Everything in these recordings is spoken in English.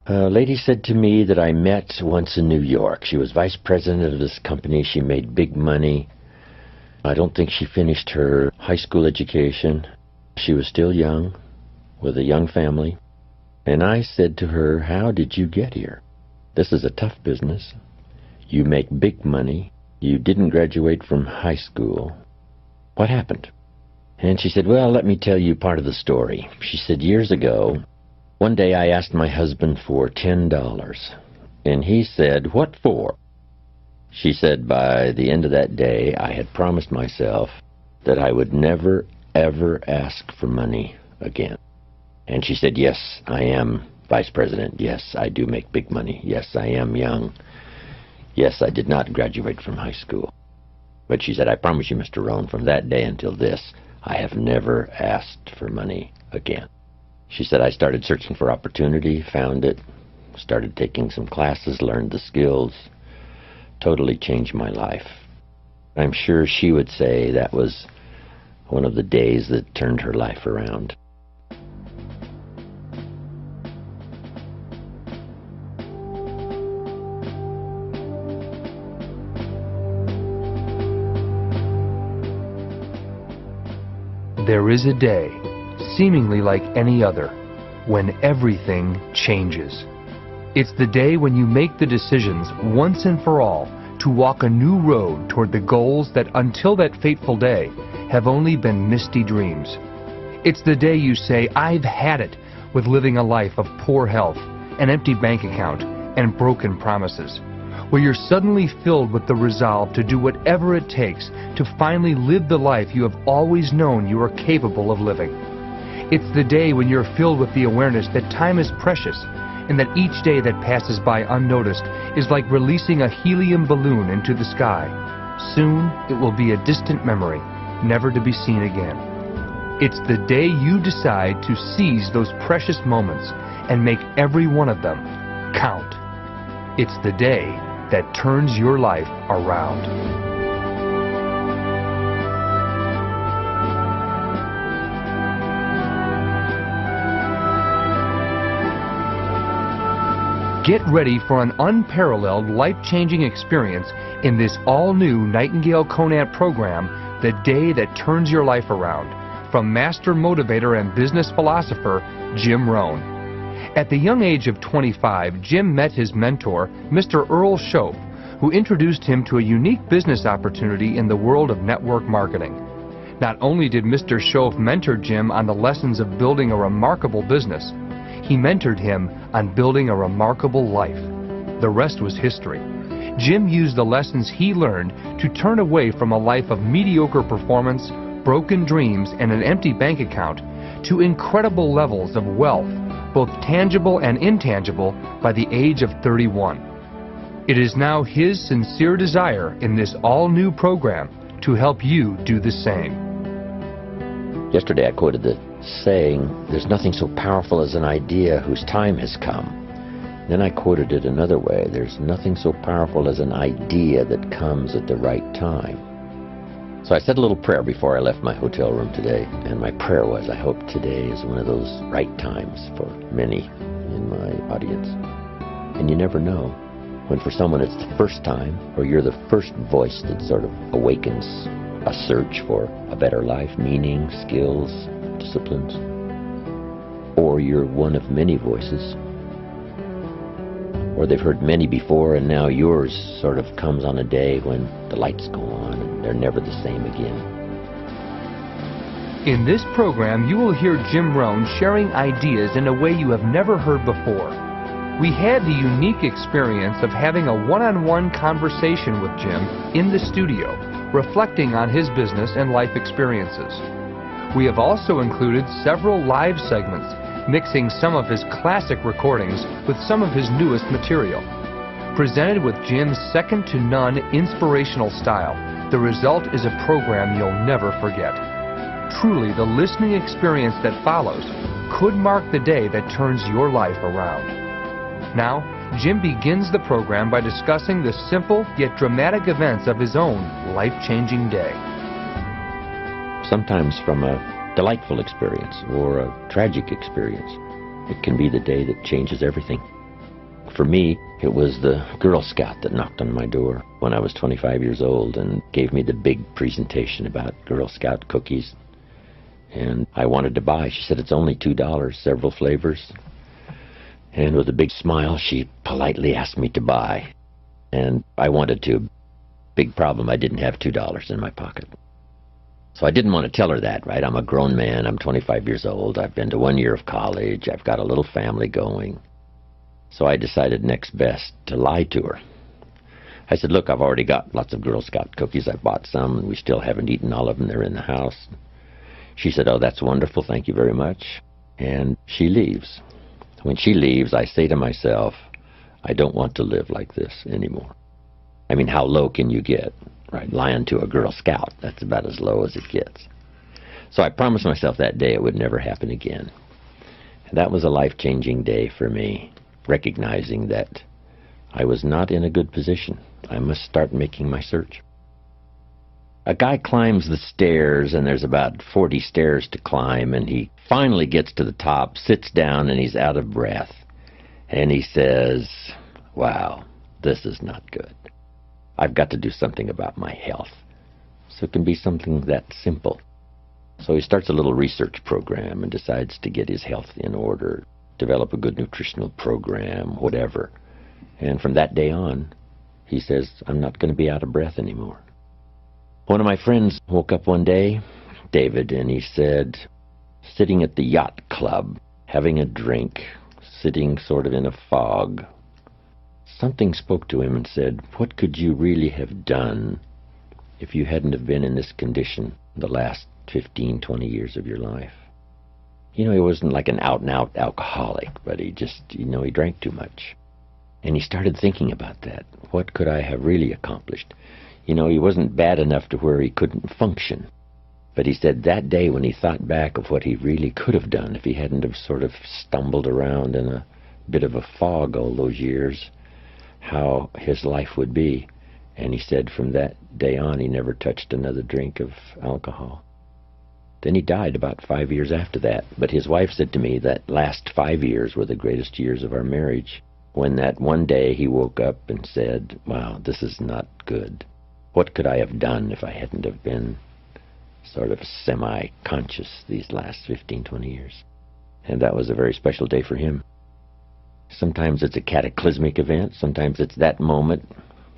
A lady said to me that I met once in New York. She was vice president of this company. She made big money. I don't think she finished her high school education. She was still young, with a young family. And I said to her, "How did you get here? This is a tough business. You make big money. You didn't graduate from high school. What happened?" And she said, "Well, let me tell you part of the story." She said, "Years ago, one day I asked my husband for $10, and he said, 'What for?' She said by the end of that day, I had promised myself that I would never, ever ask for money again." And she said, "Yes, I am vice president. Yes, I do make big money. Yes, I am young. Yes, I did not graduate from high school." But she said, "I promise you, Mr. Rohn, from that day until this, I have never asked for money again." She said, "I started searching for opportunity, found it, started taking some classes, learned the skills, totally changed my life." I'm sure she would say that was one of the days that turned her life around. There is a day, seemingly like any other, when everything changes. It's the day when you make the decisions once and for all to walk a new road toward the goals that until that fateful day have only been misty dreams. It's the day you say, "I've had it," with living a life of poor health, an empty bank account, and broken promises, where you're suddenly filled with the resolve to do whatever it takes to finally live the life you have always known you are capable of living. It's the day when you're filled with the awareness that time is precious and that each day that passes by unnoticed is like releasing a helium balloon into the sky. Soon it will be a distant memory, never to be seen again. It's the day you decide to seize those precious moments and make every one of them count. It's the day that turns your life around. Get ready for an unparalleled, life-changing experience in this all-new Nightingale Conant program, The Day That Turns Your Life Around, from master motivator and business philosopher Jim Rohn. At the young age of 25, Jim met his mentor, Mr. Earl Shope, who introduced him to a unique business opportunity in the world of network marketing. Not only did Mr. Shope mentor Jim on the lessons of building a remarkable business, he mentored him on building a remarkable life. The rest was history. Jim used the lessons he learned to turn away from a life of mediocre performance, broken dreams, and an empty bank account to incredible levels of wealth, both tangible and intangible, by the age of 31. It is now his sincere desire in this all-new program to help you do the same. Yesterday I quoted the saying, "There's nothing so powerful as an idea whose time has come." Then I quoted it another way, "There's nothing so powerful as an idea that comes at the right time." So I said a little prayer before I left my hotel room today, and my prayer was, I hope today is one of those right times for many in my audience. And you never know when for someone it's the first time, or you're the first voice that sort of awakens a search for a better life, meaning, skills, disciplines, or you're one of many voices, or they've heard many before and now yours sort of comes on a day when the lights go on and they're never the same again. In this program, you will hear Jim Rohn sharing ideas in a way you have never heard before. We had the unique experience of having a one-on-one conversation with Jim in the studio, reflecting on his business and life experiences. We have also included several live segments, mixing some of his classic recordings with some of his newest material. Presented with Jim's second-to-none inspirational style, the result is a program you'll never forget. Truly, the listening experience that follows could mark the day that turns your life around. Now, Jim begins the program by discussing the simple yet dramatic events of his own life-changing day. Sometimes from a delightful experience or a tragic experience, it can be the day that changes everything. For me, it was the Girl Scout that knocked on my door when I was 25 years old and gave me the big presentation about Girl Scout cookies. And I wanted to buy. She said, it's only $2, several flavors. And with a big smile, she politely asked me to buy. And I wanted to. Big problem, I didn't have $2 in my pocket. So I didn't want to tell her that, right? I'm a grown man. I'm 25 years old. I've been to 1 year of college. I've got a little family going. So I decided next best to lie to her. I said, look, I've already got lots of Girl Scout cookies. I bought some, and we still haven't eaten all of them. They're in the house. She said, oh, that's wonderful. Thank you very much. And she leaves. When she leaves, I say to myself, I don't want to live like this anymore. I mean, how low can you get, right? Lying to a Girl Scout, that's about as low as it gets. So I promised myself that day it would never happen again. And that was a life-changing day for me, recognizing that I was not in a good position. I must start making my search. A guy climbs the stairs, and there's about 40 stairs to climb, and he finally gets to the top, sits down, and he's out of breath. And he says, wow, this is not good. I've got to do something about my health. So it can be something that simple. So he starts a little research program and decides to get his health in order, develop a good nutritional program, whatever. And from that day on, he says, I'm not going to be out of breath anymore. One of my friends woke up one day, David, and he said, sitting at the yacht club, having a drink, sitting sort of in a fog, something spoke to him and said, what could you really have done if you hadn't have been in this condition the last 15, 20 years of your life? You know, he wasn't like an out-and-out alcoholic, but he just, he drank too much. And he started thinking about that. What could I have really accomplished? He wasn't bad enough to where he couldn't function. But he said that day when he thought back of what he really could have done if he hadn't have sort of stumbled around in a bit of a fog all those years, how his life would be. And he said from that day on he never touched another drink of alcohol. Then he died about 5 years after that. But his wife said to me that last 5 years were the greatest years of our marriage, when that one day he woke up and said, wow, this is not good. What could I have done if I hadn't have been sort of semi-conscious these last 15, 20 years? And that was a very special day for him. Sometimes it's a cataclysmic event. Sometimes it's that moment.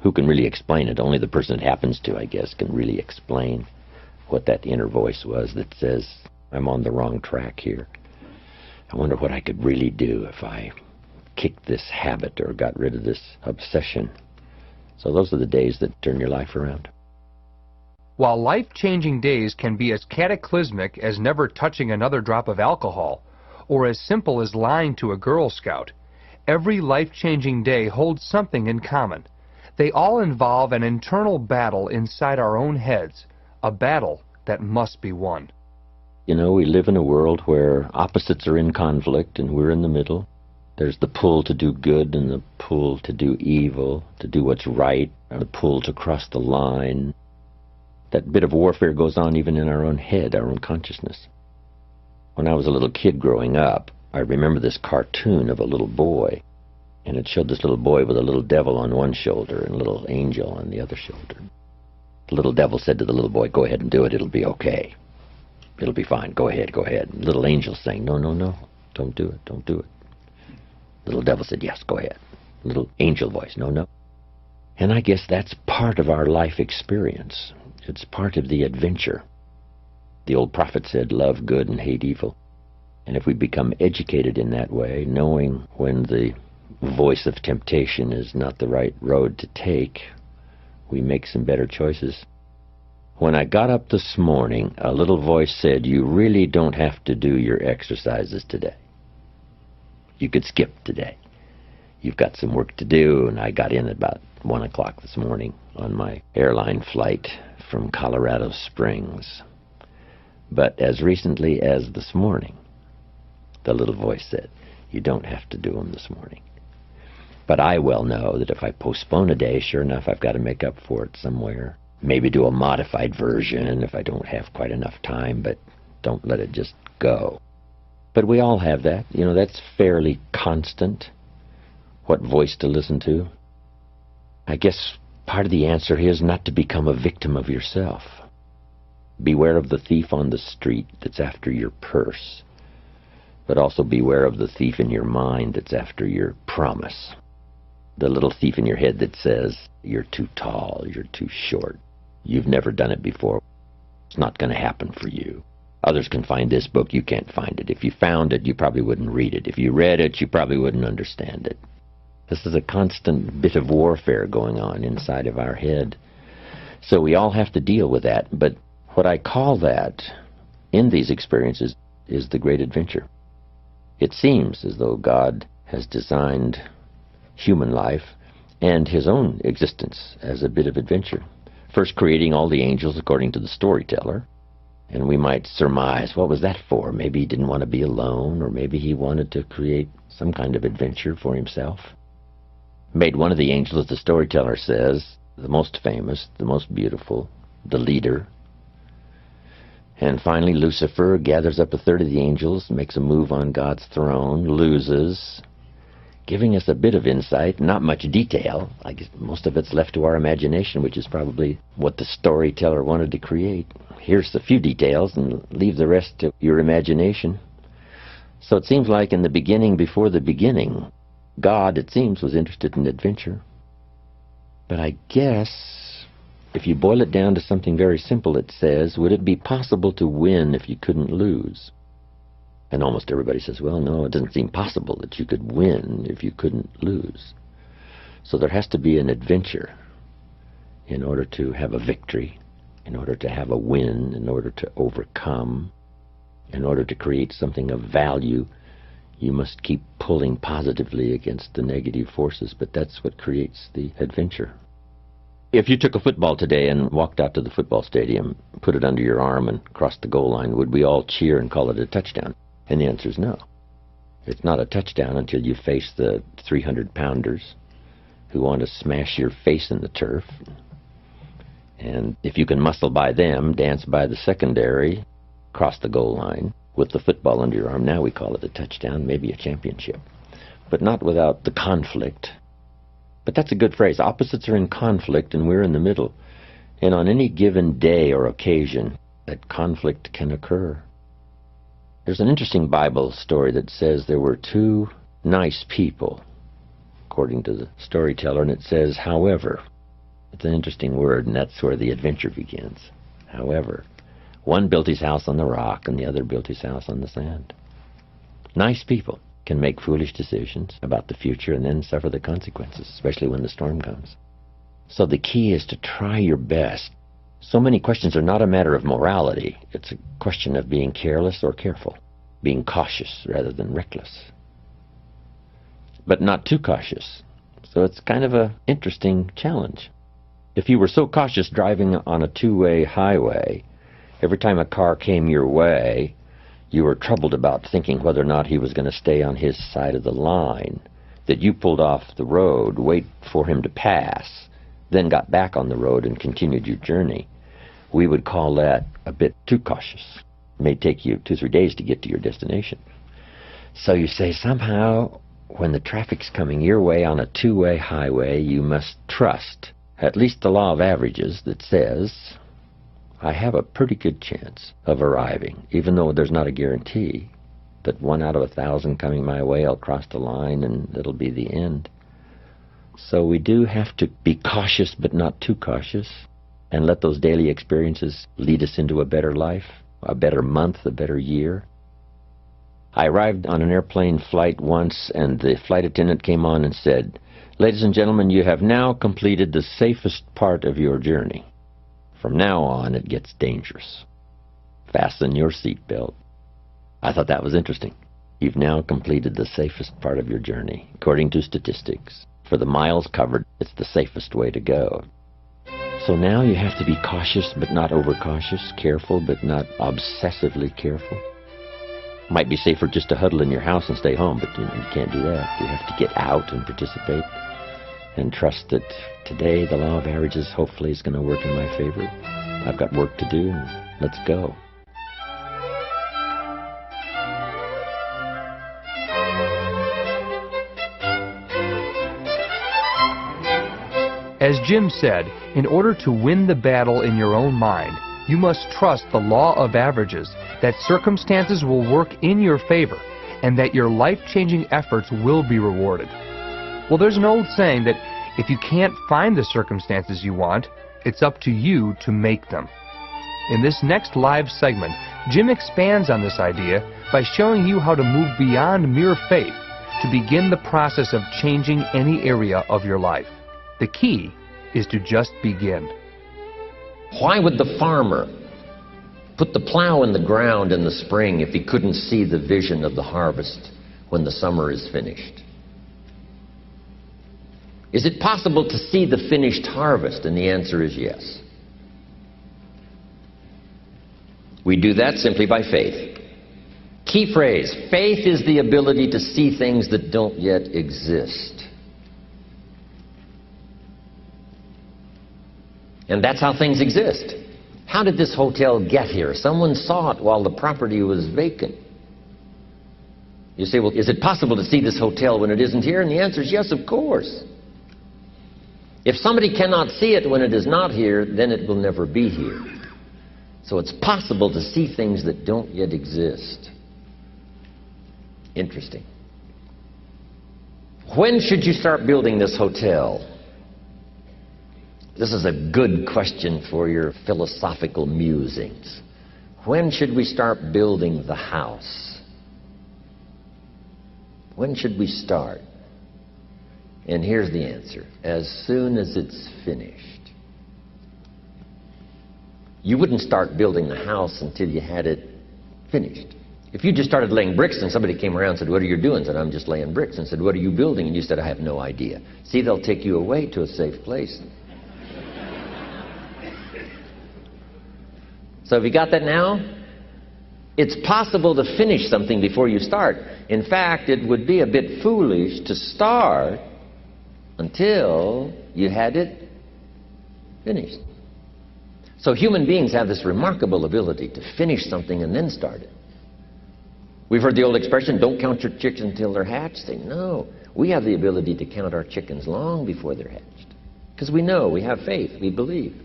Who can really explain it? Only the person it happens to, I guess, can really explain what that inner voice was that says, I'm on the wrong track here. I wonder what I could really do if I kicked this habit or got rid of this obsession. So those are the days that turn your life around. While life-changing days can be as cataclysmic as never touching another drop of alcohol, or as simple as lying to a Girl Scout, every life-changing day holds something in common. They all involve an internal battle inside our own heads, a battle that must be won. We live in a world where opposites are in conflict and we're in the middle. There's the pull to do good and the pull to do evil, to do what's right, and the pull to cross the line. That bit of warfare goes on even in our own head, our own consciousness. When I was a little kid growing up, I remember this cartoon of a little boy, and it showed this little boy with a little devil on one shoulder and a little angel on the other shoulder. The little devil said to the little boy, go ahead and do it, it'll be okay. It'll be fine, go ahead, go ahead. And little angel saying, no, no, no, don't do it, don't do it. Little devil said, yes, go ahead. Little angel voice, no, no. And I guess that's part of our life experience. It's part of the adventure. The old prophet said, love good and hate evil. And if we become educated in that way, knowing when the voice of temptation is not the right road to take, we make some better choices. When I got up this morning, a little voice said, you really don't have to do your exercises today. You could skip today. You've got some work to do. And I got in at about 1 o'clock this morning on my airline flight from Colorado Springs. But as recently as this morning, the little voice said, you don't have to do them this morning. But I well know that if I postpone a day, sure enough, I've got to make up for it somewhere. Maybe do a modified version if I don't have quite enough time, but don't let it just go. But we all have that. That's fairly constant. what voice to listen to? I guess part of the answer is not to become a victim of yourself. Beware of the thief on the street that's after your purse, but also beware of the thief in your mind that's after your promise. The little thief in your head that says, you're too tall, you're too short, you've never done it before, it's not going to happen for you. Others can find this book, you can't find it. If you found it, you probably wouldn't read it. If you read it, you probably wouldn't understand it. This is a constant bit of warfare going on inside of our head. So we all have to deal with that. But what I call that in these experiences is the great adventure. It seems as though God has designed human life and his own existence as a bit of adventure. First creating all the angels according to the storyteller. And we might surmise, what was that for? Maybe he didn't want to be alone, or maybe he wanted to create some kind of adventure for himself. Made one of the angels, the storyteller says, the most famous, the most beautiful, the leader. And finally Lucifer gathers up a third of the angels, makes a move on God's throne, loses, giving us a bit of insight, not much detail. I guess most of it's left to our imagination, which is probably what the storyteller wanted to create. Here's a few details and leave the rest to your imagination. So it seems like in the beginning, before the beginning, God, it seems, was interested in adventure. But I guess if you boil it down to something very simple, it says, would it be possible to win if you couldn't lose? And almost everybody says, well, no, it doesn't seem possible that you could win if you couldn't lose. So there has to be an adventure in order to have a victory, in order to have a win, in order to overcome, in order to create something of value. You must keep pulling positively against the negative forces, but that's what creates the adventure. If you took a football today and walked out to the football stadium, put it under your arm and crossed the goal line, would we all cheer and call it a touchdown? And the answer is no. It's not a touchdown until you face the 300-pounders who want to smash your face in the turf. And if you can muscle by them, dance by the secondary, cross the goal line, with the football under your arm, now we call it a touchdown, maybe a championship. But not without the conflict. But that's a good phrase. Opposites are in conflict and we're in the middle. And on any given day or occasion, that conflict can occur. There's an interesting Bible story that says there were two nice people, according to the storyteller, and it says, however. It's an interesting word, and that's where the adventure begins. However. One built his house on the rock, and the other built his house on the sand. Nice people can make foolish decisions about the future and then suffer the consequences, especially when the storm comes. So the key is to try your best. So many questions are not a matter of morality. It's a question of being careless or careful, being cautious rather than reckless, but not too cautious. So it's kind of an interesting challenge. If you were so cautious driving on a two-way highway, every time a car came your way, you were troubled about thinking whether or not he was going to stay on his side of the line, that you pulled off the road, wait for him to pass, then got back on the road and continued your journey. We would call that a bit too cautious. It may take you 2-3 days to get to your destination. So you say somehow when the traffic's coming your way on a two-way highway, you must trust at least the law of averages that says, I have a pretty good chance of arriving, even though there's not a guarantee that 1 out of 1,000 coming my way, I'll cross the line and it'll be the end. So we do have to be cautious, but not too cautious, and let those daily experiences lead us into a better life, a better month, a better year. I arrived on an airplane flight once, and the flight attendant came on and said, "Ladies and gentlemen, you have now completed the safest part of your journey. From now on, it gets dangerous. Fasten your seatbelt." I thought that was interesting. You've now completed the safest part of your journey. According to statistics, for the miles covered, it's the safest way to go. So now you have to be cautious but not overcautious, careful but not obsessively careful. Might be safer just to huddle in your house and stay home, but you can't do that. You have to get out and participate and trust that today the law of averages hopefully is going to work in my favor. I've got work to do, and let's go. As Jim said, in order to win the battle in your own mind, you must trust the law of averages, that circumstances will work in your favor, and that your life-changing efforts will be rewarded. Well, there's an old saying that if you can't find the circumstances you want, it's up to you to make them. In this next live segment, Jim expands on this idea by showing you how to move beyond mere faith to begin the process of changing any area of your life. The key is to just begin. Why would the farmer put the plow in the ground in the spring if he couldn't see the vision of the harvest when the summer is finished? Is it possible to see the finished harvest? And the answer is yes. We do that simply by faith. Key phrase, faith is the ability to see things that don't yet exist. And that's how things exist. How did this hotel get here? Someone saw it while the property was vacant. You say, well, is it possible to see this hotel when it isn't here? And the answer is yes, of course. If somebody cannot see it when it is not here, then it will never be here. So it's possible to see things that don't yet exist. Interesting. When should you start building this hotel? This is a good question for your philosophical musings. When should we start building the house? When should we start? And here's the answer. As soon as it's finished. You wouldn't start building the house until you had it finished. If you just started laying bricks and somebody came around and said, "What are you doing?" said, "I'm just laying bricks." And said, "What are you building?" And you said, "I have no idea." See, they'll take you away to a safe place. So have you got that now? It's possible to finish something before you start. In fact, it would be a bit foolish to start until you had it finished. So human beings have this remarkable ability to finish something and then start it. We've heard the old expression, don't count your chickens until they're hatched. Say, no, we have the ability to count our chickens long before they're hatched. Because we know, we have faith, we believe.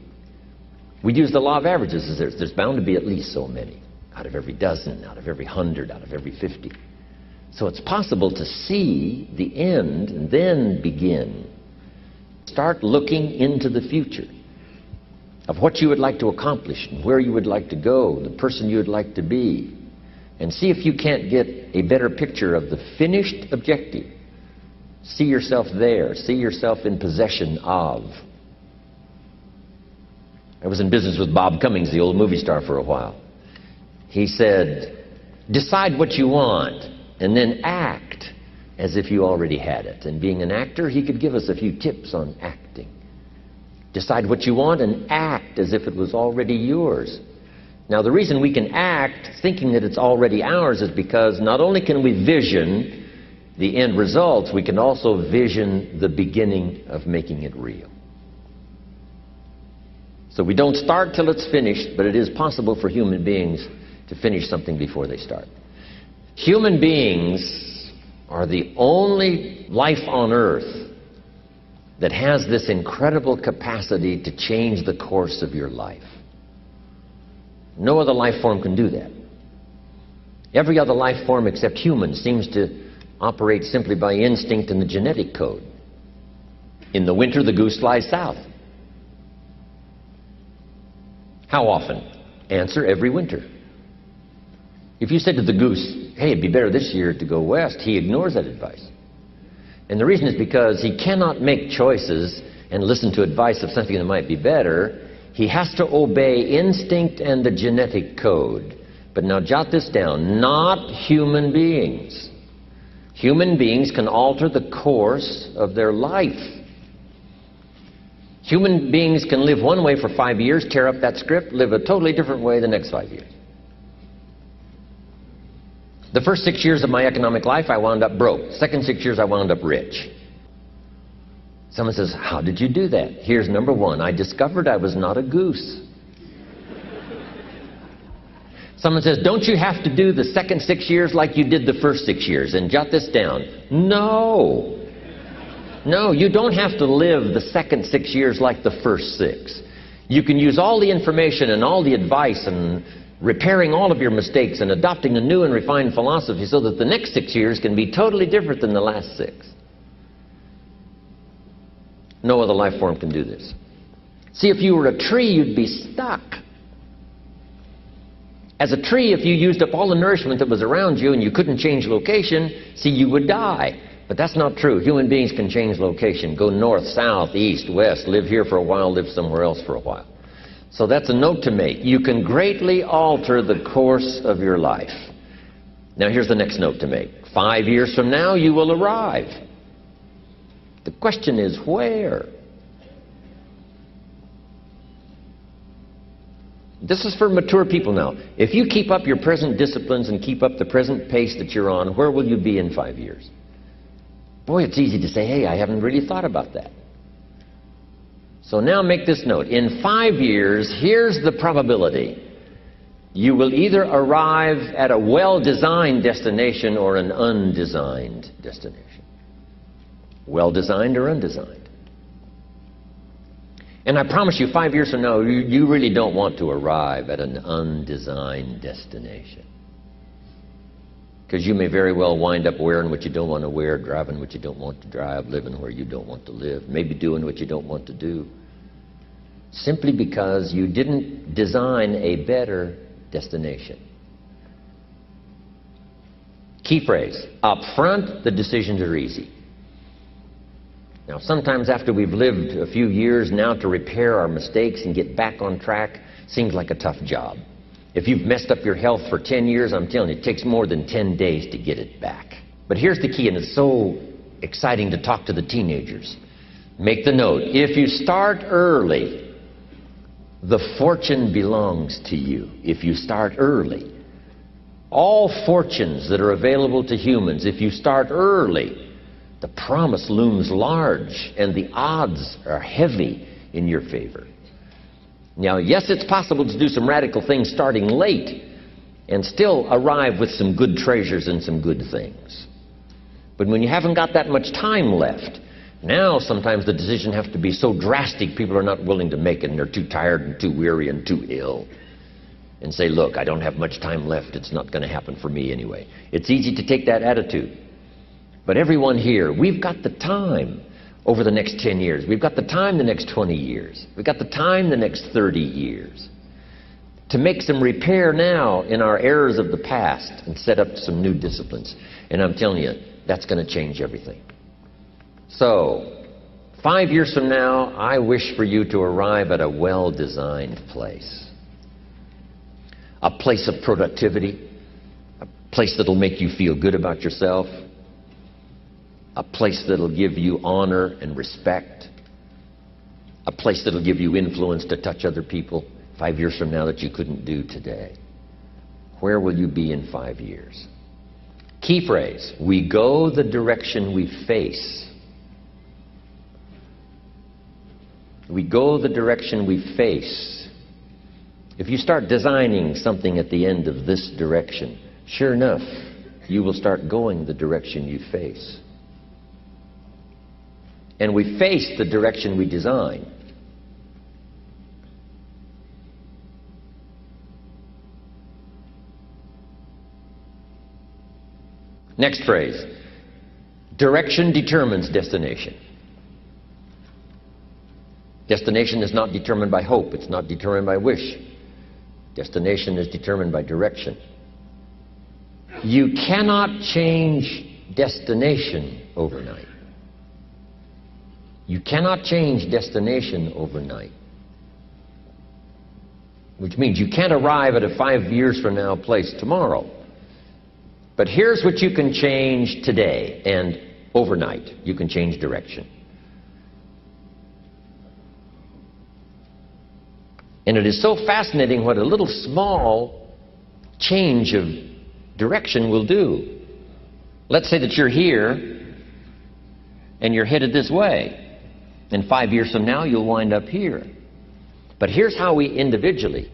We use the law of averages. There's bound to be at least so many. Out of every dozen, out of every 100, out of every 50. So it's possible to see the end and then begin. Start looking into the future of what you would like to accomplish and where you would like to go, the person you would like to be. And see if you can't get a better picture of the finished objective. See yourself there. See yourself in possession of. I was in business with Bob Cummings, the old movie star, for a while. He said, decide what you want and then act as if you already had it. And being an actor, he could give us a few tips on acting. Decide what you want and act as if it was already yours. Now, the reason we can act thinking that it's already ours is because not only can we vision the end results, we can also vision the beginning of making it real. So we don't start till it's finished, but it is possible for human beings to finish something before they start. Human beings are the only life on earth that has this incredible capacity to change the course of your life. No other life form can do that. Every other life form except humans seems to operate simply by instinct and the genetic code. In the winter, the goose flies south. How often? Answer, every winter. If you said to the goose, hey, it'd be better this year to go west, he ignores that advice. And the reason is because he cannot make choices and listen to advice of something that might be better. He has to obey instinct and the genetic code. But now jot this down, not human beings. Human beings can alter the course of their life. Human beings can live one way for 5 years, tear up that script, live a totally different way the next 5 years. The first 6 years of my economic life, I wound up broke. Second 6 years, I wound up rich. Someone says, how did you do that? Here's number one. I discovered I was not a goose. Someone says, don't you have to do the second 6 years like you did the first 6 years? And jot this down. No. No, you don't have to live the second 6 years like the first 6. You can use all the information and all the advice and repairing all of your mistakes and adopting a new and refined philosophy so that the next 6 years can be totally different than the last 6. No other life form can do this. See, if you were a tree, you'd be stuck. As a tree, if you used up all the nourishment that was around you and you couldn't change location, see, you would die. But that's not true. Human beings can change location, go north, south, east, west, live here for a while, live somewhere else for a while. So that's a note to make. You can greatly alter the course of your life. Now here's the next note to make. 5 years from now, you will arrive. The question is, where? This is for mature people now. If you keep up your present disciplines and keep up the present pace that you're on, where will you be in 5 years? Boy, it's easy to say, hey, I haven't really thought about that. So now make this note. In 5 years, here's the probability. You will either arrive at a well-designed destination or an undesigned destination. Well-designed or undesigned. And I promise you, 5 years from now, you really don't want to arrive at an undesigned destination. Because you may very well wind up wearing what you don't want to wear, driving what you don't want to drive, living where you don't want to live, maybe doing what you don't want to do. Simply because you didn't design a better destination. Key phrase, up front, the decisions are easy. Now, sometimes after we've lived a few years, now to repair our mistakes and get back on track seems like a tough job. If you've messed up your health for 10 years, I'm telling you, it takes more than 10 days to get it back. But here's the key, and it's so exciting to talk to the teenagers. Make the note. If you start early, the fortune belongs to you. If you start early. All fortunes that are available to humans, if you start early, the promise looms large and the odds are heavy in your favor. Now, yes, it's possible to do some radical things starting late and still arrive with some good treasures and some good things. But when you haven't got that much time left, now sometimes the decision has to be so drastic people are not willing to make it and they're too tired and too weary and too ill. And say, look, I don't have much time left. It's not going to happen for me anyway. It's easy to take that attitude. But everyone here, we've got the time over the next 10 years. We've got the time the next 20 years. We've got the time the next 30 years to make some repair now in our errors of the past and set up some new disciplines. And I'm telling you, that's going to change everything. So, 5 years from now, I wish for you to arrive at a well-designed place. A place of productivity, a place that'll make you feel good about yourself, a place that'll give you honor and respect, a place that'll give you influence to touch other people 5 years from now that you couldn't do today. Where will you be in 5 years? Key phrase, we go the direction we face. We go the direction we face. If you start designing something at the end of this direction, sure enough, you will start going the direction you face. And we face the direction we design. Next phrase. Direction determines destination. Destination is not determined by hope. It's not determined by wish. Destination is determined by direction. You cannot change destination overnight. You cannot change destination overnight. Which means you can't arrive at a 5 years from now place tomorrow. But here's what you can change today and overnight. You can change direction. And it is so fascinating what a little small change of direction will do. Let's say that you're here and you're headed this way. And 5 years from now, you'll wind up here. But here's how we individually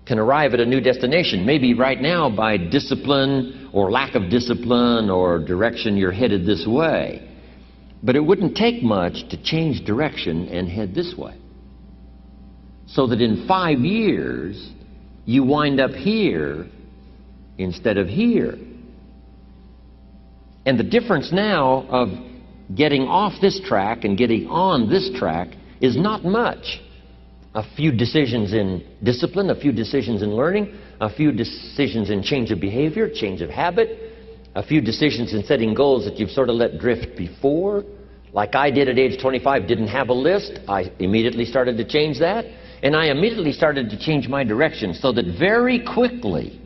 can arrive at a new destination. Maybe right now by discipline or lack of discipline or direction you're headed this way. But it wouldn't take much to change direction and head this way. So that in 5 years, you wind up here instead of here. And the difference now of getting off this track and getting on this track is not much. A few decisions in discipline, a few decisions in learning, a few decisions in change of behavior, change of habit, a few decisions in setting goals that you've sort of let drift before. Like I did at age 25, didn't have a list. I immediately started to change that. And I immediately started to change my direction so that very quickly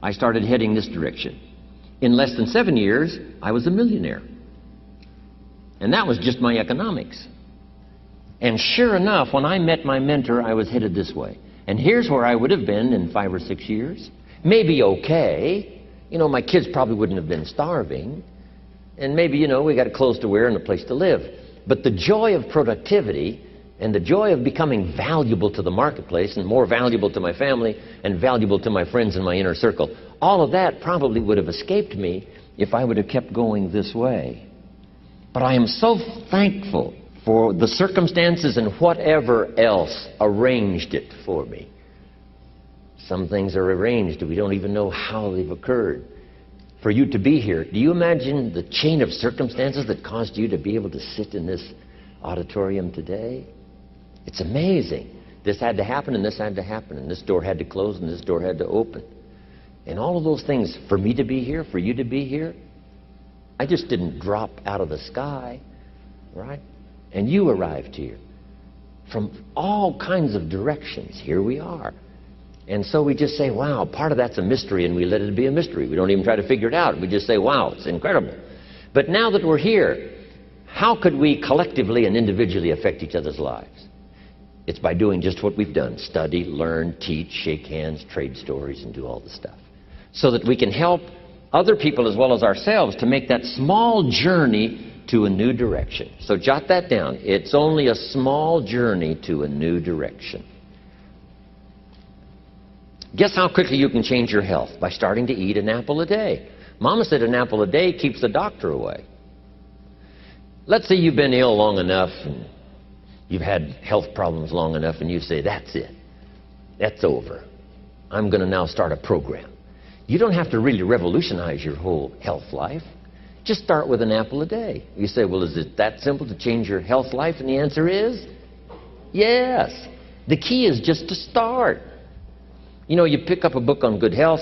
I started heading this direction. In less than 7 years, I was a millionaire. And that was just my economics. And sure enough, when I met my mentor, I was headed this way. And here's where I would have been in 5 or 6 years. Maybe okay. You know, my kids probably wouldn't have been starving. And maybe, you know, we got clothes to wear and a place to live. But the joy of productivity and the joy of becoming valuable to the marketplace and more valuable to my family and valuable to my friends in my inner circle, all of that probably would have escaped me if I would have kept going this way. But I am so thankful for the circumstances and whatever else arranged it for me. Some things are arranged, we don't even know how they've occurred. For you to be here, do you imagine the chain of circumstances that caused you to be able to sit in this auditorium today? It's amazing. This had to happen, and this had to happen, and this door had to close, and this door had to open. And all of those things, for me to be here, for you to be here, I just didn't drop out of the sky, right? And you arrived here from all kinds of directions. Here we are. And so we just say, wow, part of that's a mystery, and we let it be a mystery. We don't even try to figure it out. We just say, wow, it's incredible. But now that we're here, how could we collectively and individually affect each other's lives? It's by doing just what we've done. Study, learn, teach, shake hands, trade stories, and do all the stuff. So that we can help other people as well as ourselves to make that small journey to a new direction. So jot that down. It's only a small journey to a new direction. Guess how quickly you can change your health? By starting to eat an apple a day. Mama said an apple a day keeps the doctor away. Let's say you've been ill long enough and you've had health problems long enough and you say, that's it. That's over. I'm going to now start a program. You don't have to really revolutionize your whole health life. Just start with an apple a day. You say, well, is it that simple to change your health life? And the answer is yes. The key is just to start. You know, you pick up a book on good health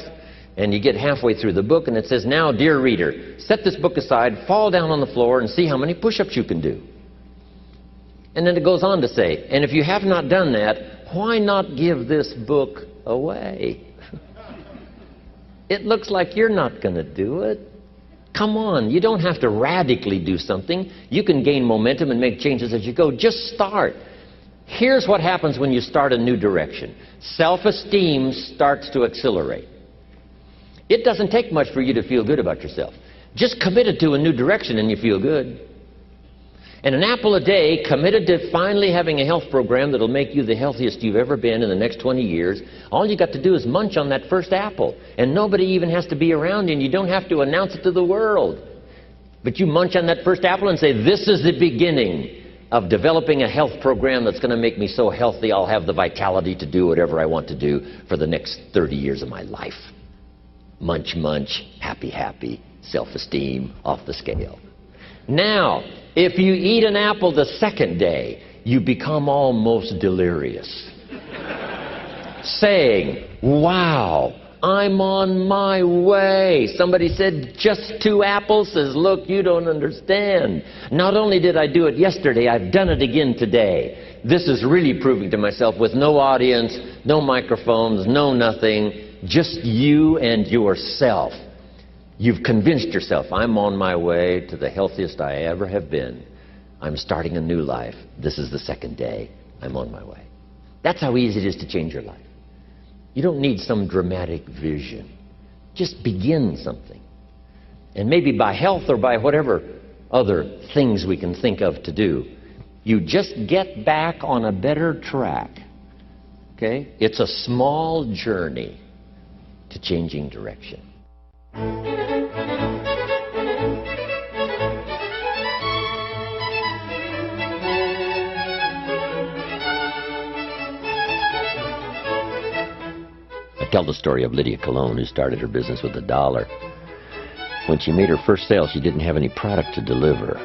and you get halfway through the book and it says, now, dear reader, set this book aside, fall down on the floor and see how many push-ups you can do. And then it goes on to say, and if you have not done that, why not give this book away? It looks like you're not going to do it. Come on, you don't have to radically do something. You can gain momentum and make changes as you go. Just start. Here's what happens when you start a new direction. Self-esteem starts to accelerate. It doesn't take much for you to feel good about yourself. Just committed to a new direction and you feel good. And an apple a day, committed to finally having a health program that'll make you the healthiest you've ever been in the next 20 years, all you got to do is munch on that first apple. And nobody even has to be around you, and you don't have to announce it to the world. But you munch on that first apple and say, this is the beginning of developing a health program that's going to make me so healthy I'll have the vitality to do whatever I want to do for the next 30 years of my life. Munch, munch, happy, happy, self-esteem, off the scale. Now, if you eat an apple the second day, you become almost delirious, saying, wow, I'm on my way. Somebody said, just 2 apples? Says, look, you don't understand. Not only did I do it yesterday, I've done it again today. This is really proving to myself with no audience, no microphones, no nothing, just you and yourself. You've convinced yourself, I'm on my way to the healthiest I ever have been. I'm starting a new life. This is the second day. I'm on my way. That's how easy it is to change your life. You don't need some dramatic vision. Just begin something. And maybe by health or by whatever other things we can think of to do, you just get back on a better track. Okay? It's a small journey to changing direction. tell the story of Lydia Cologne, who started her business with $1. When she made her first sale, she didn't have any product to deliver.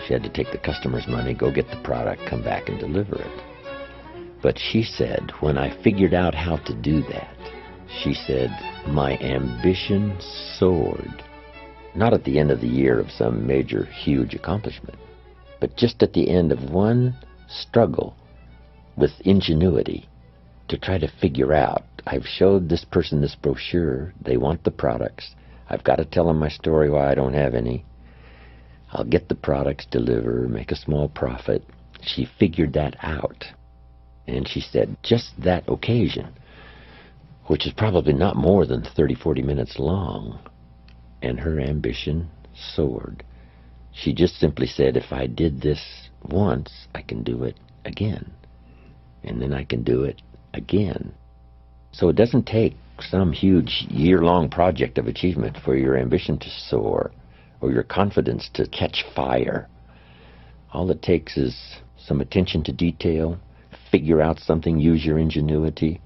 She had to take the customer's money, go get the product, come back and deliver it. But she said, when I figured out how to do that, she said, my ambition soared. Not at the end of the year of some major, huge accomplishment, but just at the end of one struggle with ingenuity to try to figure out, I've showed this person this brochure, they want the products, I've got to tell them my story why I don't have any. I'll get the products, deliver, make a small profit. She figured that out. And she said, just that occasion, which is probably not more than 30, 40 minutes long, and her ambition soared. She just simply said, if I did this once, I can do it again. And then I can do it again. So it doesn't take some huge year-long project of achievement for your ambition to soar or your confidence to catch fire. All it takes is some attention to detail, figure out something, use your ingenuity,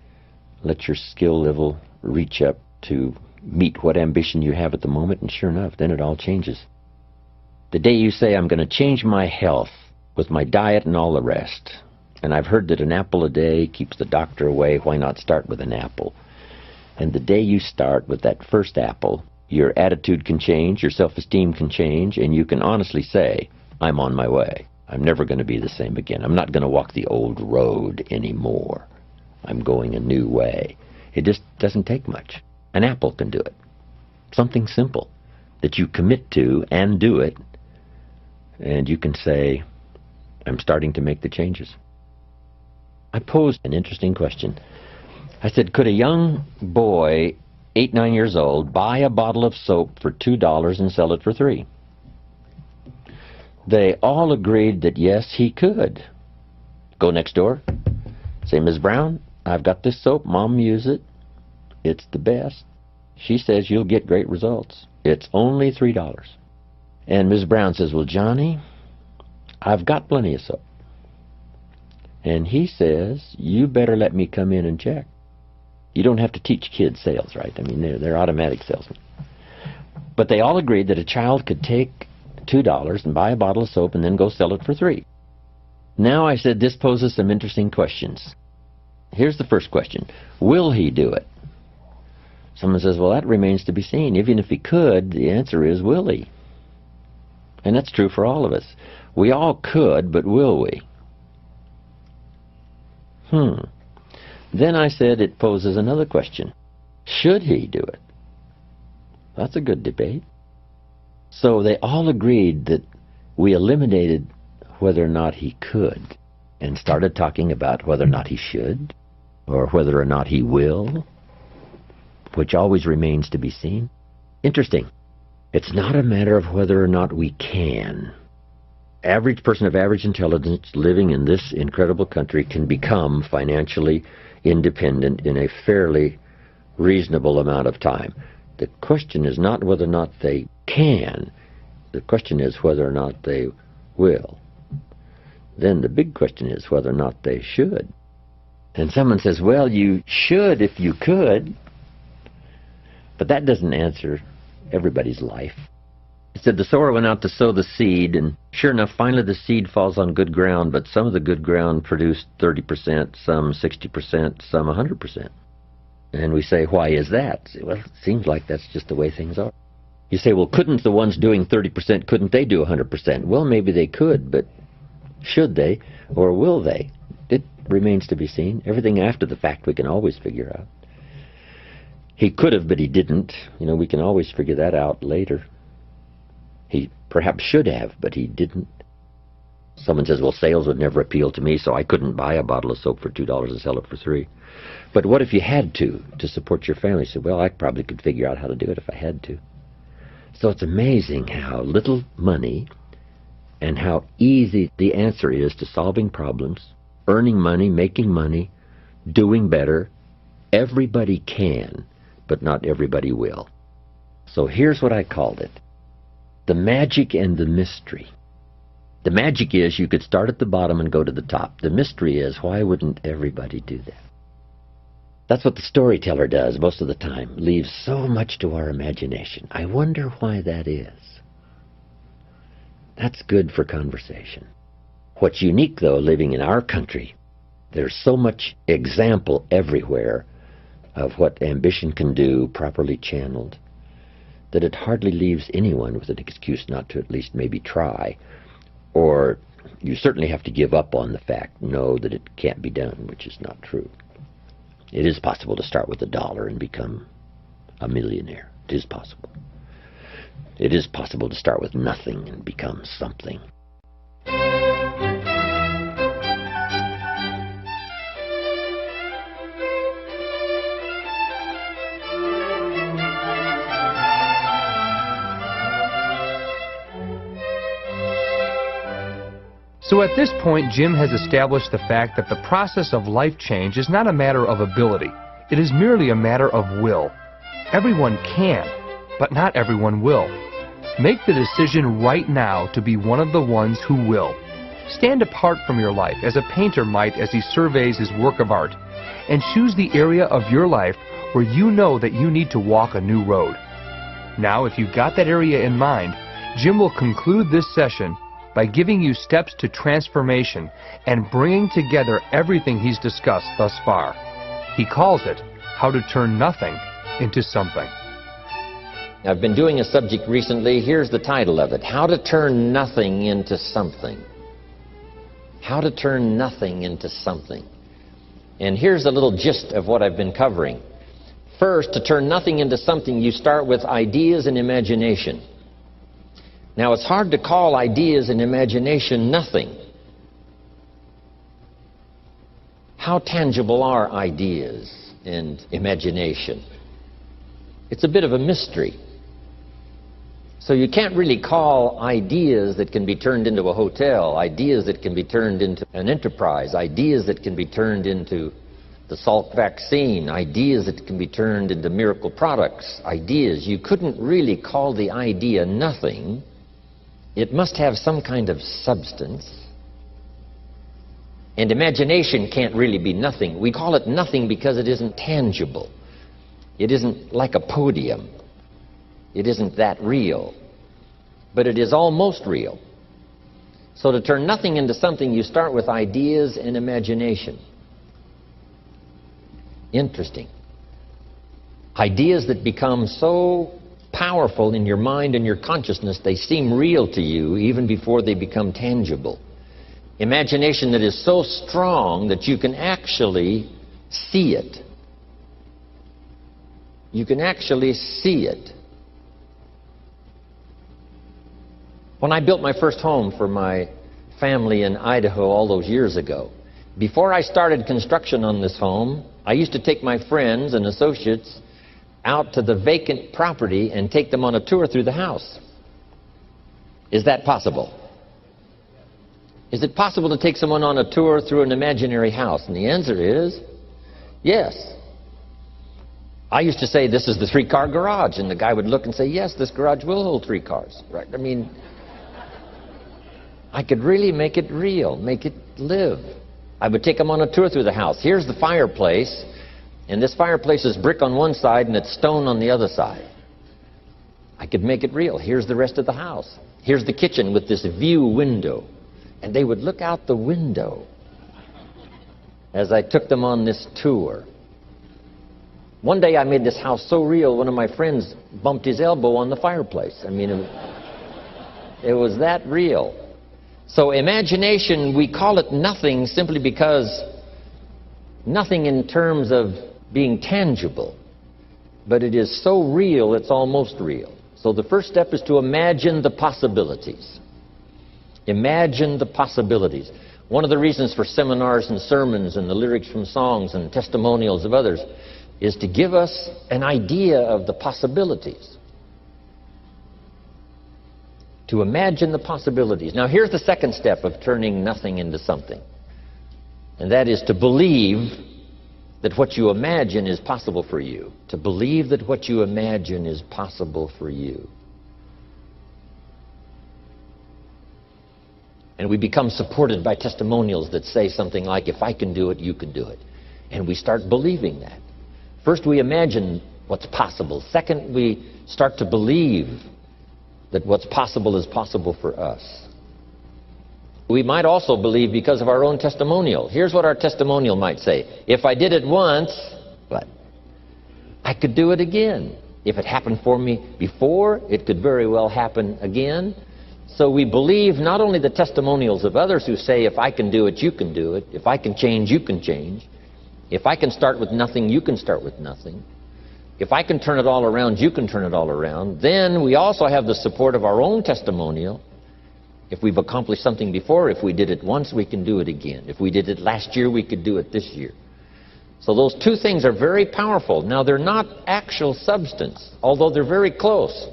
let your skill level reach up to meet what ambition you have at the moment, and sure enough, then it all changes. The day you say, I'm going to change my health with my diet and all the rest, and I've heard that an apple a day keeps the doctor away, why not start with an apple? And the day you start with that first apple, your attitude can change, your self-esteem can change, and you can honestly say, I'm on my way. I'm never going to be the same again. I'm not going to walk the old road anymore. I'm going a new way. It just doesn't take much. An apple can do it. Something simple that you commit to and do it, and you can say, I'm starting to make the changes. I posed an interesting question. I said, could a young boy, 8, 9 years old, buy a bottle of soap for $2 and sell it for $3? They all agreed that yes, he could. Go next door, say, Ms. Brown, I've got this soap, Mom use it. It's the best. She says you'll get great results. It's only $3. And Ms. Brown says, well, Johnny, I've got plenty of soap. And he says, you better let me come in and check. You don't have to teach kids sales, right? I mean, they're automatic salesmen. But they all agreed that a child could take $2 and buy a bottle of soap and then go sell it for $3. Now I said this poses some interesting questions. Here's the first question. Will he do it? Someone says, well, that remains to be seen. Even if he could, the answer is, will he? And that's true for all of us. We all could, but will we? Then I said it poses another question. Should he do it? That's a good debate. So they all agreed that we eliminated whether or not he could and started talking about whether or not he should or whether or not he will, which always remains to be seen. Interesting. It's not a matter of whether or not we can. Average person of average intelligence living in this incredible country can become financially independent in a fairly reasonable amount of time. The question is not whether or not they can. The question is whether or not they will. Then the big question is whether or not they should. And someone says, well, you should if you could. But that doesn't answer everybody's life. He said the sower went out to sow the seed, and sure enough, finally the seed falls on good ground, but some of the good ground produced 30%, some 60%, some 100%. And we say, why is that? Well, it seems like that's just the way things are. You say, well, couldn't the ones doing 30%, couldn't they do 100%? Well, maybe they could, but should they, or will they? It remains to be seen. Everything after the fact we can always figure out. He could have, but he didn't. You know, we can always figure that out later. He perhaps should have, but he didn't. Someone says, well, sales would never appeal to me, so I couldn't buy a bottle of soap for $2 and sell it for $3. But what if you had to support your family? You said, well, I probably could figure out how to do it if I had to. So it's amazing how little money and how easy the answer is to solving problems, earning money, making money, doing better. Everybody can, but not everybody will. So here's what I called it. The magic and the mystery. The magic is you could start at the bottom and go to the top. The mystery is, why wouldn't everybody do that? That's what the storyteller does most of the time, leaves so much to our imagination. I wonder why that is. That's good for conversation. What's unique, though, living in our country, there's so much example everywhere of what ambition can do, properly channeled, that it hardly leaves anyone with an excuse not to at least maybe try. Or you certainly have to give up on the fact, know that it can't be done, which is not true. It is possible to start with $1 and become a millionaire. It is possible. It is possible to start with nothing and become something. So at this point, Jim has established the fact that the process of life change is not a matter of ability. It is merely a matter of will. Everyone can, but not everyone will. Make the decision right now to be one of the ones who will. Stand apart from your life as a painter might as he surveys his work of art, and choose the area of your life where you know that you need to walk a new road. Now, if you've got that area in mind, Jim will conclude this session by giving you steps to transformation and bringing together everything he's discussed thus far. He calls it, How to Turn Nothing into Something. I've been doing a subject recently. Here's the title of it, How to Turn Nothing into Something. How to turn nothing into something. And here's a little gist of what I've been covering. First, to turn nothing into something, you start with ideas and imagination. Now, it's hard to call ideas and imagination nothing. How tangible are ideas and imagination? It's a bit of a mystery. So you can't really call ideas that can be turned into a hotel, ideas that can be turned into an enterprise, ideas that can be turned into the Salk vaccine, ideas that can be turned into miracle products, ideas. You couldn't really call the idea nothing. It must have some kind of substance. And imagination can't really be nothing. We call it nothing because it isn't tangible. It isn't like a podium. It isn't that real. But it is almost real. So to turn nothing into something, you start with ideas and imagination. Interesting. Ideas that become so powerful in your mind and your consciousness, they seem real to you even before they become tangible. Imagination that is so strong that you can actually see it. You can actually see it. When I built my first home for my family in Idaho all those years ago, before I started construction on this home, I used to take my friends and associates out to the vacant property and take them on a tour through the house. Is that possible? Is it possible to take someone on a tour through an imaginary house? And the answer is yes. I used to say, this is the 3-car garage, and the guy would look and say, yes, this garage will hold 3 cars. Right? I mean, I could really make it real, make it live. I would take them on a tour through the house. Here's the fireplace. And this fireplace is brick on one side and it's stone on the other side. I could make it real. Here's the rest of the house. Here's the kitchen with this view window. And they would look out the window as I took them on this tour. One day I made this house so real, one of my friends bumped his elbow on the fireplace. I mean, it was that real. So imagination, we call it nothing simply because nothing in terms of being tangible, but it is so real it's almost real. So the first step is to imagine the possibilities. Imagine the possibilities. One of the reasons for seminars and sermons and the lyrics from songs and testimonials of others is to give us an idea of the possibilities. To imagine the possibilities. Now here's the second step of turning nothing into something. And that is to believe that what you imagine is possible for you. To believe that what you imagine is possible for you. And we become supported by testimonials that say something like, if I can do it, you can do it. And we start believing that. First, we imagine what's possible. Second, we start to believe that what's possible is possible for us. We might also believe because of our own testimonial. Here's what our testimonial might say. If I did it once, what? I could do it again. If it happened for me before, it could very well happen again. So we believe not only the testimonials of others who say, if I can do it, you can do it. If I can change, you can change. If I can start with nothing, you can start with nothing. If I can turn it all around, you can turn it all around. Then we also have the support of our own testimonial. If we've accomplished something before, if we did it once, we can do it again. If we did it last year, we could do it this year. So those two things are very powerful. Now, they're not actual substance, although they're very close.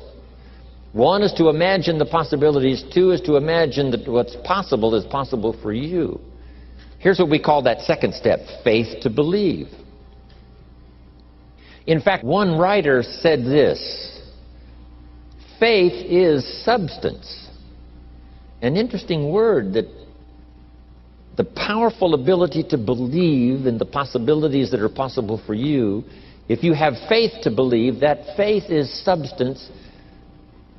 One is to imagine the possibilities. Two is to imagine that what's possible is possible for you. Here's what we call that second step, faith to believe. In fact, one writer said this: faith is substance. An interesting word, that the powerful ability to believe in the possibilities that are possible for you. If you have faith to believe, that faith is substance.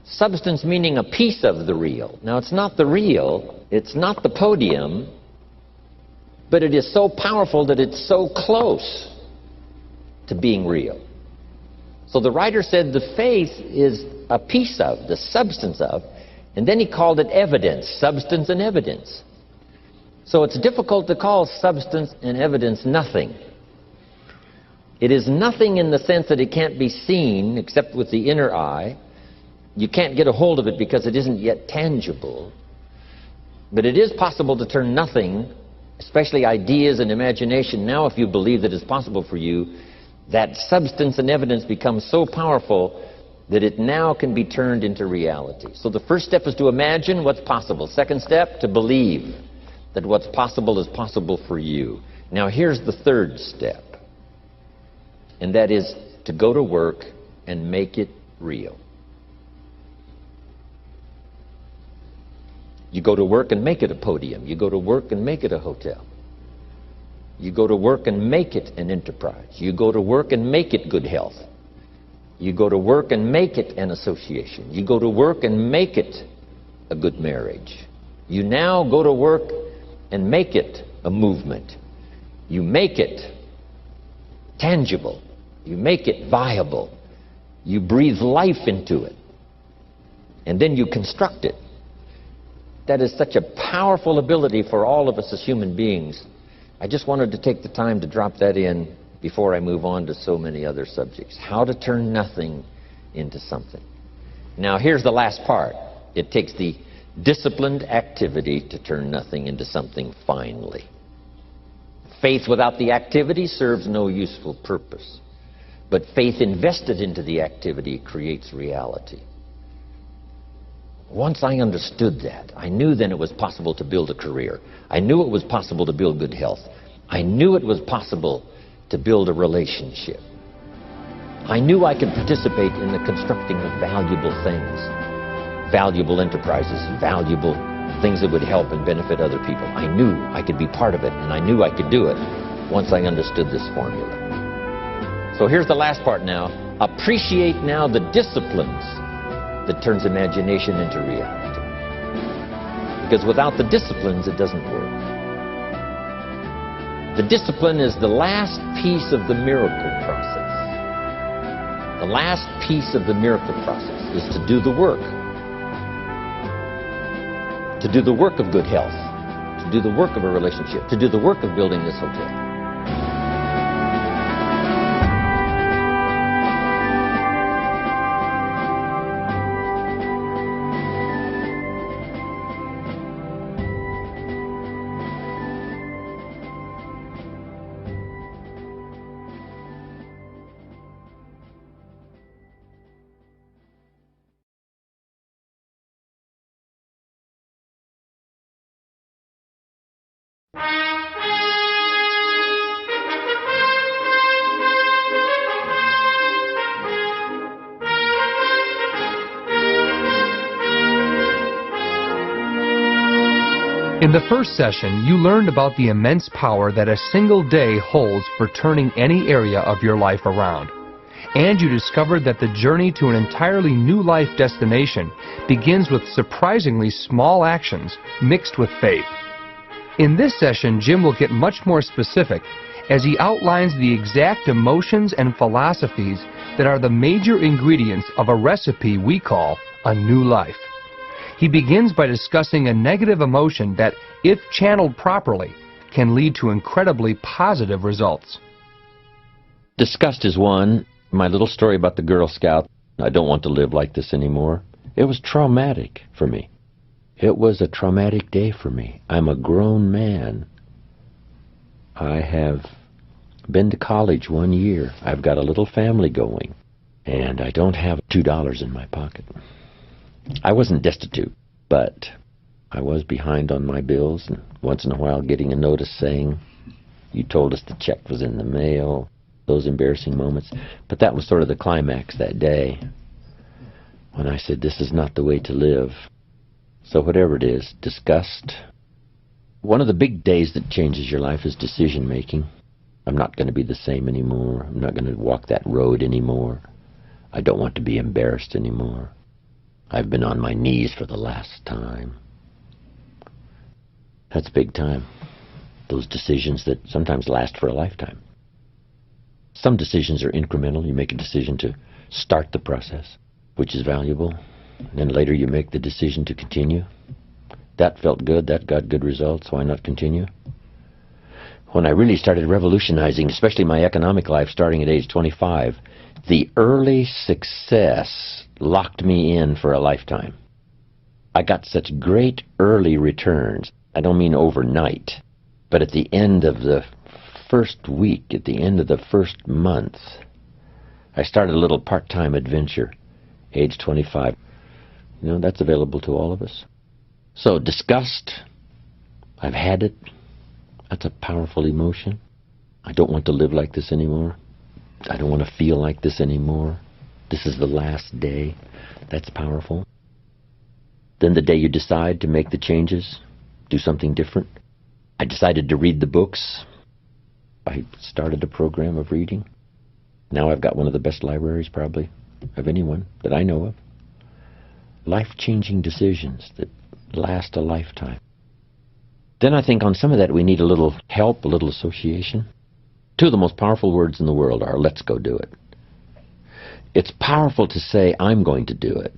Substance meaning a piece of the real. Now, it's not the real, it's not the podium, but it is so powerful that it's so close to being real. So the writer said the faith is a piece of, the substance of, and then he called it evidence, substance and evidence. So it's difficult to call substance and evidence nothing. It is nothing in the sense that it can't be seen except with the inner eye. You can't get a hold of it because it isn't yet tangible. But it is possible to turn nothing, especially ideas and imagination. Now, if you believe that it's possible for you, that substance and evidence becomes so powerful that it now can be turned into reality. So the first step is to imagine what's possible. Second step, to believe that what's possible is possible for you. Now, here's the third step, and that is to go to work and make it real. You go to work and make it a podium. You go to work and make it a hotel. You go to work and make it an enterprise. You go to work and make it good health. You go to work and make it an association. You go to work and make it a good marriage. You now go to work and make it a movement. You make it tangible. You make it viable. You breathe life into it. And then you construct it. That is such a powerful ability for all of us as human beings. I just wanted to take the time to drop that in before I move on to so many other subjects. How to turn nothing into something. Now, here's the last part. It takes the disciplined activity to turn nothing into something finally. Faith without the activity serves no useful purpose. But faith invested into the activity creates reality. Once I understood that, I knew then it was possible to build a career. I knew it was possible to build good health. I knew it was possible to build a relationship. I knew I could participate in the constructing of valuable things, valuable enterprises, valuable things that would help and benefit other people. I knew I could be part of it, and I knew I could do it once I understood this formula. So here's the last part now. Appreciate now the disciplines that turns imagination into reality. Because without the disciplines, it doesn't work. The discipline is the last piece of the miracle process. The last piece of the miracle process is to do the work. To do the work of good health. To do the work of a relationship. To do the work of building this hotel. In the first session, you learned about the immense power that a single day holds for turning any area of your life around. And you discovered that the journey to an entirely new life destination begins with surprisingly small actions mixed with faith. In this session, Jim will get much more specific as he outlines the exact emotions and philosophies that are the major ingredients of a recipe we call a new life. He begins by discussing a negative emotion that, if channeled properly, can lead to incredibly positive results. Disgust is one. My little story about the Girl Scout, I don't want to live like this anymore. It was traumatic for me. It was a traumatic day for me. I'm a grown man. I have been to college 1 year. I've got a little family going. And I don't have $2 in my pocket. I wasn't destitute, but I was behind on my bills, and once in a while getting a notice saying, "You told us the check was in the mail," those embarrassing moments. But that was sort of the climax that day when I said, this is not the way to live. So whatever it is, disgust. One of the big days that changes your life is decision making. I'm not going to be the same anymore. I'm not going to walk that road anymore. I don't want to be embarrassed anymore. I've been on my knees for the last time. That's big time. Those decisions that sometimes last for a lifetime. Some decisions are incremental. You make a decision to start the process, which is valuable. And then later you make the decision to continue. That felt good. That got good results. Why not continue? When I really started revolutionizing, especially my economic life starting at age 25, the early success locked me in for a lifetime. I got such great early returns. I don't mean overnight, but at the end of the first week, at the end of the first month, I started a little part-time adventure, age 25. You know, that's available to all of us. So disgust, I've had it. That's a powerful emotion. I don't want to live like this anymore. I don't want to feel like this anymore. This is the last day. That's powerful. Then the day you decide to make the changes, do something different. I decided to read the books. I started a program of reading. Now I've got one of the best libraries probably of anyone that I know of. Life-changing decisions that last a lifetime. Then I think on some of that we need a little help, a little association. Two of the most powerful words in the world are, let's go do it. It's powerful to say, I'm going to do it,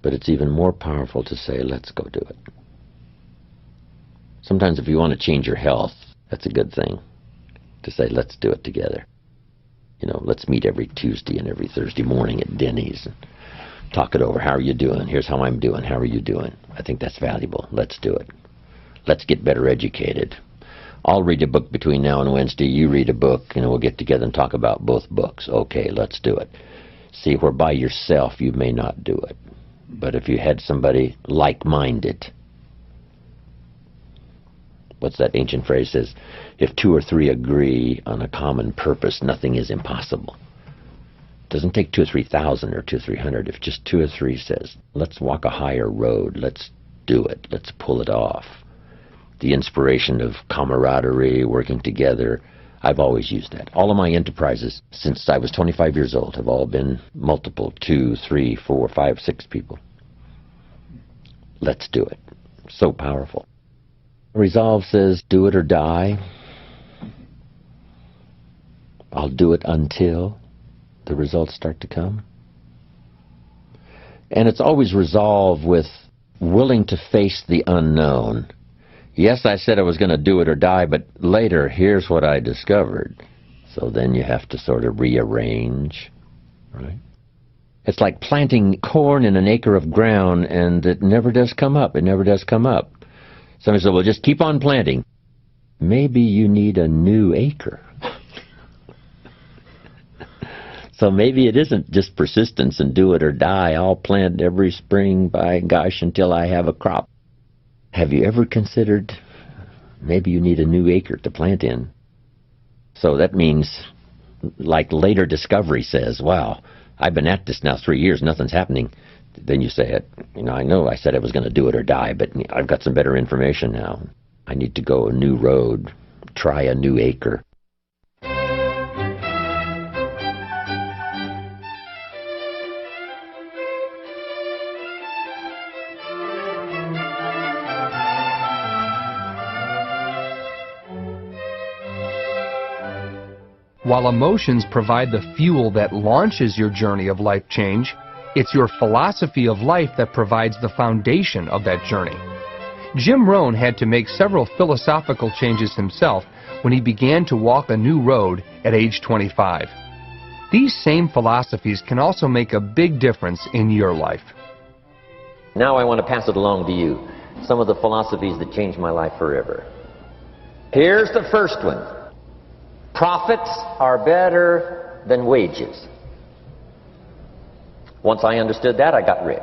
but it's even more powerful to say, let's go do it. Sometimes if you want to change your health, that's a good thing, to say, let's do it together. You know, let's meet every Tuesday and every Thursday morning at Denny's and talk it over. How are you doing? Here's how I'm doing. How are you doing? I think that's valuable. Let's do it. Let's get better educated. I'll read a book between now and Wednesday. You read a book, and we'll get together and talk about both books. Okay, let's do it. See, where by yourself you may not do it. But if you had somebody like-minded, what's that ancient phrase says? If two or three agree on a common purpose, nothing is impossible. It doesn't take 2,000 or 3,000 or 200 or 300. If just 2 or 3 says, let's walk a higher road, let's do it, let's pull it off. The inspiration of camaraderie, working together, I've always used that. All of my enterprises since I was 25 years old have all been multiple, 2, 3, 4, 5, 6 people. Let's do it. So powerful. Resolve says, do it or die. I'll do it until the results start to come. And it's always resolve with willing to face the unknown. Yes, I said I was going to do it or die, but later, here's what I discovered. So then you have to sort of rearrange, right? It's like planting corn in an acre of ground, and it never does come up. It never does come up. Somebody said, well, just keep on planting. Maybe you need a new acre. So maybe it isn't just persistence and do it or die. I'll plant every spring, by gosh, until I have a crop. Have you ever considered maybe you need a new acre to plant in? So that means, like later discovery says, wow, I've been at this now 3 years, nothing's happening. Then you say, I know I said I was going to do it or die, but I've got some better information now. I need to go a new road, try a new acre. While emotions provide the fuel that launches your journey of life change, it's your philosophy of life that provides the foundation of that journey. Jim Rohn had to make several philosophical changes himself when he began to walk a new road at age 25. These same philosophies can also make a big difference in your life. Now I want to pass it along to you, some of the philosophies that changed my life forever. Here's the first one. Profits are better than wages. Once I understood that, I got rich.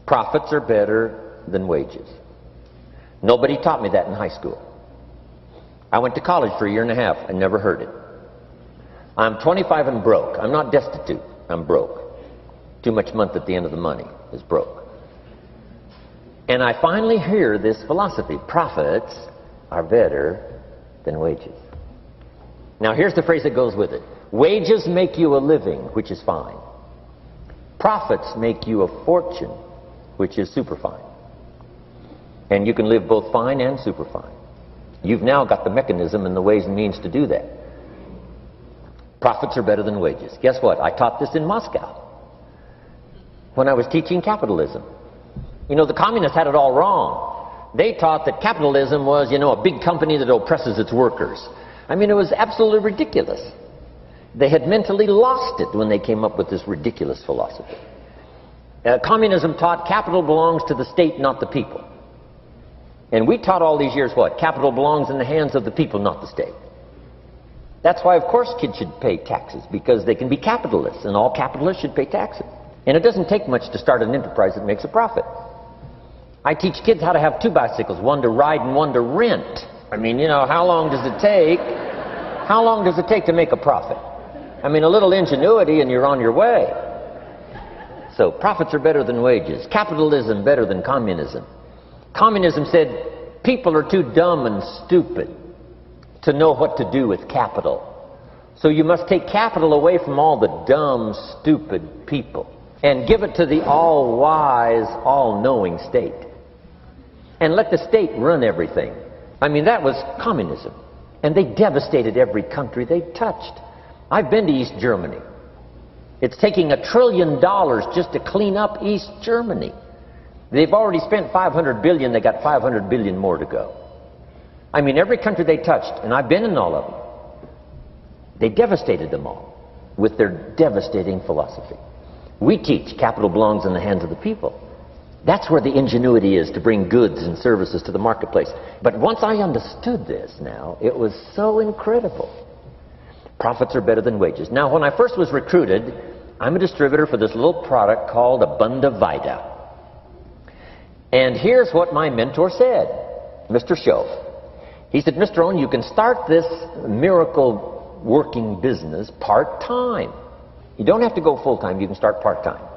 Profits are better than wages. Nobody taught me that in high school. I went to college for a year and a half and never heard it. I'm 25 and broke. I'm not destitute. I'm broke. Too much month at the end of the money is broke. And I finally hear this philosophy. Profits are better than wages. Now here's the phrase that goes with it. Wages make you a living, which is fine. Profits make you a fortune, which is superfine. And you can live both fine and superfine. You've now got the mechanism and the ways and means to do that. Profits are better than wages. Guess what? I taught this in Moscow when I was teaching capitalism. You know, the communists had it all wrong. They taught that capitalism was, a big company that oppresses its workers. I mean, it was absolutely ridiculous. They had mentally lost it when they came up with this ridiculous philosophy. Communism taught capital belongs to the state, not the people. And we taught all these years what? Capital belongs in the hands of the people, not the state. That's why, of course, kids should pay taxes, because they can be capitalists, and all capitalists should pay taxes. And it doesn't take much to start an enterprise that makes a profit. I teach kids how to have two bicycles, one to ride and one to rent. I mean, how long does it take? How long does it take to make a profit? I mean, a little ingenuity and you're on your way. So profits are better than wages. Capitalism better than communism. Communism said people are too dumb and stupid to know what to do with capital. So you must take capital away from all the dumb, stupid people and give it to the all-wise, all-knowing state. And let the state run everything. I mean, that was communism. And they devastated every country they touched. I've been to East Germany. It's taking $1 trillion just to clean up East Germany. They've already spent $500 billion. They got $500 billion more to go. I mean, every country they touched, and I've been in all of them, they devastated them all with their devastating philosophy. We teach capital belongs in the hands of the people. That's where the ingenuity is to bring goods and services to the marketplace. But once I understood this now, it was so incredible. Profits are better than wages. Now, when I first was recruited, I'm a distributor for this little product called Abunda Vita. And here's what my mentor said, Mr. Schoaf. He said, Mr. Rohn, you can start this miracle working business part-time. You don't have to go full-time, you can start part-time.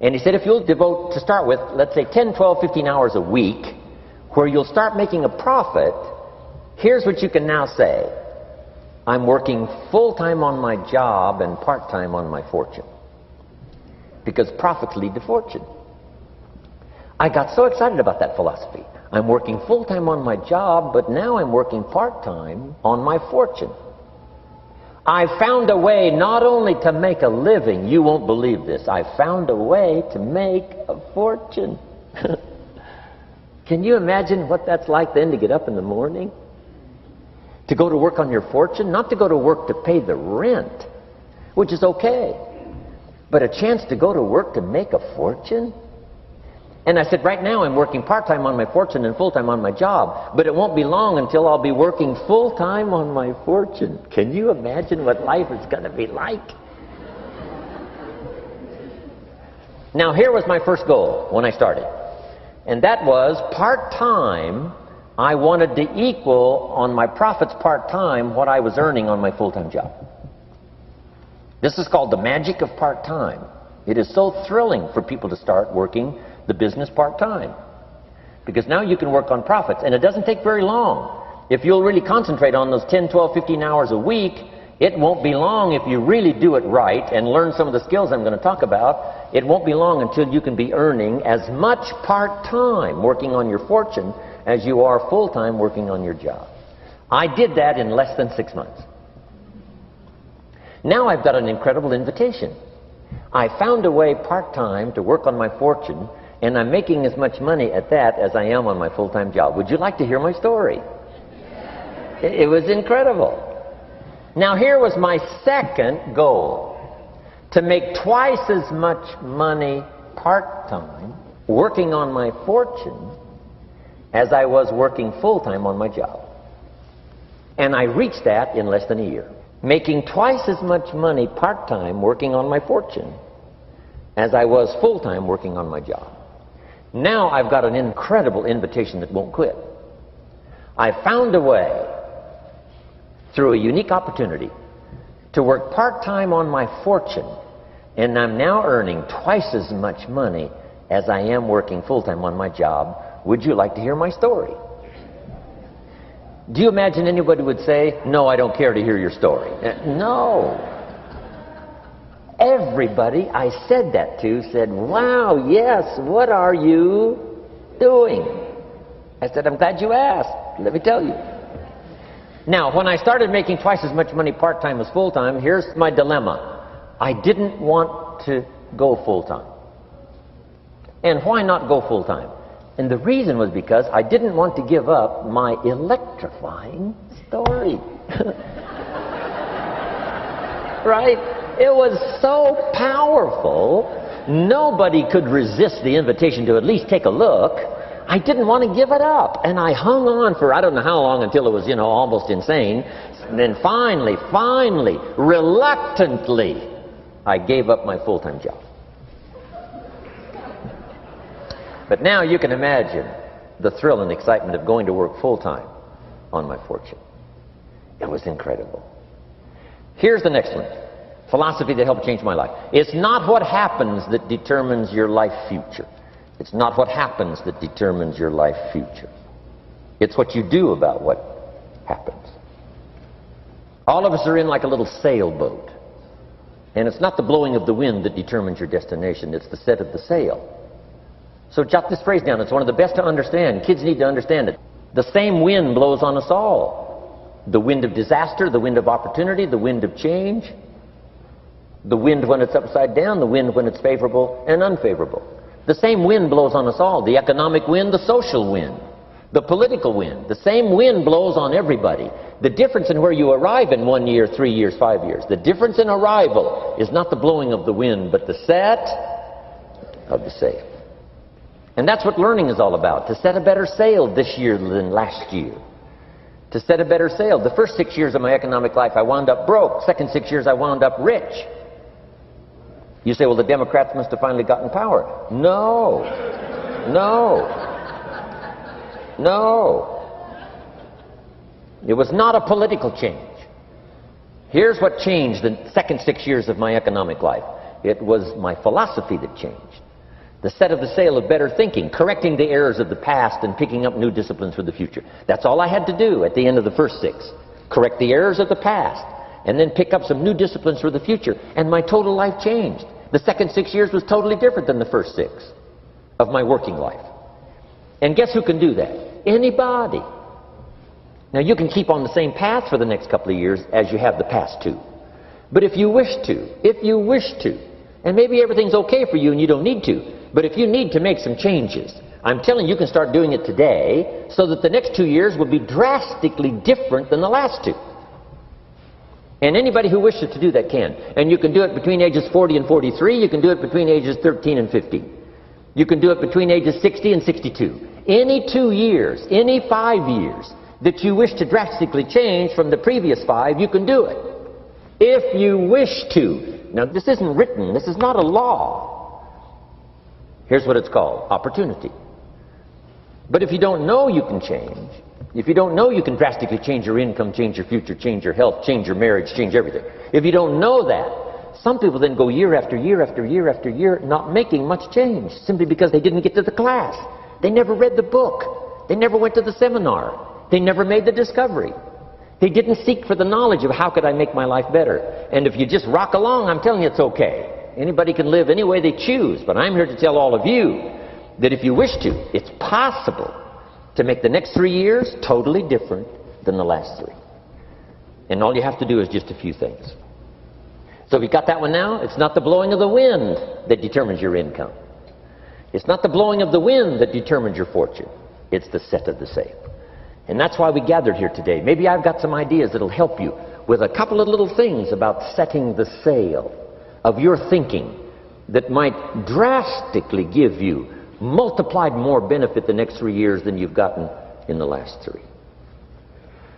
And he said, if you'll devote, to start with, let's say 10, 12, 15 hours a week, where you'll start making a profit, here's what you can now say. I'm working full-time on my job and part-time on my fortune. Because profits lead to fortune. I got so excited about that philosophy. I'm working full-time on my job, but now I'm working part-time on my fortune. I found a way not only to make a living, you won't believe this, I found a way to make a fortune. Can you imagine what that's like then to get up in the morning? To go to work on your fortune? Not to go to work to pay the rent, which is okay, but a chance to go to work to make a fortune? And I said, right now I'm working part-time on my fortune and full-time on my job, but it won't be long until I'll be working full-time on my fortune. Can you imagine what life is going to be like? Now, here was my first goal when I started, and that was part-time. I wanted to equal on my profits part-time what I was earning on my full-time job. This is called the magic of part-time. It is so thrilling for people to start working the business part-time. Because now you can work on profits, and it doesn't take very long. If you'll really concentrate on those 10, 12, 15 hours a week, it won't be long if you really do it right and learn some of the skills I'm going to talk about. It won't be long until you can be earning as much part-time working on your fortune as you are full-time working on your job. I did that in less than 6 months. Now I've got an incredible invitation. I found a way part-time to work on my fortune, and I'm making as much money at that as I am on my full-time job. Would you like to hear my story? It was incredible. Now here was my second goal, to make twice as much money part-time working on my fortune as I was working full-time on my job. And I reached that in less than a year. Making twice as much money part-time working on my fortune as I was full-time working on my job. Now I've got an incredible invitation that won't quit. I found a way, through a unique opportunity, to work part-time on my fortune, and I'm now earning twice as much money as I am working full-time on my job. Would you like to hear my story? Do you imagine anybody would say, "No, I don't care to hear your story"? No. Everybody I said that to said, "Wow, yes, what are you doing?" I said, "I'm glad you asked. Let me tell you." Now, when I started making twice as much money part-time as full-time, here's my dilemma. I didn't want to go full-time. And why not go full-time? And the reason was because I didn't want to give up my electrifying story. Right? It was so powerful, nobody could resist the invitation to at least take a look. I didn't want to give it up. And I hung on for I don't know how long until it was, almost insane. And then finally, reluctantly, I gave up my full-time job. But now you can imagine the thrill and excitement of going to work full-time on my fortune. It was incredible. Here's the next one. Philosophy that helped change my life. It's not what happens that determines your life future. It's not what happens that determines your life future. It's what you do about what happens. All of us are in like a little sailboat. And it's not the blowing of the wind that determines your destination. It's the set of the sail. So jot this phrase down. It's one of the best to understand. Kids need to understand it. The same wind blows on us all. The wind of disaster, the wind of opportunity, the wind of change. The wind when it's upside down, the wind when it's favorable and unfavorable. The same wind blows on us all. The economic wind, the social wind, the political wind. The same wind blows on everybody. The difference in where you arrive in 1 year, 3 years, 5 years. The difference in arrival is not the blowing of the wind, but the set of the sail. And that's what learning is all about. To set a better sail this year than last year. To set a better sail. The first 6 years of my economic life I wound up broke. Second 6 years I wound up rich. You say, well, the Democrats must have finally gotten power. No. It was not a political change. Here's what changed the second 6 years of my economic life. It was my philosophy that changed. The set of the sail of better thinking, correcting the errors of the past and picking up new disciplines for the future. That's all I had to do at the end of the first 6. Correct the errors of the past and then pick up some new disciplines for the future. And my total life changed. The second 6 years was totally different than the first 6 of my working life. And guess who can do that? Anybody. Now you can keep on the same path for the next couple of years as you have the past 2. But if you wish to, and maybe everything's okay for you and you don't need to, but if you need to make some changes, I'm telling you, you can start doing it today so that the next 2 years will be drastically different than the last 2. And anybody who wishes to do that can. And you can do it between ages 40 and 43. You can do it between ages 13 and 15. You can do it between ages 60 and 62. Any 2 years, any 5 years that you wish to drastically change from the previous 5, you can do it. If you wish to. Now, this isn't written. This is not a law. Here's what it's called. Opportunity. But if you don't know you can change, if you don't know you can drastically change your income, change your future, change your health, change your marriage, change everything. If you don't know that, some people then go year after year after year after year not making much change simply because they didn't get to the class. They never read the book. They never went to the seminar. They never made the discovery. They didn't seek for the knowledge of how could I make my life better. And if you just rock along, I'm telling you it's okay. Anybody can live any way they choose, but I'm here to tell all of you that if you wish to, it's possible to make the next 3 years totally different than the last 3. And all you have to do is just a few things. So if you got that one now, it's not the blowing of the wind that determines your income. It's not the blowing of the wind that determines your fortune. It's the set of the sail. And that's why we gathered here today. Maybe I've got some ideas that'll help you with a couple of little things about setting the sail of your thinking that might drastically give you multiplied more benefit the next 3 years than you've gotten in the last 3.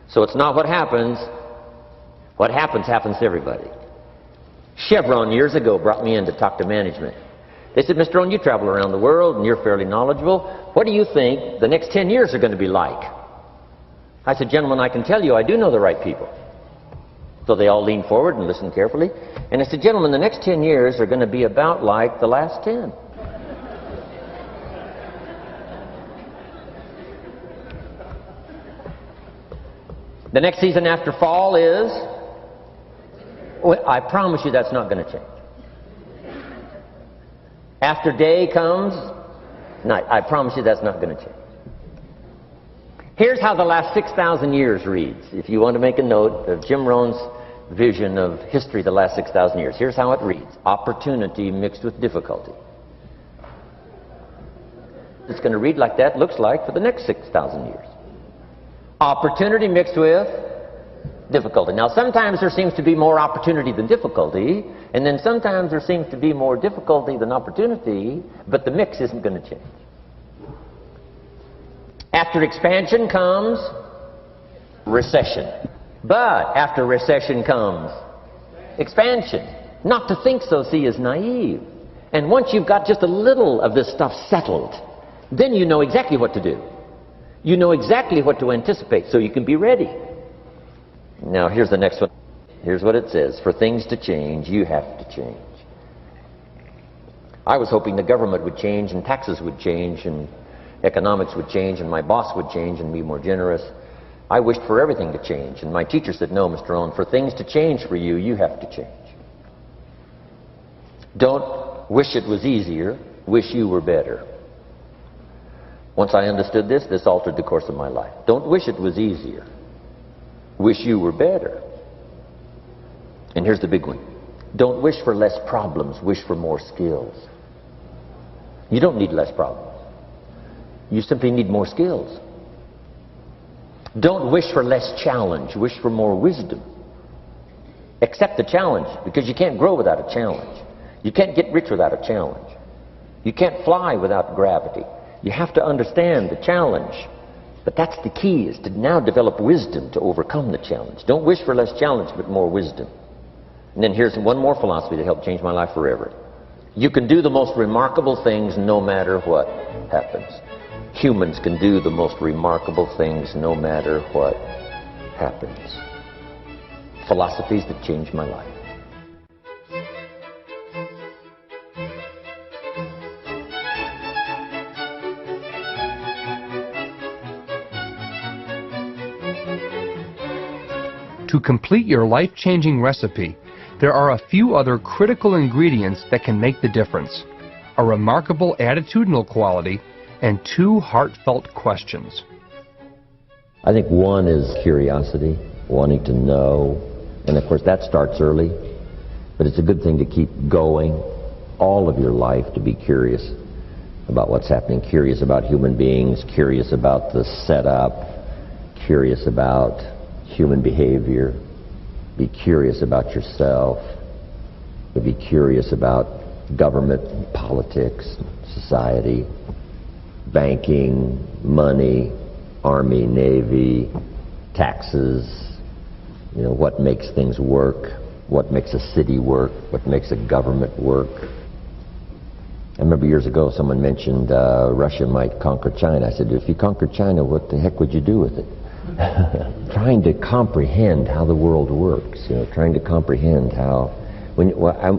So it's not what happens. What happens happens to everybody. Chevron years ago brought me in to talk to management. They said, Mr. Rohn, you travel around the world and you're fairly knowledgeable. What do you think the next 10 years are going to be like? I said, gentlemen, I can tell you I do know the right people. So they all leaned forward and listened carefully. And I said, gentlemen, the next 10 years are going to be about like the last 10. The next season after fall is... Well, I promise you that's not going to change. After day comes night. I promise you that's not going to change. Here's how the last 6,000 years reads. If you want to make a note of Jim Rohn's vision of history the last 6,000 years, here's how it reads. Opportunity mixed with difficulty. It's going to read like that, looks like, for the next 6,000 years. Opportunity mixed with difficulty. Now, sometimes there seems to be more opportunity than difficulty, and then sometimes there seems to be more difficulty than opportunity, but the mix isn't going to change. After expansion comes recession. But after recession comes expansion. Not to think so, see, is naive. And once you've got just a little of this stuff settled, then you know exactly what to do. You know exactly what to anticipate, so you can be ready. Now, here's the next one. Here's what it says. For things to change, you have to change. I was hoping the government would change, and taxes would change, and economics would change, and my boss would change and be more generous. I wished for everything to change, and my teacher said, no, Mr. Rohn, for things to change for you, you have to change. Don't wish it was easier, wish you were better. Once I understood this, this altered the course of my life. Don't wish it was easier, wish you were better. And here's the big one. Don't wish for less problems, wish for more skills. You don't need less problems. You simply need more skills. Don't wish for less challenge, wish for more wisdom. Accept the challenge, because you can't grow without a challenge. You can't get rich without a challenge. You can't fly without gravity. You have to understand the challenge. But that's the key, is to now develop wisdom to overcome the challenge. Don't wish for less challenge, but more wisdom. And then here's one more philosophy that helped change my life forever. You can do the most remarkable things no matter what happens. Humans can do the most remarkable things no matter what happens. Philosophies that changed my life. To complete your life-changing recipe, there are a few other critical ingredients that can make the difference. A remarkable attitudinal quality and 2 heartfelt questions. I think one is curiosity, wanting to know. And of course that starts early, but it's a good thing to keep going all of your life, to be curious about what's happening, curious about human beings, curious about the setup, curious about human behavior, be curious about yourself, be curious about government, politics, society, banking, money, Army, Navy, taxes, what makes things work, what makes a city work, what makes a government work. I remember years ago someone mentioned Russia might conquer China. I said, if you conquered China, what the heck would you do with it? Trying to comprehend how the world works, trying to comprehend how... I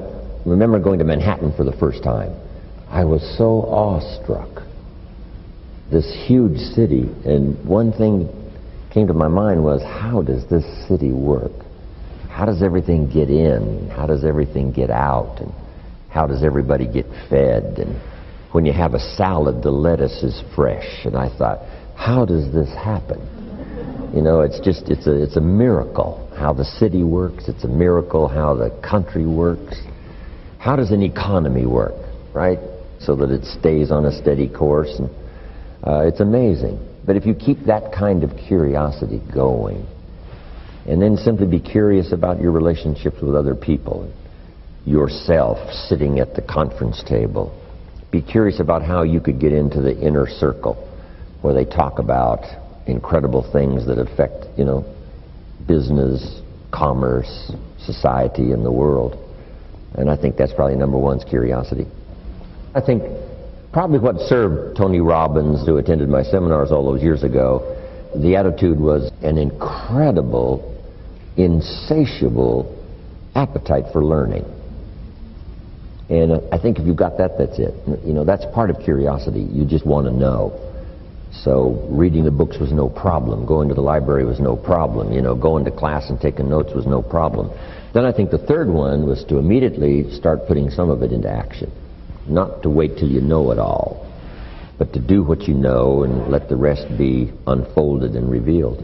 remember going to Manhattan for the first time. I was so awestruck this huge city, and one thing came to my mind was, how does this city work? How does everything get in? How does everything get out? And how does everybody get fed? And when you have a salad, the lettuce is fresh. And I thought, how does this happen? You know, it's a miracle how the city works. It's a miracle how the country works. How does an economy work, right? So that it stays on a steady course. And it's amazing. But if you keep that kind of curiosity going, and then simply be curious about your relationships with other people, yourself sitting at the conference table, be curious about how you could get into the inner circle where they talk about incredible things that affect, you know, business, commerce, society, and the world. And I think that's probably number one, is curiosity. I think probably what served Tony Robbins, who attended my seminars all those years ago, the attitude was an incredible, insatiable appetite for learning. And I think if you've got that, that's it. You know, that's part of curiosity. You just want to know. So reading the books was no problem. Going to the library was no problem. You know, going to class and taking notes was no problem. Then I think the third one was to immediately start putting some of it into action. Not to wait till you know it all, but to do what you know and let the rest be unfolded and revealed.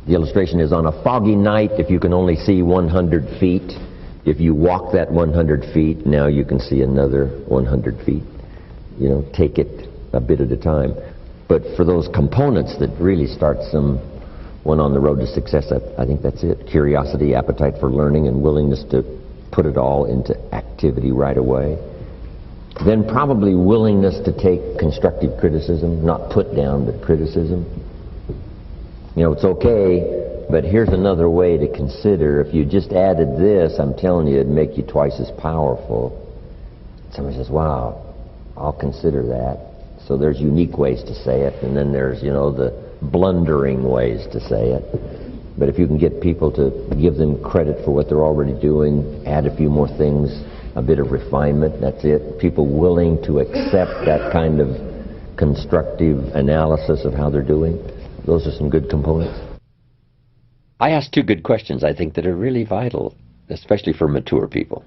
The illustration is, on a foggy night, if you can only see 100 feet, if you walk that 100 feet, now you can see another 100 feet. You know, take it a bit at a time. But for those components that really start someone on the road to success, I think that's it. Curiosity, appetite for learning, and willingness to put it all into activity right away. Then probably willingness to take constructive criticism, not put down, but criticism. You know, it's okay, but here's another way to consider. If you just added this, I'm telling you, it'd make you twice as powerful. Somebody says, wow, I'll consider that. So there's unique ways to say it, and then there's, you know, the blundering ways to say it. But if you can get people to give them credit for what they're already doing, add a few more things, a bit of refinement, that's it. People willing to accept that kind of constructive analysis of how they're doing. Those are some good components. I asked two good questions, I think, that are really vital, especially for mature people.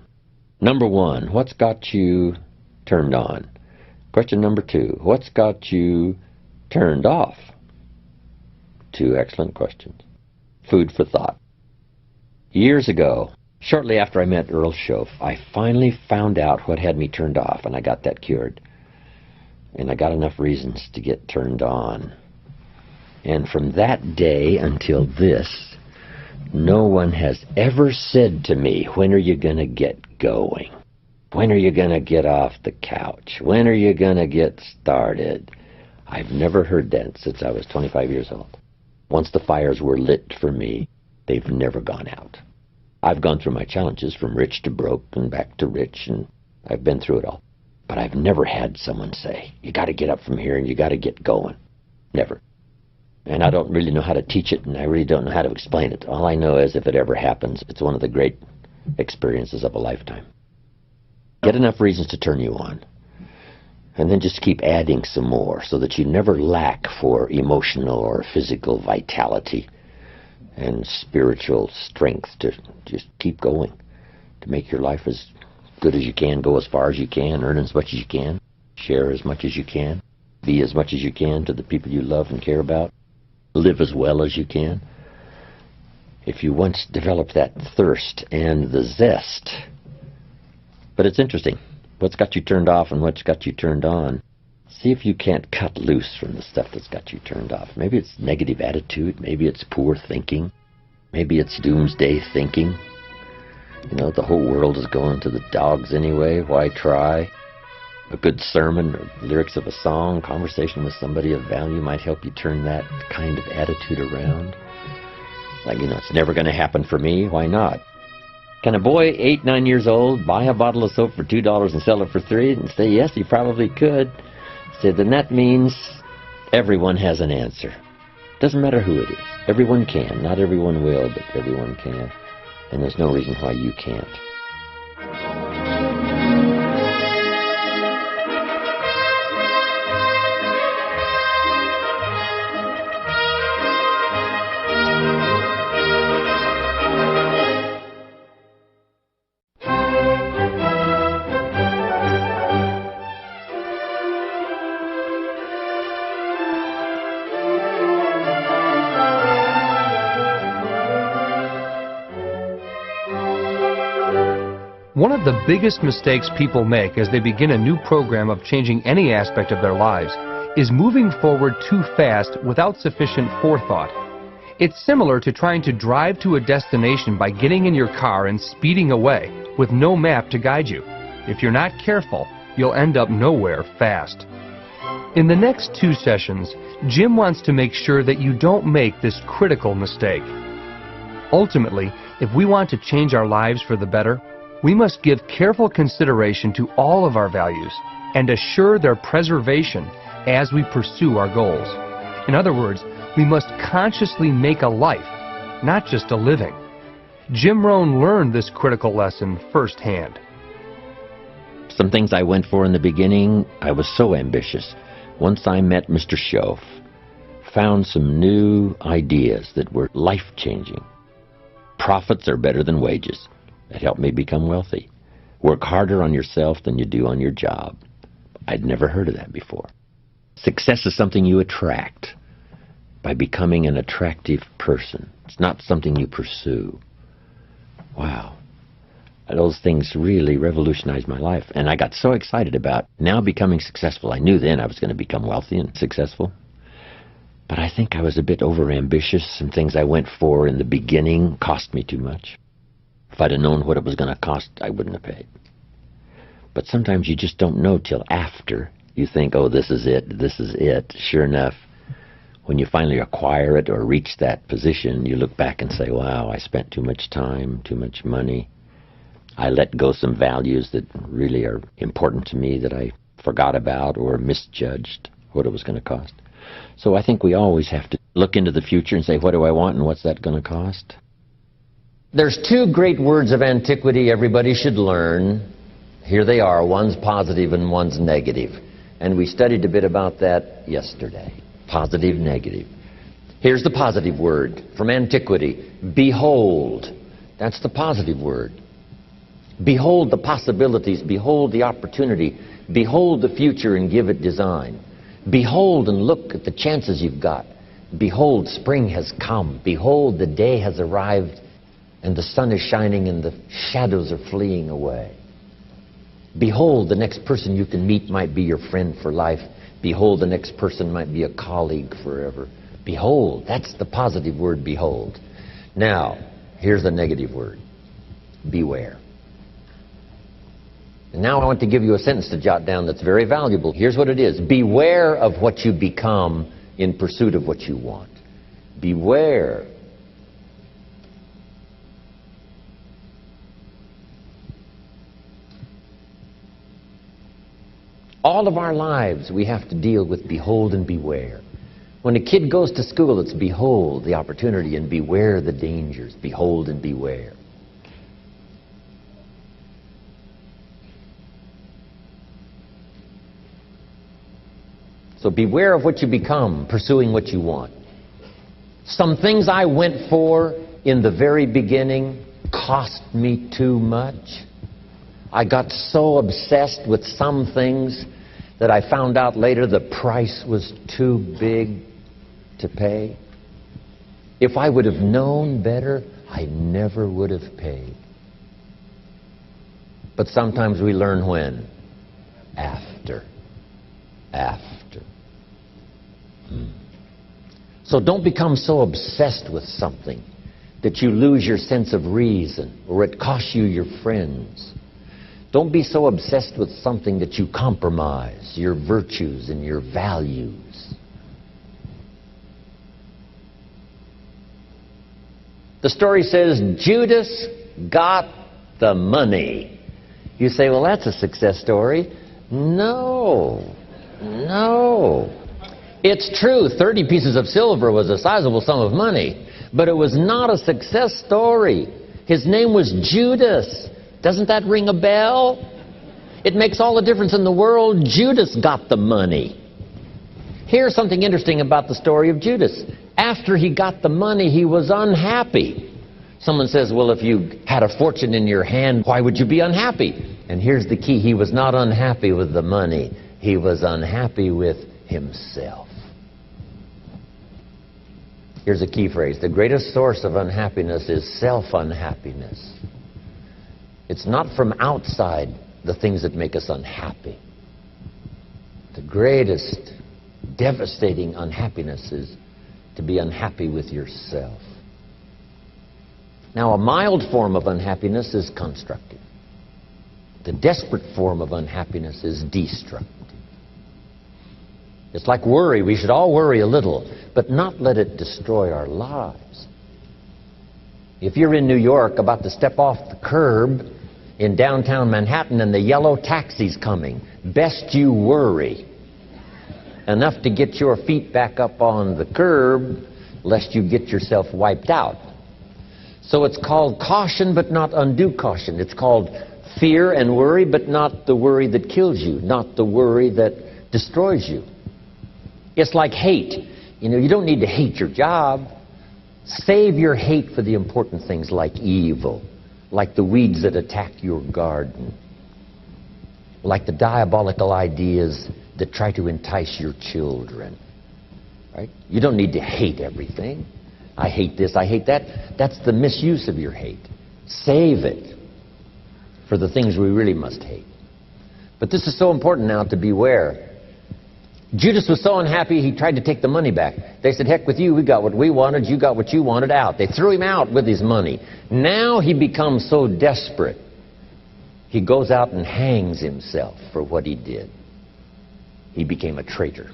Number one, what's got you turned on? Question number two, what's got you turned off? Two excellent questions. Food for thought. Years ago, shortly after I met Earl Shoaff, I finally found out what had me turned off, and I got that cured. And I got enough reasons to get turned on. And from that day until this, no one has ever said to me, when are you going to get going? When are you going to get off the couch? When are you going to get started? I've never heard that since I was 25 years old. Once the fires were lit for me, they've never gone out. I've gone through my challenges from rich to broke and back to rich, and I've been through it all. But I've never had someone say, you got to get up from here and you got to get going. Never. And I don't really know how to teach it, and I really don't know how to explain it. All I know is if it ever happens, it's one of the great experiences of a lifetime. Get enough reasons to turn you on. And then just keep adding some more so that you never lack for emotional or physical vitality and spiritual strength to just keep going, to make your life as good as you can, go as far as you can, earn as much as you can, share as much as you can, be as much as you can to the people you love and care about, live as well as you can. If you once develop that thirst and the zest. But it's interesting. What's got you turned off and what's got you turned on? See if you can't cut loose from the stuff that's got you turned off. Maybe it's negative attitude. Maybe it's poor thinking. Maybe it's doomsday thinking. You know, the whole world is going to the dogs anyway. Why try? A good sermon or lyrics of a song, conversation with somebody of value might help you turn that kind of attitude around. Like, you know, it's never going to happen for me. Why not? Can a boy 8, 9 years old buy a bottle of soap for $2 and sell it for $3? And say, yes, he probably could. Say, then that means everyone has an answer. Doesn't matter who it is. Everyone can. Not everyone will, but everyone can. And there's no reason why you can't. One of the biggest mistakes people make as they begin a new program of changing any aspect of their lives is moving forward too fast without sufficient forethought. It's similar to trying to drive to a destination by getting in your car and speeding away with no map to guide you. If you're not careful, you'll end up nowhere fast. In the next 2 sessions, Jim wants to make sure that you don't make this critical mistake. Ultimately, if we want to change our lives for the better, we must give careful consideration to all of our values and assure their preservation as we pursue our goals. In other words, we must consciously make a life, not just a living. Jim Rohn learned this critical lesson firsthand. Some things I went for in the beginning, I was so ambitious. Once I met Mr. Schoaf, found some new ideas that were life-changing. Profits are better than wages. It helped me become wealthy. Work harder on yourself than you do on your job. I'd never heard of that before. Success is something you attract by becoming an attractive person. It's not something you pursue. Wow. Those things really revolutionized my life, and I got so excited about now becoming successful. I knew then I was going to become wealthy and successful, but I think I was a bit overambitious. Some things I went for in the beginning cost me too much. If I'd have known what it was going to cost, I wouldn't have paid. But sometimes you just don't know till after. You think, oh, this is it, this is it. Sure enough, when you finally acquire it or reach that position, you look back and say, wow, I spent too much time, too much money. I let go some values that really are important to me that I forgot about or misjudged what it was going to cost. So I think we always have to look into the future and say, what do I want and what's that going to cost? There's 2 great words of antiquity everybody should learn. Here they are. One's positive and one's negative. And we studied a bit about that yesterday. Positive, negative. Here's the positive word from antiquity. Behold. That's the positive word. Behold the possibilities. Behold the opportunity. Behold the future and give it design. Behold and look at the chances you've got. Behold, spring has come. Behold, the day has arrived and the sun is shining and the shadows are fleeing away. Behold, the next person you can meet might be your friend for life. Behold, the next person might be a colleague forever. Behold, that's the positive word, behold. Now, here's the negative word. Beware. And now I want to give you a sentence to jot down that's very valuable. Here's what it is. Beware of what you become in pursuit of what you want. Beware. All of our lives we have to deal with behold and beware. When a kid goes to school, it's behold the opportunity and beware the dangers. Behold and beware. So beware of what you become, pursuing what you want. Some things I went for in the very beginning cost me too much. I got so obsessed with some things that I found out later the price was too big to pay. If I would have known better, I never would have paid. But sometimes we learn when? After. So don't become so obsessed with something that you lose your sense of reason or it costs you your friends. Don't be so obsessed with something that you compromise your virtues and your values. The story says Judas got the money. You say, well, that's a success story. No. It's true, 30 pieces of silver was a sizable sum of money, but it was not a success story. His name was Judas. Doesn't that ring a bell? It makes all the difference in the world. Judas got the money. Here's something interesting about the story of Judas. After he got the money, he was unhappy. Someone says, well, if you had a fortune in your hand, why would you be unhappy? And here's the key. He was not unhappy with the money. He was unhappy with himself. Here's a key phrase. The greatest source of unhappiness is self-unhappiness. It's not from outside the things that make us unhappy. The greatest devastating unhappiness is to be unhappy with yourself. Now, a mild form of unhappiness is constructive. The desperate form of unhappiness is destructive. It's like worry. We should all worry a little, but not let it destroy our lives. If you're in New York about to step off the curb in downtown Manhattan and the yellow taxi's coming, best you worry enough to get your feet back up on the curb lest you get yourself wiped out. So it's called caution but not undue caution. It's called fear and worry, but not the worry that kills you, not the worry that destroys you. It's like hate. You know, you don't need to hate your job. Save your hate for the important things like evil, like the weeds that attack your garden, like the diabolical ideas that try to entice your children. Right? You don't need to hate everything. I hate this, I hate that. That's the misuse of your hate. Save it for the things we really must hate. But this is so important now to beware. Judas was so unhappy he tried to take the money back. They said, heck with you, we got what we wanted, you got what you wanted, out. They threw him out with his money. Now he becomes so desperate, he goes out and hangs himself for what he did. He became a traitor.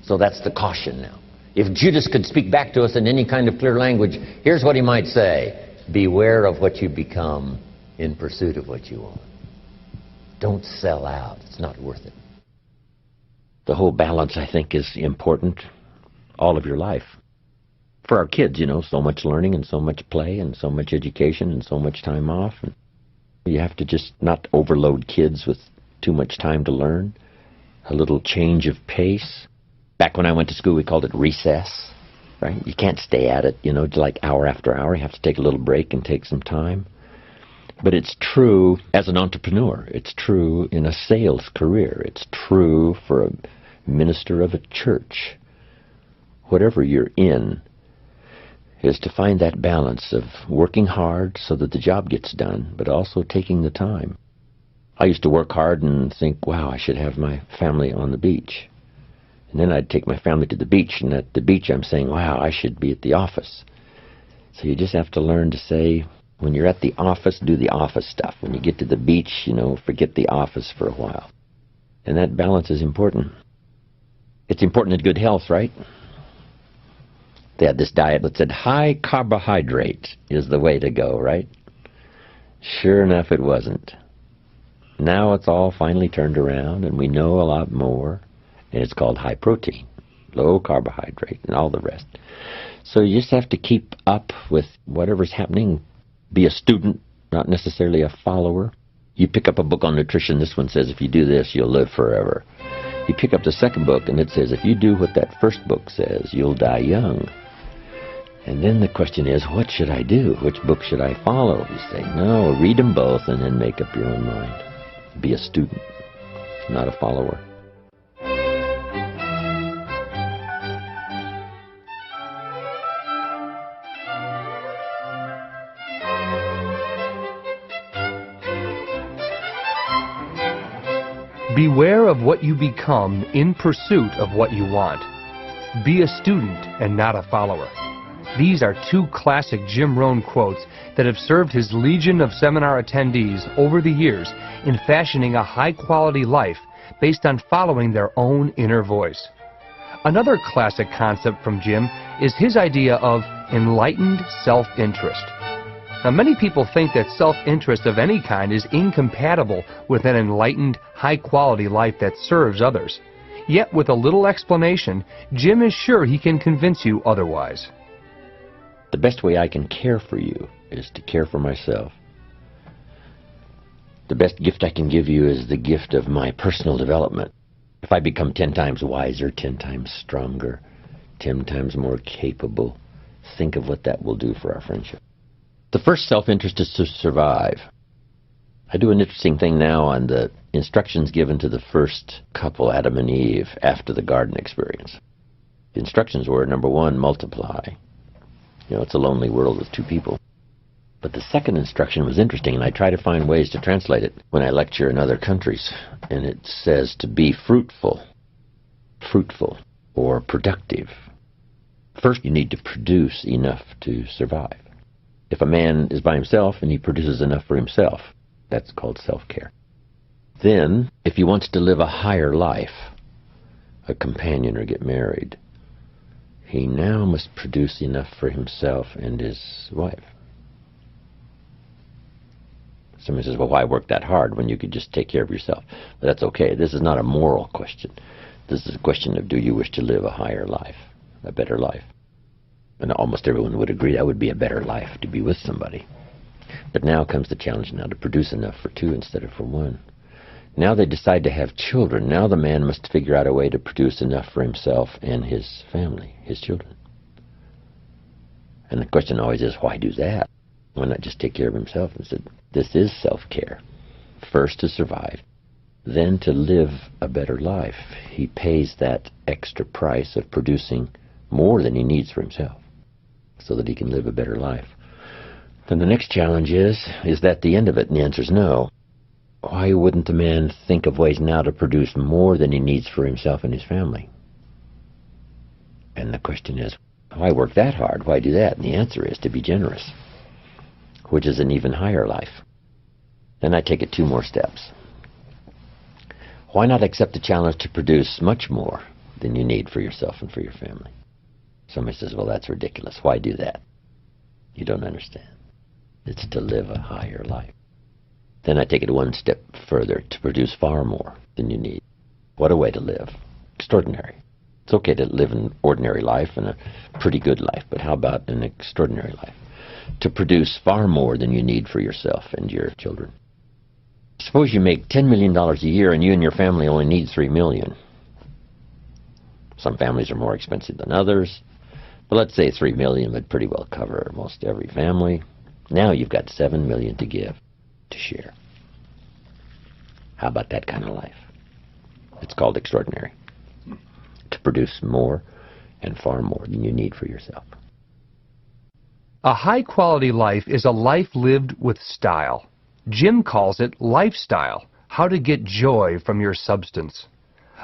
So that's the caution now. If Judas could speak back to us in any kind of clear language, here's what he might say. Beware of what you become in pursuit of what you want. Don't sell out. It's not worth it. The whole balance, I think, is important all of your life. For our kids, you know, so much learning and so much play and so much education and so much time off. And you have to just not overload kids with too much time to learn. A little change of pace. Back when I went to school, we called it recess, right? You can't stay at it, you know, like hour after hour. You have to take a little break and take some time. But it's true as an entrepreneur. It's true in a sales career. It's true for a minister of a church. Whatever you're in, is to find that balance of working hard so that the job gets done, but also taking the time. I used to work hard and think, wow, I should have my family on the beach. And then I'd take my family to the beach, and at the beach I'm saying, wow, I should be at the office. So you just have to learn to say, when you're at the office, do the office stuff. When you get to the beach, you know, forget the office for a while. And that balance is important. It's important in good health, right? They had this diet that said high carbohydrate is the way to go, right? Sure enough, it wasn't. Now it's all finally turned around, and we know a lot more. And it's called high protein, low carbohydrate, and all the rest. So you just have to keep up with whatever's happening. Be a student, not necessarily a follower. You pick up a book on nutrition. This one says, if you do this, you'll live forever. You pick up the second book, and it says, if you do what that first book says, you'll die young. And then the question is, what should I do? Which book should I follow? You say, no, read them both and then make up your own mind. Be a student, not a follower. Beware of what you become in pursuit of what you want. Be a student and not a follower. These are two classic Jim Rohn quotes that have served his legion of seminar attendees over the years in fashioning a high-quality life based on following their own inner voice. Another classic concept from Jim is his idea of enlightened self-interest. Now, many people think that self-interest of any kind is incompatible with an enlightened, high-quality life that serves others. Yet, with a little explanation, Jim is sure he can convince you otherwise. The best way I can care for you is to care for myself. The best gift I can give you is the gift of my personal development. If I become 10 times wiser, 10 times stronger, 10 times more capable, think of what that will do for our friendship. The first self-interest is to survive. I do an interesting thing now on the instructions given to the first couple, Adam and Eve, after the garden experience. The instructions were, number one, multiply. You know, it's a lonely world with two people. But the second instruction was interesting, and I try to find ways to translate it when I lecture in other countries. And it says to be fruitful, or productive. First, you need to produce enough to survive. If a man is by himself and he produces enough for himself, that's called self-care. Then, if he wants to live a higher life, a companion or get married, he now must produce enough for himself and his wife. Somebody says, well, why work that hard when you could just take care of yourself? But that's okay. This is not a moral question. This is a question of, do you wish to live a higher life, a better life? And almost everyone would agree that would be a better life, to be with somebody. But now comes the challenge now to produce enough for two instead of for one. Now they decide to have children. Now the man must figure out a way to produce enough for himself and his family, his children. And the question always is, why do that? Why not just take care of himself? And said, this is self-care. First to survive, then to live a better life. He pays that extra price of producing more than he needs for himself so that he can live a better life. Then the next challenge is that the end of it? And the answer is no. Why wouldn't the man think of ways now to produce more than he needs for himself and his family? And the question is, why work that hard? Why do that? And the answer is to be generous, which is an even higher life. Then I take it two more steps. Why not accept the challenge to produce much more than you need for yourself and for your family? Somebody says, well, that's ridiculous. Why do that? You don't understand. It's to live a higher life. Then I take it one step further, to produce far more than you need. What a way to live. Extraordinary. It's okay to live an ordinary life and a pretty good life, but how about an extraordinary life? To produce far more than you need for yourself and your children. Suppose you make $10 million a year and you and your family only need $3 million. Some families are more expensive than others, but let's say $3 million would pretty well cover most every family. Now you've got $7 million to give, to share. How about that kind of life? It's called extraordinary. To produce more and far more than you need for yourself. A high-quality life is a life lived with style. Jim calls it lifestyle, how to get joy from your substance.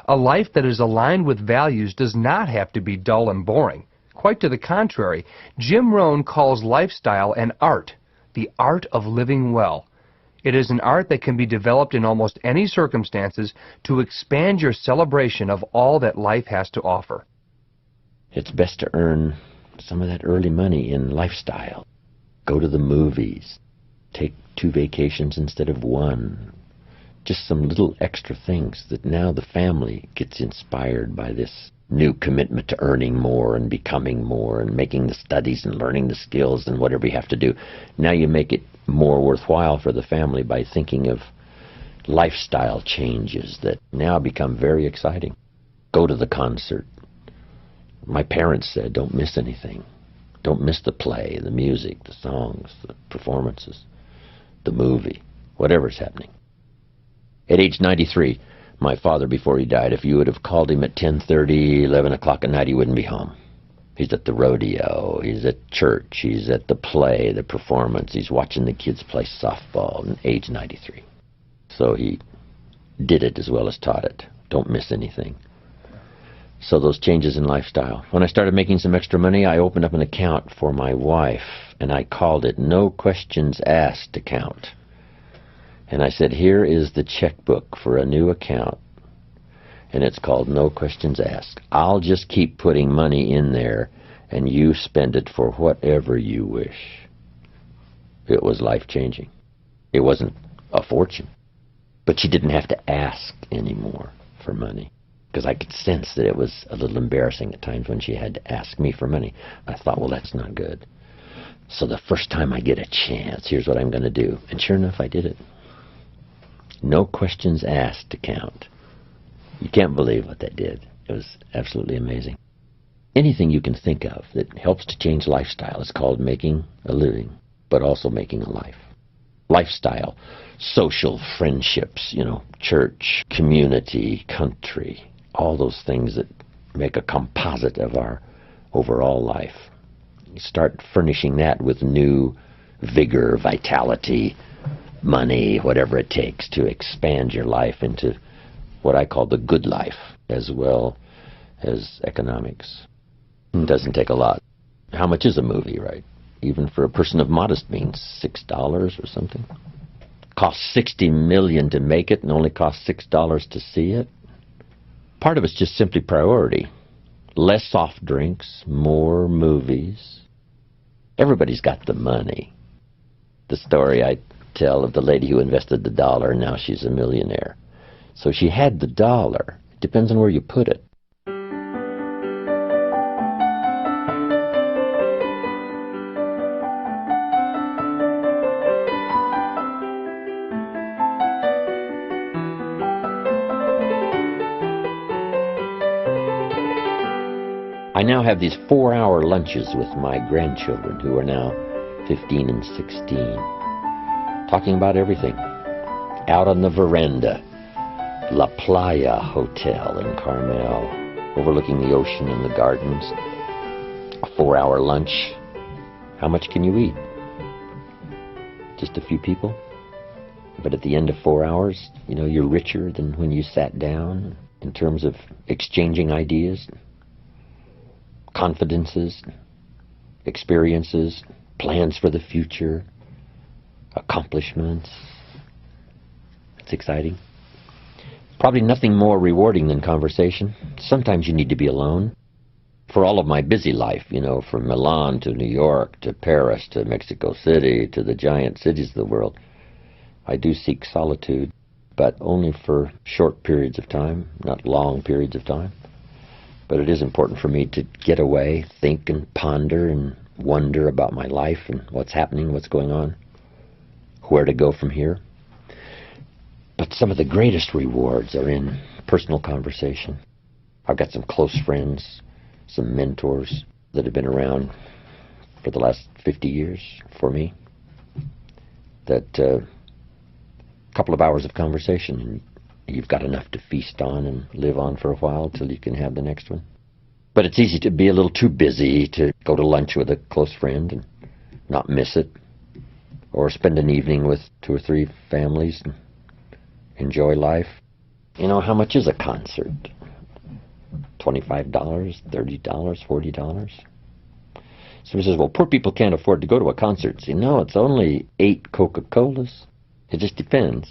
A life that is aligned with values does not have to be dull and boring. Quite to the contrary, Jim Rohn calls lifestyle an art, the art of living well. It is an art that can be developed in almost any circumstances to expand your celebration of all that life has to offer. It's best to earn some of that early money in lifestyle. Go to the movies. Take 2 vacations instead of 1. Just some little extra things that now the family gets inspired by this new commitment to earning more and becoming more and making the studies and learning the skills and whatever you have to do. Now you make it more worthwhile for the family by thinking of lifestyle changes that now become very exciting. Go to the concert. My parents said, don't miss anything. Don't miss the play, the music, the songs, the performances, the movie, whatever's happening. At age 93, my father, before he died, if you would have called him at 10:30, 11 o'clock at night, he wouldn't be home. He's at the rodeo, he's at church, he's at the play, the performance, he's watching the kids play softball at age 93. So he did it as well as taught it. Don't miss anything. So those changes in lifestyle. When I started making some extra money, I opened up an account for my wife, and I called it No Questions Asked Account. And I said, here is the checkbook for a new account, and it's called No Questions Asked. I'll just keep putting money in there, and you spend it for whatever you wish. It was life-changing. It wasn't a fortune, but she didn't have to ask anymore for money, because I could sense that it was a little embarrassing at times when she had to ask me for money. I thought, well, that's not good. So the first time I get a chance, here's what I'm going to do. And sure enough, I did it. No Questions Asked account. You can't believe what that did. It was absolutely amazing. Anything you can think of that helps to change lifestyle is called making a living, but also making a life. Lifestyle, social friendships, church, community, country, all those things that make a composite of our overall life. You start furnishing that with new vigor, vitality, money, whatever it takes to expand your life into what I call the good life, as well as economics. It doesn't take a lot. How much is a movie, right? Even for a person of modest means, $6 or something. Costs $60 million to make it and only costs $6 to see it. Part of it's just simply priority. Less soft drinks, more movies. Everybody's got the money. The story I tell of the lady who invested the dollar, and now she's a millionaire. So she had the dollar. It depends on where you put it. I now have these 4-hour lunches with my grandchildren, who are now 15 and 16, talking about everything. Out on the veranda, La Playa Hotel in Carmel, overlooking the ocean and the gardens. A 4-hour lunch. How much can you eat? Just a few people. But at the end of 4 hours, you're richer than when you sat down in terms of exchanging ideas, confidences, experiences, plans for the future, accomplishments. It's exciting. Probably nothing more rewarding than conversation. Sometimes you need to be alone. For all of my busy life, from Milan to New York to Paris to Mexico City to the giant cities of the world, I do seek solitude, but only for short periods of time, not long periods of time. But it is important for me to get away, think and ponder and wonder about my life and what's happening, what's going on, where to go from here. But some of the greatest rewards are in personal conversation. I've got some close friends, some mentors that have been around for the last 50 years for me, that a couple of hours of conversation, and you've got enough to feast on and live on for a while till you can have the next one. But it's easy to be a little too busy to go to lunch with a close friend and not miss it, or spend an evening with 2 or 3 families and enjoy life. How much is a concert? $25, $30, $40? Somebody says, well, poor people can't afford to go to a concert. It's only 8 Coca-Colas. It just depends.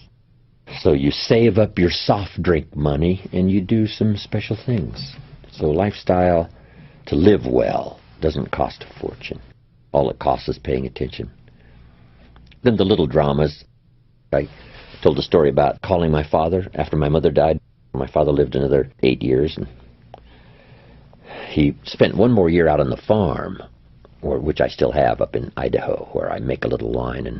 So you save up your soft drink money and you do some special things. So lifestyle, to live well, doesn't cost a fortune. All it costs is paying attention. Then the little dramas. I told a story about calling my father after my mother died. My father lived another 8 years, and he spent 1 more year out on the farm, which I still have up in Idaho, where I make a little wine and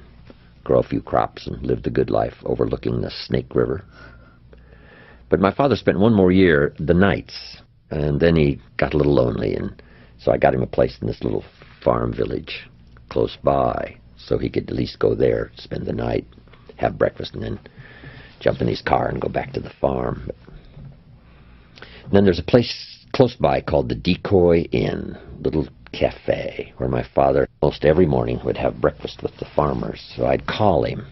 grow a few crops and live the good life overlooking the Snake River. But my father spent 1 more year the nights, and then he got a little lonely, and so I got him a place in this little farm village close by, so he could at least go there, spend the night, have breakfast, and then jump in his car and go back to the farm. And then there's a place close by called the Decoy Inn, little cafe, where my father most every morning would have breakfast with the farmers. So I'd call him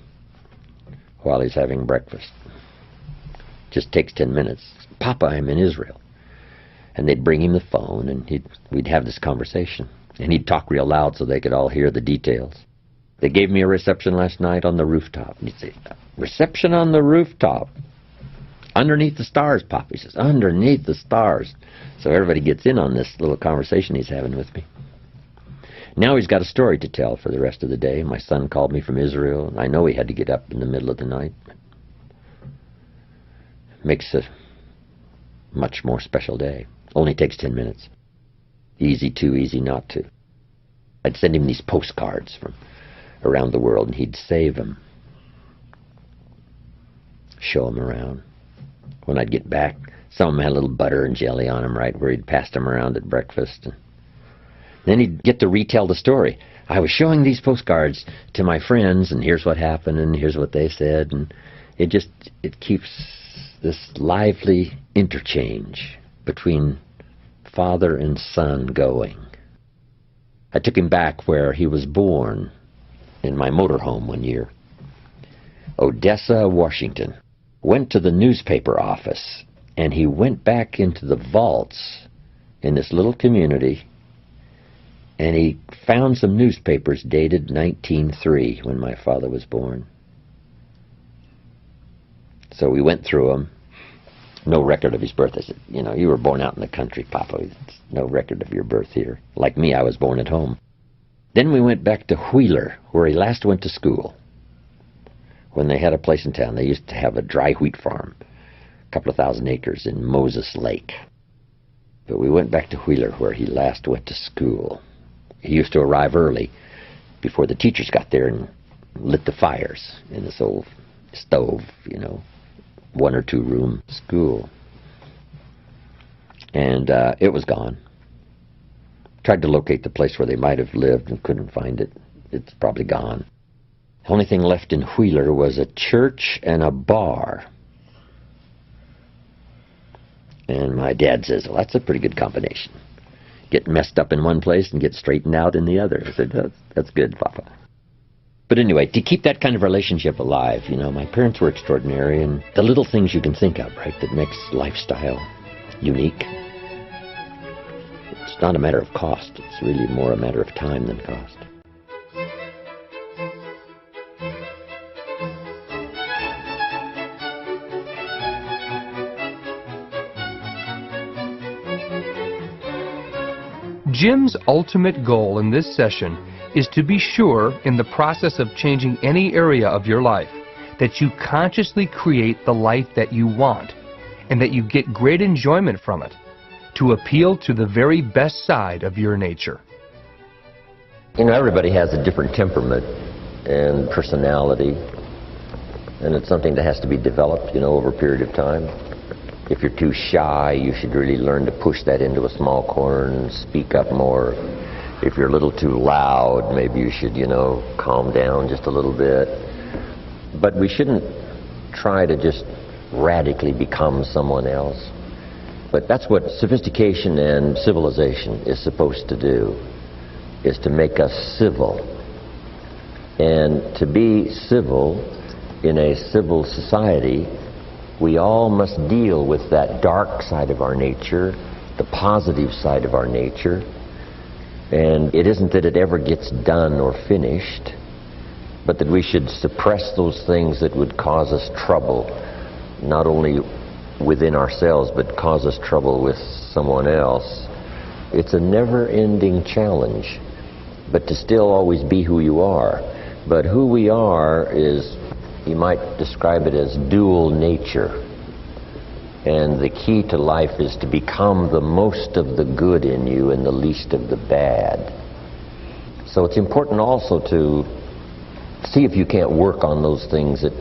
while he's having breakfast. Just takes 10 minutes. Papa, I'm in Israel. And they'd bring him the phone, and we'd have this conversation. And he'd talk real loud so they could all hear the details. They gave me a reception last night on the rooftop. And he'd say, reception on the rooftop. Underneath the stars, Pop. He says, underneath the stars. So everybody gets in on this little conversation he's having with me. Now he's got a story to tell for the rest of the day. My son called me from Israel, and I know he had to get up in the middle of the night. Makes a much more special day. Only takes 10 minutes. Easy to, easy not to. I'd send him these postcards from around the world, and he'd save them. Show them around. When I'd get back, some of them had a little butter and jelly on them, right, where he'd passed them around at breakfast. And then he'd get to retell the story. I was showing these postcards to my friends, and here's what happened, and here's what they said. And it keeps this lively interchange between father and son going. I took him back where he was born in my motorhome one year. Odessa, Washington. Went to the newspaper office, and he went back into the vaults in this little community, and he found some newspapers dated 1903, when my father was born. So we went through them. No record of his birth. I said, you were born out in the country, Papa. There's no record of your birth here. Like me, I was born at home. Then we went back to Wheeler, where he last went to school. When they had a place in town, they used to have a dry wheat farm, a couple of 1,000 acres in Moses Lake. But we went back to Wheeler, where he last went to school. He used to arrive early, before the teachers got there, and lit the fires in this old stove, 1 or 2 room school. And it was gone. Tried to locate the place where they might have lived and couldn't find it. It's probably gone. The only thing left in Wheeler was a church and a bar. And my dad says, well, that's a pretty good combination. Get messed up in one place and get straightened out in the other. I said, that's good, Papa. But anyway, to keep that kind of relationship alive, my parents were extraordinary, and the little things you can think of, right, that makes lifestyle unique. It's not a matter of cost. It's really more a matter of time than cost. Jim's ultimate goal in this session is to be sure, in the process of changing any area of your life, that you consciously create the life that you want, and that you get great enjoyment from it, to appeal to the very best side of your nature. Everybody has a different temperament and personality, and it's something that has to be developed, over a period of time. If you're too shy, you should really learn to push that into a small corner and speak up more. If you're a little too loud, maybe you should, calm down just a little bit. But we shouldn't try to just radically become someone else. But that's what sophistication and civilization is supposed to do, is to make us civil. And to be civil in a civil society, we all must deal with that dark side of our nature, the positive side of our nature. And it isn't that it ever gets done or finished, but that we should suppress those things that would cause us trouble, not only within ourselves, but cause us trouble with someone else. It's a never-ending challenge, but to still always be who you are. But who we are is, you might describe it as dual nature. And the key to life is to become the most of the good in you and the least of the bad. So it's important also to see if you can't work on those things that,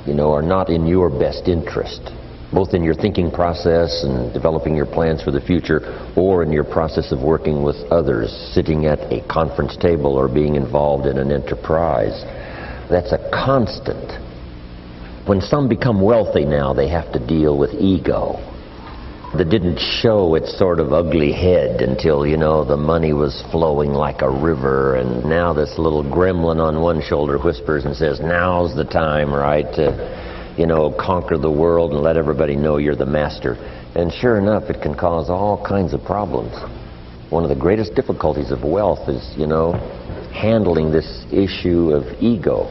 are not in your best interest, both in your thinking process and developing your plans for the future, or in your process of working with others, sitting at a conference table or being involved in an enterprise. That's a constant. When some become wealthy now, they have to deal with ego that didn't show its sort of ugly head until, the money was flowing like a river, and now this little gremlin on one shoulder whispers and says, now's the time, right, to, conquer the world and let everybody know you're the master. And sure enough, it can cause all kinds of problems. One of the greatest difficulties of wealth is, handling this issue of ego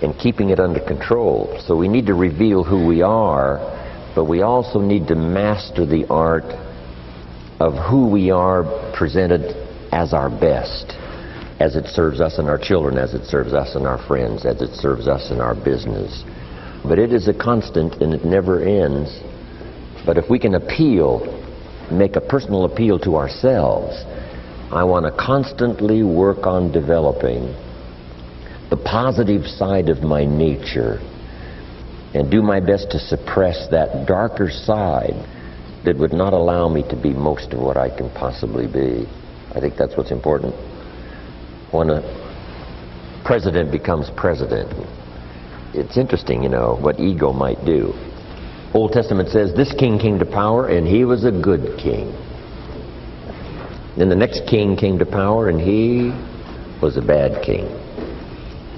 and keeping it under control. So we need to reveal who we are, but we also need to master the art of who we are presented as our best, as it serves us and our children, as it serves us and our friends, as it serves us in our business. But it is a constant and it never ends. But if we can make a personal appeal to ourselves, I want to constantly work on developing the positive side of my nature and do my best to suppress that darker side that would not allow me to be most of what I can possibly be. I think that's what's important. When a president becomes president, it's interesting, what ego might do. Old Testament says this king came to power and he was a good king. Then the next king came to power and he was a bad king.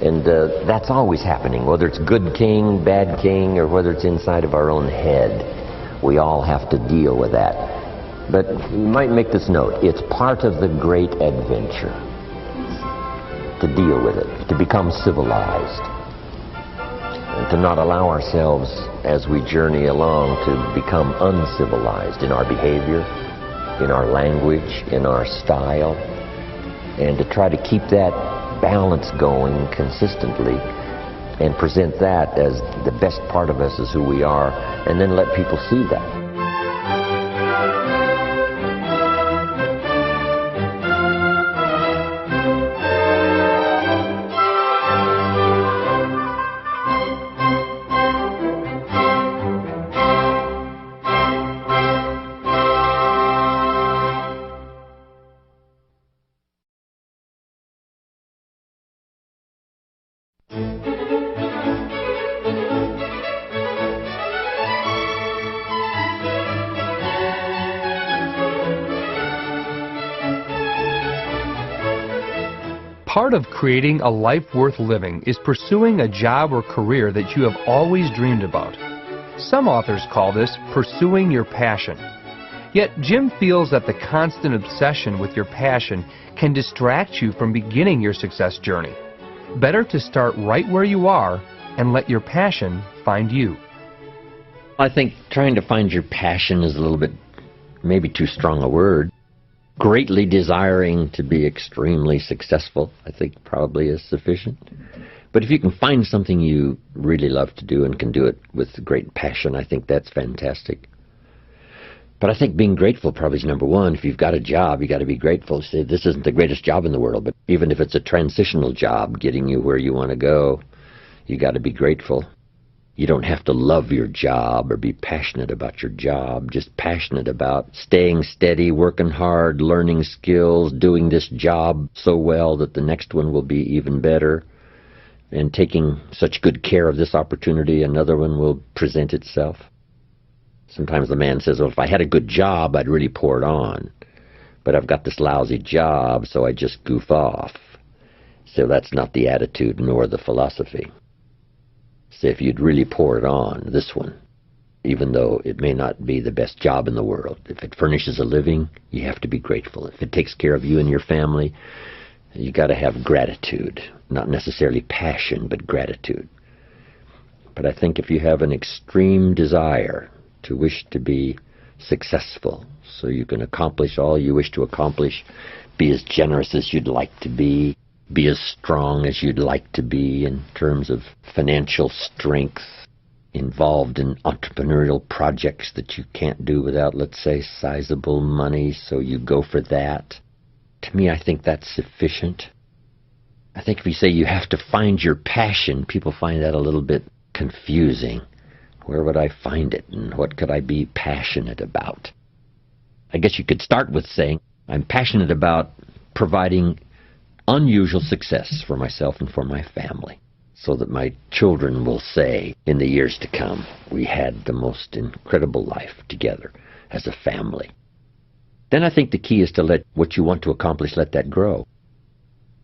And that's always happening, whether it's good king, bad king, or whether it's inside of our own head. We all have to deal with that. But you might make this note, it's part of the great adventure to deal with it, to become civilized, and to not allow ourselves, as we journey along, to become uncivilized in our behavior, in our language, in our style, and to try to keep that balance going consistently and present that as the best part of us is who we are, and then let people see that. Part of creating a life worth living is pursuing a job or career that you have always dreamed about. Some authors call this pursuing your passion. Yet Jim feels that the constant obsession with your passion can distract you from beginning your success journey. Better to start right where you are and let your passion find you. I think trying to find your passion is a little bit, maybe too strong a word. Greatly desiring to be extremely successful, I think probably is sufficient. But if you can find something you really love to do and can do it with great passion, I think that's fantastic. But I think being grateful probably is number one. If you've got a job, you got to be grateful. Say, this isn't the greatest job in the world, but even if it's a transitional job getting you where you want to go, you got to be grateful. You don't have to love your job or be passionate about your job, just passionate about staying steady, working hard, learning skills, doing this job so well that the next one will be even better, and taking such good care of this opportunity, another one will present itself. Sometimes the man says, well, if I had a good job, I'd really pour it on. But I've got this lousy job, so I just goof off. So that's not the attitude nor the philosophy. So if you'd really pour it on, this one, even though it may not be the best job in the world, if it furnishes a living, you have to be grateful. If it takes care of you and your family, you got to have gratitude. Not necessarily passion, but gratitude. But I think if you have an extreme desire to wish to be successful, so you can accomplish all you wish to accomplish, be as generous as you'd like to be as strong as you'd like to be in terms of financial strength, involved in entrepreneurial projects that you can't do without, let's say, sizable money, so you go for that. To me, I think that's sufficient. I think if you say you have to find your passion, people find that a little bit confusing. Where would I find it, and what could I be passionate about? I guess you could start with saying, I'm passionate about providing unusual success for myself and for my family, so that my children will say in the years to come, we had the most incredible life together as a family. Then I think the key is to let what you want to accomplish, let that grow.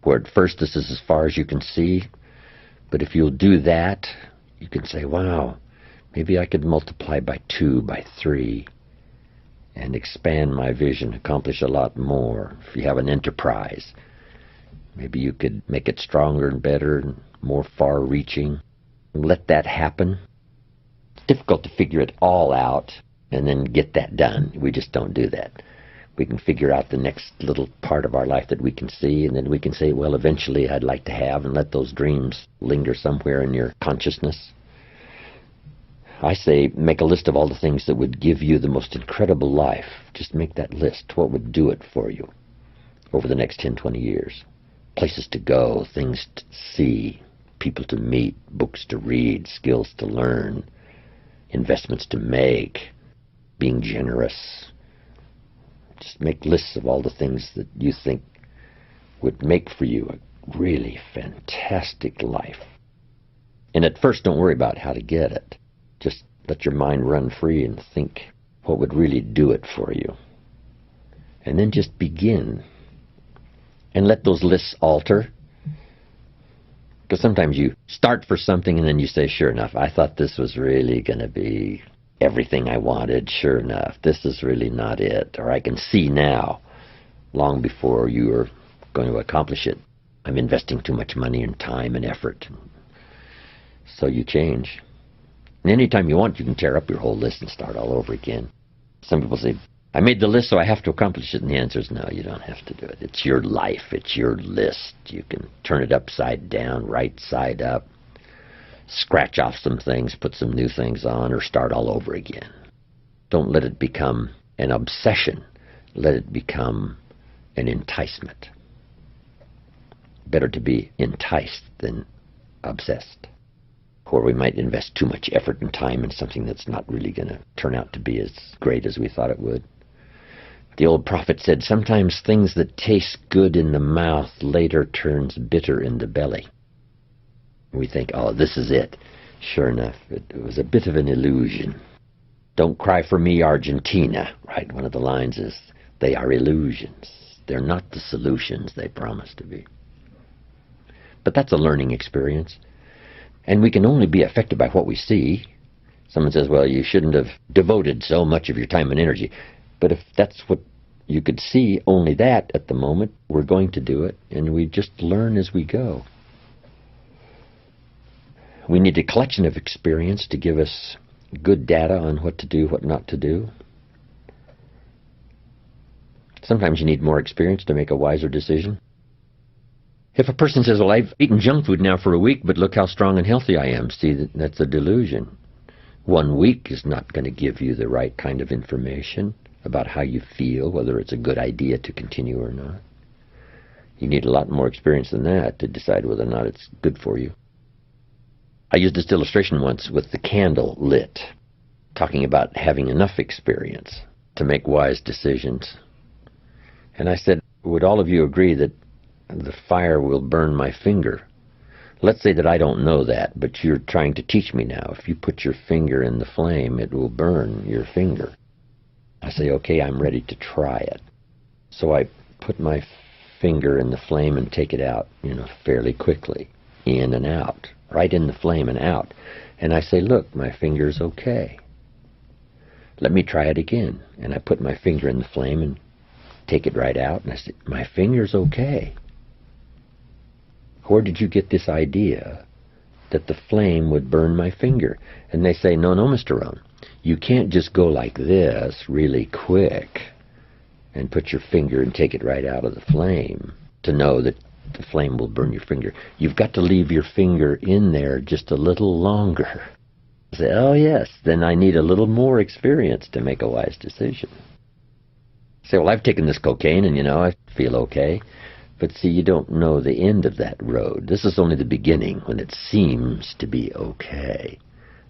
Where at first this is as far as you can see, but if you'll do that, you can say, wow, maybe I could multiply by 2, by 3, and expand my vision, accomplish a lot more. If you have an enterprise, maybe you could make it stronger and better and more far-reaching. Let that happen. It's difficult to figure it all out and then get that done. We just don't do that. We can figure out the next little part of our life that we can see, and then we can say, well, eventually I'd like to have, and let those dreams linger somewhere in your consciousness. I say make a list of all the things that would give you the most incredible life. Just make that list. What would do it for you over the next 10, 20 years? Places to go, things to see, people to meet, books to read, skills to learn, investments to make, being generous. Just make lists of all the things that you think would make for you a really fantastic life. And at first, don't worry about how to get it. Just let your mind run free and think what would really do it for you. And then just begin. And let those lists alter. Because sometimes you start for something and then you say, sure enough, I thought this was really going to be everything I wanted. Sure enough, this is really not it. Or I can see now, long before you are going to accomplish it, I'm investing too much money and time and effort. So you change. And anytime you want, you can tear up your whole list and start all over again. Some people say, I made the list so I have to accomplish it. And the answer is no, you don't have to do it. It's your life. It's your list. You can turn it upside down, right side up, scratch off some things, put some new things on, or start all over again. Don't let it become an obsession. Let it become an enticement. Better to be enticed than obsessed. Or we might invest too much effort and time in something that's not really going to turn out to be as great as we thought it would. The old prophet said, sometimes things that taste good in the mouth later turns bitter in the belly. We think, oh, this is it. Sure enough, it was a bit of an illusion. Don't cry for me, Argentina, right? One of the lines is, they are illusions. They're not the solutions they promise to be. But that's a learning experience. And we can only be affected by what we see. Someone says, well, you shouldn't have devoted so much of your time and energy. But if that's what you could see, only that at the moment, we're going to do it, and we just learn as we go. We need a collection of experience to give us good data on what to do, what not to do. Sometimes you need more experience to make a wiser decision. If a person says, well, I've eaten junk food now for a week, but look how strong and healthy I am, see, that's a delusion. 1 week is not going to give you the right kind of information about how you feel, whether it's a good idea to continue or not. You need a lot more experience than that to decide whether or not it's good for you. I used this illustration once with the candle lit, talking about having enough experience to make wise decisions. And I said, would all of you agree that the fire will burn my finger? Let's say that I don't know that, but you're trying to teach me now. If you put your finger in the flame, it will burn your finger. I say, okay, I'm ready to try it. So I put my finger in the flame and take it out, fairly quickly, in and out, right in the flame and out. And I say, look, my finger's okay. Let me try it again. And I put my finger in the flame and take it right out. And I say, my finger's okay. Where did you get this idea that the flame would burn my finger? And they say, no, Mr. Rohn. You can't just go like this really quick and put your finger and take it right out of the flame to know that the flame will burn your finger. You've got to leave your finger in there just a little longer. I say, oh yes, then I need a little more experience to make a wise decision. I say, well, I've taken this cocaine and I feel okay. But see, you don't know the end of that road. This is only the beginning when it seems to be okay.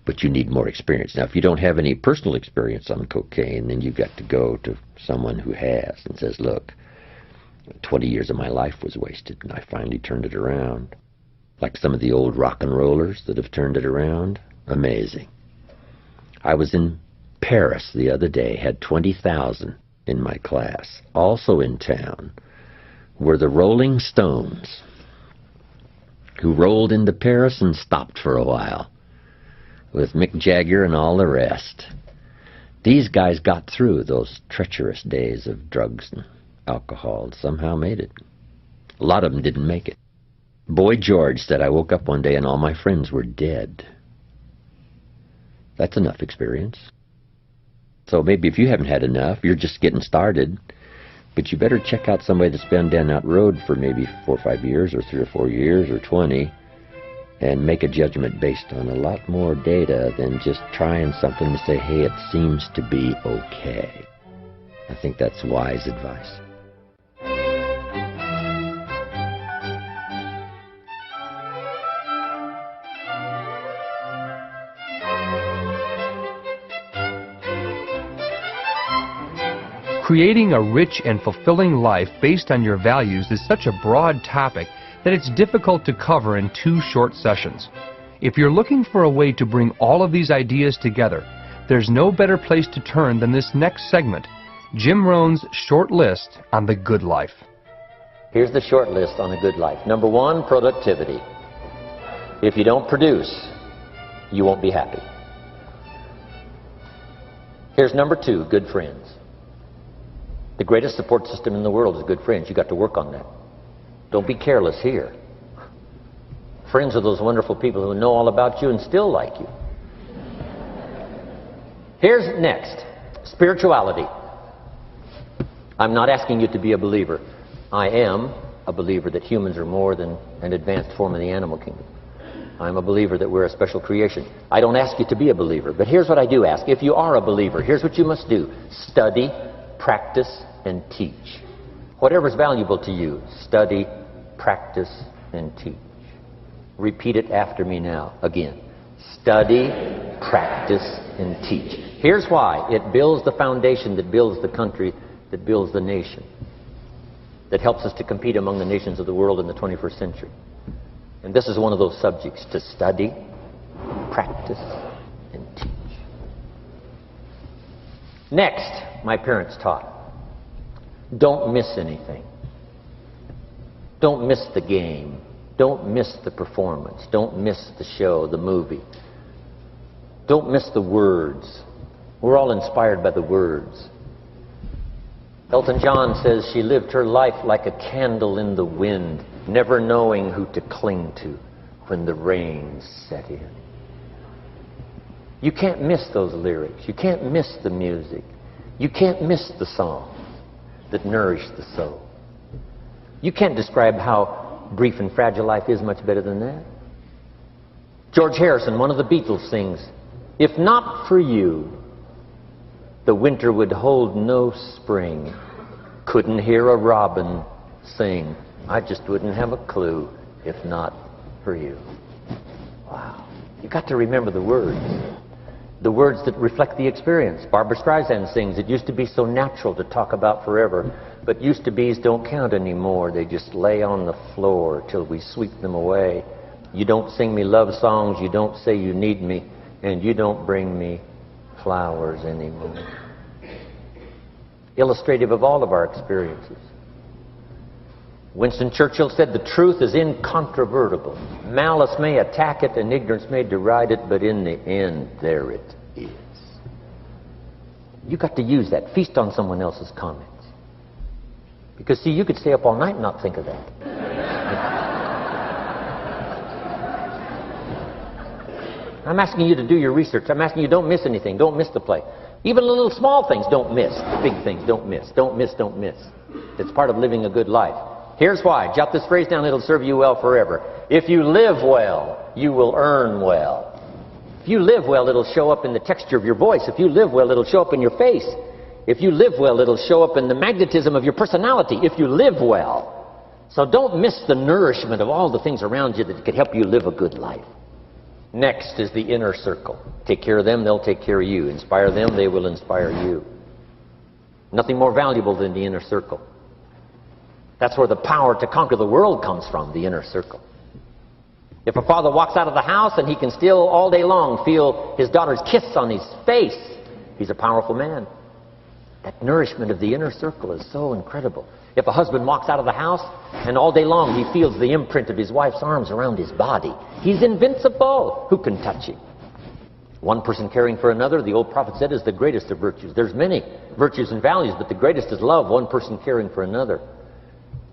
But you need more experience. Now, if you don't have any personal experience on cocaine, then you've got to go to someone who has and says, look, 20 years of my life was wasted, and I finally turned it around. Like some of the old rock and rollers that have turned it around. Amazing. I was in Paris the other day, had 20,000 in my class. Also in town were the Rolling Stones, who rolled into Paris and stopped for a while, with Mick Jagger and all the rest. These guys got through those treacherous days of drugs and alcohol and somehow made it. A lot of them didn't make it. Boy George said, I woke up one day and all my friends were dead. That's enough experience. So maybe if you haven't had enough, you're just getting started, but you better check out somebody that's been down that road for maybe 4 or 5 years or 3 or 4 years or 20 and make a judgment based on a lot more data than just trying something to say, hey, it seems to be okay. I think that's wise advice. Creating a rich and fulfilling life based on your values is such a broad topic that it's difficult to cover in 2 short sessions. If you're looking for a way to bring all of these ideas together, there's no better place to turn than this next segment, Jim Rohn's short list on the good life. Here's the short list on a good life. Number 1, productivity. If you don't produce, you won't be happy. Here's number 2, good friends. The greatest support system in the world is good friends. You've got to work on that. Don't be careless here. Friends are those wonderful people who know all about you and still like you. Here's next, spirituality. I'm not asking you to be a believer. I am a believer that humans are more than an advanced form of the animal kingdom. I'm a believer that we're a special creation. I don't ask you to be a believer, but here's what I do ask. If you are a believer, here's what you must do. Study, practice, and teach. Whatever's valuable to you, study, practice, and teach. Repeat it after me now, again. Study, practice, and teach. Here's why. It builds the foundation that builds the country, that builds the nation, that helps us to compete among the nations of the world in the 21st century. And this is one of those subjects, to study, practice, and teach. Next, my parents taught, don't miss anything. Don't miss the game. Don't miss the performance. Don't miss the show, the movie. Don't miss the words. We're all inspired by the words. Elton John says she lived her life like a candle in the wind, never knowing who to cling to when the rain set in. You can't miss those lyrics. You can't miss the music. You can't miss the songs that nourish the soul. You can't describe how brief and fragile life is much better than that. George Harrison, one of the Beatles, sings, "If not for you, the winter would hold no spring. Couldn't hear a robin sing. I just wouldn't have a clue if not for you." Wow. You've got to remember the words. The words that reflect the experience. Barbra Streisand sings, "It used to be so natural to talk about forever, but used to be's don't count anymore. They just lay on the floor till we sweep them away. You don't sing me love songs, you don't say you need me, and you don't bring me flowers anymore." Illustrative of all of our experiences. Winston Churchill said, "The truth is incontrovertible. Malice may attack it and ignorance may deride it, but in the end, there it is." You've got to use that. Feast on someone else's comments. Because, see, you could stay up all night and not think of that. I'm asking you to do your research. I'm asking you, don't miss anything. Don't miss the play. Even the little small things, don't miss. The big things, don't miss. Don't miss, don't miss. It's part of living a good life. Here's why. Jot this phrase down. It'll serve you well forever. If you live well, you will earn well. If you live well, it'll show up in the texture of your voice. If you live well, it'll show up in your face. If you live well, it'll show up in the magnetism of your personality. If you live well. So don't miss the nourishment of all the things around you that could help you live a good life. Next is the inner circle. Take care of them, they'll take care of you. Inspire them, they will inspire you. Nothing more valuable than the inner circle. That's where the power to conquer the world comes from, the inner circle. If a father walks out of the house and he can still all day long feel his daughter's kiss on his face, he's a powerful man. That nourishment of the inner circle is so incredible. If a husband walks out of the house and all day long he feels the imprint of his wife's arms around his body, he's invincible. Who can touch him? One person caring for another, the old prophet said, is the greatest of virtues. There's many virtues and values, but the greatest is love, one person caring for another.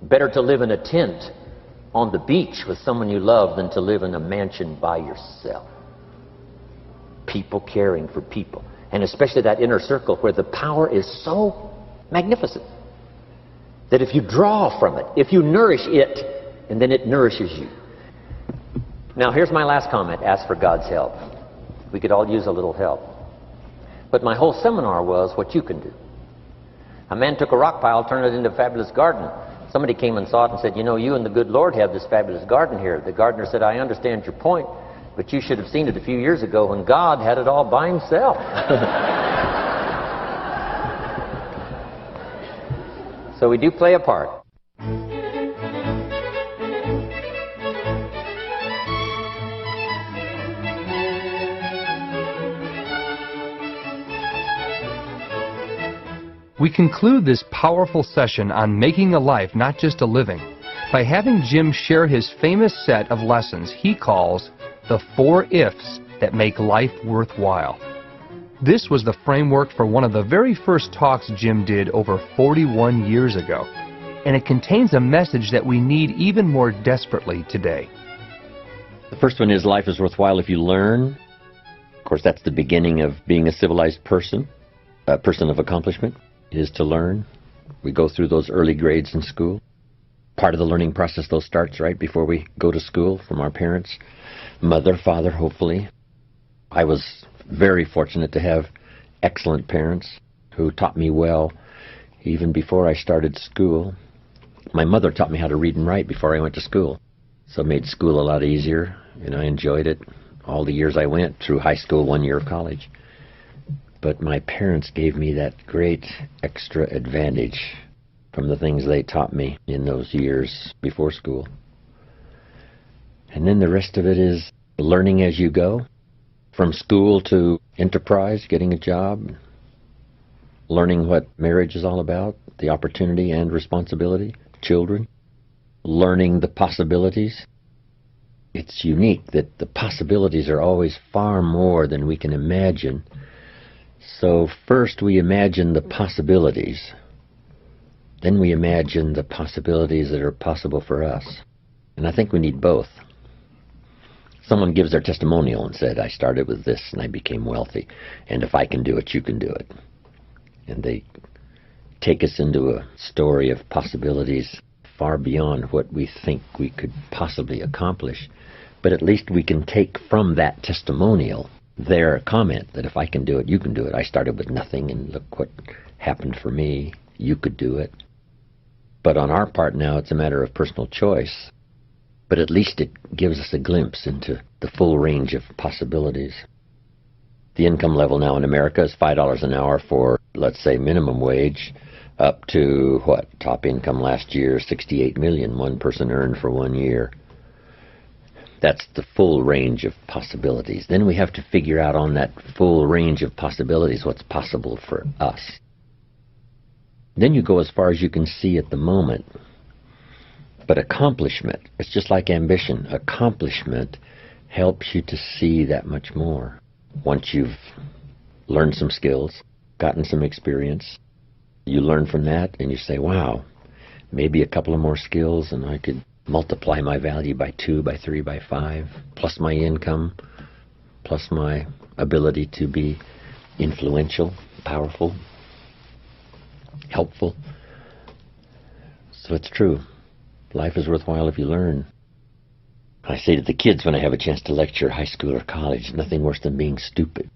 Better to live in a tent on the beach with someone you love than to live in a mansion by yourself. People caring for people. And especially that inner circle where the power is so magnificent that if you draw from it, if you nourish it, and then it nourishes you. Now here's my last comment. Ask for God's help. We could all use a little help. But my whole seminar was what you can do. A man took a rock pile, turned it into a fabulous garden. Somebody came and saw it and said, "You know, you and the good Lord have this fabulous garden here." The gardener said, "I understand your point, but you should have seen it a few years ago when God had it all by himself." So we do play a part. We conclude this powerful session on making a life, not just a living, by having Jim share his famous set of lessons he calls the 4 ifs that make life worthwhile. This was the framework for one of the very first talks Jim did over 41 years ago, and it contains a message that we need even more desperately today. The first one is life is worthwhile if you learn. Of course, that's the beginning of being a civilized person, a person of accomplishment, is to learn. We go through those early grades in school. Part of the learning process, though, starts right before we go to school from our parents, mother, father, hopefully. I was very fortunate to have excellent parents who taught me well even before I started school. My mother taught me how to read and write before I went to school, so it made school a lot easier, and I enjoyed it all the years I went through high school, 1 year of college. But my parents gave me that great extra advantage from the things they taught me in those years before school. And then the rest of it is learning as you go, from school to enterprise, getting a job, learning what marriage is all about, the opportunity and responsibility, children, learning the possibilities. It's unique that the possibilities are always far more than we can imagine. So first we imagine the possibilities, then we imagine the possibilities that are possible for us. And I think we need both. Someone gives their testimonial and said, I started with this and I became wealthy, and if I can do it, you can do it. And they take us into a story of possibilities far beyond what we think we could possibly accomplish. But at least we can take from that testimonial their comment that if I can do it, you can do it. I started with nothing and look what happened for me. You could do it. But on our part now, it's a matter of personal choice. But at least it gives us a glimpse into the full range of possibilities. The income level now in America is $5 an hour for, let's say, minimum wage, up to, what, top income last year, $68 million one person earned for 1 year. That's the full range of possibilities. Then we have to figure out on that full range of possibilities what's possible for us. Then you go as far as you can see at the moment. But accomplishment, it's just like ambition. Accomplishment helps you to see that much more. Once you've learned some skills, gotten some experience, you learn from that and you say, wow, maybe a couple of more skills and I could multiply my value by 2, by 3, by 5, plus my income, plus my ability to be influential, powerful, helpful. So it's true. Life is worthwhile if you learn. I say to the kids when I have a chance to lecture high school or college, nothing worse than being stupid.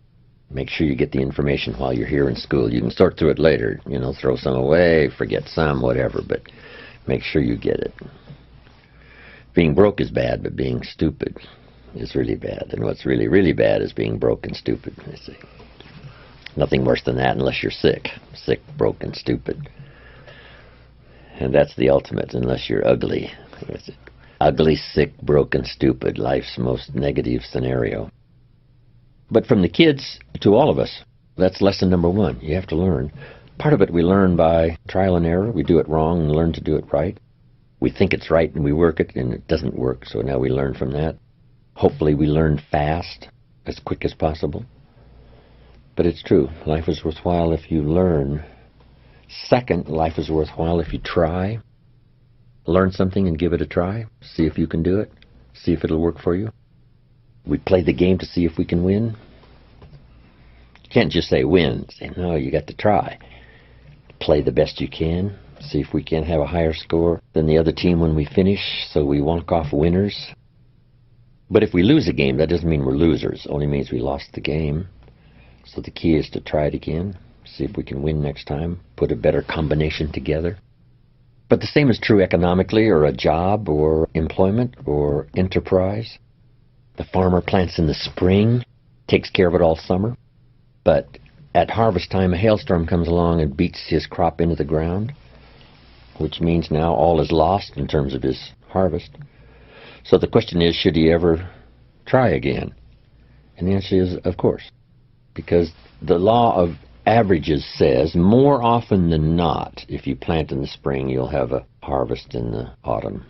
Make sure you get the information while you're here in school. You can sort through it later, throw some away, forget some, whatever, but make sure you get it. Being broke is bad, but being stupid is really bad. And what's really, really bad is being broke and stupid, I say. Nothing worse than that unless you're sick. Sick, broke, and stupid. And that's the ultimate, unless you're ugly. Ugly, sick, broken, stupid, life's most negative scenario. But from the kids to all of us, that's lesson number 1. You have to learn. Part of it we learn by trial and error. We do it wrong and learn to do it right. We think it's right and we work it and it doesn't work, so now we learn from that. Hopefully we learn fast, as quick as possible. But it's true, life is worthwhile if you learn. Second, life is worthwhile if you try. Learn something and give it a try. See if you can do it. See if it'll work for you. We play the game to see if we can win. You can't just say win. Say, no, you got to try. Play the best you can. See if we can have a higher score than the other team when we finish, so we walk off winners. But if we lose a game, that doesn't mean we're losers. It only means we lost the game. So the key is to try it again. See if we can win next time. Put a better combination together. But the same is true economically, or a job, or employment, or enterprise. The farmer plants in the spring, takes care of it all summer. But at harvest time, a hailstorm comes along and beats his crop into the ground, which means now all is lost in terms of his harvest. So the question is, should he ever try again? And the answer is, of course. Because the law of averages says, more often than not, if you plant in the spring, you'll have a harvest in the autumn.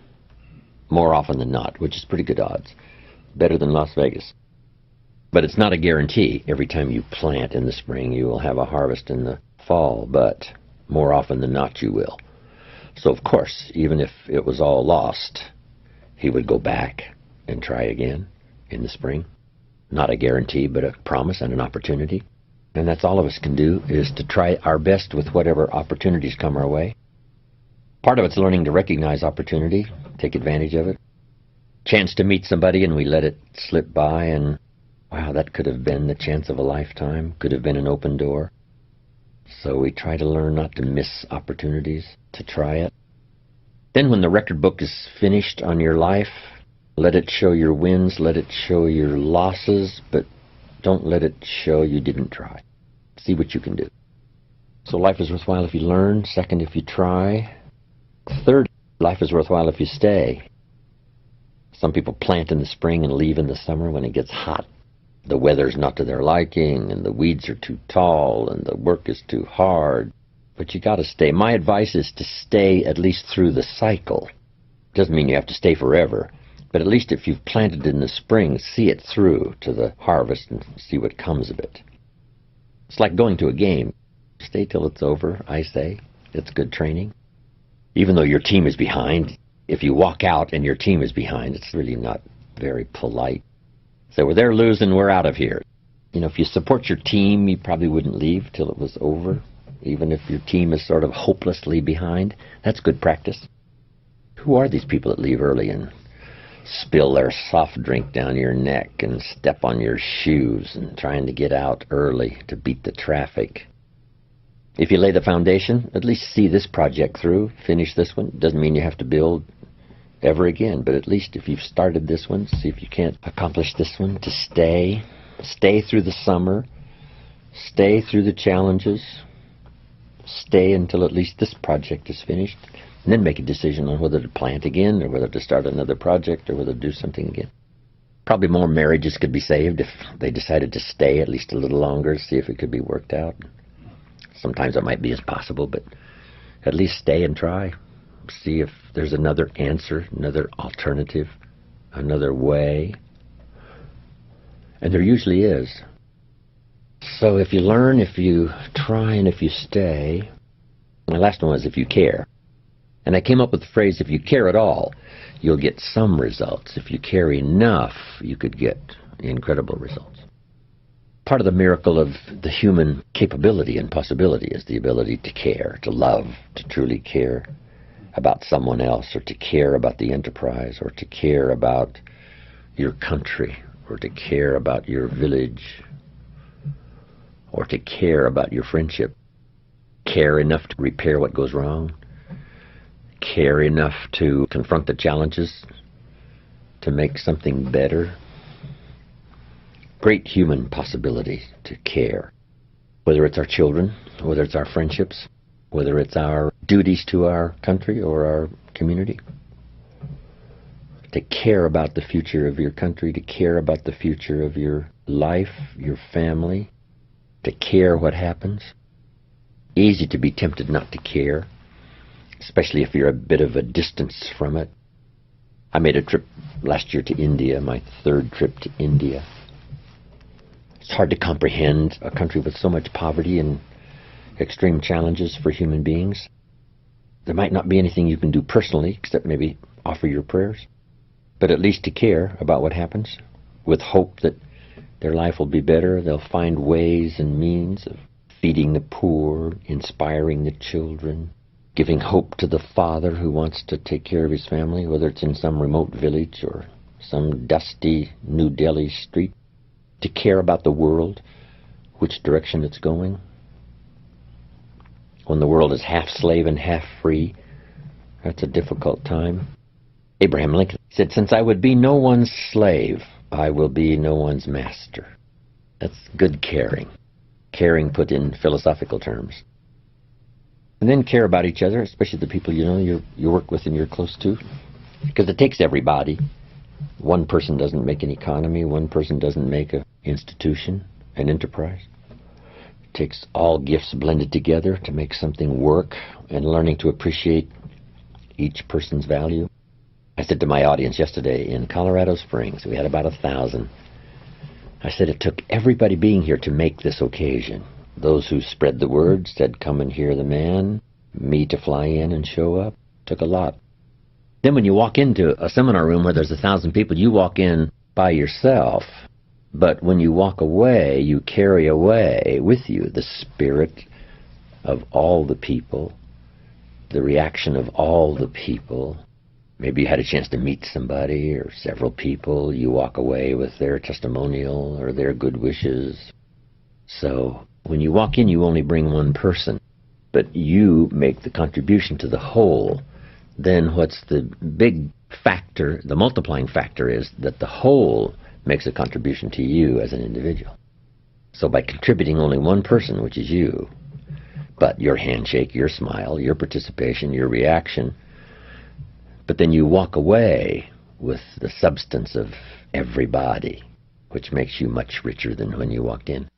more often than not, which is pretty good odds. Better than Las Vegas. But it's not a guarantee. Every time you plant in the spring, you will have a harvest in the fall, but more often than not you will. So of course, even if it was all lost, he would go back and try again in the spring. Not a guarantee, but a promise and an opportunity. And that's all of us can do, is to try our best with whatever opportunities come our way. Part of it's learning to recognize opportunity, take advantage of it. Chance to meet somebody and we let it slip by, and wow, that could have been the chance of a lifetime, could have been an open door. So we try to learn not to miss opportunities, to try it. Then when the record book is finished on your life, let it show your wins, let it show your losses, but don't let it show you didn't try. See what you can do. So life is worthwhile if you learn. Second, if you try. Third, life is worthwhile if you stay. Some people plant in the spring and leave in the summer when it gets hot. The weather's not to their liking, and the weeds are too tall, and the work is too hard. But you got to stay. My advice is to stay at least through the cycle. Doesn't mean you have to stay forever, but at least if you've planted in the spring, see it through to the harvest and see what comes of it. It's like going to a game. Stay till it's over, I say. It's good training. Even though your team is behind, if you walk out and your team is behind, it's really not very polite. So well, they're losing, we're out of here. You know, if you support your team, you probably wouldn't leave till it was over. Even if your team is sort of hopelessly behind, that's good practice. Who are these people that leave early and spill their soft drink down your neck and step on your shoes and trying to get out early to beat the traffic? If you lay the foundation, at least see this project through, finish this one. Doesn't mean you have to build ever again, but at least if you've started this one, see if you can't accomplish this one, to stay through the summer, stay through the challenges, stay until at least this project is finished, and then make a decision on whether to plant again or whether to start another project or whether to do something again. Probably more marriages could be saved if they decided to stay at least a little longer, see if it could be worked out. Sometimes it might be as possible, but at least stay and try. See if there's another answer, another alternative, another way. And there usually is. So if you learn, if you try, and if you stay. My last one was if you care. And I came up with the phrase, if you care at all, you'll get some results. If you care enough, you could get incredible results. Part of the miracle of the human capability and possibility is the ability to care, to love, to truly care about someone else, or to care about the enterprise, or to care about your country, or to care about your village, or to care about your friendship. Care enough to repair what goes wrong. Care enough to confront the challenges, to make something better. Great human possibility to care. Whether it's our children, whether it's our friendships, whether it's our duties to our country or our community. To care about the future of your country, to care about the future of your life, your family, to care what happens. Easy to be tempted not to care, especially if you're a bit of a distance from it. I made a trip last year to India, my third trip to India. It's hard to comprehend a country with so much poverty and extreme challenges for human beings. There might not be anything you can do personally except maybe offer your prayers, but at least to care about what happens, with hope that their life will be better. They'll find ways and means of feeding the poor, inspiring the children, giving hope to the father who wants to take care of his family, whether it's in some remote village or some dusty New Delhi street. To care about the world, which direction it's going. When the world is half slave and half free, that's a difficult time. Abraham Lincoln said, "Since I would be no one's slave, I will be no one's master." That's good caring. Caring put in philosophical terms. And then care about each other, especially the people you know, you work with and you're close to. Because it takes everybody. One person doesn't make an economy. One person doesn't make an institution, an enterprise. It takes all gifts blended together to make something work, and learning to appreciate each person's value. I said to my audience yesterday in Colorado Springs, we had about 1,000. I said it took everybody being here to make this occasion. Those who spread the word, said come and hear the man, me to fly in and show up, took a lot. Then when you walk into a seminar room where there's 1,000 people, you walk in by yourself. But when you walk away, you carry away with you the spirit of all the people, the reaction of all the people. Maybe you had a chance to meet somebody or several people. You walk away with their testimonial or their good wishes. So when you walk in, you only bring one person, but you make the contribution to the whole. Then what's the big factor, the multiplying factor, is that the whole makes a contribution to you as an individual. So by contributing only one person, which is you, but your handshake, your smile, your participation, your reaction, but then you walk away with the substance of everybody, which makes you much richer than when you walked in.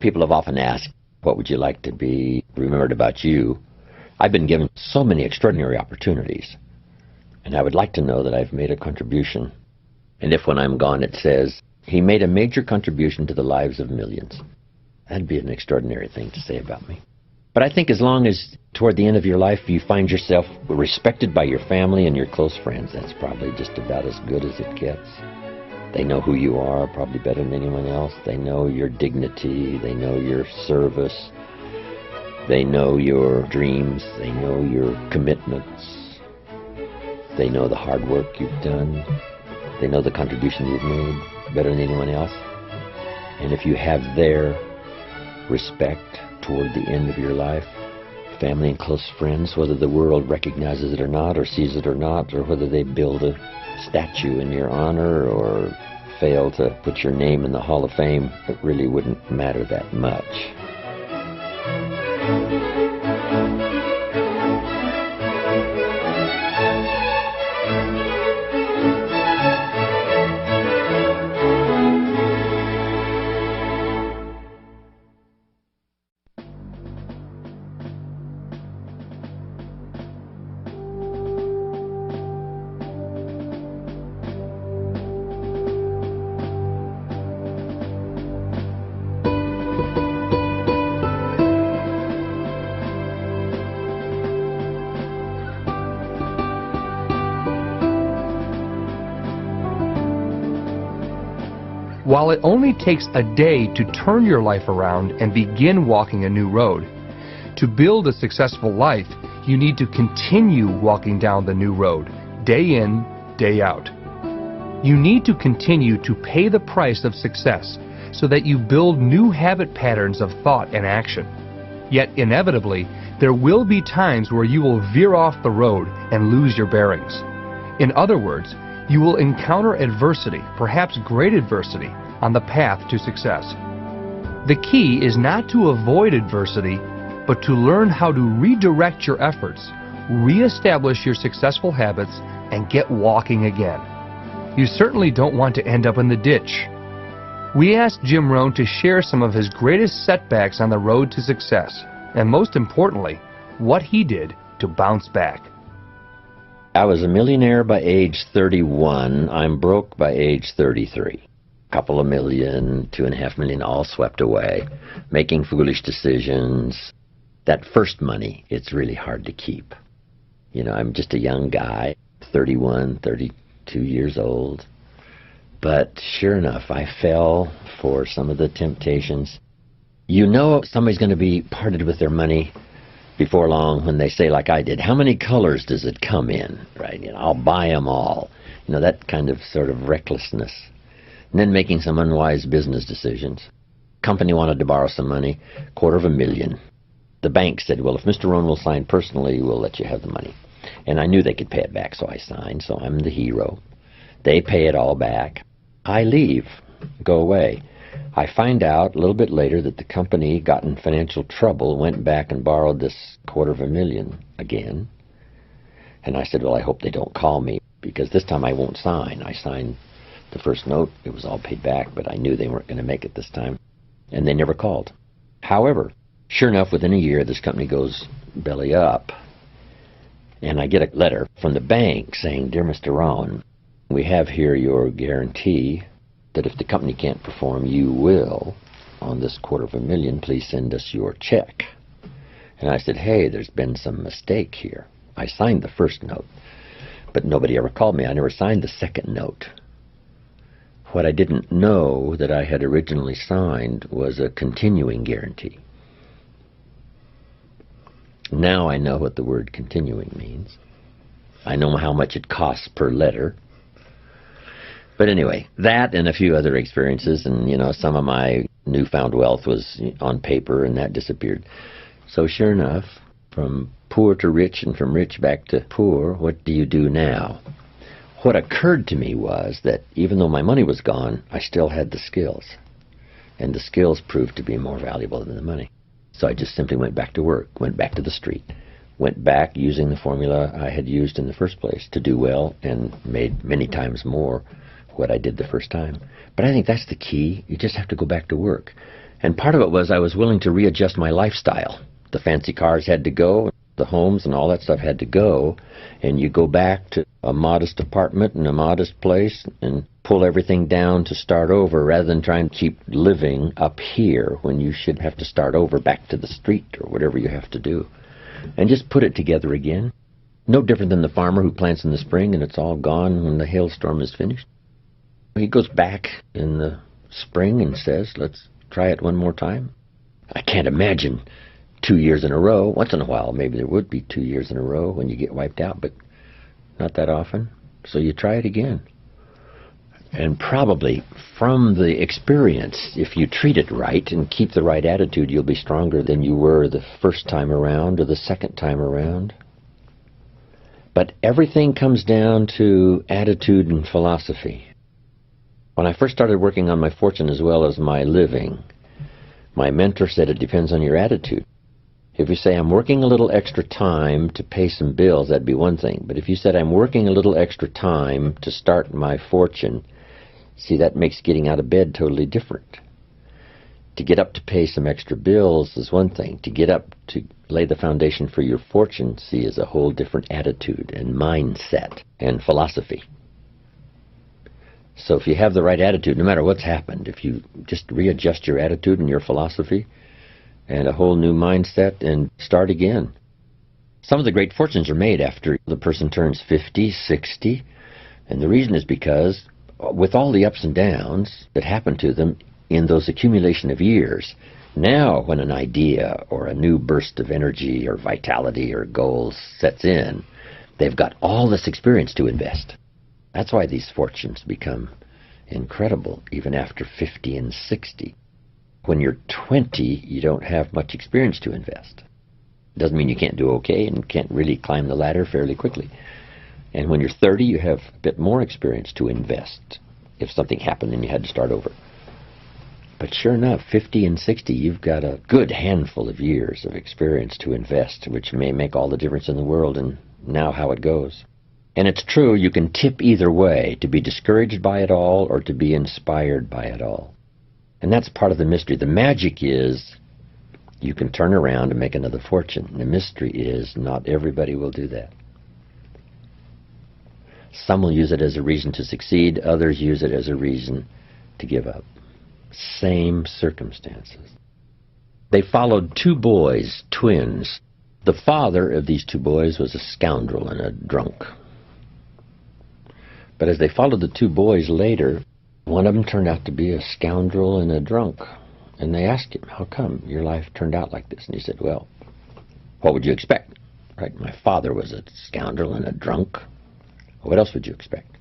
People have often asked, what would you like to be remembered about you? I've been given so many extraordinary opportunities, and I would like to know that I've made a contribution. And if when I'm gone it says, he made a major contribution to the lives of millions, that'd be an extraordinary thing to say about me. But I think as long as toward the end of your life you find yourself respected by your family and your close friends, that's probably just about as good as it gets. They know who you are probably better than anyone else. They know your dignity. They know your service. They know your dreams. They know your commitments. They know the hard work you've done. They know the contribution you've made better than anyone else. And if you have their respect toward the end of your life, family and close friends, whether the world recognizes it or not, or sees it or not, or whether they build a statue in your honor or fail to put your name in the Hall of Fame, it really wouldn't matter that much. While it only takes a day to turn your life around and begin walking a new road, to build a successful life, you need to continue walking down the new road, day in, day out. You need to continue to pay the price of success so that you build new habit patterns of thought and action. Yet inevitably, there will be times where you will veer off the road and lose your bearings. In other words, you will encounter adversity, perhaps great adversity, on the path to success. The key is not to avoid adversity, but to learn how to redirect your efforts, reestablish your successful habits, and get walking again. You certainly don't want to end up in the ditch. We asked Jim Rohn to share some of his greatest setbacks on the road to success, and most importantly, what he did to bounce back. I was a millionaire by age 31. I'm broke by age 33. Couple of million, $2.5 million, all swept away, making foolish decisions. That first money, it's really hard to keep. You know, I'm just a young guy, 31, 32 years old. But sure enough, I fell for some of the temptations. You know somebody's going to be parted with their money before long when they say, like I did, how many colors does it come in? Right? You know, I'll buy them all. You know, that kind of sort of recklessness. And then making some unwise business decisions. Company wanted to borrow some money, $250,000. The bank said, well, if Mr. Rohn will sign personally, we'll let you have the money. And I knew they could pay it back, so I signed, so I'm the hero. They pay it all back. I leave, go away. I find out a little bit later that the company got in financial trouble, went back and borrowed this $250,000 again. And I said, well, I hope they don't call me, because this time I won't sign. I signed the first note, it was all paid back, but I knew they weren't going to make it this time. And they never called. However, sure enough, within a year, this company goes belly up. And I get a letter from the bank saying, "Dear Mr. Rohn, we have here your guarantee that if the company can't perform, you will. On this $250,000, please send us your check." And I said, "Hey, there's been some mistake here. I signed the first note, but nobody ever called me. I never signed the second note. What I didn't know that I had originally signed was a continuing guarantee." Now I know what the word continuing means. I know how much it costs per letter. But anyway, that and a few other experiences, and some of my newfound wealth was on paper, and that disappeared. So sure enough, from poor to rich and from rich back to poor, what do you do now? What occurred to me was that even though my money was gone, I still had the skills. And the skills proved to be more valuable than the money. So I just simply went back to work, went back to the street, went back using the formula I had used in the first place to do well, and made many times more what I did the first time. But I think that's the key. You just have to go back to work. And part of it was I was willing to readjust my lifestyle. The fancy cars had to go, the homes and all that stuff had to go, and you go back to a modest apartment and a modest place and pull everything down to start over rather than trying to keep living up here when you should have to start over back to the street or whatever you have to do. And just put it together again. No different than the farmer who plants in the spring and it's all gone when the hailstorm is finished. He goes back in the spring and says, "Let's try it one more time." I can't imagine 2 years in a row. Once in a while, maybe there would be 2 years in a row when you get wiped out, but not that often. So you try it again. And probably from the experience, if you treat it right and keep the right attitude, you'll be stronger than you were the first time around or the second time around. But everything comes down to attitude and philosophy. When I first started working on my fortune as well as my living, my mentor said it depends on your attitude. If you say, "I'm working a little extra time to pay some bills," that'd be one thing. But if you said, "I'm working a little extra time to start my fortune," see, that makes getting out of bed totally different. To get up to pay some extra bills is one thing. To get up to lay the foundation for your fortune, see, is a whole different attitude and mindset and philosophy. So if you have the right attitude, no matter what's happened, if you just readjust your attitude and your philosophy and a whole new mindset and start again. Some of the great fortunes are made after the person turns 50, 60, and the reason is because with all the ups and downs that happen to them in those accumulation of years, now when an idea or a new burst of energy or vitality or goals sets in, they've got all this experience to invest. That's why these fortunes become incredible even after 50 and 60. When you're 20, you don't have much experience to invest. Doesn't mean you can't do okay and can't really climb the ladder fairly quickly. And when you're 30, you have a bit more experience to invest if something happened and you had to start over. But sure enough, 50 and 60, you've got a good handful of years of experience to invest, which may make all the difference in the world and now how it goes. And it's true, you can tip either way, to be discouraged by it all or to be inspired by it all. And that's part of the mystery. The magic is you can turn around and make another fortune. The mystery is not everybody will do that. Some will use it as a reason to succeed, others use it as a reason to give up. Same circumstances. They followed two boys, twins. The father of these two boys was a scoundrel and a drunk. But as they followed the two boys later, one of them turned out to be a scoundrel and a drunk. And they asked him, "How come your life turned out like this?" And he said, "Well, what would you expect? Right? My father was a scoundrel and a drunk. What else would you expect?"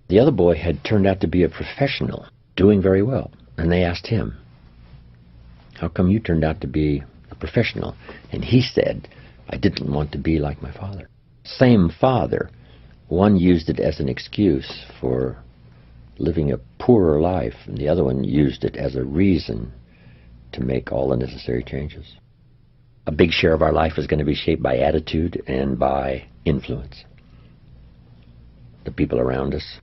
The other boy had turned out to be a professional, doing very well. And they asked him, "How come you turned out to be a professional?" And he said, "I didn't want to be like my father." Same father. One used it as an excuse for living a poorer life, and the other one used it as a reason to make all the necessary changes. A big share of our life is going to be shaped by attitude and by influence. The people around us.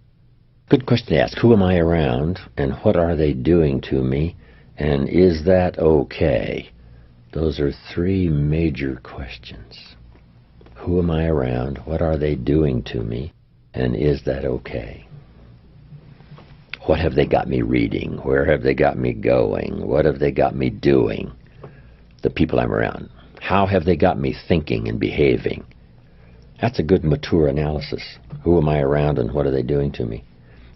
Good question to ask. Who am I around, and what are they doing to me, and is that okay? Those are three major questions. Who am I around? What are they doing to me? And is that okay? What have they got me reading? Where have they got me going? What have they got me doing? The people I'm around. How have they got me thinking and behaving? That's a good mature analysis. Who am I around and what are they doing to me?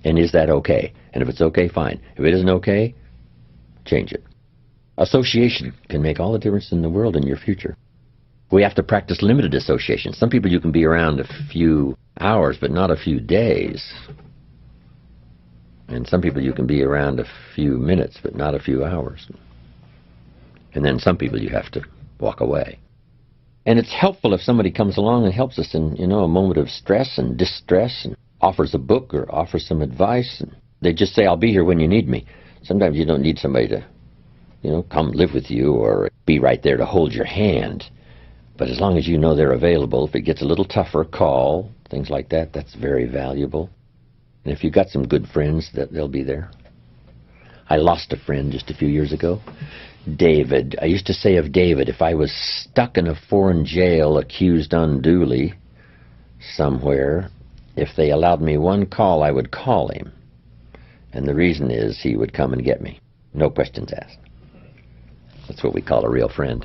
And is that okay? And if it's okay, fine. If it isn't okay, change it. Association can make all the difference in the world in your future. We have to practice limited association. Some people you can be around a few hours, but not a few days. And some people you can be around a few minutes, but not a few hours. And then some people you have to walk away. And it's helpful if somebody comes along and helps us in, a moment of stress and distress and offers a book or offers some advice. And they just say, I'll be here when you need me. Sometimes you don't need somebody to, come live with you or be right there to hold your hand. But as long as you know they're available, if it gets a little tougher, call, things like that, that's very valuable. And if you've got some good friends, they'll be there. I lost a friend just a few years ago. David. I used to say of David, if I was stuck in a foreign jail accused unduly somewhere, if they allowed me one call, I would call him. And the reason is he would come and get me. No questions asked. That's what we call a real friend.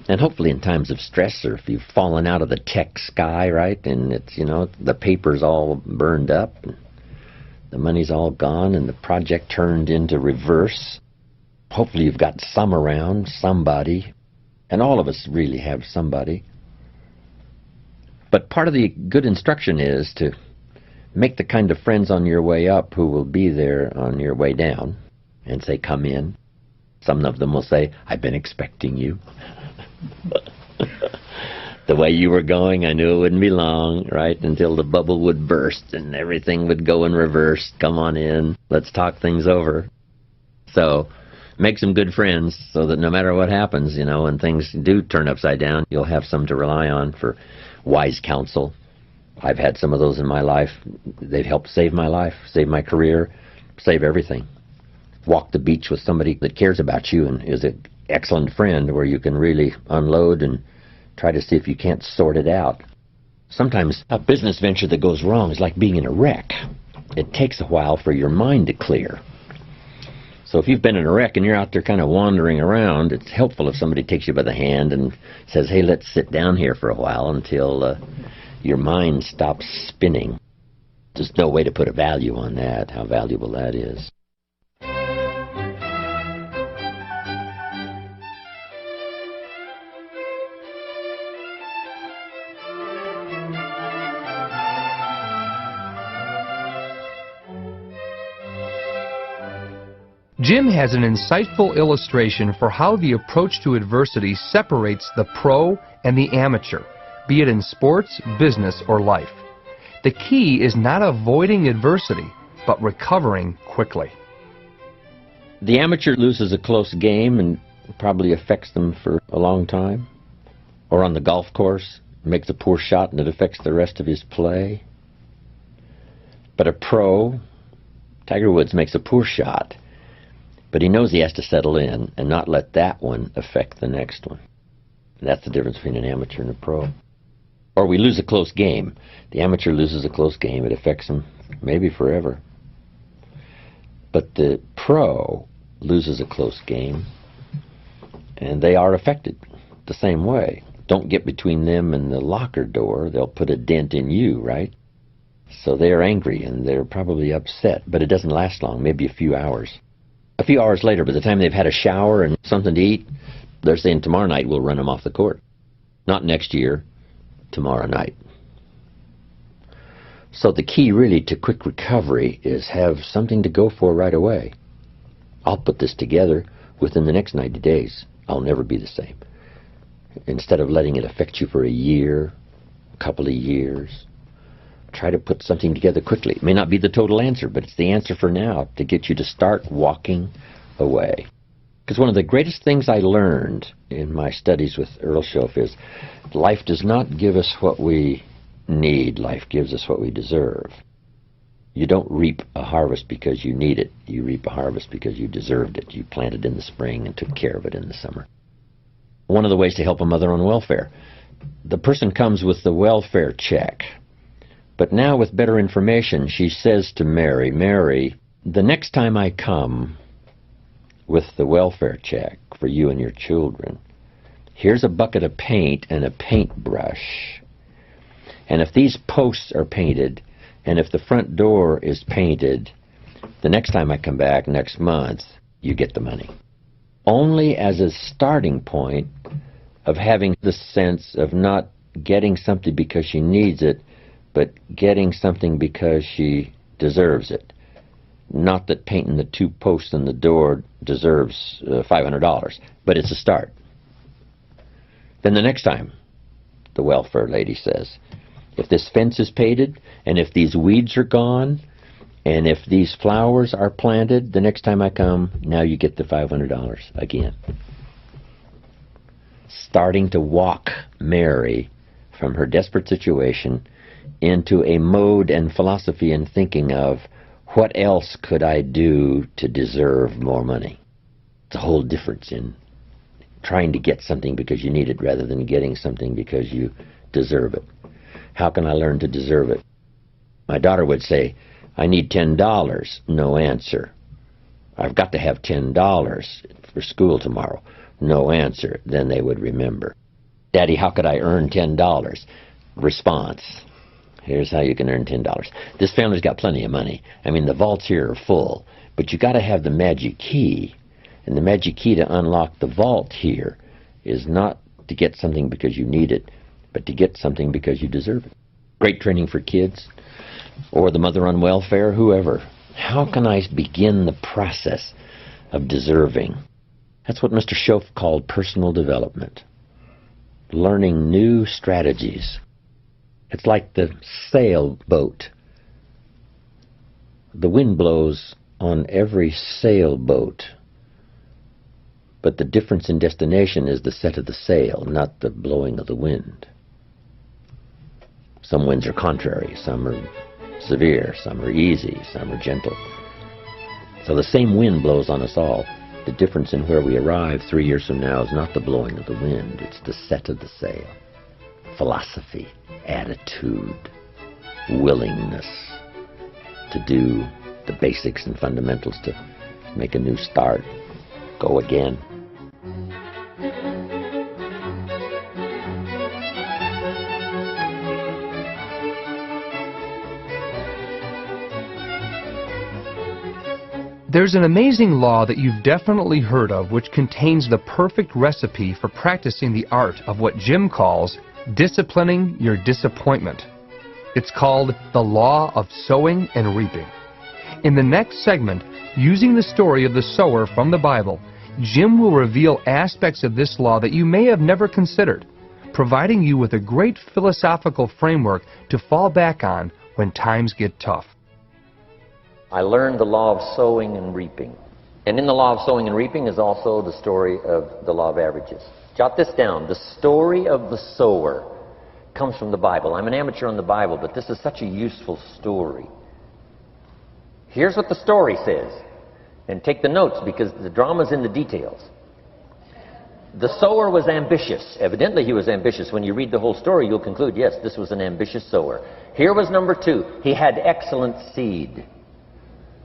And hopefully in times of stress, or if you've fallen out of the tech sky, right, and it's, the paper's all burned up, and the money's all gone, and the project turned into reverse, hopefully you've got some around, somebody, and all of us really have somebody. But part of the good instruction is to make the kind of friends on your way up who will be there on your way down and say, come in. Some of them will say, I've been expecting you. The way you were going, I knew it wouldn't be long, right, until the bubble would burst and everything would go in reverse. Come on in. Let's talk things over. So make some good friends so that no matter what happens, when things do turn upside down, you'll have some to rely on for wise counsel. I've had some of those in my life. They've helped save my life, save my career, save everything. Walk the beach with somebody that cares about you and is an excellent friend where you can really unload and try to see if you can't sort it out. Sometimes a business venture that goes wrong is like being in a wreck. It takes a while for your mind to clear. So if you've been in a wreck and you're out there kind of wandering around, it's helpful if somebody takes you by the hand and says, hey, let's sit down here for a while until your mind stops spinning. There's no way to put a value on that, how valuable that is. Jim has an insightful illustration for how the approach to adversity separates the pro and the amateur, be it in sports, business, or life. The key is not avoiding adversity, but recovering quickly. The amateur loses a close game and probably affects them for a long time. Or on the golf course, makes a poor shot and it affects the rest of his play. But a pro, Tiger Woods, makes a poor shot, but he knows he has to settle in and not let that one affect the next one. And that's the difference between an amateur and a pro. Or we lose a close game. The amateur loses a close game. It affects him maybe forever. But the pro loses a close game, and they are affected the same way. Don't get between them and the locker door. They'll put a dent in you, right? So they're angry, and they're probably upset. But it doesn't last long, maybe a few hours. A few hours later, by the time they've had a shower and something to eat, they're saying tomorrow night we'll run them off the court. Not next year, tomorrow night. So the key really to quick recovery is have something to go for right away. I'll put this together within the next 90 days. I'll never be the same. Instead of letting it affect you for a year, a couple of years, try to put something together quickly. It may not be the total answer, but it's the answer for now to get you to start walking away. Because one of the greatest things I learned in my studies with Earl Shoaff is life does not give us what we need. Life gives us what we deserve. You don't reap a harvest because you need it. You reap a harvest because you deserved it. You planted in the spring and took care of it in the summer. One of the ways to help a mother on welfare, The person comes with the welfare check. But now with better information, she says to Mary, Mary, the next time I come with the welfare check for you and your children, here's a bucket of paint and a paintbrush. And if these posts are painted, and if the front door is painted, the next time I come back next month, you get the money. Only as a starting point of having the sense of not getting something because she needs it, but getting something because she deserves it. Not that painting the 2 posts in the door deserves $500, but it's a start. Then the next time, the welfare lady says, if this fence is painted, and if these weeds are gone, and if these flowers are planted, the next time I come, now you get the $500 again. Starting to walk Mary from her desperate situation into a mode and philosophy and thinking of, what else could I do to deserve more money? It's a whole difference in trying to get something because you need it rather than getting something because you deserve it. How can I learn to deserve it? My daughter would say, I need $10. No answer. I've got to have $10 for school tomorrow. No answer. Then they would remember. Daddy, how could I earn $10? Response. Here's how you can earn $10. This family's got plenty of money. I mean, the vaults here are full. But you got to have the magic key. And the magic key to unlock the vault here is not to get something because you need it, but to get something because you deserve it. Great training for kids, or the mother on welfare, whoever. How can I begin the process of deserving? That's what Mr. Schoaf called personal development. Learning new strategies. It's like the sailboat. The wind blows on every sailboat, but the difference in destination is the set of the sail, not the blowing of the wind. Some winds are contrary, some are severe, some are easy, some are gentle. So the same wind blows on us all. The difference in where we arrive 3 years from now is not the blowing of the wind, it's the set of the sail. Philosophy, attitude, willingness to do the basics and fundamentals to make a new start, go again. There's an amazing law that you've definitely heard of which contains the perfect recipe for practicing the art of what Jim calls disciplining your disappointment. It's called the law of sowing and reaping. In the next segment, using the story of the sower from the Bible, Jim will reveal aspects of this law that you may have never considered, providing you with a great philosophical framework to fall back on when times get tough. I learned the law of sowing and reaping. And in the law of sowing and reaping is also the story of the law of averages. Jot this down. The story of the sower comes from the Bible. I'm an amateur on the Bible, but this is such a useful story. Here's what the story says. And take the notes because the drama's in the details. The sower was ambitious. Evidently he was ambitious. When you read the whole story, you'll conclude, yes, this was an ambitious sower. Here was number 2. He had excellent seed.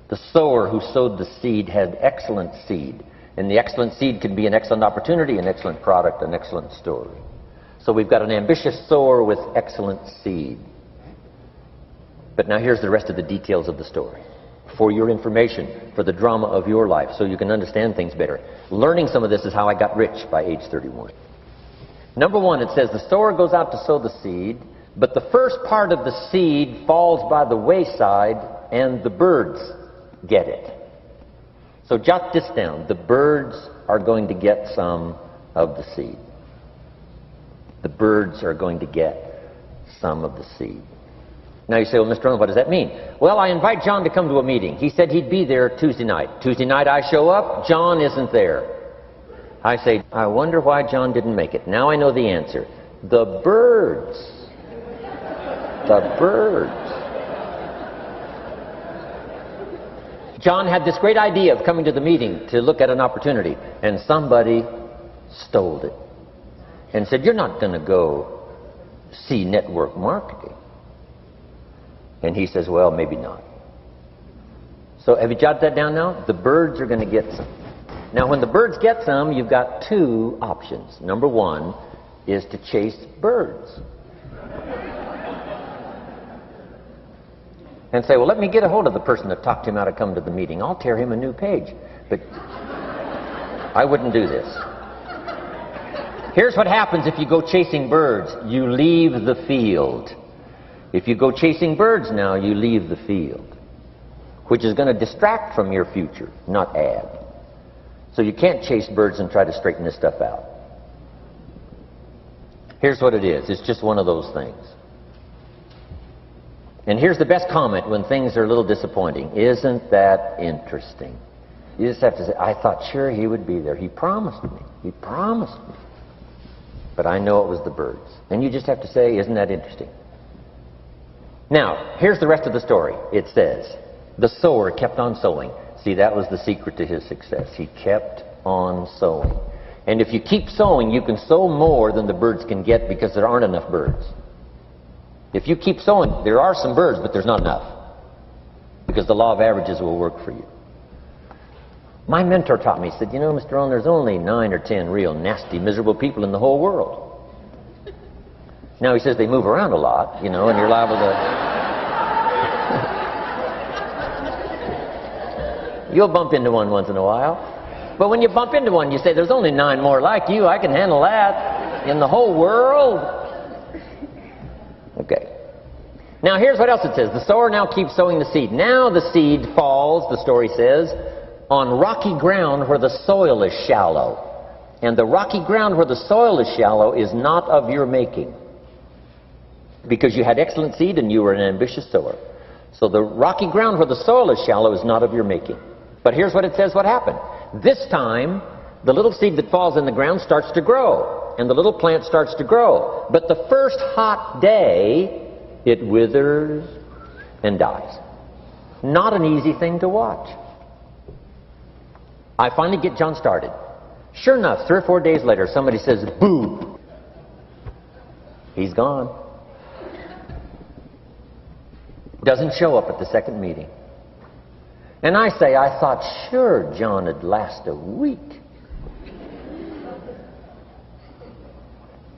The sower who sowed the seed had excellent seed. And the excellent seed can be an excellent opportunity, an excellent product, an excellent story. So we've got an ambitious sower with excellent seed. But now here's the rest of the details of the story. For your information, for the drama of your life, so you can understand things better. Learning some of this is how I got rich by age 31. Number 1, it says the sower goes out to sow the seed, but the first part of the seed falls by the wayside and the birds get it. So jot this down. The birds are going to get some of the seed. The birds are going to get some of the seed. Now you say, well, Mr. Rohn, what does that mean? Well, I invite John to come to a meeting. He said he'd be there Tuesday night. Tuesday night I show up, John isn't there. I say, I wonder why John didn't make it. Now I know the answer. The birds. The birds. John had this great idea of coming to the meeting to look at an opportunity, and somebody stole it and said, you're not going to go see network marketing. And he says, well, maybe not. So have you jotted that down now? The birds are going to get some. Now, when the birds get some, you've got two options. Number one is to chase birds. And say, well, let me get a hold of the person that talked him out of coming to the meeting. I'll tear him a new page. But I wouldn't do this. Here's what happens if you go chasing birds. You leave the field. If you go chasing birds now, you leave the field, which is going to distract from your future, not add. So you can't chase birds and try to straighten this stuff out. Here's what it is. It's just one of those things. And here's the best comment when things are a little disappointing. Isn't that interesting? You just have to say, I thought sure he would be there. He promised me. He promised me. But I know it was the birds. And you just have to say, isn't that interesting? Now, here's the rest of the story. It says, the sower kept on sowing. See, that was the secret to his success. He kept on sowing. And if you keep sowing, you can sow more than the birds can get because there aren't enough birds. If you keep sowing, there are some birds, but there's not enough. Because the law of averages will work for you. My mentor taught me, he said, you know, Mr. Rohn, there's only 9 or 10 real nasty, miserable people in the whole world. Now he says they move around a lot, you know, and you're liable to... You'll bump into one once in a while. But when you bump into one, you say, there's only 9 more like you. I can handle that in the whole world. Okay. Now here's what else it says. The sower now keeps sowing the seed. Now the seed falls, the story says, on rocky ground where the soil is shallow. And the rocky ground where the soil is shallow is not of your making. Because you had excellent seed and you were an ambitious sower. So the rocky ground where the soil is shallow is not of your making. But here's what it says what happened. This time, the little seed that falls in the ground starts to grow. And the little plant starts to grow. But the first hot day, it withers and dies. Not an easy thing to watch. I finally get John started. Sure enough, 3 or 4 days later, somebody says, boo. He's gone. Doesn't show up at the second meeting. And I say, I thought sure John would last a week.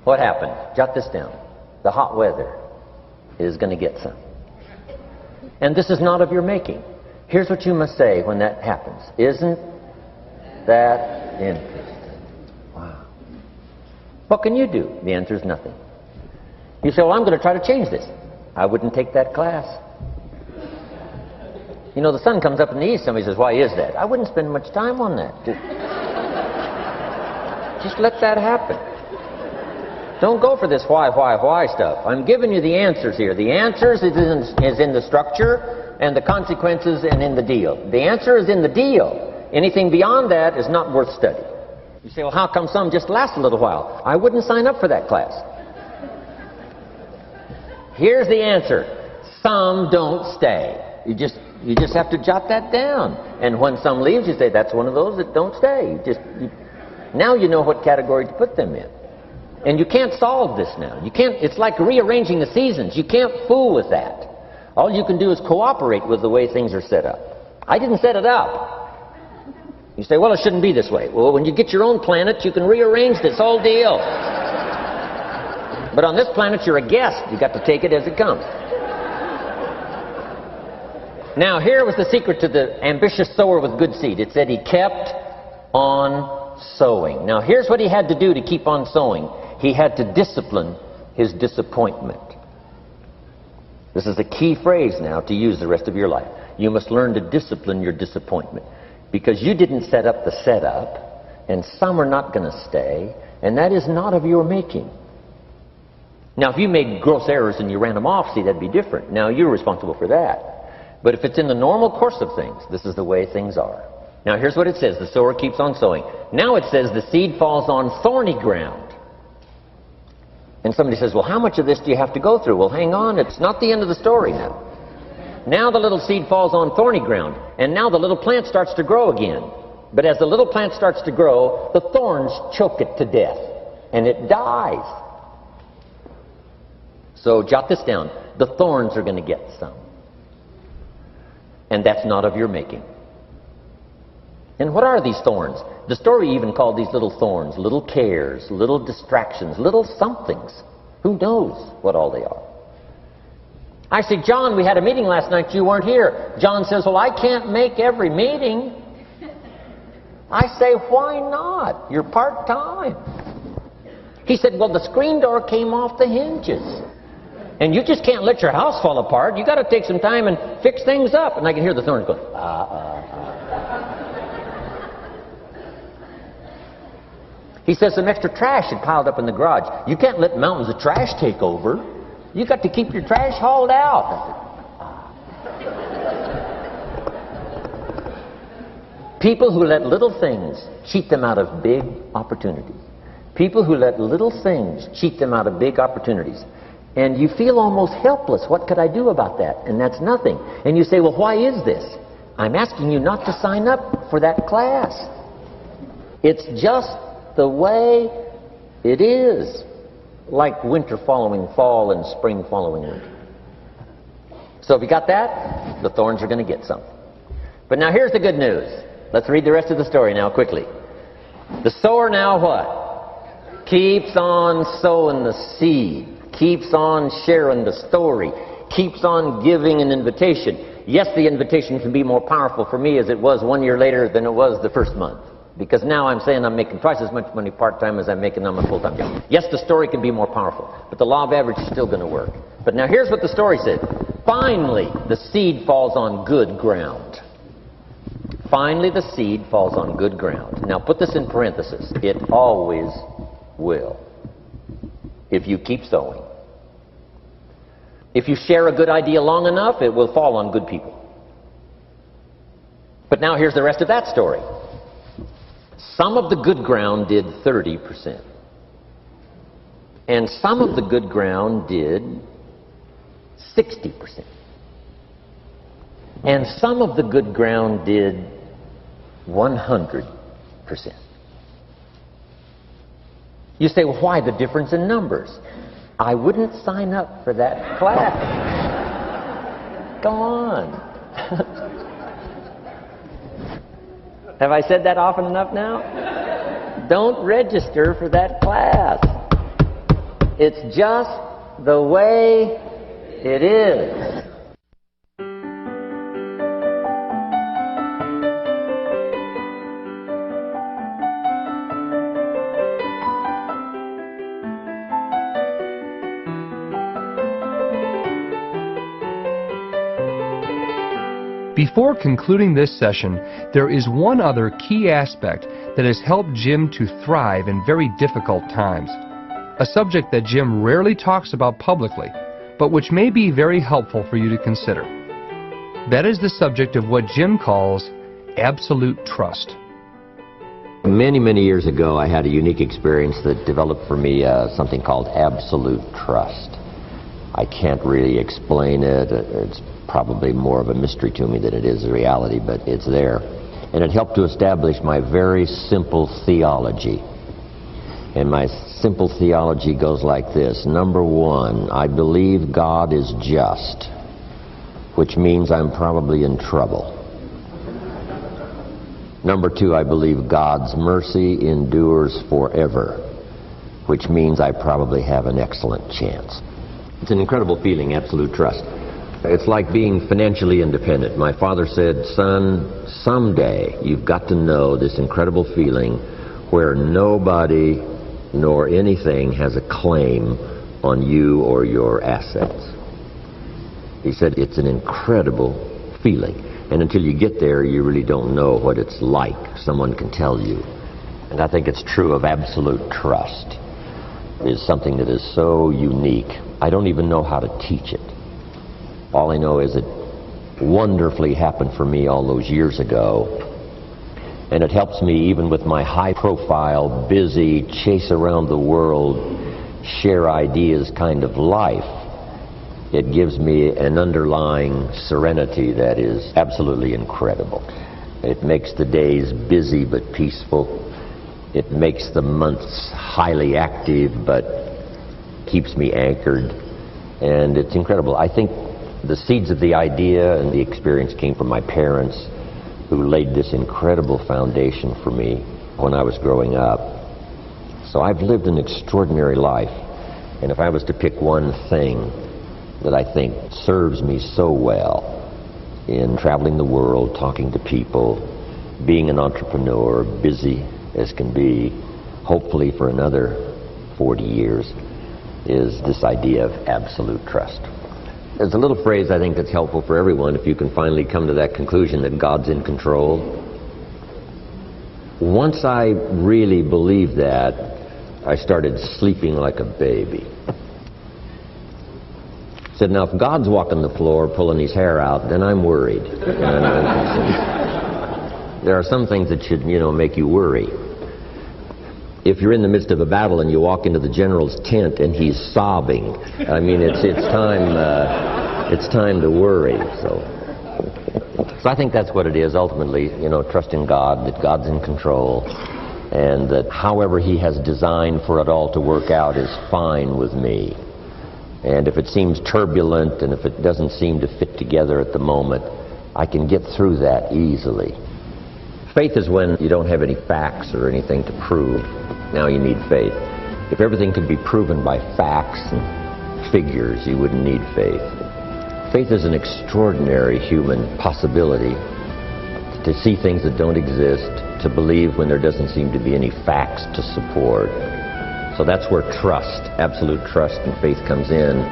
What happened? Jot this down. The hot weather is going to get some. And this is not of your making. Here's what you must say when that happens. Isn't that interesting? Wow. What can you do? The answer is nothing. You say, well, I'm going to try to change this. I wouldn't take that class. You know, the sun comes up in the east. Somebody says, why is that? I wouldn't spend much time on that. Just let that happen. Don't go for this why stuff. I'm giving you the answers here. The answers is in the structure and the consequences and in the deal. The answer is in the deal. Anything beyond that is not worth study. You say, well, how come some just last a little while? I wouldn't sign up for that class. Here's the answer. Some don't stay. You just have to jot that down. And when some leaves, you say, that's one of those that don't stay. Now you know what category to put them in. And you can't solve this now. You can't. It's like rearranging the seasons. You can't fool with that. All you can do is cooperate with the way things are set up. I didn't set it up. You say, well, it shouldn't be this way. Well, when you get your own planet, you can rearrange this whole deal. But on this planet, you're a guest. You've got to take it as it comes. Now, here was the secret to the ambitious sower with good seed. It said he kept on sowing. Now, here's what he had to do to keep on sowing. He had to discipline his disappointment. This is a key phrase now to use the rest of your life. You must learn to discipline your disappointment. Because you didn't set up the setup, and some are not going to stay, and that is not of your making. Now, if you made gross errors and you ran them off, see, that'd be different. Now, you're responsible for that. But if it's in the normal course of things, this is the way things are. Now, here's what it says. The sower keeps on sowing. Now it says the seed falls on thorny ground. And somebody says, well, how much of this do you have to go through? Well, hang on. It's not the end of the story now. Now the little seed falls on thorny ground. And now the little plant starts to grow again. But as the little plant starts to grow, the thorns choke it to death. And it dies. So jot this down. The thorns are going to get some. And that's not of your making. And what are these thorns? The story even called these little thorns, little cares, little distractions, little somethings. Who knows what all they are? I say, John, we had a meeting last night, you weren't here. John says, well, I can't make every meeting. I say, why not? You're part-time. He said, well, the screen door came off the hinges. And you just can't let your house fall apart. You got to take some time and fix things up. And I can hear the thorns going, He says some extra trash had piled up in the garage. You can't let mountains of trash take over. You got to keep your trash hauled out. People who let little things cheat them out of big opportunities. People who let little things cheat them out of big opportunities. And you feel almost helpless. What could I do about that? And that's nothing. And you say, well, why is this? I'm asking you not to sign up for that class. It's just the way it is. Like winter following fall and spring following winter. So if you got that, the thorns are going to get some. But now here's the good news. Let's read the rest of the story now quickly. The sower now what? Keeps on sowing the seed. Keeps on sharing the story. Keeps on giving an invitation. Yes, the invitation can be more powerful for me as it was 1 year later than it was the first month. Because now I'm saying I'm making twice as much money part-time as I'm making on my full-time job. Yes, the story can be more powerful, but the law of average is still going to work. But now here's what the story said. Finally, the seed falls on good ground. Finally, the seed falls on good ground. Now put this in parentheses. It always will. If you keep sowing. If you share a good idea long enough, it will fall on good people. But now here's the rest of that story. Some of the good ground did 30%. And some of the good ground did 60%. And some of the good ground did 100%. You say, well, why the difference in numbers? I wouldn't sign up for that class. Go on. Have I said that often enough now? Don't register for that class. It's just the way it is. Before concluding this session, there is one other key aspect that has helped Jim to thrive in very difficult times. A subject that Jim rarely talks about publicly, but which may be very helpful for you to consider. That is the subject of what Jim calls absolute trust. Many, many years ago, I had a unique experience that developed for me something called absolute trust. I can't really explain it. It's probably more of a mystery to me than it is a reality, but it's there. And it helped to establish my very simple theology. And my simple theology goes like this. Number one, I believe God is just, which means I'm probably in trouble. Number two, I believe God's mercy endures forever, which means I probably have an excellent chance. It's an incredible feeling, absolute trust. It's like being financially independent. My father said, son, someday you've got to know this incredible feeling where nobody nor anything has a claim on you or your assets. He said it's an incredible feeling. And until you get there, you really don't know what it's like. Someone can tell you. And I think it's true of absolute trust. It is something that is so unique. I don't even know how to teach it. All I know is it wonderfully happened for me all those years ago. And it helps me even with my high-profile, busy, chase around the world, share ideas kind of life. It gives me an underlying serenity that is absolutely incredible. It makes the days busy but peaceful. It makes the months highly active but keeps me anchored. And it's incredible. I think the seeds of the idea and the experience came from my parents, who laid this incredible foundation for me when I was growing up. So I've lived an extraordinary life. And if I was to pick one thing that I think serves me so well in traveling the world, talking to people, being an entrepreneur, busy as can be, hopefully for another 40 years, is this idea of absolute trust. There's a little phrase I think that's helpful for everyone if you can finally come to that conclusion that God's in control. Once I really believed that, I started sleeping like a baby. Said, now if God's walking the floor pulling his hair out, then I'm worried. There are some things that should, make you worry. If you're in the midst of a battle and you walk into the general's tent and he's sobbing, I mean, it's time to worry. So I think that's what it is ultimately, trusting God, that God's in control, and that however he has designed for it all to work out is fine with me. And if it seems turbulent and if it doesn't seem to fit together at the moment, I can get through that easily. Faith is when you don't have any facts or anything to prove. Now you need faith. If everything could be proven by facts and figures, you wouldn't need faith. Faith is an extraordinary human possibility to see things that don't exist, to believe when there doesn't seem to be any facts to support. So that's where trust, absolute trust and faith comes in.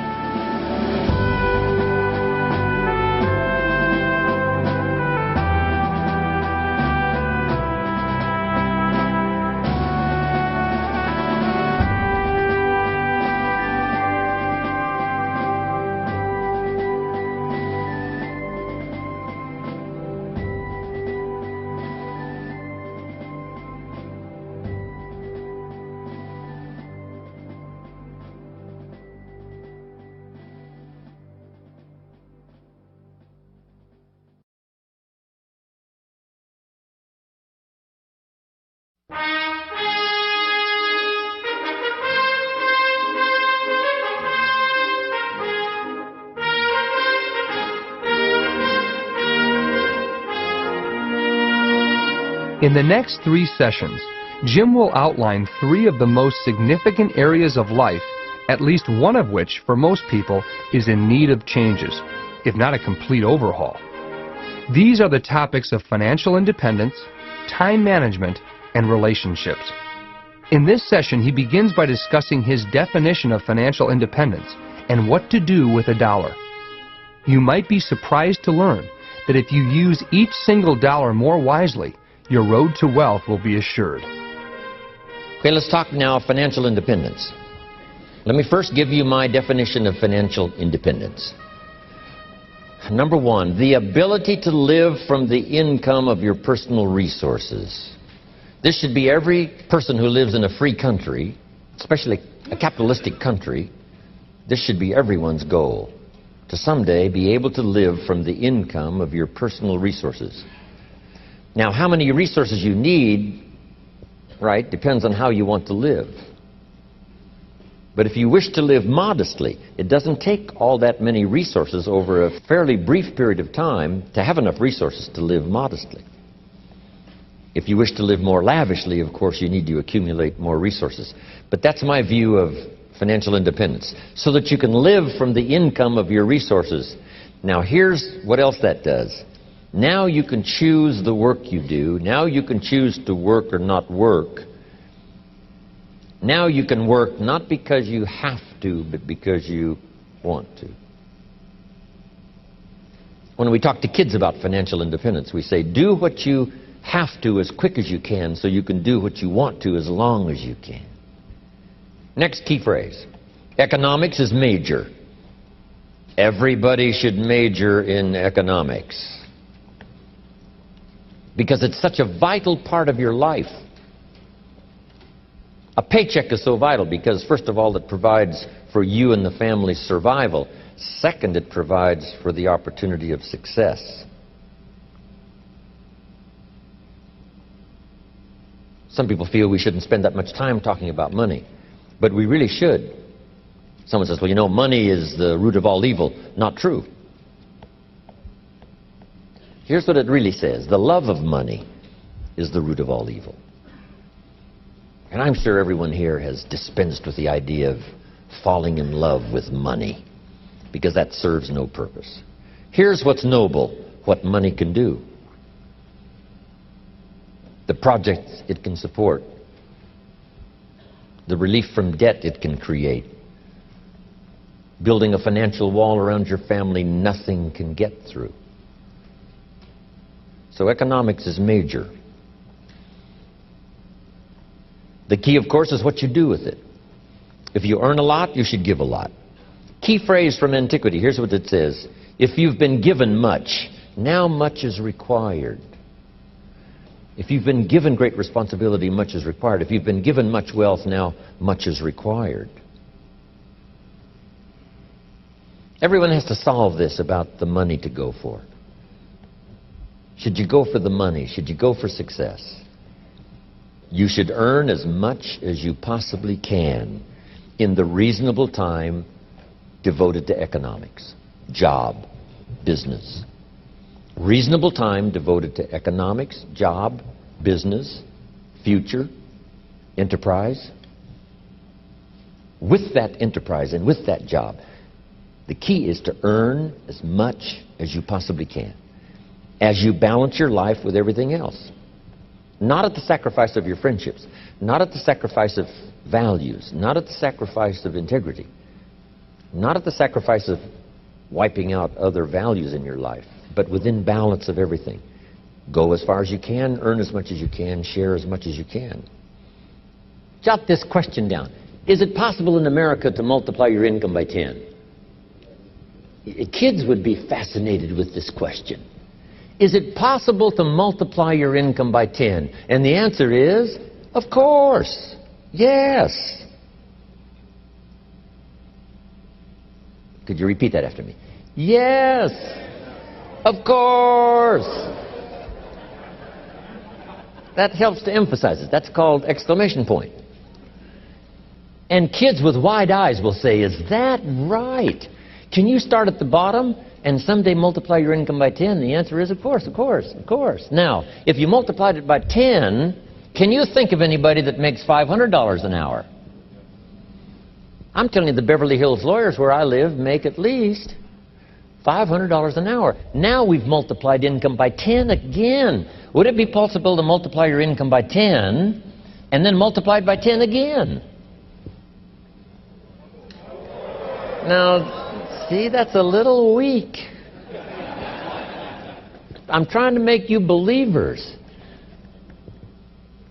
In the next 3 sessions, Jim will outline 3 of the most significant areas of life, at least one of which, for most people, is in need of changes, if not a complete overhaul. These are the topics of financial independence, time management, and relationships. In this session, he begins by discussing his definition of financial independence and what to do with a dollar. You might be surprised to learn that if you use each single dollar more wisely, your road to wealth will be assured. Okay, let's talk now financial independence. Let me first give you my definition of financial independence. Number 1, the ability to live from the income of your personal resources. This should be every person who lives in a free country, especially a capitalistic country. This should be everyone's goal, to someday be able to live from the income of your personal resources. Now, how many resources you need, right, depends on how you want to live. But if you wish to live modestly, it doesn't take all that many resources over a fairly brief period of time to have enough resources to live modestly. If you wish to live more lavishly, of course, you need to accumulate more resources. But that's my view of financial independence, so that you can live from the income of your resources. Now, here's what else that does. Now you can choose the work you do. Now you can choose to work or not work. Now you can work not because you have to, but because you want to. When we talk to kids about financial independence, we say, do what you have to as quick as you can so you can do what you want to as long as you can. Next key phrase. Economics is major. Everybody should major in economics, because it's such a vital part of your life. A paycheck is so vital because, first of all, it provides for you and the family's survival. Second, it provides for the opportunity of success. Some people feel we shouldn't spend that much time talking about money, but we really should. Someone says, well, you know, money is the root of all evil. Not true. Here's what it really says. The love of money is the root of all evil. And I'm sure everyone here has dispensed with the idea of falling in love with money, because that serves no purpose. Here's what's noble, what money can do. The projects it can support. The relief from debt it can create. Building a financial wall around your family nothing can get through. So economics is major. The key, of course, is what you do with it. If you earn a lot, you should give a lot. Key phrase from antiquity, here's what it says. If you've been given much, now much is required. If you've been given great responsibility, much is required. If you've been given much wealth, now much is required. Everyone has to solve this about the money to go for. Should you go for the money? Should you go for success? You should earn as much as you possibly can in the reasonable time devoted to economics, job, business. Reasonable time devoted to economics, job, business, future, enterprise. With that enterprise and with that job, the key is to earn as much as you possibly can, as you balance your life with everything else. Not at the sacrifice of your friendships, not at the sacrifice of values, not at the sacrifice of integrity, not at the sacrifice of wiping out other values in your life, but within balance of everything. Go as far as you can, earn as much as you can, share as much as you can. Jot this question down. Is it possible in America to multiply your income by 10? Kids would be fascinated with this question. Is it possible to multiply your income by 10? And the answer is, of course, yes. Could you repeat that after me? Yes, of course. That helps to emphasize it. That's called exclamation point. And kids with wide eyes will say, is that right? Can you start at the bottom and someday multiply your income by 10? The answer is, of course, of course, of course. Now, if you multiplied it by 10, can you think of anybody that makes $500 an hour? I'm telling you, the Beverly Hills lawyers where I live make at least $500 an hour. Now we've multiplied income by 10 again. Would it be possible to multiply your income by 10 and then multiply it by 10 again? Now, see, that's a little weak. I'm trying to make you believers.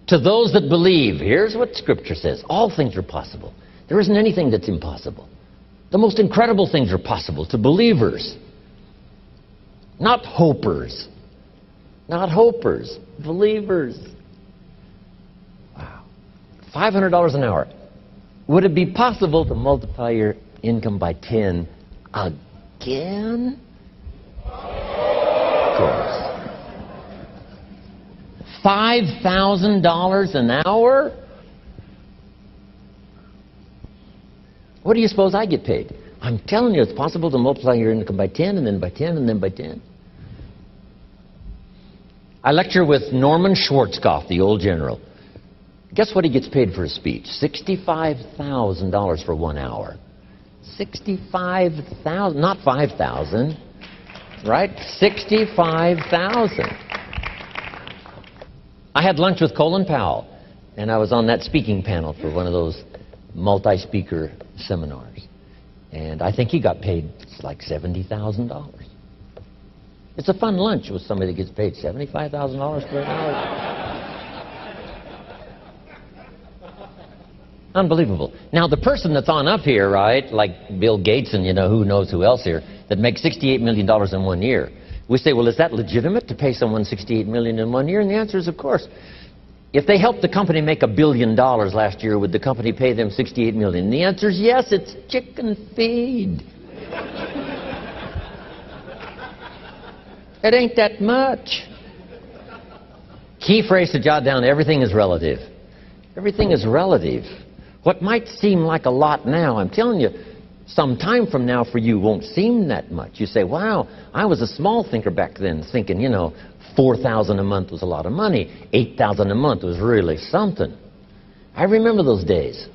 To those that believe, here's what Scripture says. All things are possible. There isn't anything that's impossible. The most incredible things are possible to believers. Not hopers. Not hopers. Believers. Wow. $500 an hour. Would it be possible to multiply your income by 10 again? Of course. $5,000 an hour? What do you suppose I get paid? I'm telling you, it's possible to multiply your income by 10 and then by 10 and then by 10. I lecture with Norman Schwarzkopf, the old general. Guess what he gets paid for a speech? $65,000 for 1 hour. 65,000, not 5,000, right? 65,000. I had lunch with Colin Powell, and I was on that speaking panel for one of those multi-speaker seminars. And I think he got paid like $70,000. It's a fun lunch with somebody that gets paid $75,000 for an hour. Unbelievable. Now, the person that's on up here, right, like Bill Gates and, you know, who knows who else here, that makes $68 million in 1 year. We say, well, is that legitimate to pay someone $68 million in 1 year? And the answer is, of course. If they helped the company make $1 billion last year, would the company pay them $68 million? And the answer is yes, it's chicken feed. It ain't that much. Key phrase to jot down, everything is relative. Everything is relative. What might seem like a lot now, I'm telling you, some time from now for you won't seem that much. You say, wow, I was a small thinker back then, thinking, you know, $4,000 a month was a lot of money. $8,000 a month was really something. I remember those days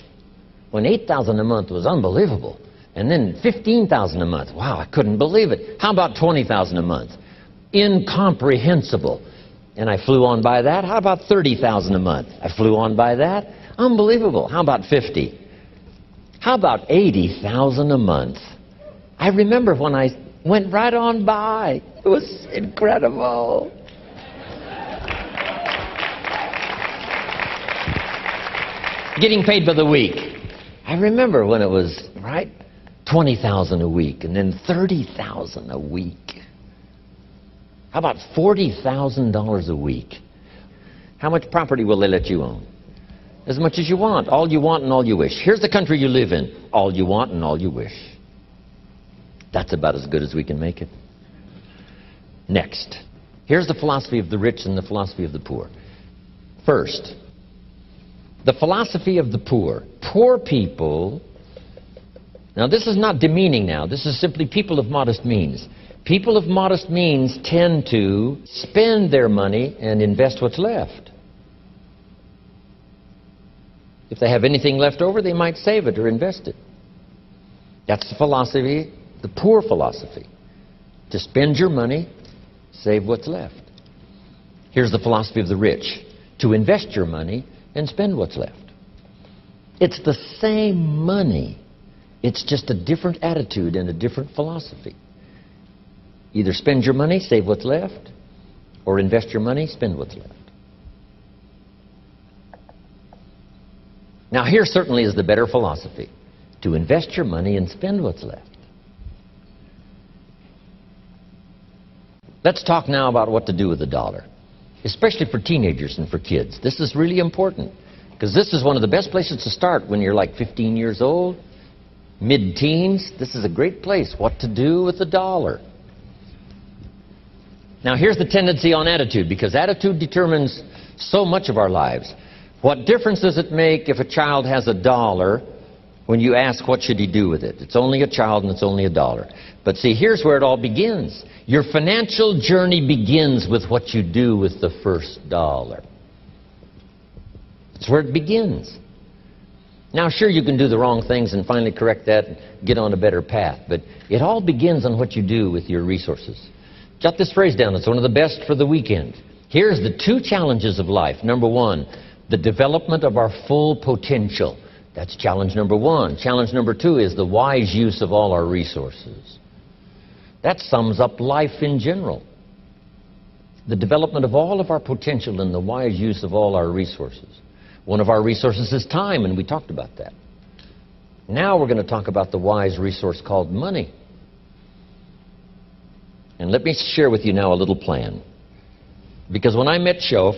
when $8,000 a month was unbelievable. And then $15,000 a month. Wow, I couldn't believe it. How about $20,000 a month? Incomprehensible. And I flew on by that. How about $30,000 a month? I flew on by that. Unbelievable. How about 50? How about $80,000 a month? I remember when I went right on by. It was incredible. Getting paid by the week. I remember when it was, right, $20,000 a week and then $30,000 a week. How about $40,000 a week? How much property will they let you own? As much as you want. All you want and all you wish. Here's the country you live in. All you want and all you wish. That's about as good as we can make it. Next. Here's the philosophy of the rich and the philosophy of the poor. First, the philosophy of the poor. Poor people, now this is not demeaning now. This is simply people of modest means. People of modest means tend to spend their money and invest what's left. If they have anything left over, they might save it or invest it. That's the philosophy, the poor philosophy. To spend your money, save what's left. Here's the philosophy of the rich. To invest your money and spend what's left. It's the same money. It's just a different attitude and a different philosophy. Either spend your money, save what's left, or invest your money, spend what's left. Now here certainly is the better philosophy. To invest your money and spend what's left. Let's talk now about what to do with the dollar. Especially for teenagers and for kids. This is really important. Because this is one of the best places to start when you're like 15 years old, mid-teens. This is a great place. What to do with the dollar. Now here's the tendency on attitude, because attitude determines so much of our lives. What difference does it make if a child has $1 when you ask what should he do with it? It's only a child and it's only $1. But see, here's where it all begins. Your financial journey begins with what you do with the first $1. It's where it begins. Now sure, you can do the wrong things and finally correct that and get on a better path, but it all begins on what you do with your resources. Jot this phrase down. It's one of the best for the weekend. Here's the 2 challenges of life. Number 1, the development of our full potential. That's challenge number 1. Challenge number 2 is the wise use of all our resources. That sums up life in general. The development of all of our potential and the wise use of all our resources. One of our resources is time, and we talked about that. Now we're going to talk about the wise resource called money. And let me share with you now a little plan. Because when I met Shof,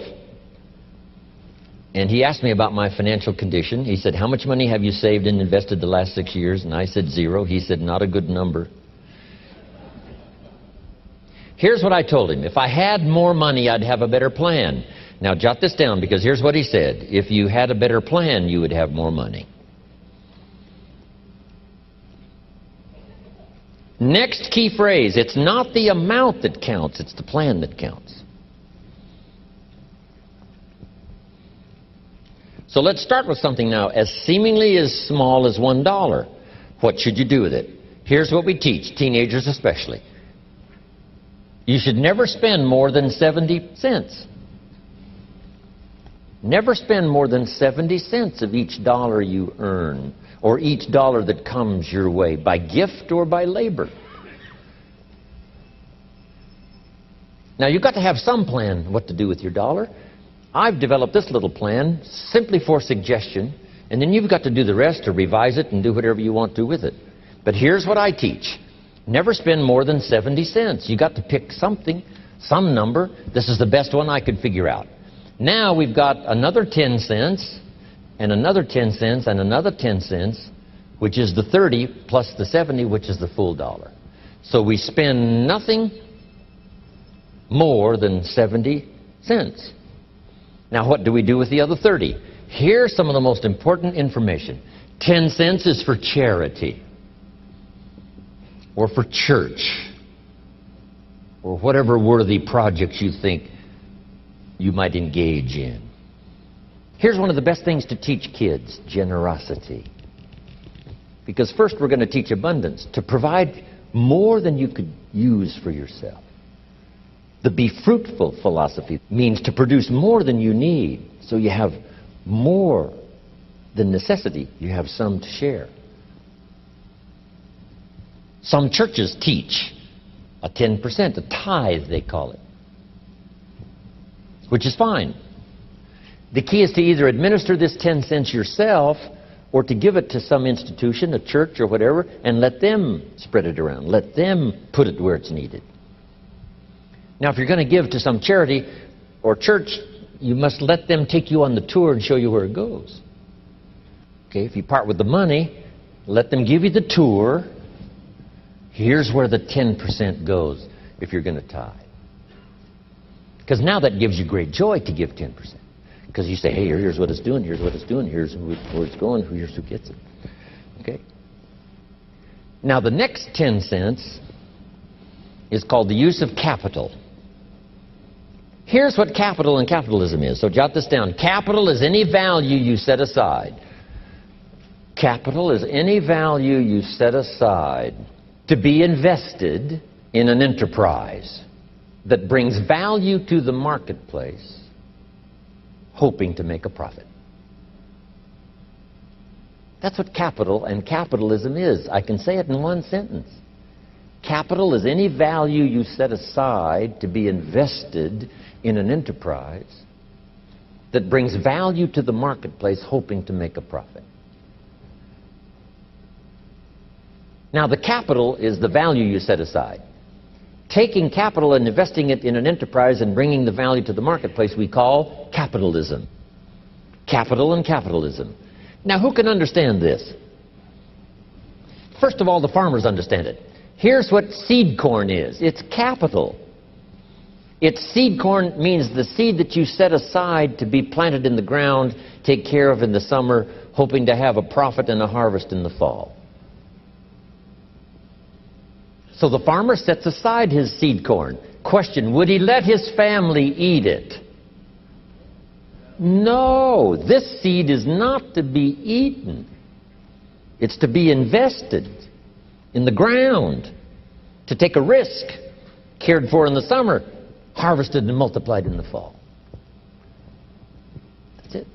and he asked me about my financial condition, he said, how much money have you saved and invested the last 6 years? And I said 0. He said, not a good number. Here's what I told him. If I had more money, I'd have a better plan. Now jot this down, because here's what he said. If you had a better plan, you would have more money. Next key phrase, it's not the amount that counts, it's the plan that counts. So let's start with something now as seemingly as small as $1. What should you do with it? Here's what we teach, teenagers especially. You should never spend more than 70 cents. Never spend more than 70 cents of each dollar you earn, or each dollar that comes your way, by gift or by labor. Now you've got to have some plan what to do with your dollar. I've developed this little plan simply for suggestion, and then you've got to do the rest to revise it and do whatever you want to with it. But here's what I teach. Never spend more than 70 cents. You've got to pick something, some number. This is the best one I could figure out. Now we've got another 10 cents, and another 10 cents, and another 10 cents, which is the 30 plus the 70, which is the full dollar. So we spend nothing more than 70 cents. Now what do we do with the other 30? Here's some of the most important information. 10 cents is for charity. or for church, or whatever worthy projects you think you might engage in. Here's one of the best things to teach kids: generosity. Because first we're going to teach abundance, to provide more than you could use for yourself. The be fruitful philosophy means to produce more than you need, so you have more than necessity. You have some to share. Some churches teach a 10%, a tithe they call it, which is fine. The key is to either administer this 10 cents yourself or to give it to some institution, a church or whatever, and let them spread it around. Let them put it where it's needed. Now, if you're going to give to some charity or church, you must let them take you on the tour and show you where it goes. Okay, if you part with the money, let them give you the tour. Here's where the 10% goes if you're going to tithe. Because now that gives you great joy to give 10%. Because you say, hey, here's what it's doing, here's what it's doing, here's where it's going, here's who gets it. Okay? Now, the next 10 cents is called the use of capital. Here's what capital and capitalism is. So jot this down. Capital is any value you set aside. Capital is any value you set aside to be invested in an enterprise that brings value to the marketplace, hoping to make a profit. That's what capital and capitalism is. I can say it in one sentence. Capital is any value you set aside to be invested in an enterprise that brings value to the marketplace, hoping to make a profit. Now, the capital is the value you set aside. Taking capital and investing it in an enterprise and bringing the value to the marketplace we call capitalism. Capital and capitalism. Now, who can understand this? First of all, the farmers understand it. Here's what seed corn is. It's capital. It's seed corn means the seed that you set aside to be planted in the ground, take care of in the summer, hoping to have a profit and a harvest in the fall. So the farmer sets aside his seed corn. Question, would he let his family eat it? No, this seed is not to be eaten. It's to be invested in the ground, to take a risk, cared for in the summer, harvested and multiplied in the fall. That's it.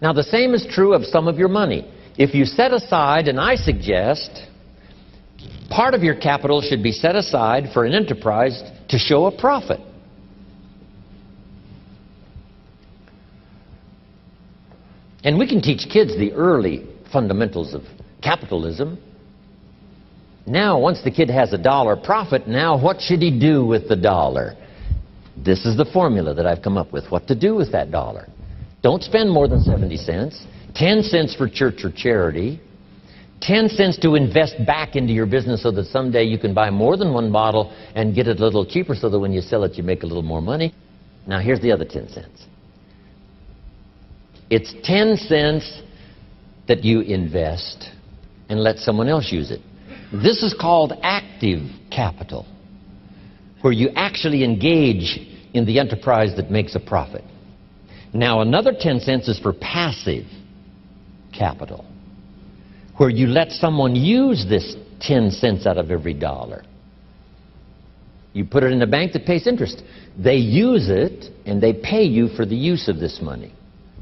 Now, the same is true of some of your money. If you set aside, and I suggest, part of your capital should be set aside for an enterprise to show a profit. And we can teach kids the early fundamentals of capitalism. Now, once the kid has $1 profit, now what should he do with the dollar? This is the formula that I've come up with, what to do with that dollar. Don't spend more than 70 cents, 10 cents for church or charity, 10 cents to invest back into your business so that someday you can buy more than one bottle and get it a little cheaper so that when you sell it you make a little more money. Now here's the other 10 cents. It's 10 cents that you invest and let someone else use it. This is called active capital, where you actually engage in the enterprise that makes a profit. Now another 10 cents is for passive capital, where you let someone use this 10 cents out of every dollar. You put it in a bank that pays interest. They use it and they pay you for the use of this money.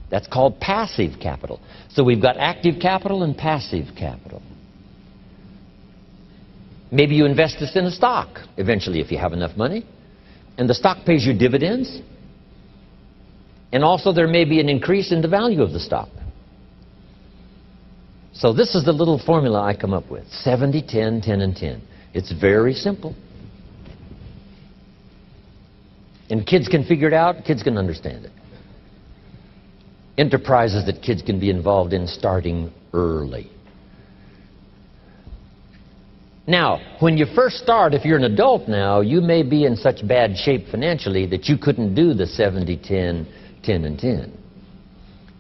That's called passive capital. So we've got active capital and passive capital. Maybe you invest this in a stock eventually if you have enough money, and the stock pays you dividends, and also there may be an increase in the value of the stock. So this is the little formula I come up with: 70, 10, 10, and 10. It's very simple. And kids can figure it out, kids can understand it. Enterprises that kids can be involved in starting early. Now, when you first start, if you're an adult now, you may be in such bad shape financially that you couldn't do the 70, 10, 10, and 10.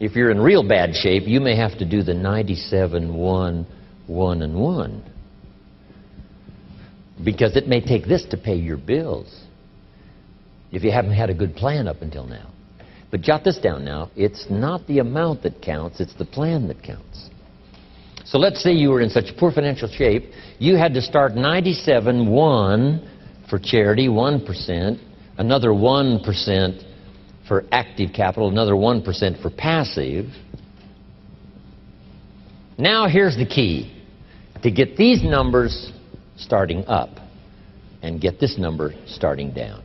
If you're in real bad shape, you may have to do the 97, 1, 1, and 1. because it may take this to pay your bills if you haven't had a good plan up until now. But jot this down now. It's not the amount that counts, it's the plan that counts. So let's say you were in such poor financial shape, you had to start 97.1 for charity, 1%, another 1% for active capital, another 1% for passive. Now here's the key. To get these numbers starting up and get this number starting down.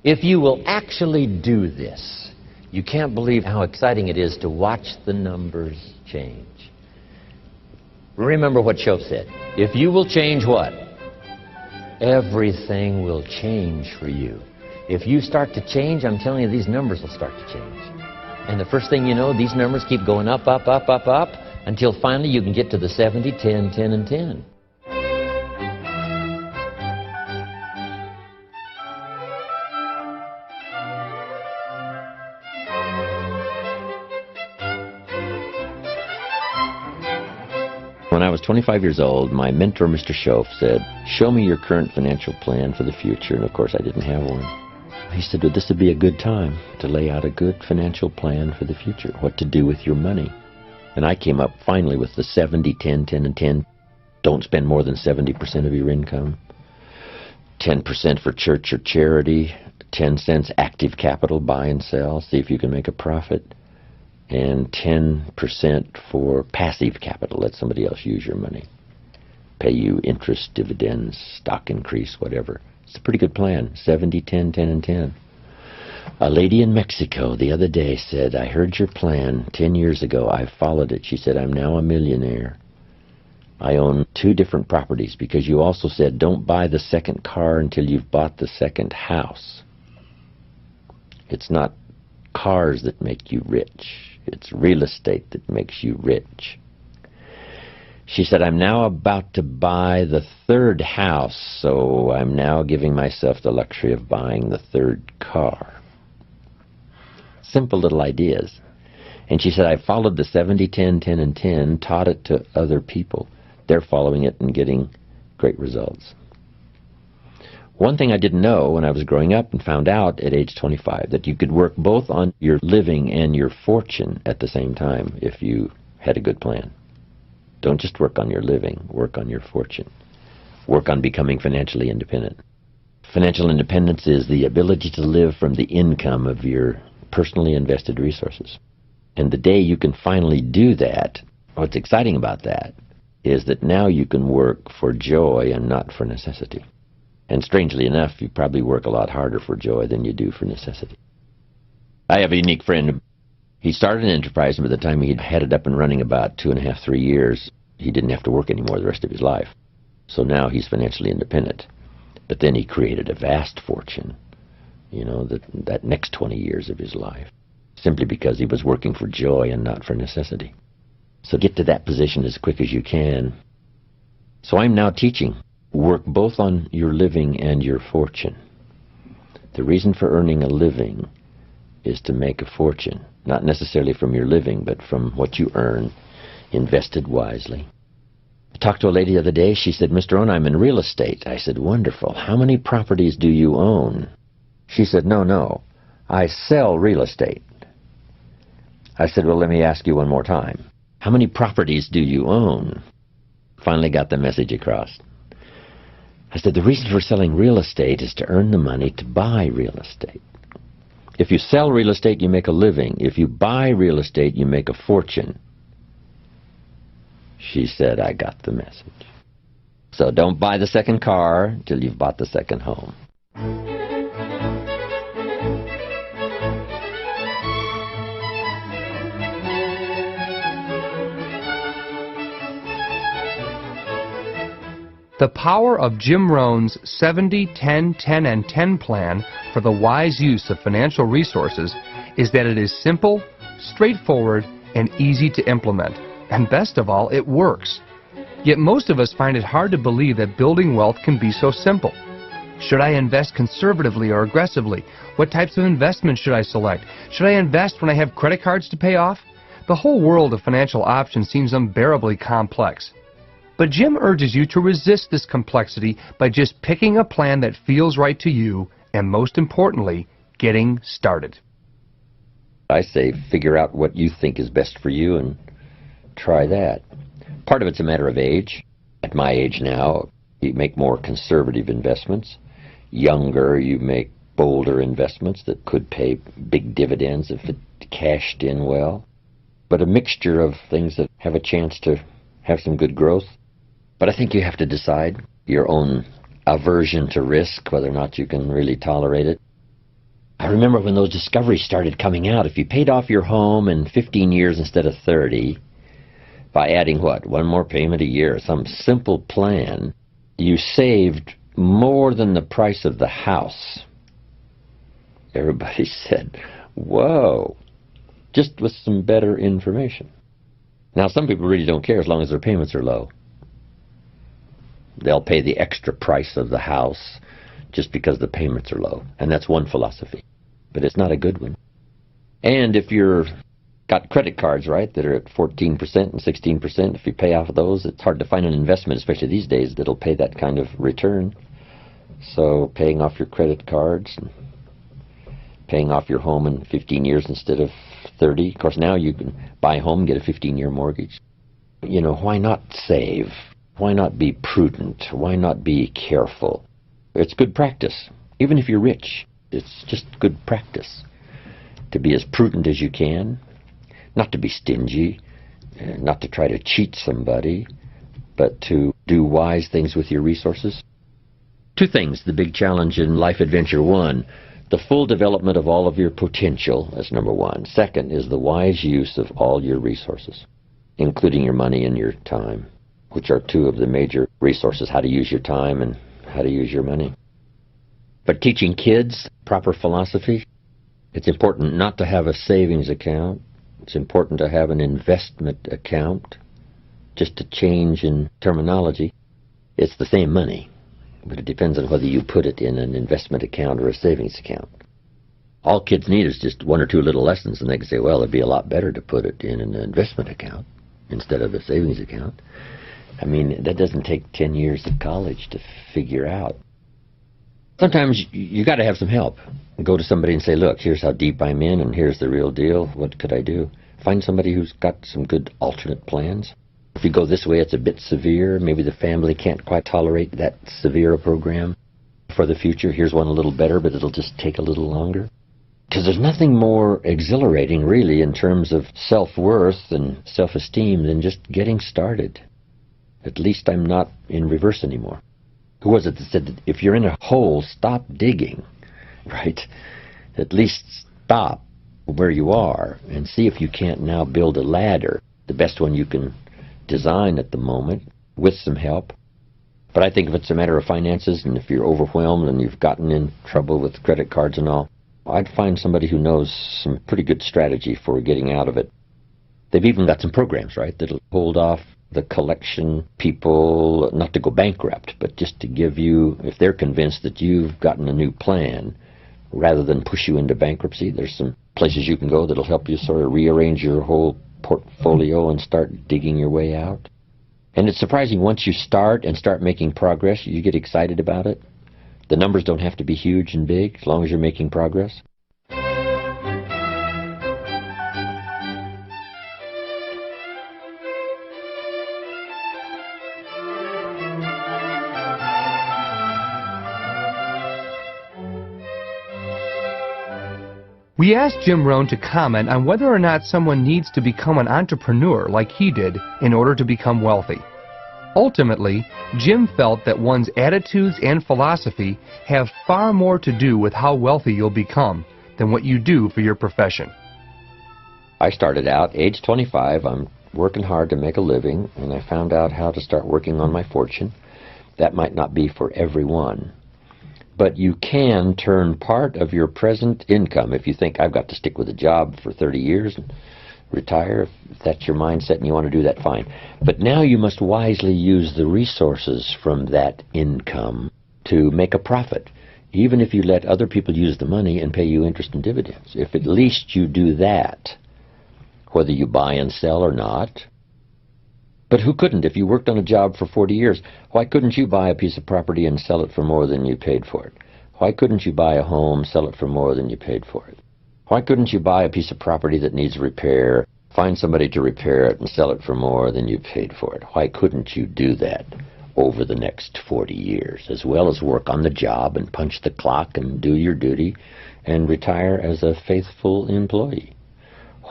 If you will actually do this, you can't believe how exciting it is to watch the numbers change. Remember what Shoaff said. If you will change what? Everything will change for you. If you start to change, I'm telling you, these numbers will start to change. And the first thing you know, these numbers keep going up, up, up, up, up, until finally you can get to the 70, 10, 10, and 10. When I was 25 years old, my mentor, Mr. Shoaff, said, "Show me your current financial plan for the future." And of course, I didn't have one. He said, well, this would be a good time to lay out a good financial plan for the future, what to do with your money. And I came up finally with the 70, 10, 10, and 10. Don't spend more than 70% of your income. 10% for church or charity. 10 cents active capital, buy and sell, see if you can make a profit. And 10% for passive capital, let somebody else use your money. Pay you interest, dividends, stock increase, whatever. It's a pretty good plan, 70, 10, 10, and 10. A lady in Mexico the other day said, "I heard your plan 10 years ago. I followed it." She said, "I'm now a millionaire. I own 2 different properties because you also said don't buy the second car until you've bought the second house." It's not cars that make you rich. It's real estate that makes you rich. She said, "I'm now about to buy the 3rd house, so I'm now giving myself the luxury of buying the 3rd car." Simple little ideas. And she said, "I followed the 70, 10, 10, and 10, taught it to other people. They're following it and getting great results." One thing I didn't know when I was growing up and found out at age 25, that you could work both on your living and your fortune at the same time if you had a good plan. Don't just work on your living, work on your fortune. Work on becoming financially independent. Financial independence is the ability to live from the income of your personally invested resources. And the day you can finally do that, what's exciting about that is that now you can work for joy and not for necessity. And strangely enough, you probably work a lot harder for joy than you do for necessity. I have a unique friend. He started an enterprise, and by the time he had it up and running about 2.5, 3 years, he didn't have to work anymore the rest of his life. So now he's financially independent. But then he created a vast fortune, that next 20 years of his life, simply because he was working for joy and not for necessity. So get to that position as quick as you can. So I'm now teaching. Work both on your living and your fortune. The reason for earning a living is to make a fortune, not necessarily from your living, but from what you earn, invested wisely. I talked to a lady the other day. She said, "Mr. Rohn, I'm in real estate." I said, "Wonderful. How many properties do you own?" She said, No, I sell real estate." I said, "Well, let me ask you one more time. How many properties do you own?" Finally got the message across. I said, "The reason for selling real estate is to earn the money to buy real estate. If you sell real estate, you make a living. If you buy real estate, you make a fortune." She said, "I got the message." So don't buy the second car till you've bought the second home. The power of Jim Rohn's 70, 10, 10, and 10 plan for the wise use of financial resources is that it is simple, straightforward, and easy to implement. And best of all, it works. Yet most of us find it hard to believe that building wealth can be so simple. Should I invest conservatively or aggressively? What types of investments should I select? Should I invest when I have credit cards to pay off? The whole world of financial options seems unbearably complex. But Jim urges you to resist this complexity by just picking a plan that feels right to you and, most importantly, getting started. I say figure out what you think is best for you and try that. Part of it's a matter of age. At my age now, you make more conservative investments. Younger, you make bolder investments that could pay big dividends if it cashed in well. But a mixture of things that have a chance to have some good growth. But I think you have to decide your own aversion to risk, whether or not you can really tolerate it. I remember when those discoveries started coming out, if you paid off your home in 15 years instead of 30, by adding what, one more payment a year, some simple plan, you saved more than the price of the house. Everybody said, whoa, just with some better information. Now, some people really don't care as long as their payments are low. They'll pay the extra price of the house just because the payments are low. And that's one philosophy. But it's not a good one. And if you're got credit cards, right, that are at 14% and 16%, if you pay off of those, it's hard to find an investment, especially these days, that'll pay that kind of return. So paying off your credit cards and paying off your home in 15 years instead of 30. Of course, now you can buy a home and get a 15-year mortgage. You know, why not save? Why not be prudent? Why not be careful? It's good practice. Even if you're rich, it's just good practice to be as prudent as you can, not to be stingy, not to try to cheat somebody, but to do wise things with your resources. Two things, the big challenge in Life Adventure 1, the full development of all of your potential, that's number one. Second is the wise use of all your resources, including your money and your time, which are two of the major resources, how to use your time and how to use your money. But teaching kids proper philosophy, it's important not to have a savings account. It's important to have an investment account. Just a change in terminology. It's the same money, but it depends on whether you put it in an investment account or a savings account. All kids need is just one or two little lessons, and they can say, well, it'd be a lot better to put it in an investment account instead of a savings account. I mean, that doesn't take 10 years of college to figure out. Sometimes you got to have some help. Go to somebody and say, look, here's how deep I'm in, and here's the real deal. What could I do? Find somebody who's got some good alternate plans. If you go this way, it's a bit severe. Maybe the family can't quite tolerate that severe a program. For the future, here's one a little better, but it'll just take a little longer. Because there's nothing more exhilarating, really, in terms of self-worth and self-esteem than just getting started. At least I'm not in reverse anymore. Who was it that said that if you're in a hole, stop digging, right? At least stop where you are and see if you can't now build a ladder, the best one you can design at the moment, with some help. But I think if it's a matter of finances and if you're overwhelmed and you've gotten in trouble with credit cards and all, I'd find somebody who knows some pretty good strategy for getting out of it. They've even got some programs, right, that'll hold off the collection people, not to go bankrupt, but just to give you, if they're convinced that you've gotten a new plan, rather than push you into bankruptcy, there's some places you can go that'll help you sort of rearrange your whole portfolio and start digging your way out. And it's surprising, once you start making progress, you get excited about it. The numbers don't have to be huge and big, as long as you're making progress. We asked Jim Rohn to comment on whether or not someone needs to become an entrepreneur like he did in order to become wealthy. Ultimately, Jim felt that one's attitudes and philosophy have far more to do with how wealthy you'll become than what you do for your profession. I started out, age 25, I'm working hard to make a living, and I found out how to start working on my fortune. That might not be for everyone. But you can turn part of your present income, if you think I've got to stick with a job for 30 years and retire, if that's your mindset and you want to do that, fine. But now you must wisely use the resources from that income to make a profit, even if you let other people use the money and pay you interest and dividends. If at least you do that, whether you buy and sell or not, But who couldn't? If you worked on a job for 40 years, why couldn't you buy a piece of property and sell it for more than you paid for it? Why couldn't you buy a home, sell it for more than you paid for it? Why couldn't you buy a piece of property that needs repair, find somebody to repair it and sell it for more than you paid for it? Why couldn't you do that over the next 40 years, as well as work on the job and punch the clock and do your duty and retire as a faithful employee?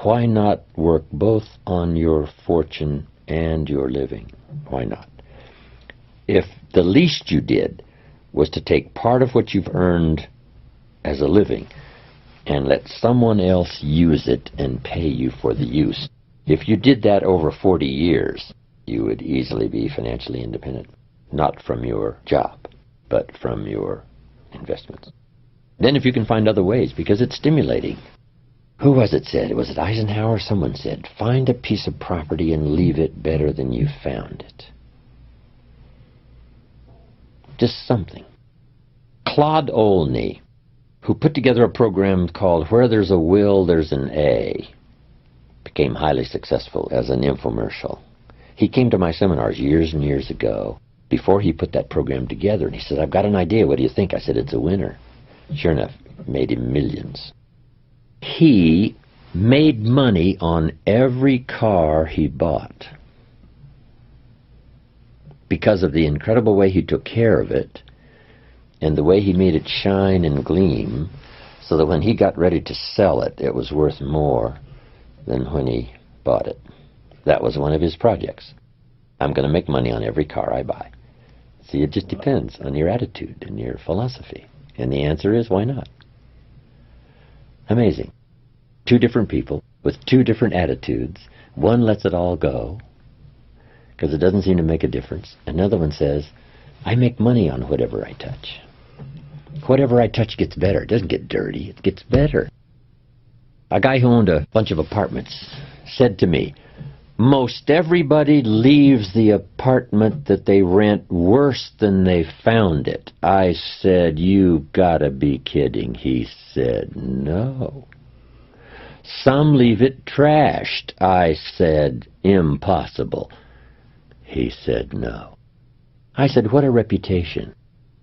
Why not work both on your fortune and your living? Why not? If the least you did was to take part of what you've earned as a living and let someone else use it and pay you for the use, if you did that over 40 years, you would easily be financially independent. Not from your job, but from your investments. Then if you can find other ways, because it's stimulating. Who was it said? Was it Eisenhower? Someone said, find a piece of property and leave it better than you found it. Just something. Claude Olney, who put together a program called Where There's a Will, There's an A, became highly successful as an infomercial. He came to my seminars years and years ago before he put that program together, and he said, I've got an idea. What do you think? I said, it's a winner. Sure enough, it made him millions. He made money on every car he bought because of the incredible way he took care of it and the way he made it shine and gleam, so that when he got ready to sell it, it was worth more than when he bought it. That was one of his projects. I'm going to make money on every car I buy. See, it just depends on your attitude and your philosophy. And the answer is, why not? Amazing. Two different people with two different attitudes. One lets it all go because it doesn't seem to make a difference. Another one says, I make money on whatever I touch. Whatever I touch gets better. It doesn't get dirty. It gets better. A guy who owned a bunch of apartments said to me, most everybody leaves the apartment that they rent worse than they found it. I said, you gotta be kidding. He said, no. Some leave it trashed. I said, impossible. He said, no. I said, what a reputation.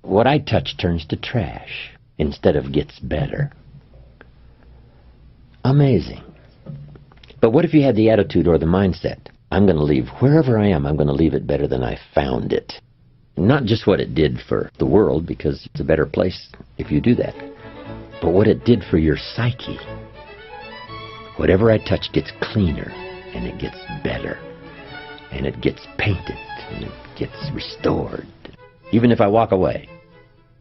What I touch turns to trash instead of gets better. Amazing. But what if you had the attitude or the mindset, I'm going to leave wherever I am, I'm going to leave it better than I found it. Not just what it did for the world, because it's a better place if you do that, but what it did for your psyche. Whatever I touch gets cleaner, and it gets better, and it gets painted, and it gets restored. Even if I walk away,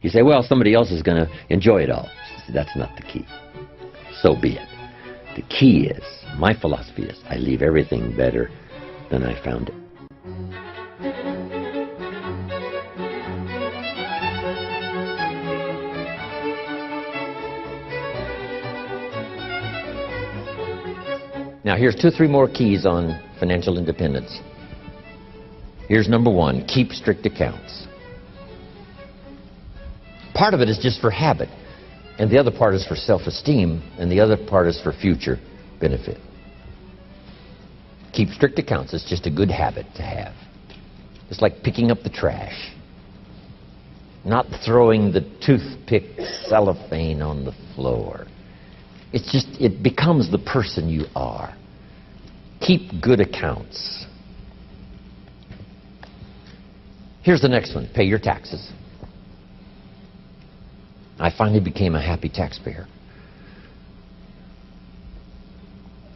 you say, well, somebody else is going to enjoy it all. That's not the key. So be it. The key is, my philosophy is, I leave everything better than I found it. Now here's 2 or 3 more keys on financial independence. Here's number 1, keep strict accounts. Part of it is just for habit, and the other part is for self-esteem, and the other part is for future benefit. Keep strict accounts. It's just a good habit to have. It's like picking up the trash, not throwing the toothpick cellophane on the floor. It's just, it becomes the person you are. Keep good accounts. Here's the next one. Pay your taxes. I finally became a happy taxpayer.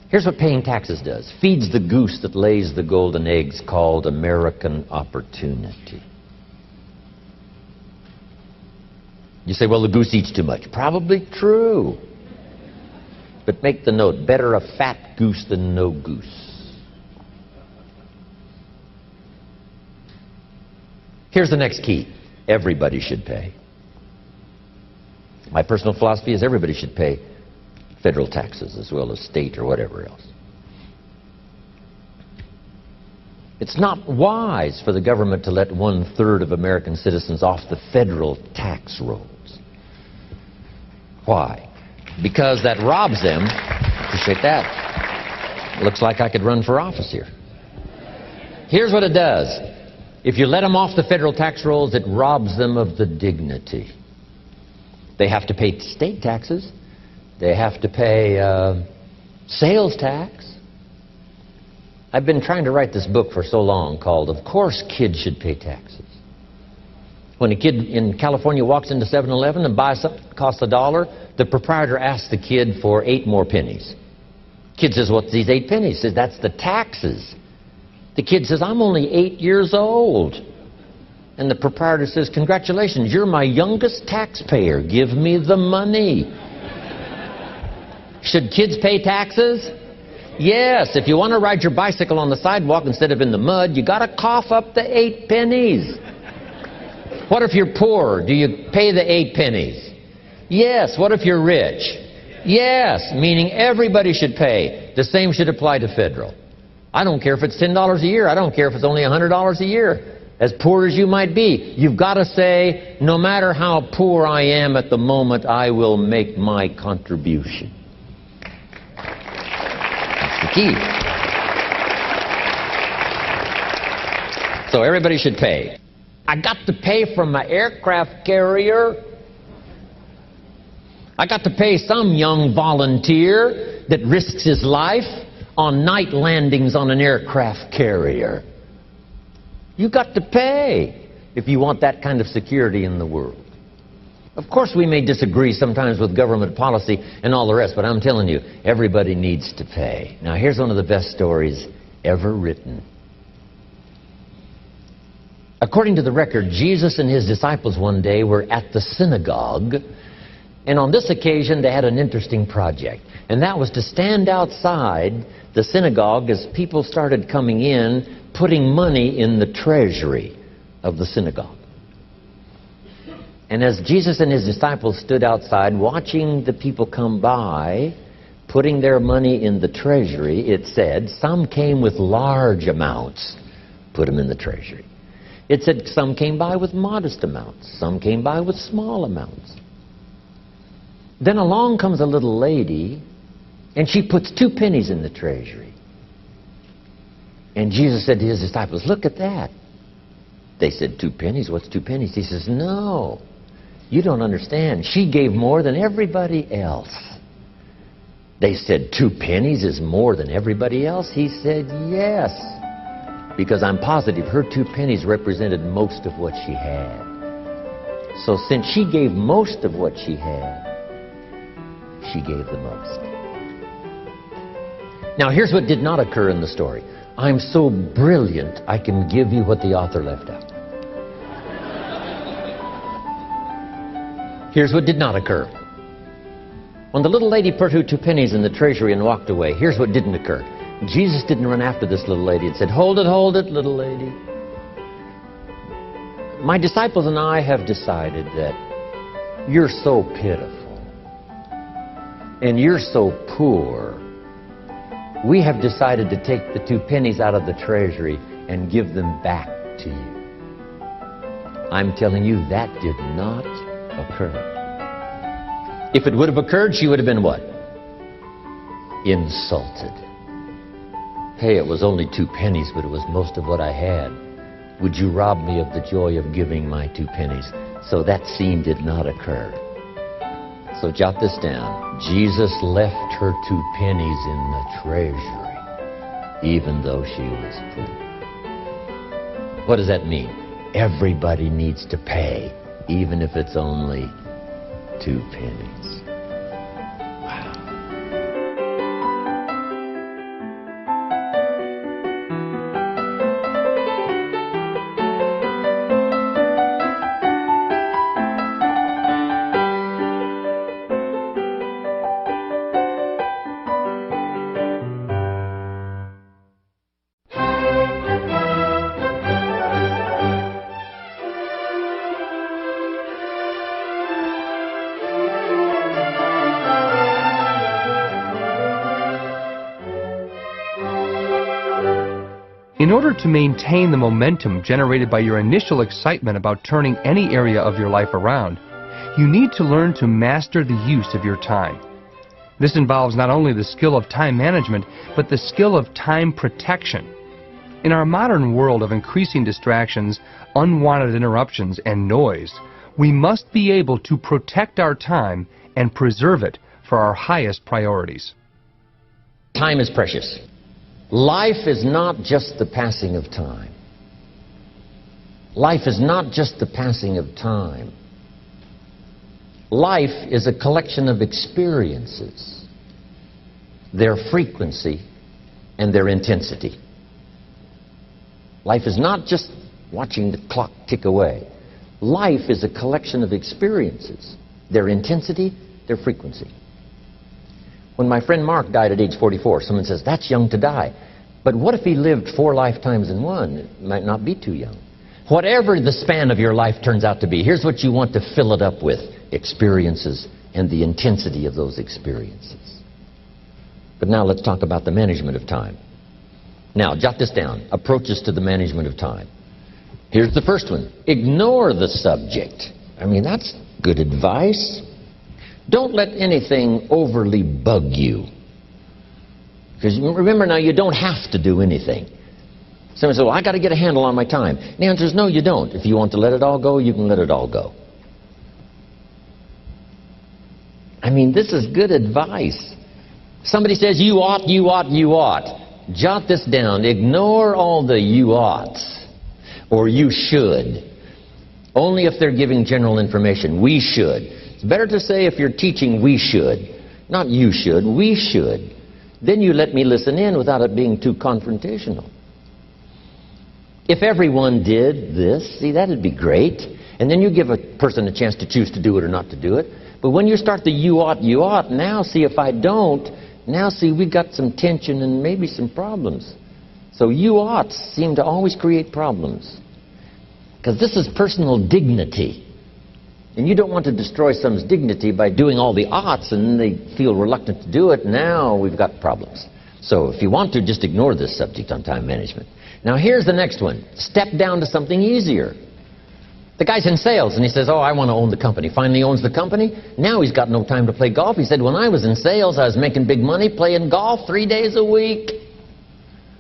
Here's what paying taxes does. Feeds the goose that lays the golden eggs called American opportunity. You say, well, the goose eats too much. Probably true. But make the note, better a fat goose than no goose. Here's the next key. Everybody should pay. My personal philosophy is everybody should pay federal taxes as well as state or whatever else. It's not wise for the government to let 1/3 of American citizens off the federal tax rolls. Why? Because that robs them. Appreciate that. Looks like I could run for office here. Here's what it does. If you let them off the federal tax rolls, it robs them of the dignity. They have to pay state taxes. They have to pay sales tax. I've been trying to write this book for so long called, Of Course Kids Should Pay Taxes. When a kid in California walks into 7-Eleven and buys something that costs $1, the proprietor asks the kid for 8 more pennies. Kid says, what's these 8 pennies? He says, that's the taxes. The kid says, I'm only 8 years old. And the proprietor says, congratulations, you're my youngest taxpayer. Give me the money. Should kids pay taxes? Yes. If you want to ride your bicycle on the sidewalk instead of in the mud, you got to cough up the 8 pennies. What if you're poor? Do you pay the 8 pennies? Yes. What if you're rich? Yes. Meaning everybody should pay. The same should apply to federal. I don't care if it's $10 a year. I don't care if it's only $100 a year. As poor as you might be, you've got to say, no matter how poor I am at the moment, I will make my contribution. That's the key. So everybody should pay. I got to pay from my aircraft carrier. I got to pay some young volunteer that risks his life on night landings on an aircraft carrier. You got to pay if you want that kind of security in the world. Of course, we may disagree sometimes with government policy and all the rest, but I'm telling you, everybody needs to pay. Now, here's one of the best stories ever written. According to the record, Jesus and his disciples one day were at the synagogue, and on this occasion they had an interesting project, and that was to stand outside the synagogue as people started coming in, putting money in the treasury of the synagogue. And as Jesus and his disciples stood outside watching the people come by, putting their money in the treasury, it said some came with large amounts, put them in the treasury. It said some came by with modest amounts, some came by with small amounts. Then along comes a little lady, and she puts 2 pennies in the treasury. And Jesus said to his disciples, look at that. They said, 2 pennies? What's 2 pennies? He says, no, you don't understand. She gave more than everybody else. They said, 2 pennies is more than everybody else? He said, yes, because I'm positive her 2 pennies represented most of what she had. So since she gave most of what she had, she gave the most. Now here's what did not occur in the story. I'm so brilliant, I can give you what the author left out. Here's what did not occur. When the little lady put her 2 pennies in the treasury and walked away, here's what didn't occur. Jesus didn't run after this little lady and said, hold it, little lady. My disciples and I have decided that you're so pitiful and you're so poor. We have decided to take the 2 pennies out of the treasury and give them back to you. I'm telling you, that did not occur. If it would have occurred, she would have been what? Insulted. Hey, it was only 2 pennies, but it was most of what I had. Would you rob me of the joy of giving my 2 pennies? So that scene did not occur. So jot this down. Jesus left her 2 pennies in the treasury, even though she was poor. What does that mean? Everybody needs to pay, even if it's only 2 pennies. Wow. In order to maintain the momentum generated by your initial excitement about turning any area of your life around, you need to learn to master the use of your time. This involves not only the skill of time management, but the skill of time protection. In our modern world of increasing distractions, unwanted interruptions, and noise, we must be able to protect our time and preserve it for our highest priorities. Time is precious. Life is not just the passing of time. Life is not just the passing of time. Life is a collection of experiences, their frequency and their intensity. Life is not just watching the clock tick away. Life is a collection of experiences, their intensity, their frequency. When my friend Mark died at age 44, someone says, that's young to die. But what if he lived 4 lifetimes in one? It might not be too young. Whatever the span of your life turns out to be, here's what you want to fill it up with: experiences and the intensity of those experiences. But now let's talk about the management of time. Now, jot this down: approaches to the management of time. Here's the first one: ignore the subject. I mean, that's good advice. Don't let anything overly bug you. Because remember now, you don't have to do anything. Someone says, well, I got to get a handle on my time. The answer is no, you don't. If you want to let it all go, you can let it all go. I mean, this is good advice. Somebody says, you ought, you ought, you ought. Jot this down. Ignore all the you oughts or you should. Only if they're giving general information. We should. It's better to say, if you're teaching, we should. Not you should, we should. Then you let me listen in without it being too confrontational. If everyone did this, see, that'd be great. And then you give a person a chance to choose to do it or not to do it. But when you start the you ought, now see, if I don't, now see, we've got some tension and maybe some problems. So you oughts seem to always create problems. Because this is personal dignity. And you don't want to destroy someone's dignity by doing all the oughts and then they feel reluctant to do it. Now we've got problems. So if you want to, just ignore this subject on time management. Now here's the next one. Step down to something easier. The guy's in sales and he says, oh, I want to own the company. Finally owns the company. Now he's got no time to play golf. He said, when I was in sales, I was making big money playing golf 3 days a week.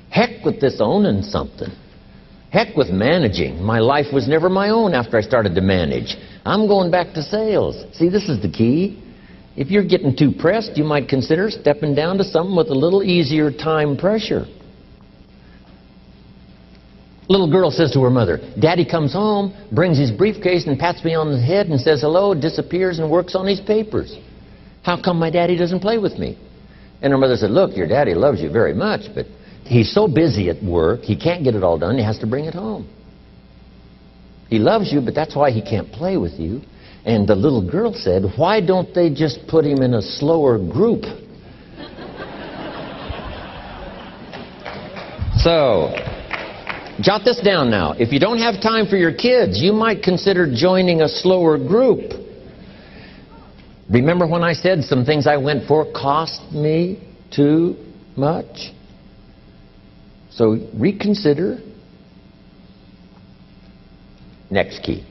Heck with this owning something. Heck with managing. My life was never my own after I started to manage. I'm going back to sales. See, this is the key. If you're getting too pressed, you might consider stepping down to something with a little easier time pressure. Little girl says to her mother, Daddy comes home, brings his briefcase and pats me on the head and says hello, disappears and works on his papers. How come my daddy doesn't play with me? And her mother said, look, your daddy loves you very much, but he's so busy at work, he can't get it all done, he has to bring it home. He loves you, but that's why he can't play with you. And the little girl said, why don't they just put him in a slower group? So, jot this down now. If you don't have time for your kids, you might consider joining a slower group. Remember when I said some things I went for cost me too much? So reconsider. Next key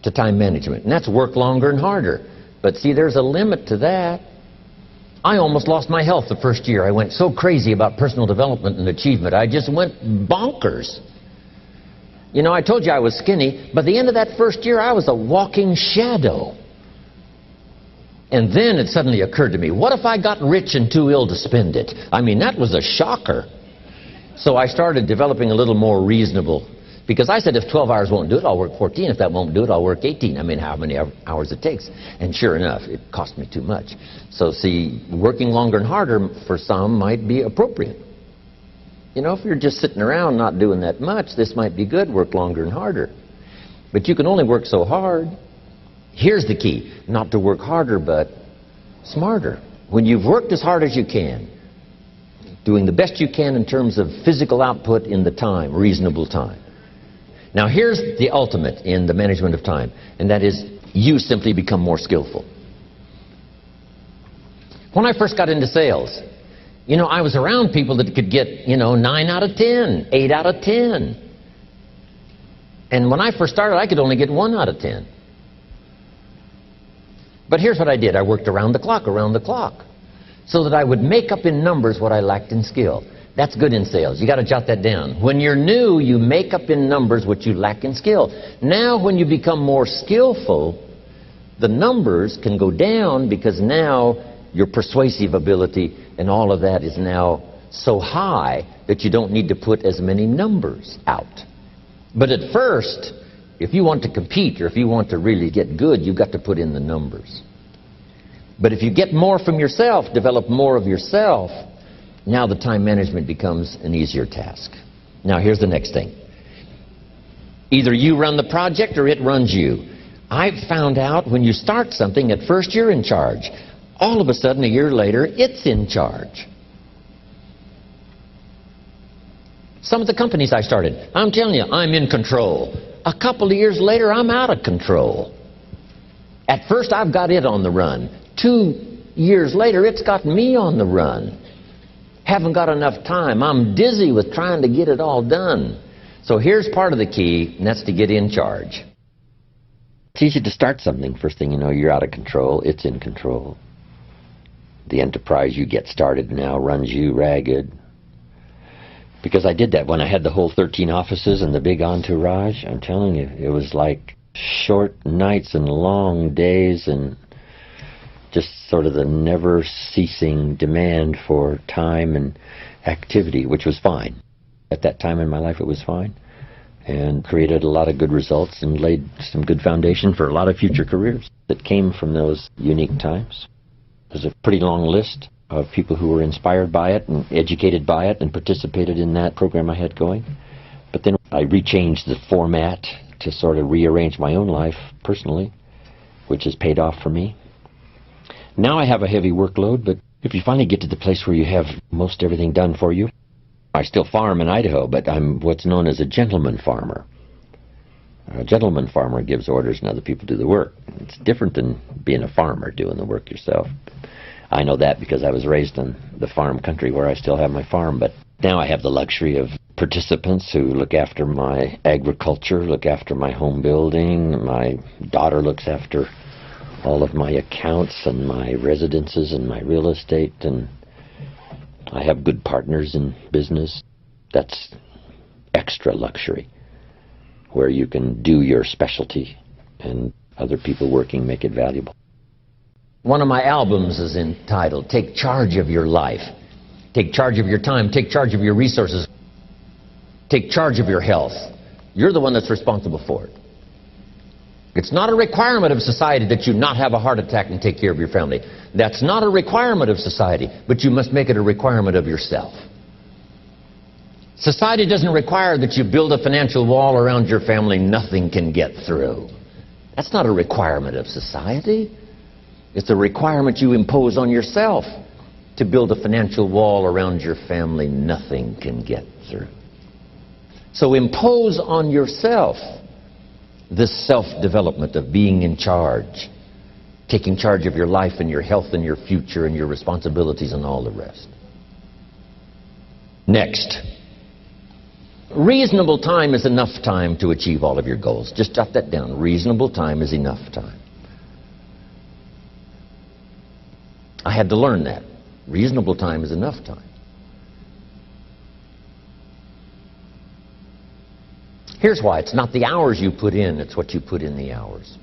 to time management, and that's work longer and harder. But see, there's a limit to that. I almost lost my health the first year. I went so crazy about personal development and achievement. I just went bonkers. You know, I told you I was skinny, but at the end of that first year, I was a walking shadow. And then it suddenly occurred to me, what if I got rich and too ill to spend it? I mean, that was a shocker. So I started developing a little more reasonable. Because I said, if 12 hours won't do it, I'll work 14. If that won't do it, I'll work 18. I mean, how many hours it takes. And sure enough, it cost me too much. So see, working longer and harder for some might be appropriate. You know, if you're just sitting around not doing that much, this might be good, work longer and harder. But you can only work so hard. Here's the key, not to work harder, but smarter. When you've worked as hard as you can, doing the best you can in terms of physical output in the time, reasonable time. Now here's the ultimate in the management of time, and that is you simply become more skillful. When I first got into sales, you know, I was around people that could get, 9 out of 10, 8 out of 10. And when I first started, I could only get 1 out of 10. But here's what I did. I worked around the clock, so that I would make up in numbers what I lacked in skill. That's good in sales. You got to jot that down. When you're new, you make up in numbers what you lack in skill. Now, when you become more skillful, the numbers can go down because now your persuasive ability and all of that is now so high that you don't need to put as many numbers out. But at first, if you want to compete or if you want to really get good, you've got to put in the numbers. But if you get more from yourself, develop more of yourself, now the time management becomes an easier task. Now here's the next thing. Either you run the project or it runs you. I've found out when you start something, at first you're in charge. All of a sudden, a year later, it's in charge. Some of the companies I started, I'm telling you, I'm in control. A couple of years later, I'm out of control. At first, I've got it on the run. 2 years later, it's got me on the run. Haven't got enough time. I'm dizzy with trying to get it all done. So here's part of the key, and that's to get in charge. It's easy to start something. First thing you know, you're out of control. It's in control. The enterprise you get started now runs you ragged. Because I did that when I had the whole 13 offices and the big entourage. I'm telling you, it was like short nights and long days and just sort of the never-ceasing demand for time and activity, which was fine. At that time in my life, it was fine, and created a lot of good results and laid some good foundation for a lot of future careers that came from those unique times. There's a pretty long list of people who were inspired by it and educated by it and participated in that program I had going. But then I rechanged the format to sort of rearrange my own life personally, which has paid off for me. Now I have a heavy workload, but if you finally get to the place where you have most everything done for you, I still farm in Idaho, but I'm what's known as a gentleman farmer. A gentleman farmer gives orders and other people do the work. It's different than being a farmer doing the work yourself. I know that because I was raised in the farm country where I still have my farm, but now I have the luxury of participants who look after my agriculture, look after my home building. My daughter looks after all of my accounts and my residences and my real estate, and I have good partners in business. That's extra luxury, where you can do your specialty and other people working make it valuable. One of my albums is entitled, Take Charge of Your Life. Take charge of your time. Take charge of your resources. Take charge of your health. You're the one that's responsible for it. It's not a requirement of society that you not have a heart attack and take care of your family. That's not a requirement of society, but you must make it a requirement of yourself. Society doesn't require that you build a financial wall around your family nothing can get through. That's not a requirement of society. It's a requirement you impose on yourself to build a financial wall around your family nothing can get through. So impose on yourself this self-development of being in charge, taking charge of your life and your health and your future and your responsibilities and all the rest. Next, reasonable time is enough time to achieve all of your goals. Just jot that down. Reasonable time is enough time. I had to learn that. Reasonable time is enough time. Here's why. It's not the hours you put in, it's what you put in the hours.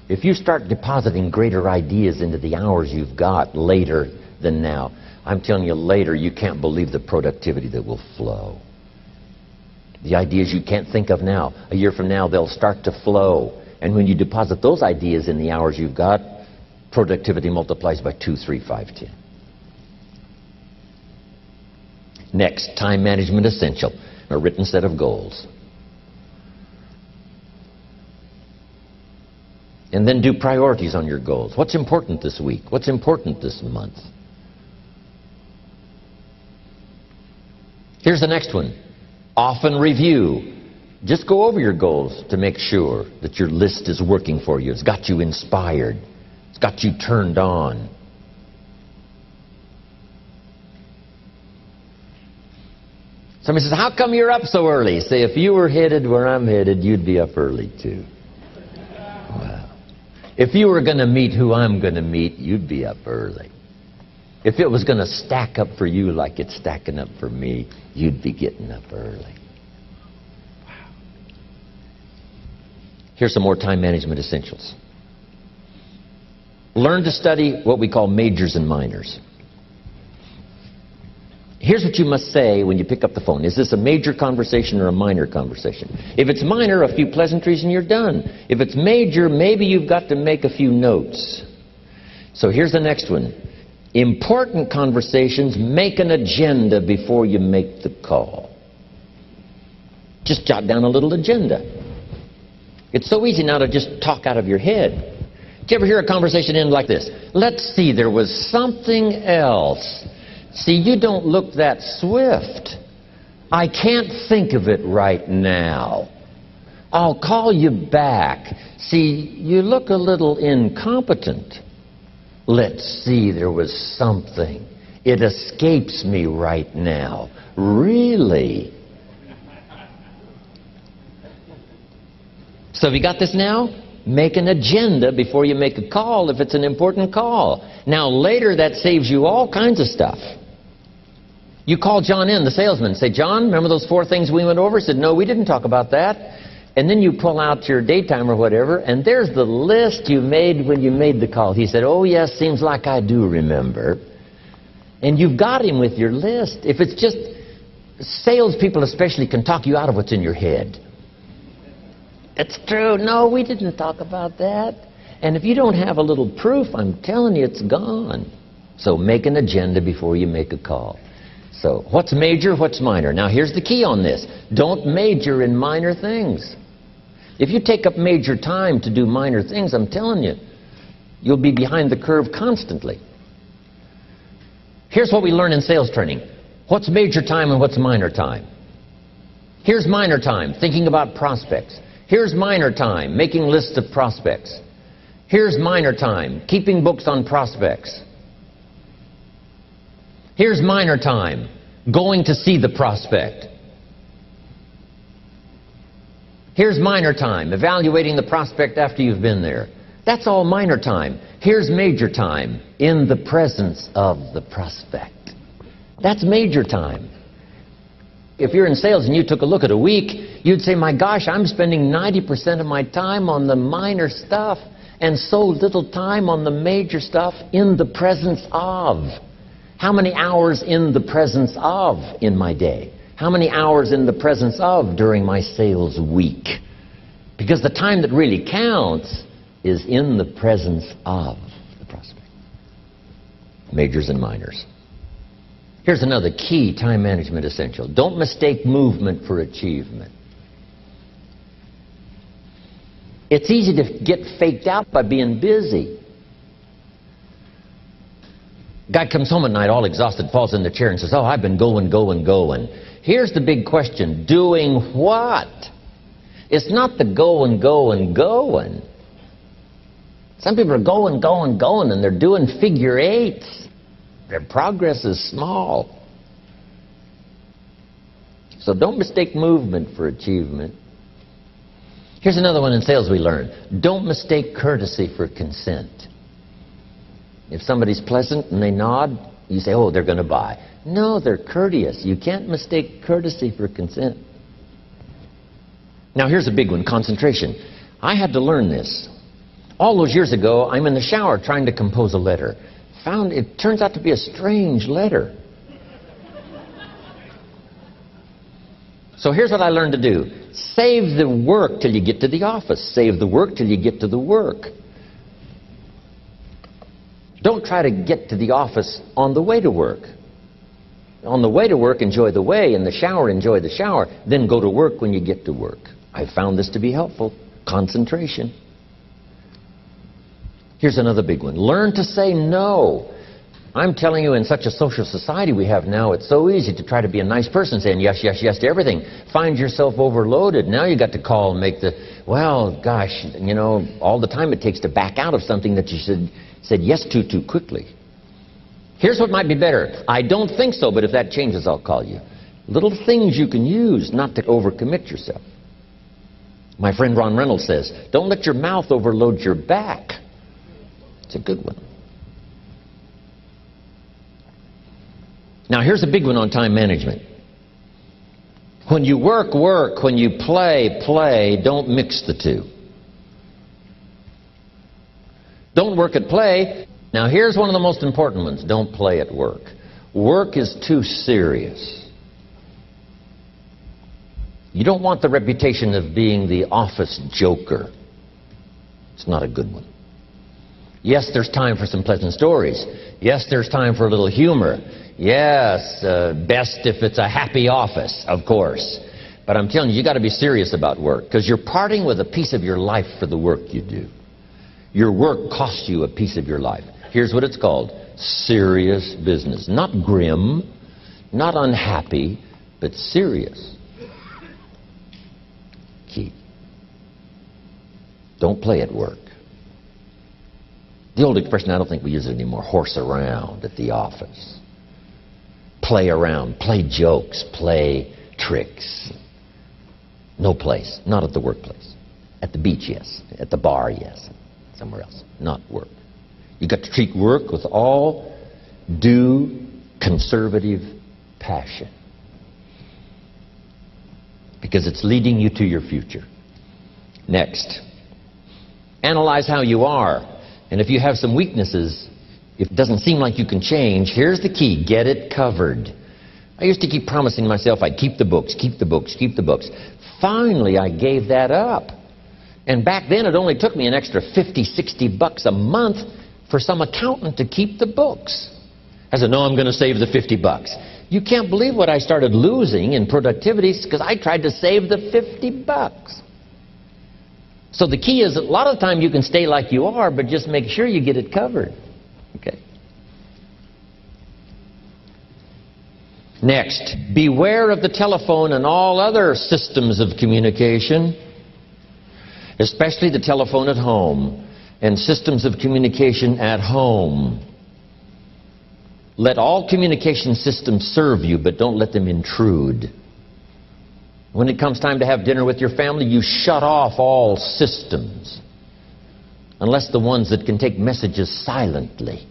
If you start depositing greater ideas into the hours you've got later than now, I'm telling you later, you can't believe the productivity that will flow. The ideas you can't think of now, a year from now, they'll start to flow. And when you deposit those ideas in the hours you've got, productivity multiplies by 2, 3, 5, 10. Next, time management essential, a written set of goals. And then do priorities on your goals. What's important this week? What's important this month? Here's the next one. Often review. Just go over your goals to make sure that your list is working for you. It's got you inspired. It's got you turned on. Somebody says, how come you're up so early? Say, if you were headed where I'm headed, you'd be up early too. Wow. If you were going to meet who I'm going to meet, you'd be up early. If it was going to stack up for you like it's stacking up for me, you'd be getting up early. Wow. Here's some more time management essentials. Learn to study what we call majors and minors. Here's what you must say when you pick up the phone. Is this a major conversation or a minor conversation? If it's minor, a few pleasantries and you're done. If it's major, maybe you've got to make a few notes. So here's the next one. Important conversations, make an agenda before you make the call. Just jot down a little agenda. It's so easy now to just talk out of your head. Did you ever hear a conversation end like this? Let's see, there was something else. See, you don't look that swift. I can't think of it right now. I'll call you back. See, you look a little incompetent. Let's see, there was something. It escapes me right now. Really? So have you got this now? Make an agenda before you make a call if it's an important call. Now later that saves you all kinds of stuff. You call John in, the salesman, say, John, remember those 4 things we went over? He said, no, we didn't talk about that. And then you pull out your daytime or whatever, and there's the list you made when you made the call. He said, oh yes, seems like I do remember. And you've got him with your list. If it's just, salespeople especially can talk you out of what's in your head. It's true. No, we didn't talk about that. And if you don't have a little proof, I'm telling you, it's gone. So make an agenda before you make a call. So what's major, what's minor? Now here's the key on this. Don't major in minor things. If you take up major time to do minor things, I'm telling you, you'll be behind the curve constantly. Here's what we learn in sales training. What's major time and what's minor time? Here's minor time, thinking about prospects. Here's minor time, making lists of prospects. Here's minor time, keeping books on prospects. Here's minor time, going to see the prospect. Here's minor time, evaluating the prospect after you've been there. That's all minor time. Here's major time, in the presence of the prospect. That's major time. If you're in sales and you took a look at a week, you'd say, my gosh, I'm spending 90% of my time on the minor stuff and so little time on the major stuff in the presence of. How many hours in the presence of in my day? How many hours in the presence of during my sales week? Because the time that really counts is in the presence of the prospect. Majors and minors. Here's another key time management essential. Don't mistake movement for achievement. It's easy to get faked out by being busy. Guy comes home at night all exhausted, falls in the chair and says, oh, I've been going. Here's the big question. Doing what? It's not the going. Some people are going, and they're doing figure eights. Their progress is small. So don't mistake movement for achievement. Here's another one in sales we learned. Don't mistake courtesy for consent. If somebody's pleasant and they nod, you say, oh, they're going to buy. No, they're courteous. You can't mistake courtesy for consent. Now here's a big one, concentration. I had to learn this. All those years ago, I'm in the shower trying to compose a letter. Found it turns out to be a strange letter. So here's what I learned to do. Save the work till you get to the office. Save the work till you get to the work. Don't try to get to the office on the way to work. On the way to work, enjoy the way. In the shower, enjoy the shower. Then go to work when you get to work. I found this to be helpful. Concentration. Here's another big one. Learn to say no. I'm telling you, in such a social society we have now, it's so easy to try to be a nice person, saying yes to everything. Find yourself overloaded. Now you got to call and make the, well, gosh, you know, all the time it takes to back out of something that you said yes to too quickly. Here's what might be better. I don't think so, but if that changes, I'll call you. Little things you can use not to overcommit yourself. My friend Ron Reynolds says, don't let your mouth overload your back. It's a good one. Now here's a big one on time management. When you work, work. When you play, play. Don't mix the two. Don't work at play. Now here's one of the most important ones. Don't play at work. Work is too serious. You don't want the reputation of being the office joker. It's not a good one. Yes, there's time for some pleasant stories. Yes, there's time for a little humor. Yes, best if it's a happy office, of course. But I'm telling you, you got to be serious about work, because you're parting with a piece of your life for the work you do. Your work costs you a piece of your life. Here's what it's called: serious business. Not grim, not unhappy, but serious. Key. Don't play at work. The old expression, I don't think we use it anymore, horse around at the office. Play around, play jokes, play tricks. No place, not at the workplace. At the beach, yes. At the bar, yes. Somewhere else, not work. You've got to treat work with all due conservative passion, because it's leading you to your future. Next, analyze how you are. And if you have some weaknesses, if it doesn't seem like you can change, here's the key: get it covered. I used to keep promising myself I'd keep the books, keep the books, keep the books. Finally, I gave that up. And back then, it only took me an extra $50, $60 a month for some accountant to keep the books. I said, no, I'm going to save the $50. You can't believe what I started losing in productivity because I tried to save the $50. So the key is, a lot of the time you can stay like you are, but just make sure you get it covered. Okay. Next, beware of the telephone and all other systems of communication, especially the telephone at home and systems of communication at home. Let all communication systems serve you, but don't let them intrude. When it comes time to have dinner with your family, you shut off all systems, unless the ones that can take messages silently.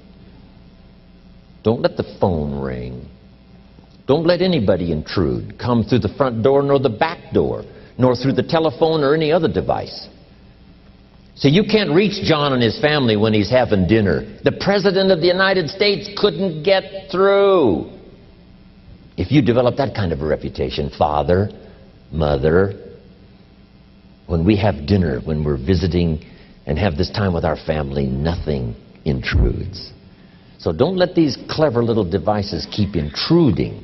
Don't let the phone ring. Don't let anybody intrude, come through the front door nor the back door, nor through the telephone or any other device. So you can't reach John and his family when he's having dinner. The President of the United States couldn't get through. If you develop that kind of a reputation, father, mother, when we have dinner, when we're visiting and have this time with our family, nothing intrudes. So don't let these clever little devices keep intruding.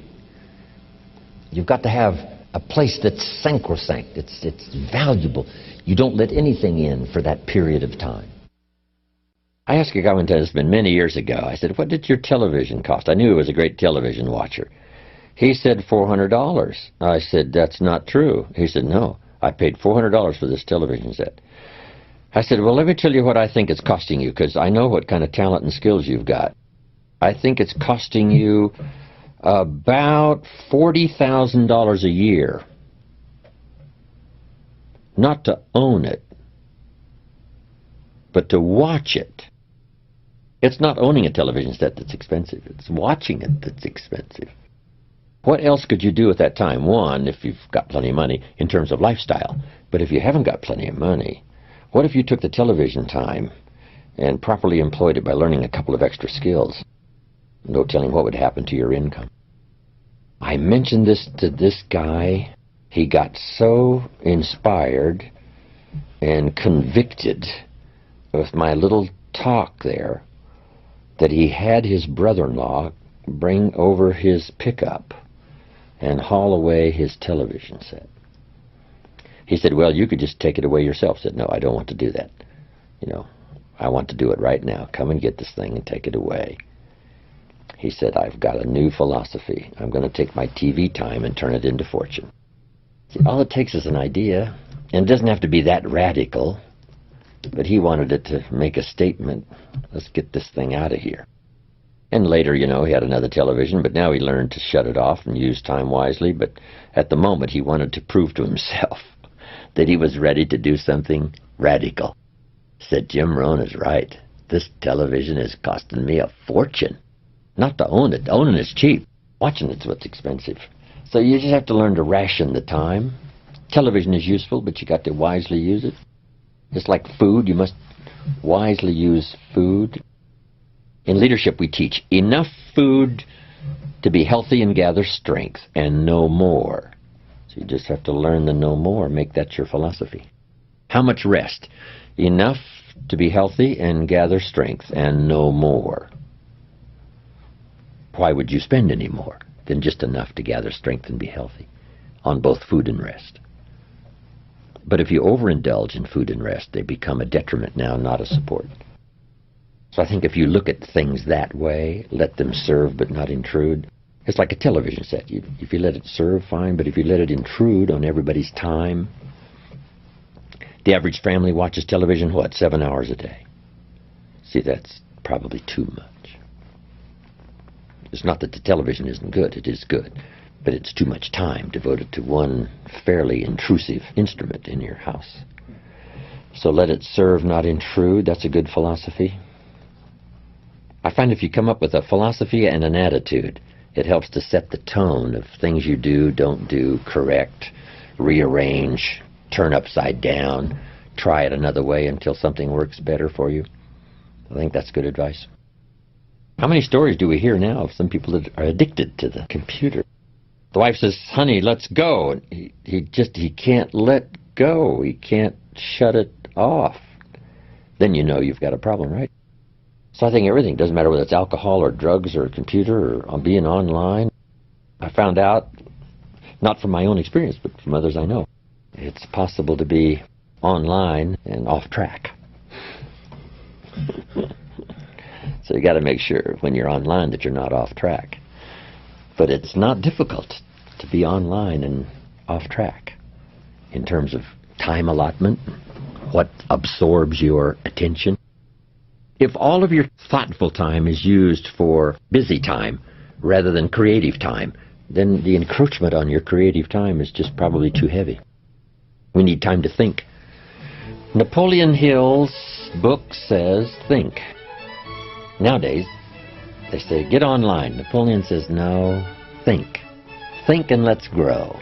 You've got to have a place that's sacrosanct, it's valuable. You don't let anything in for that period of time. I asked a guy one time, it's been many years ago, I said, what did your television cost? I knew he was a great television watcher. He said $400. I said, that's not true. He said, no, I paid $400 for this television set. I said, well, let me tell you what I think it's costing you, because I know what kind of talent and skills you've got. I think it's costing you about $40,000 a year. Not to own it, but to watch it. It's not owning a television set that's expensive. It's watching it that's expensive. What else could you do at that time? One, if you've got plenty of money in terms of lifestyle. But if you haven't got plenty of money, what if you took the television time and properly employed it by learning a couple of extra skills? No telling what would happen to your income. I mentioned this to this guy. He got so inspired and convicted with my little talk there that he had his brother-in-law bring over his pickup and haul away his television set. He said, well, you could just take it away yourself. I said, no, I don't want to do that. You know, I want to do it right now. Come and get this thing and take it away. He said, I've got a new philosophy. I'm going to take my TV time and turn it into fortune. See, all it takes is an idea, and it doesn't have to be that radical, but he wanted it to make a statement. Let's get this thing out of here. And later, you know, he had another television, but now he learned to shut it off and use time wisely. But at the moment, he wanted to prove to himself that he was ready to do something radical. Said, Jim Rohn is right. This television is costing me a fortune. Not to own it. Owning is cheap. Watching it's what's expensive. So you just have to learn to ration the time. Television is useful, but you got to wisely use it. Just like food, you must wisely use food. In leadership, we teach enough food to be healthy and gather strength, and no more. So you just have to learn the no more, make that your philosophy. How much rest? Enough to be healthy and gather strength, and no more. Why would you spend any more than just enough to gather strength and be healthy on both food and rest? But if you overindulge in food and rest, they become a detriment now, not a support. So I think if you look at things that way, let them serve but not intrude, it's like a television set. If you let it serve, fine, but if you let it intrude on everybody's time, the average family watches television, 7 hours a day? See, that's probably too much. It's not that the television isn't good, it is good, but it's too much time devoted to one fairly intrusive instrument in your house. So let it serve, not intrude. That's a good philosophy. I find if you come up with a philosophy and an attitude, it helps to set the tone of things you do, don't do, correct, rearrange, turn upside down, try it another way until something works better for you. I think that's good advice. How many stories do we hear now of some people that are addicted to the computer? The wife says, honey, let's go. And he can't let go. He can't shut it off. Then you know you've got a problem, right? So I think everything, doesn't matter whether it's alcohol or drugs or a computer or being online. I found out, not from my own experience, but from others I know, it's possible to be online and off track. So you got to make sure when you're online that you're not off track. But it's not difficult to be online and off track in terms of time allotment, what absorbs your attention. If all of your thoughtful time is used for busy time rather than creative time, then the encroachment on your creative time is just probably too heavy. We need time to think. Napoleon Hill's book says, think. Nowadays, they say, get online. Napoleon says, no, think. Think and let's grow.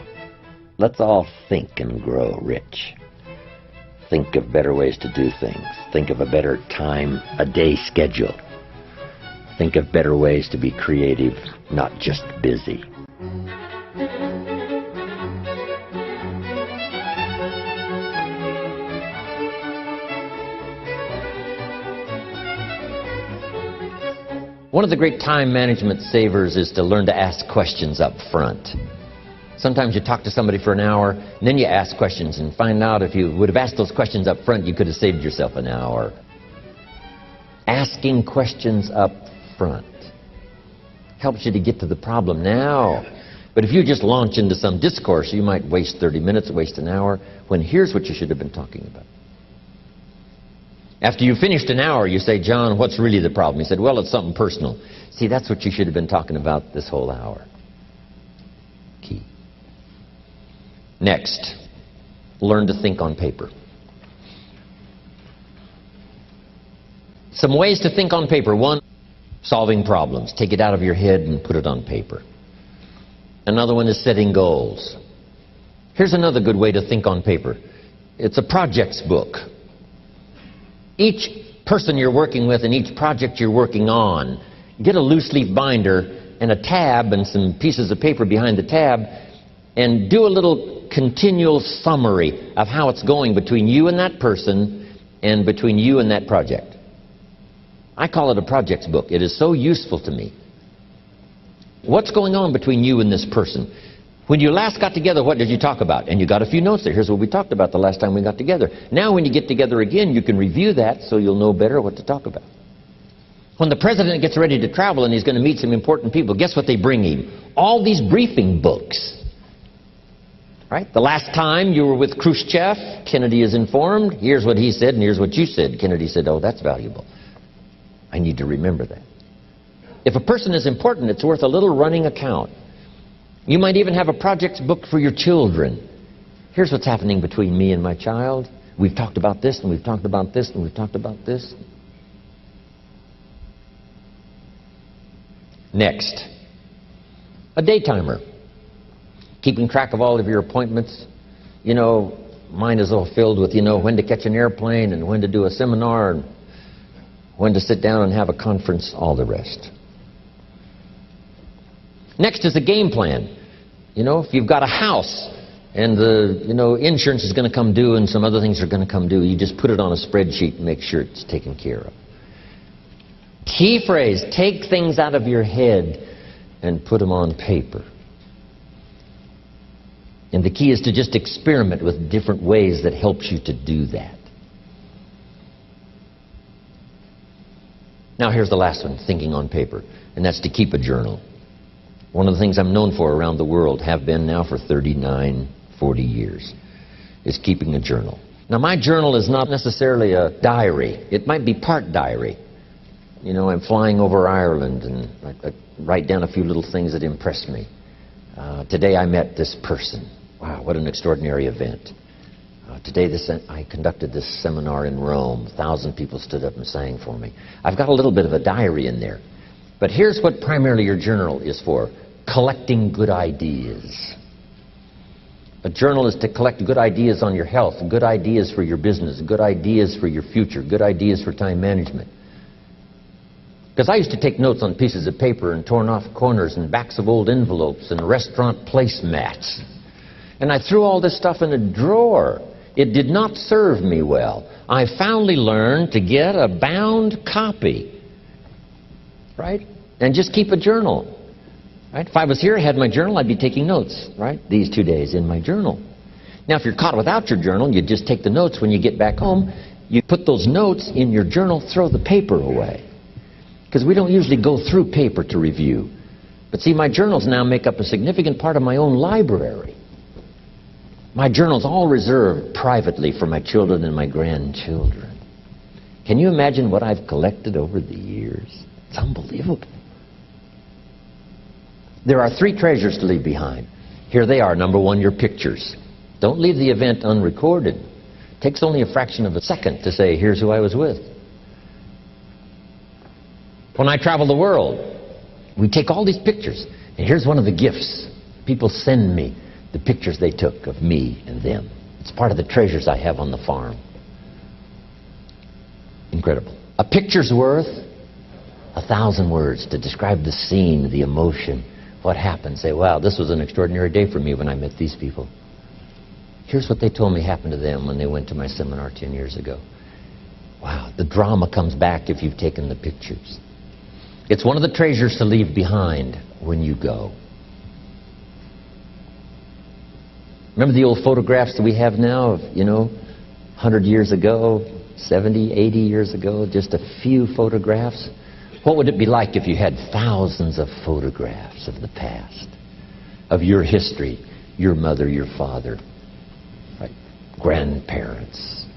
Let's all think and grow rich. Think of better ways to do things. Think of a better time, a day schedule. Think of better ways to be creative, not just busy. One of the great time management savers is to learn to ask questions up front. Sometimes you talk to somebody for an hour, and then you ask questions and find out if you would have asked those questions up front, you could have saved yourself an hour. Asking questions up front helps you to get to the problem now. But if you just launch into some discourse, you might waste 30 minutes, waste an hour, when here's what you should have been talking about. After you finished an hour, you say, John, what's really the problem? He said, well, it's something personal. See, that's what you should have been talking about this whole hour. Key. Next, learn to think on paper. Some ways to think on paper. One, solving problems. Take it out of your head and put it on paper. Another one is setting goals. Here's another good way to think on paper. It's a projects book. Each person you're working with and each project you're working on, get a loose leaf binder and a tab and some pieces of paper behind the tab and do a little continual summary of how it's going between you and that person and between you and that project. I call it a projects book. It is so useful to me. What's going on between you and this person? When you last got together, what did you talk about? And you got a few notes there. Here's what we talked about the last time we got together. Now when you get together again, you can review that so you'll know better what to talk about. When the president gets ready to travel and he's going to meet some important people, guess what they bring him? All these briefing books. Right? The last time you were with Khrushchev, Kennedy is informed. Here's what he said and here's what you said. Kennedy said, oh, that's valuable. I need to remember that. If a person is important, it's worth a little running account. You might even have a projects book for your children. Here's what's happening between me and my child. We've talked about this, and we've talked about this, and we've talked about this. Next, A day timer. Keeping track of all of your appointments. You know, mine is all filled with, you know, when to catch an airplane and when to do a seminar and when to sit down and have a conference, all the rest. Next is a game plan. You know, if you've got a house and the, you know, insurance is going to come due and some other things are going to come due, you just put it on a spreadsheet and make sure it's taken care of. Key phrase, take things out of your head and put them on paper. And the key is to just experiment with different ways that helps you to do that. Now here's the last one, thinking on paper, and that's to keep a journal. One of the things I'm known for around the world, have been now for 39, 40 years, is keeping a journal. Now my journal is not necessarily a diary. It might be part diary. You know, I'm flying over Ireland and I write down a few little things that impress me. Today I met this person. Wow, what an extraordinary event. Today I conducted this seminar in Rome. 1,000 people stood up and sang for me. I've got a little bit of a diary in there. But here's what primarily your journal is for. Collecting good ideas. A journal is to collect good ideas on your health, good ideas for your business, good ideas for your future, good ideas for time management. Because I used to take notes on pieces of paper and torn off corners and backs of old envelopes and restaurant placemats. And I threw all this stuff in a drawer. It did not serve me well. I finally learned to get a bound copy, right? And just keep a journal, right? If I was here, I had my journal, I'd be taking notes, right? These 2 days in my journal. Now, if you're caught without your journal, you just take the notes. When you get back home, you put those notes in your journal, throw the paper away. Because we don't usually go through paper to review. But see, my journals now make up a significant part of my own library. My journal's all reserved privately for my children and my grandchildren. Can you imagine what I've collected over the years? It's unbelievable. There are 3 treasures to leave behind. Here they are. Number 1, your pictures. Don't leave the event unrecorded. It takes only a fraction of a second to say, here's who I was with. When I travel the world, we take all these pictures. And here's one of the gifts. People send me the pictures they took of me and them. It's part of the treasures I have on the farm. Incredible. A picture's worth 1,000 words to describe the scene, the emotion, what happened. Say, wow, this was an extraordinary day for me when I met these people. Here's what they told me happened to them when they went to my seminar 10 years ago. Wow, the drama comes back if you've taken the pictures. It's one of the treasures to leave behind when you go. Remember the old photographs that we have now of, 100 years ago, 70, 80 years ago, just a few photographs? What would it be like if you had thousands of photographs of the past, of your history, your mother, your father, right? Grandparents?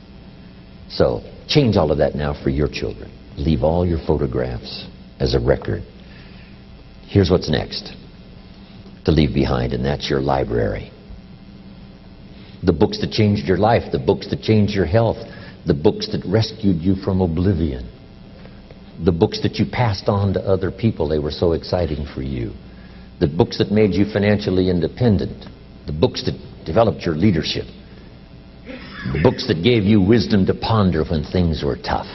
So, change all of that now for your children. Leave all your photographs as a record. Here's what's next to leave behind, and that's your library. The books that changed your life, the books that changed your health, the books that rescued you from oblivion, the books that you passed on to other people, they were so exciting for you, the books that made you financially independent, the books that developed your leadership, the books that gave you wisdom to ponder when things were tough,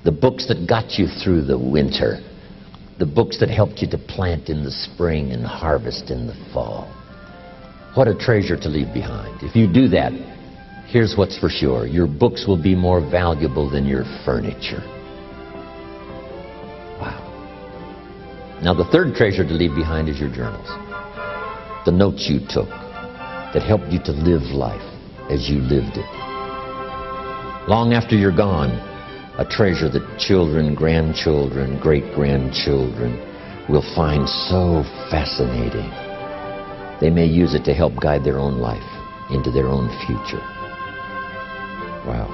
the books that got you through the winter, the books that helped you to plant in the spring and harvest in the fall. What a treasure to leave behind. If you do that, here's what's for sure. Your books will be more valuable than your furniture. Wow. Now the third treasure to leave behind is your journals. The notes you took that helped you to live life as you lived it. Long after you're gone, a treasure that children, grandchildren, great-grandchildren will find so fascinating. They may use it to help guide their own life into their own future. Wow.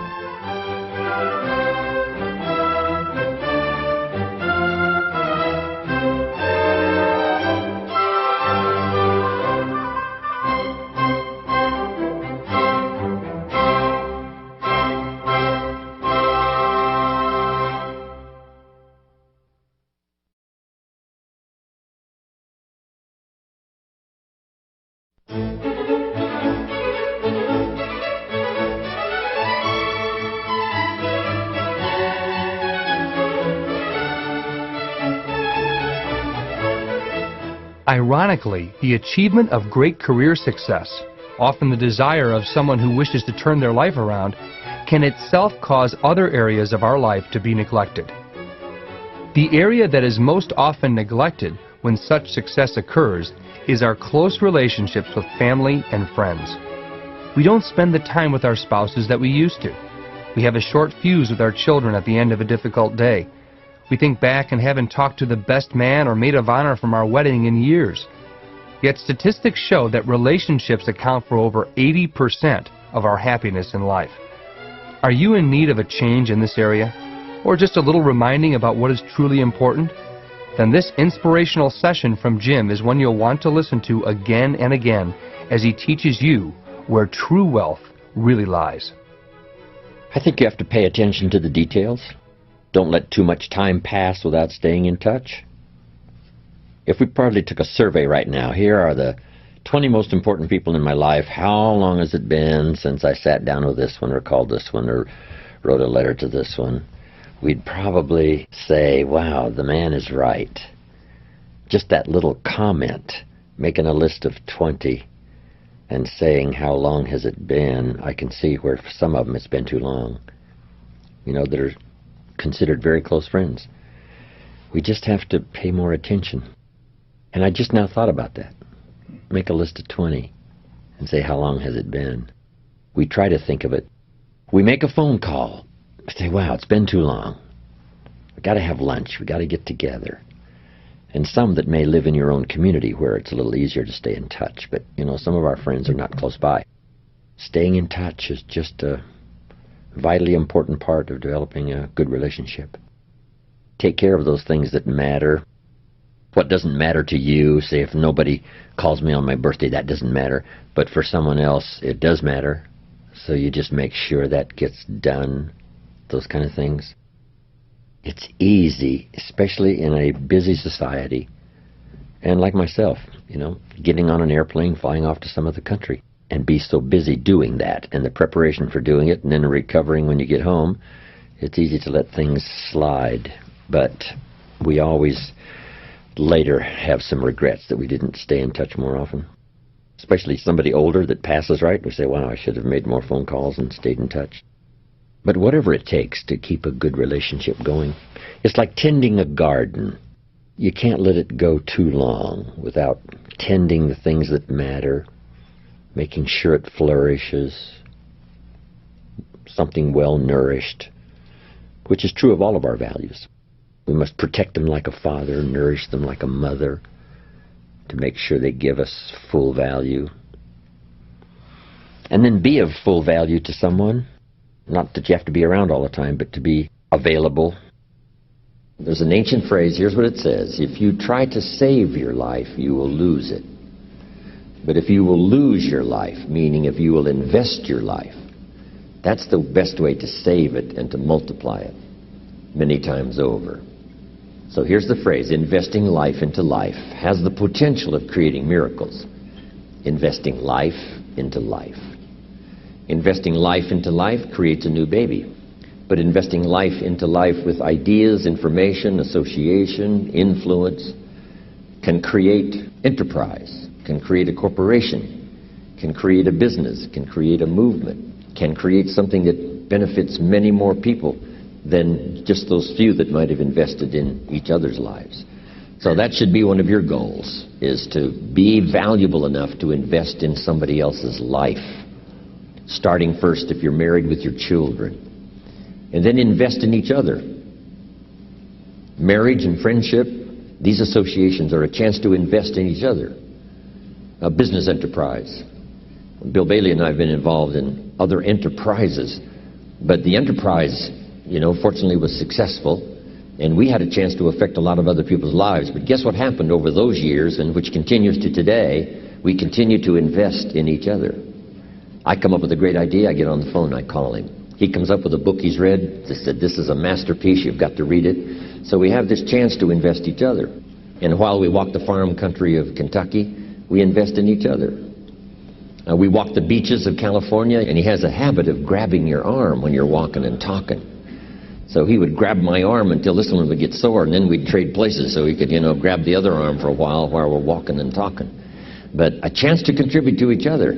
Ironically, the achievement of great career success, often the desire of someone who wishes to turn their life around, can itself cause other areas of our life to be neglected. The area that is most often neglected when such success occurs is our close relationships with family and friends. We don't spend the time with our spouses that we used to. We have a short fuse with our children at the end of a difficult day. We think back and haven't talked to the best man or maid of honor from our wedding in years. Yet statistics show that relationships account for over 80% of our happiness in life. Are you in need of a change in this area? Or just a little reminding about what is truly important? Then this inspirational session from Jim is one you'll want to listen to again and again as he teaches you where true wealth really lies. I think you have to pay attention to the details. Don't let too much time pass without staying in touch. If we probably took a survey right now, here are the 20 most important people in my life. How long has it been since I sat down with this one or called this one or wrote a letter to this one? We'd probably say, wow, the man is right. Just that little comment, making a list of 20 and saying how long has it been, I can see where for some of them it's been too long. You know, they're considered very close friends. We just have to pay more attention. And I just now thought about that. Make a list of 20 and say how long has it been. We try to think of it. We make a phone call. Say, wow, it's been too long. We got to have lunch. We got to get together. And some that may live in your own community where it's a little easier to stay in touch. But, you know, some of our friends are not close by. Staying in touch is just a vitally important part of developing a good relationship. Take care of those things that matter. What doesn't matter to you, say if nobody calls me on my birthday, that doesn't matter. But for someone else, it does matter. So you just make sure that gets done, those kind of things. It's easy, especially in a busy society. And like myself, you know, getting on an airplane, flying off to some other country, and be so busy doing that, and the preparation for doing it, and then recovering when you get home, it's easy to let things slide. But we always later have some regrets that we didn't stay in touch more often. Especially somebody older that passes, right? We say, wow, I should have made more phone calls and stayed in touch. But whatever it takes to keep a good relationship going, it's like tending a garden. You can't let it go too long without tending the things that matter, making sure it flourishes, something well nourished, which is true of all of our values. We must protect them like a father, nourish them like a mother, to make sure they give us full value. And then be of full value to someone. Not that you have to be around all the time, but to be available. There's an ancient phrase, here's what it says: if you try to save your life, you will lose it. But if you will lose your life, meaning if you will invest your life, that's the best way to save it and to multiply it many times over. So here's the phrase: investing life into life has the potential of creating miracles. Investing life into life. Investing life into life creates a new baby. But investing life into life with ideas, information, association, influence can create enterprise, can create a corporation, can create a business, can create a movement, can create something that benefits many more people than just those few that might have invested in each other's lives. So that should be one of your goals, is to be valuable enough to invest in somebody else's life. Starting first if you're married with your children. And then invest in each other. Marriage and friendship, these associations are a chance to invest in each other. A business enterprise. Bill Bailey and I have been involved in other enterprises. But the enterprise, you know, fortunately was successful. And we had a chance to affect a lot of other people's lives. But guess what happened over those years, and which continues to today? We continue to invest in each other. I come up with a great idea, I get on the phone, I call him. He comes up with a book he's read, just said, this is a masterpiece, you've got to read it. So we have this chance to invest each other. And while we walk the farm country of Kentucky, we invest in each other. We walk the beaches of California, and he has a habit of grabbing your arm when you're walking and talking. So he would grab my arm until this one would get sore, and then we'd trade places so he could, grab the other arm for a while we're walking and talking. But a chance to contribute to each other.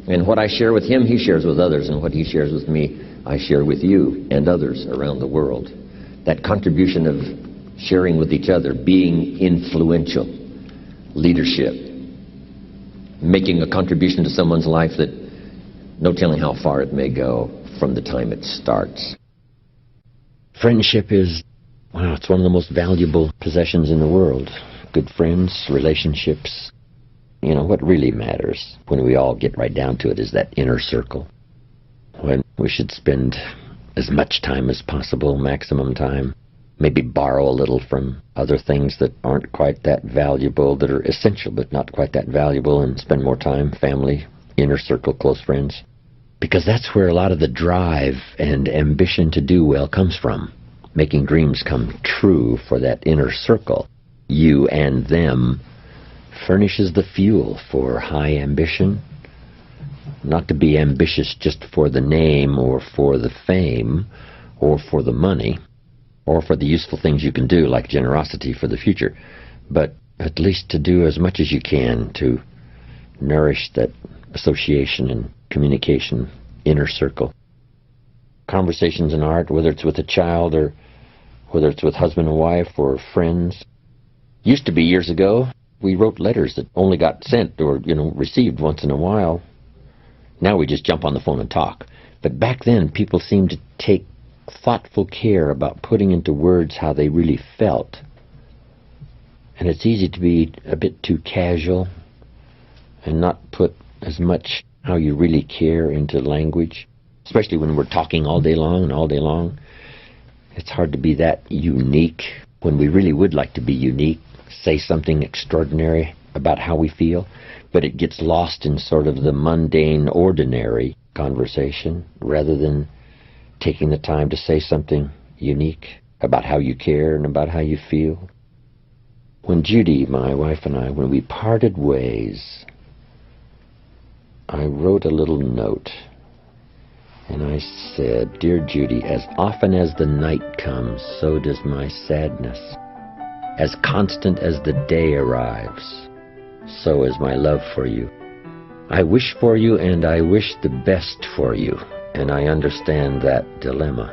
And what I share with him, he shares with others, and what he shares with me, I share with you and others around the world. That contribution of sharing with each other, being influential, leadership, making a contribution to someone's life that no telling how far it may go from the time it starts. Friendship is, it's one of the most valuable possessions in the world. Good friends, relationships. What really matters when we all get right down to it is that inner circle. When we should spend as much time as possible, maximum time, maybe borrow a little from other things that aren't quite that valuable, that are essential but not quite that valuable, and spend more time, family, inner circle, close friends. Because that's where a lot of the drive and ambition to do well comes from. Making dreams come true for that inner circle, you and them, furnishes the fuel for high ambition. Not to be ambitious just for the name or for the fame or for the money or for the useful things you can do like generosity for the future, but at least to do as much as you can to nourish that association and communication, inner circle. Conversations in art, whether it's with a child or whether it's with husband and wife or friends. Used to be years ago, we wrote letters that only got sent or, received once in a while. Now we just jump on the phone and talk. But back then, people seemed to take thoughtful care about putting into words how they really felt. And it's easy to be a bit too casual and not put as much how you really care into language, especially when we're talking all day long and all day long. It's hard to be that unique when we really would like to be unique, say something extraordinary about how we feel, but it gets lost in sort of the mundane, ordinary conversation rather than taking the time to say something unique about how you care and about how you feel. When Judy, my wife, and I, when we parted ways, I wrote a little note, and I said, "Dear Judy, as often as the night comes, so does my sadness. As constant as the day arrives, so is my love for you. I wish for you and I wish the best for you, and I understand that dilemma.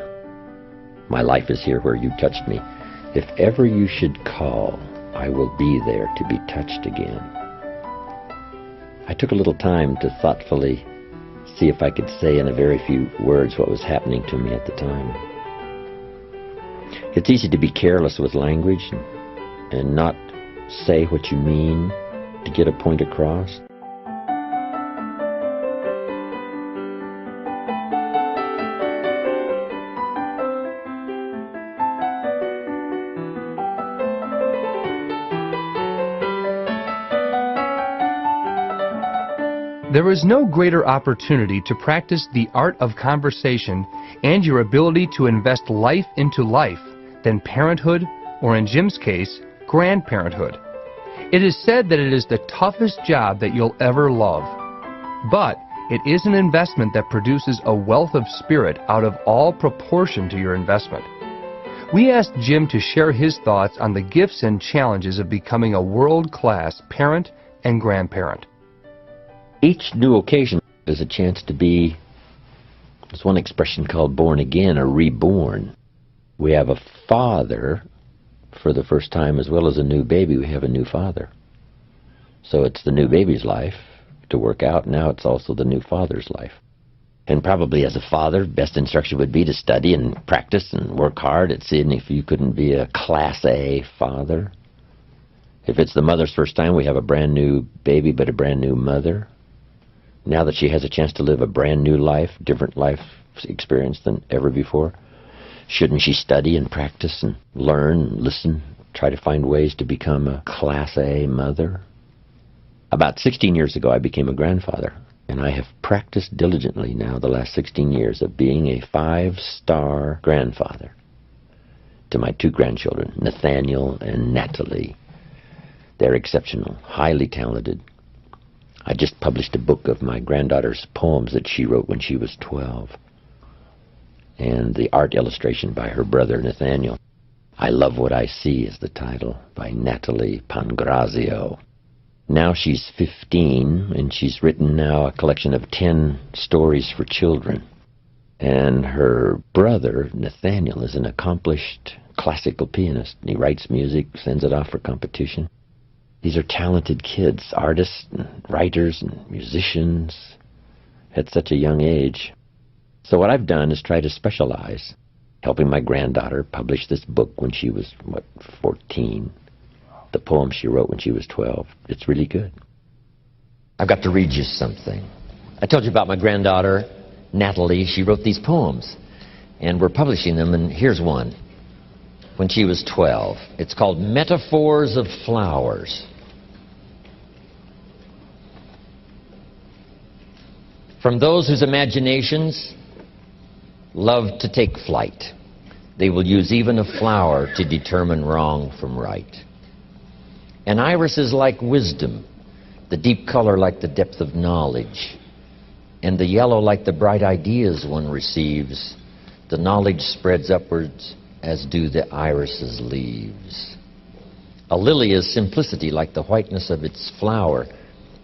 My life is here where you touched me. If ever you should call, I will be there to be touched again." I took a little time to thoughtfully see if I could say in a very few words what was happening to me at the time. It's easy to be careless with language and not say what you mean to get a point across. There is no greater opportunity to practice the art of conversation and your ability to invest life into life than parenthood, or in Jim's case, grandparenthood. It is said that it is the toughest job that you'll ever love, but it is an investment that produces a wealth of spirit out of all proportion to your investment. We asked Jim to share his thoughts on the gifts and challenges of becoming a world-class parent and grandparent. Each new occasion is a chance to be, there's one expression called born again or reborn. We have a father for the first time, as well as a new baby, we have a new father. So it's the new baby's life to work out. Now it's also the new father's life. And probably as a father, best instruction would be to study and practice and work hard at seeing if you couldn't be a Class A father. If it's the mother's first time, we have a brand new baby but a brand new mother. Now that she has a chance to live a brand new life, different life experience than ever before, shouldn't she study and practice and learn and listen, try to find ways to become a Class A mother? About 16 years ago, I became a grandfather, and I have practiced diligently now the last 16 years of being a 5-star grandfather to my 2 grandchildren, Nathaniel and Natalie. They're exceptional, highly talented, I just published a book of my granddaughter's poems that she wrote when she was 12, and the art illustration by her brother Nathaniel. I Love What I See is the title, by Natalie Pangrazio. Now she's 15, and she's written now a collection of 10 stories for children. And her brother, Nathaniel, is an accomplished classical pianist. He writes music, sends it off for competition. These are talented kids, artists and writers and musicians at such a young age. So what I've done is try to specialize, helping my granddaughter publish this book when she was, 14. The poem she wrote when she was 12. It's really good. I've got to read you something. I told you about my granddaughter, Natalie. She wrote these poems, and we're publishing them, and here's one. When she was 12. It's called Metaphors of Flowers. From those whose imaginations love to take flight, they will use even a flower to determine wrong from right. An iris is like wisdom, the deep color like the depth of knowledge, and the yellow like the bright ideas one receives. The knowledge spreads upwards, as do the iris's leaves. A lily is simplicity like the whiteness of its flower,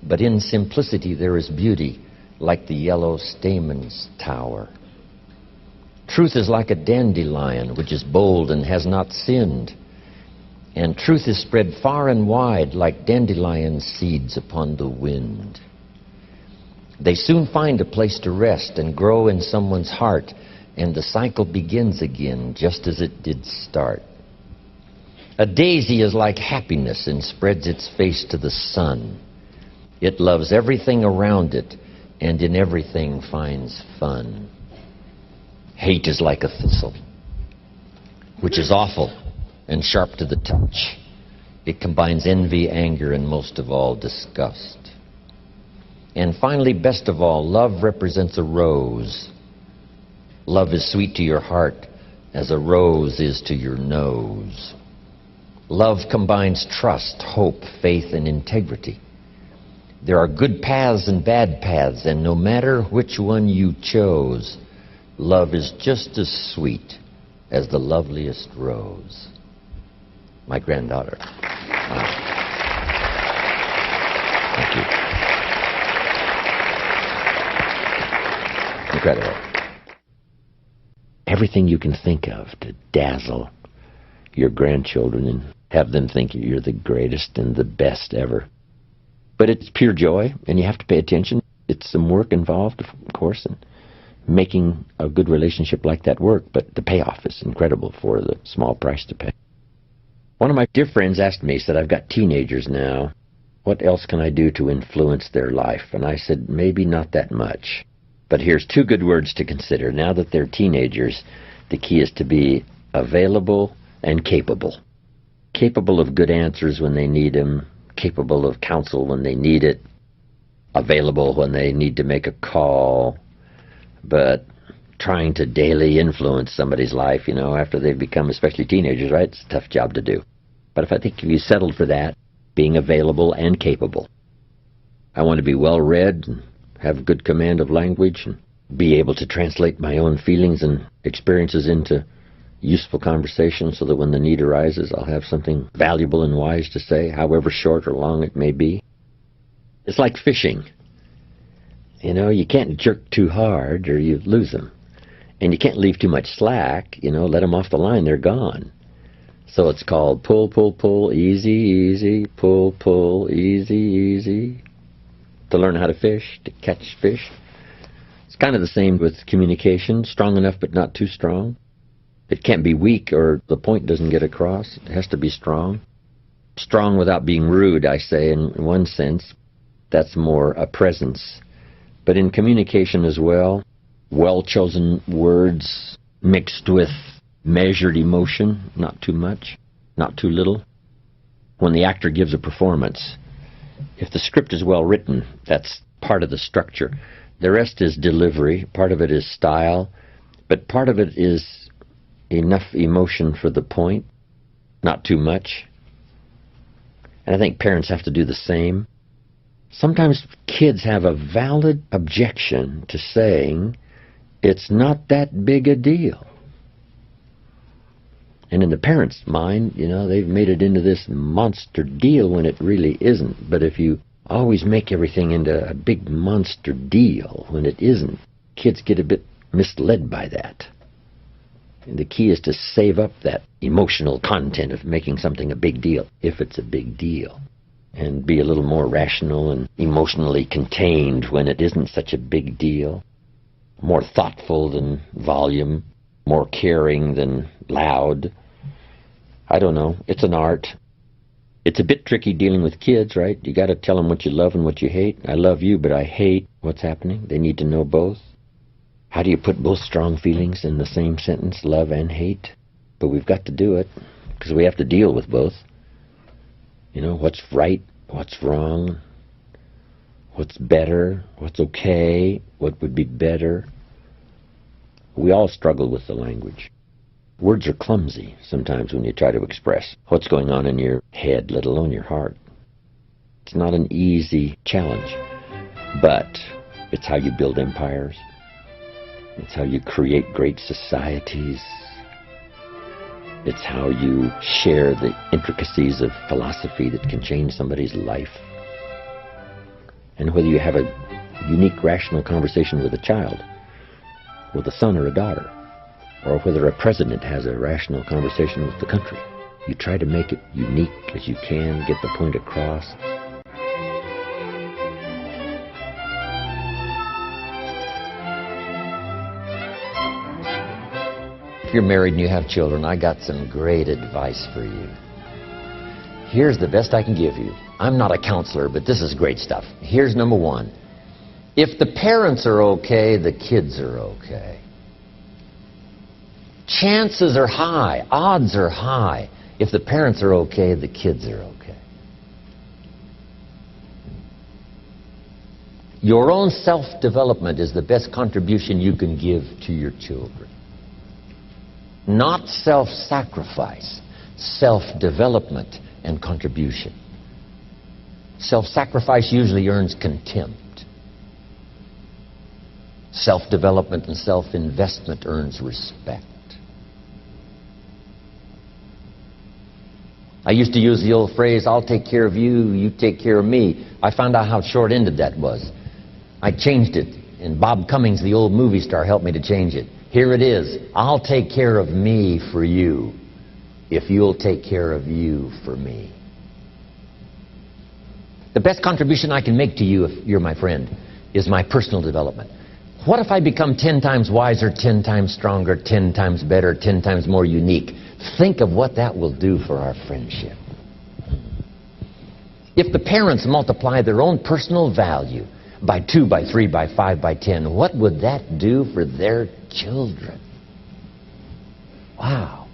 but in simplicity there is beauty like the yellow stamen's tower. Truth is like a dandelion, which is bold and has not sinned, and truth is spread far and wide like dandelion seeds upon the wind. They soon find a place to rest and grow in someone's heart, and the cycle begins again just as it did start. A daisy is like happiness and spreads its face to the sun. It loves everything around it, and in everything finds fun. Hate is like a thistle, which is awful and sharp to the touch. It combines envy, anger, and most of all, disgust. And finally, best of all, love represents a rose. Love is sweet to your heart as a rose is to your nose. Love combines trust, hope, faith, and integrity. There are good paths and bad paths, and no matter which one you chose, love is just as sweet as the loveliest rose. My granddaughter. Wow. Thank you. Incredible. Everything you can think of to dazzle your grandchildren and have them think you're the greatest and the best ever. But it's pure joy, and you have to pay attention. It's some work involved, of course, and making a good relationship like that work, but the payoff is incredible for the small price to pay. One of my dear friends asked me, he said, I've got teenagers now. What else can I do to influence their life? And I said, maybe not that much. But here's 2 good words to consider. Now that they're teenagers, the key is to be available and capable. Capable of good answers when they need them, capable of counsel when they need it, available when they need to make a call, but trying to daily influence somebody's life, after they've become, especially teenagers, right? It's a tough job to do. But if you settled for that, being available and capable. I want to be well-read and have good command of language and be able to translate my own feelings and experiences into useful conversation so that when the need arises, I'll have something valuable and wise to say, however short or long it may be. It's like fishing. You can't jerk too hard or you lose them. And you can't leave too much slack, let them off the line, they're gone. So it's called pull, pull, pull, easy, easy, pull, pull, easy, easy. To learn how to fish, to catch fish. It's kind of the same with communication, strong enough but not too strong. It can't be weak or the point doesn't get across. It has to be strong. Strong without being rude, I say, in one sense. That's more a presence. But in communication as well, well-chosen words mixed with measured emotion, not too much, not too little. When the actor gives a performance, if the script is well written, that's part of the structure. The rest is delivery, part of it is style, but part of it is enough emotion for the point, not too much. And I think parents have to do the same. Sometimes kids have a valid objection to saying it's not that big a deal. And in the parents' mind, they've made it into this monster deal when it really isn't. But if you always make everything into a big monster deal when it isn't, kids get a bit misled by that. And the key is to save up that emotional content of making something a big deal, if it's a big deal, and be a little more rational and emotionally contained when it isn't such a big deal, more thoughtful than volume, more caring than loud. I don't know. It's an art. It's a bit tricky dealing with kids, right? You got to tell them what you love and what you hate. I love you, but I hate what's happening. They need to know both. How do you put both strong feelings in the same sentence, love and hate? But we've got to do it because we have to deal with both. What's right, what's wrong, what's better, what's okay, what would be better. We all struggle with the language. Words are clumsy sometimes when you try to express what's going on in your head, let alone your heart. It's not an easy challenge, but it's how you build empires. It's how you create great societies. It's how you share the intricacies of philosophy that can change somebody's life. And whether you have a unique, rational conversation with a child, with a son or a daughter, or whether a president has a rational conversation with the country, you try to make it unique as you can, get the point across. If you're married and you have children, I got some great advice for you. Here's the best I can give you. I'm not a counselor, but this is great stuff. Here's number one. If the parents are okay, the kids are okay. Chances are high, odds are high. If the parents are okay, the kids are okay. Your own self-development is the best contribution you can give to your children. Not self-sacrifice, self-development and contribution. Self-sacrifice usually earns contempt. Self-development and self-investment earns respect. I used to use the old phrase, I'll take care of you, you take care of me. I found out how short-ended that was. I changed it, and Bob Cummings, the old movie star, helped me to change it. Here it is, I'll take care of me for you, if you'll take care of you for me. The best contribution I can make to you, if you're my friend, is my personal development. What if I become 10 times wiser, 10 times stronger, 10 times better, 10 times more unique? Think of what that will do for our friendship. If the parents multiply their own personal value by 2, by 3, by 5, by 10, what would that do for their children? Wow.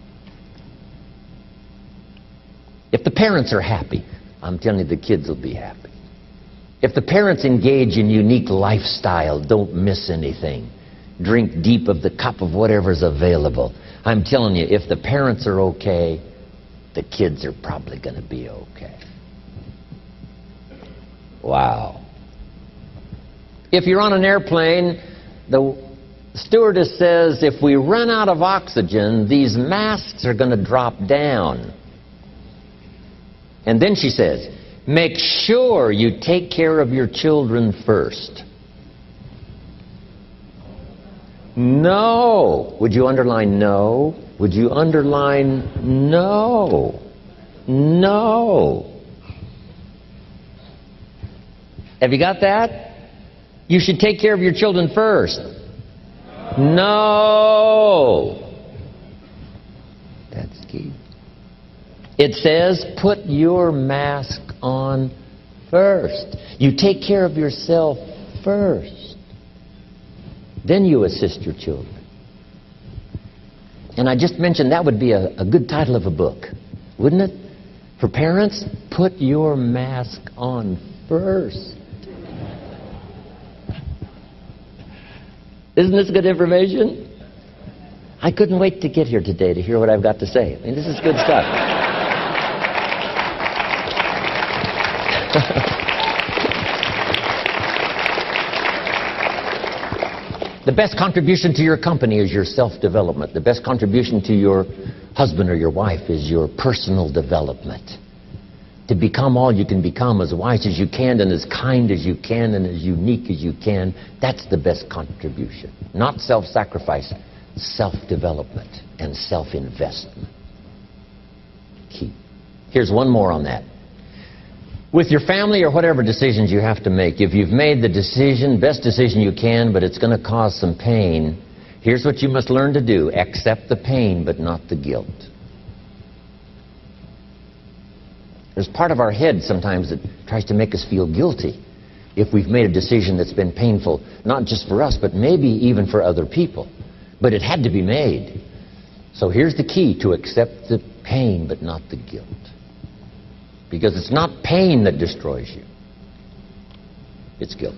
If the parents are happy, I'm telling you, the kids will be happy. If the parents engage in unique lifestyle, don't miss anything. Drink deep of the cup of whatever's available. I'm telling you, if the parents are okay, the kids are probably going to be okay. Wow. If you're on an airplane, the stewardess says, if we run out of oxygen, these masks are going to drop down. And then she says, make sure you take care of your children first. No. Would you underline no? Would you underline no? No. Have you got that? You should take care of your children first. No. That's key. It says, put your mask on first. You take care of yourself first. Then you assist your children. And I just mentioned that would be a good title of a book, wouldn't it? For parents, put your mask on first. Isn't this good information? I couldn't wait to get here today to hear what I've got to say. I mean, this is good stuff. The best contribution to your company is your self-development. The best contribution to your husband or your wife is your personal development. To become all you can become, as wise as you can and as kind as you can and as unique as you can, that's the best contribution. Not self-sacrifice, self-development and self-investment. Key. Here's one more on that. With your family or whatever decisions you have to make, if you've made the decision, best decision you can, but it's going to cause some pain, here's what you must learn to do. Accept the pain, but not the guilt. There's part of our head sometimes that tries to make us feel guilty if we've made a decision that's been painful, not just for us, but maybe even for other people. But it had to be made. So here's the key: to accept the pain, but not the guilt. Because it's not pain that destroys you. It's guilt.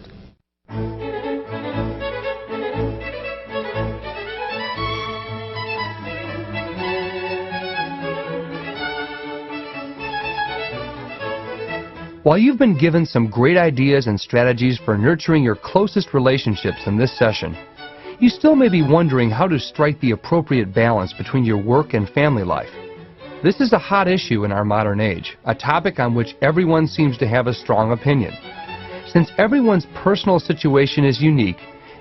While you've been given some great ideas and strategies for nurturing your closest relationships in this session, you still may be wondering how to strike the appropriate balance between your work and family life. This is a hot issue in our modern age, a topic on which everyone seems to have a strong opinion. Since everyone's personal situation is unique,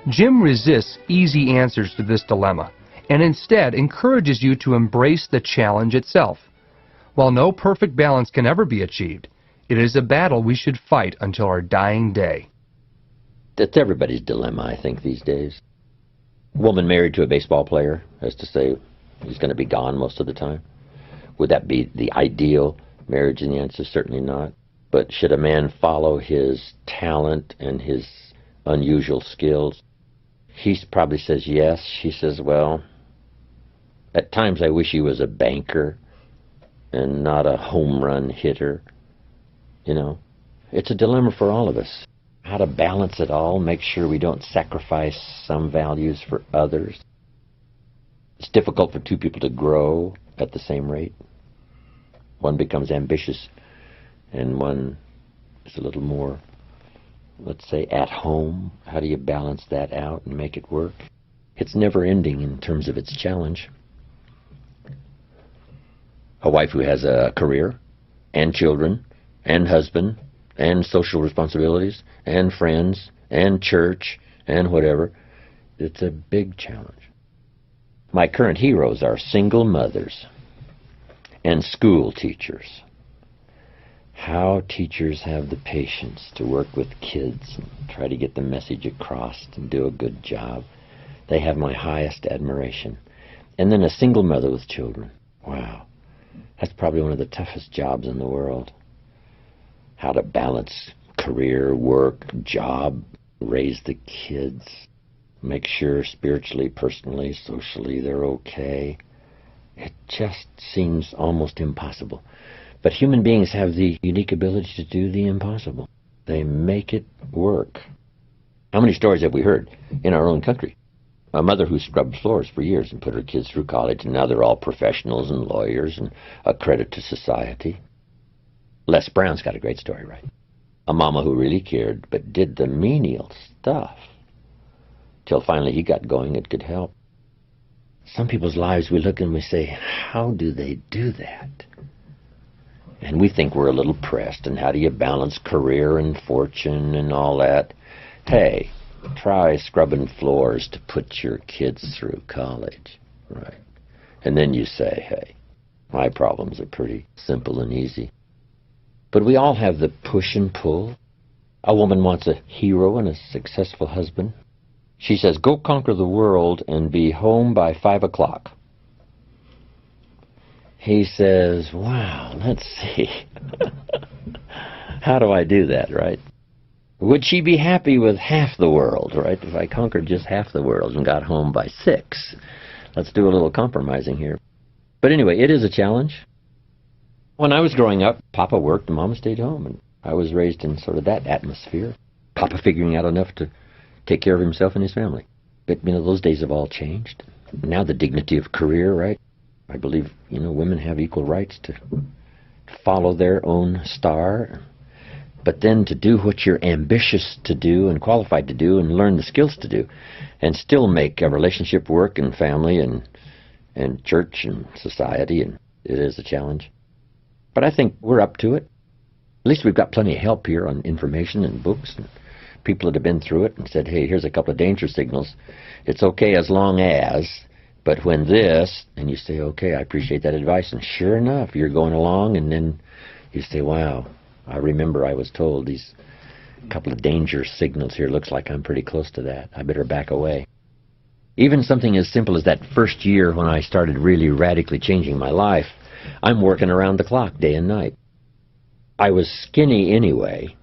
Jim resists easy answers to this dilemma and instead encourages you to embrace the challenge itself. While no perfect balance can ever be achieved, it is a battle we should fight until our dying day. That's everybody's dilemma, I think, these days. A woman married to a baseball player has to say he's going to be gone most of the time. Would that be the ideal marriage? And the answer is certainly not. But should a man follow his talent and his unusual skills? He probably says yes. She says, well, at times I wish he was a banker and not a home run hitter. You know, it's a dilemma for all of us. How to balance it all, make sure we don't sacrifice some values for others. It's difficult for two people to grow at the same rate. One becomes ambitious and one is a little more, let's say, at home. How do you balance that out and make it work? It's never ending in terms of its challenge. A wife who has a career and children and husband and social responsibilities and friends and church and whatever, it's a big challenge. My current heroes are single mothers and school teachers. How teachers have the patience to work with kids and try to get the message across and do a good job. They have my highest admiration. And then a single mother with children. Wow. That's probably one of the toughest jobs in the world. How to balance career, work, job, raise the kids, make sure spiritually, personally, socially they're okay. It just seems almost impossible. But human beings have the unique ability to do the impossible. They make it work. How many stories have we heard in our own country? A mother who scrubbed floors for years and put her kids through college, and now they're all professionals and lawyers and a credit to society. Les Brown's got a great story, right? A mama who really cared, but did the menial stuff till finally he got going and could help. Some people's lives, we look and we say, how do they do that? And we think we're a little pressed, and how do you balance career and fortune and all that? Hey, try scrubbing floors to put your kids through college, right? And then you say, hey, my problems are pretty simple and easy. But we all have the push and pull. A woman wants a hero and a successful husband. She says, go conquer the world and be home by 5 o'clock. He says, wow, let's see. How do I do that, right? Would she be happy with half the world, right? If I conquered just half the world and got home by 6. Let's do a little compromising here. But anyway, it is a challenge. When I was growing up, Papa worked and Mama stayed home, and I was raised in sort of that atmosphere. Papa figuring out enough to take care of himself and his family. But, those days have all changed. Now the dignity of career, right? I believe, women have equal rights to follow their own star. but then to do what you're ambitious to do and qualified to do and learn the skills to do, and still make a relationship work and family and church and society, and it is a challenge. But I think we're up to it. At least we've got plenty of help here on information and books and people that have been through it and said, hey, here's a couple of danger signals. It's okay as long as, but when this, and you say, okay, I appreciate that advice, and sure enough, you're going along, and then you say, wow, I remember I was told these couple of danger signals here. Looks like I'm pretty close to that. I better back away. Even something as simple as that first year when I started really radically changing my life, I'm working around the clock day and night. I was skinny anyway.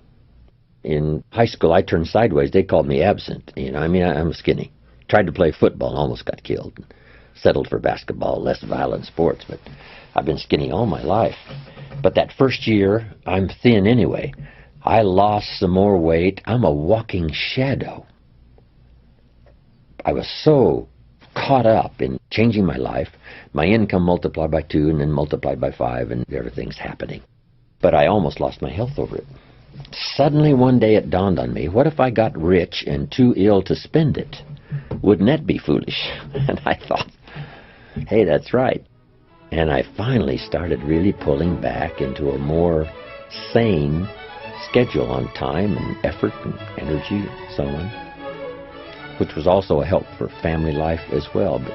In high school, I turned sideways. They called me absent. I'm skinny. Tried to play football, almost got killed. Settled for basketball, less violent sports, but I've been skinny all my life. But that first year, I'm thin anyway. I lost some more weight. I'm a walking shadow. I was so caught up in changing my life. My income multiplied by 2 and then multiplied by 5, and everything's happening. But I almost lost my health over it. Suddenly one day it dawned on me, what if I got rich and too ill to spend it? Wouldn't that be foolish? And I thought, hey, that's right. And I finally started really pulling back into a more sane schedule on time and effort and energy and so on, which was also a help for family life as well. But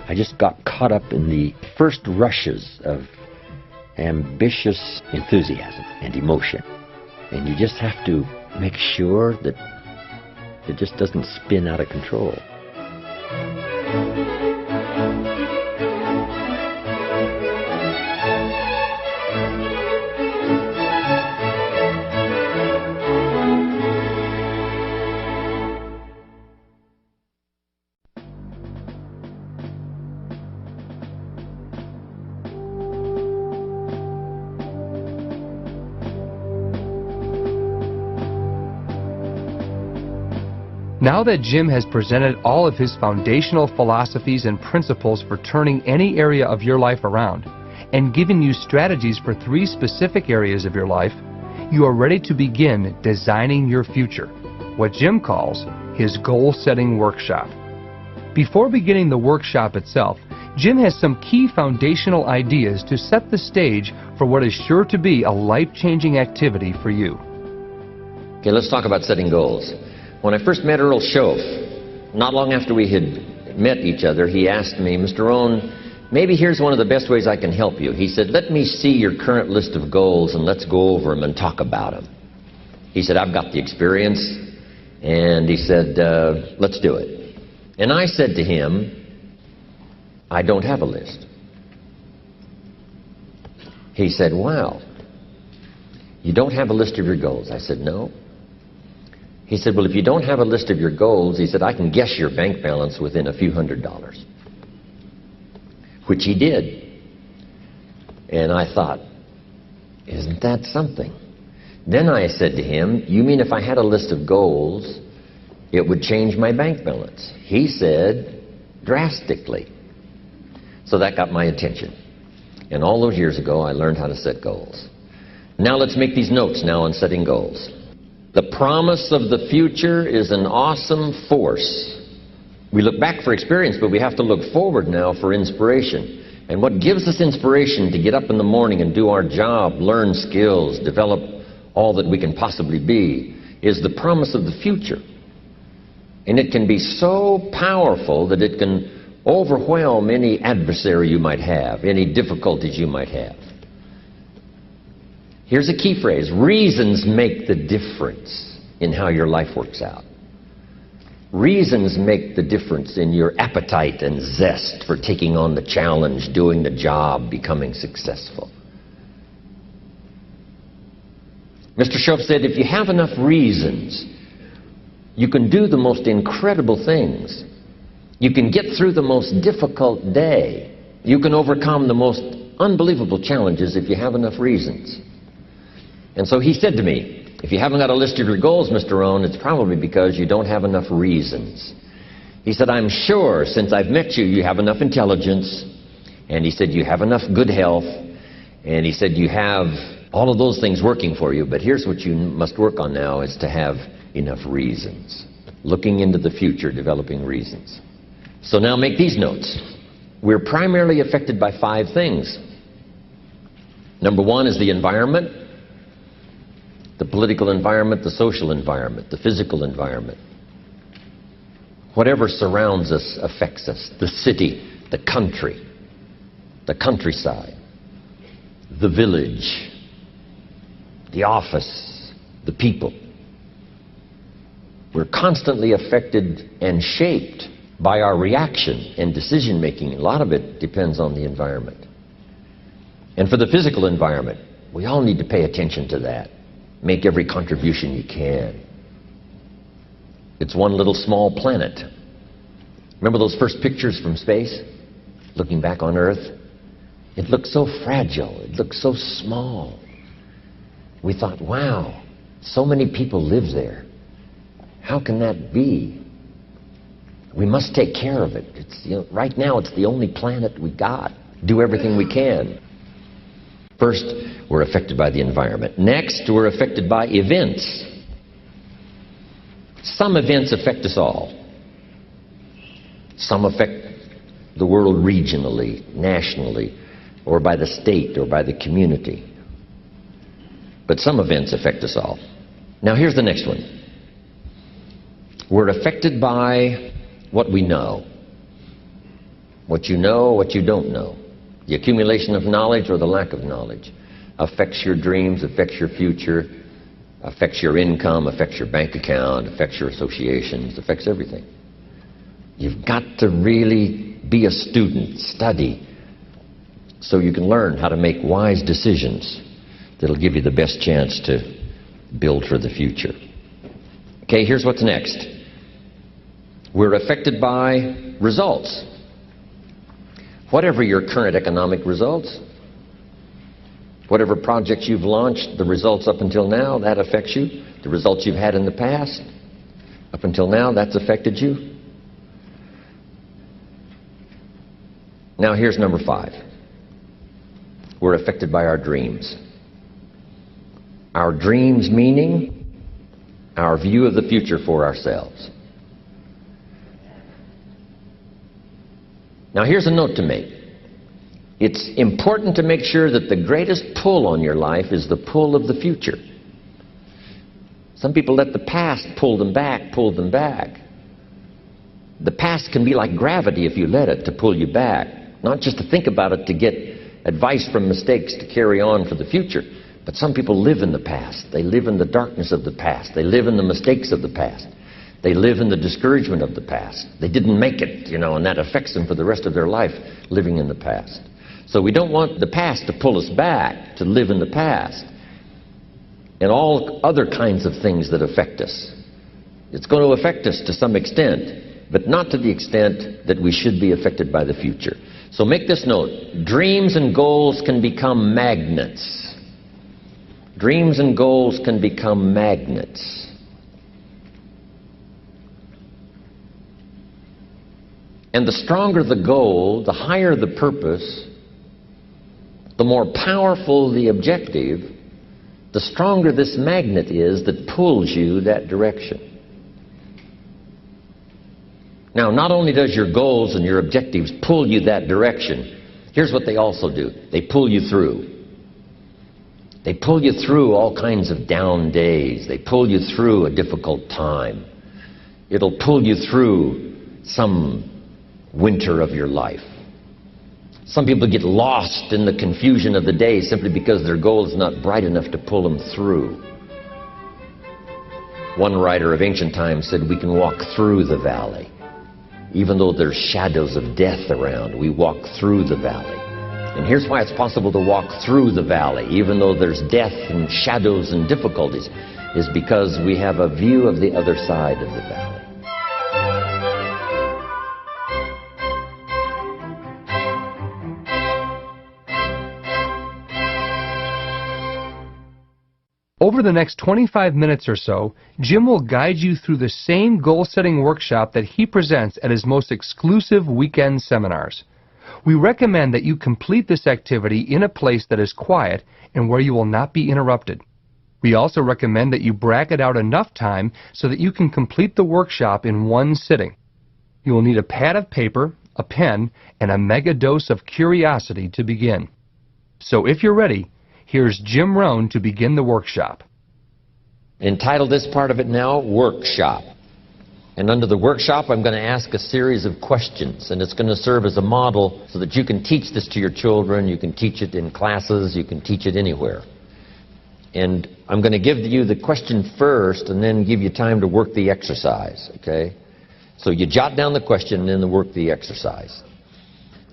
I just got caught up in the first rushes of ambitious enthusiasm and emotion. And you just have to make sure that it just doesn't spin out of control. Now that Jim has presented all of his foundational philosophies and principles for turning any area of your life around, and given you strategies for 3 specific areas of your life, you are ready to begin designing your future, what Jim calls his goal-setting workshop. Before beginning the workshop itself, Jim has some key foundational ideas to set the stage for what is sure to be a life-changing activity for you. Okay, let's talk about setting goals. When I first met Earl Schoaf, not long after we had met each other, he asked me, Mr. Rohn, maybe here's one of the best ways I can help you. He said, let me see your current list of goals and let's go over them and talk about them. He said, I've got the experience. And he said, let's do it. And I said to him, I don't have a list. He said, wow, you don't have a list of your goals? I said, no. He said, well, if you don't have a list of your goals, he said, I can guess your bank balance within a few $100s. Which he did. And I thought, isn't that something? Then I said to him, you mean if I had a list of goals, it would change my bank balance? He said, drastically. So that got my attention. And all those years ago, I learned how to set goals. Now let's make these notes now on setting goals. The promise of the future is an awesome force. We look back for experience, but we have to look forward now for inspiration. And what gives us inspiration to get up in the morning and do our job, learn skills, develop all that we can possibly be, is the promise of the future. And it can be so powerful that it can overwhelm any adversary you might have, any difficulties you might have. Here's a key phrase. Reasons make the difference in how your life works out. Reasons make the difference in your appetite and zest for taking on the challenge, doing the job, becoming successful. Mr. Schoaf said, if you have enough reasons, you can do the most incredible things. You can get through the most difficult day. You can overcome the most unbelievable challenges if you have enough reasons. And so he said to me, if you haven't got a list of your goals, Mr. Rohn, it's probably because you don't have enough reasons. He said, I'm sure since I've met you, you have enough intelligence. And he said, you have enough good health. And he said, you have all of those things working for you, but here's what you must work on now is to have enough reasons. Looking into the future, developing reasons. So now make these notes. We're primarily affected by 5 things. Number 1 is the environment, the political environment, the social environment, the physical environment. Whatever surrounds us affects us. The city, the country, the countryside, the village, the office, the people. We're constantly affected and shaped by our reaction and decision making. A lot of it depends on the environment. And for the physical environment, we all need to pay attention to that. Make every contribution you can. It's one little small planet. Remember those first pictures from space? Looking back on Earth? It looked so fragile. It looked so small. We thought, wow, so many people live there. How can that be? We must take care of it. It's, right now, it's the only planet we got. Do everything we can. First, we're affected by the environment. Next, we're affected by events. Some events affect us all. Some affect the world regionally, nationally, or by the state, or by the community. But some events affect us all. Now here's the next one. We're affected by what we know. What you know, what you don't know. The accumulation of knowledge or the lack of knowledge affects your dreams, affects your future, affects your income, affects your bank account, affects your associations, affects everything. You've got to really be a student, study, so you can learn how to make wise decisions that'll give you the best chance to build for the future. Okay, here's what's next. We're affected by results. Whatever your current economic results, whatever projects you've launched, the results up until now, that affects you. The results you've had in the past, up until now, that's affected you. Now here's number 5. We're affected by our dreams. Our dreams meaning our view of the future for ourselves. Now here's a note to make. It's important to make sure that the greatest pull on your life is the pull of the future. Some people let the past pull them back, pull them back. The past can be like gravity if you let it to pull you back. Not just to think about it to get advice from mistakes to carry on for the future. But some people live in the past. They live in the darkness of the past. They live in the mistakes of the past. They live in the discouragement of the past. They didn't make it, and that affects them for the rest of their life, living in the past. So we don't want the past to pull us back, to live in the past. And all other kinds of things that affect us. It's going to affect us to some extent, but not to the extent that we should be affected by the future. So make this note. Dreams and goals can become magnets. Dreams and goals can become magnets. And the stronger the goal, the higher the purpose, the more powerful the objective, the stronger this magnet is that pulls you that direction. Now, not only does your goals and your objectives pull you that direction, here's what they also do. They pull you through. They pull you through all kinds of down days. They pull you through a difficult time. It'll pull you through some winter of your life. Some people get lost in the confusion of the day simply because their goal is not bright enough to pull them through. One writer of ancient times said we can walk through the valley. Even though there's shadows of death around, we walk through the valley. And here's why it's possible to walk through the valley, even though there's death and shadows and difficulties, is because we have a view of the other side of the valley. Over the next 25 minutes or so, Jim will guide you through the same goal-setting workshop that he presents at his most exclusive weekend seminars. We recommend that you complete this activity in a place that is quiet and where you will not be interrupted. We also recommend that you bracket out enough time so that you can complete the workshop in one sitting. You will need a pad of paper, a pen, and a mega dose of curiosity to begin. So if you're ready, here's Jim Rohn to begin the workshop. Entitled this part of it now, Workshop. And under the workshop, I'm going to ask a series of questions, and it's going to serve as a model so that you can teach this to your children, you can teach it in classes, you can teach it anywhere. And I'm going to give you the question first and then give you time to work the exercise, okay? So you jot down the question and then work the exercise.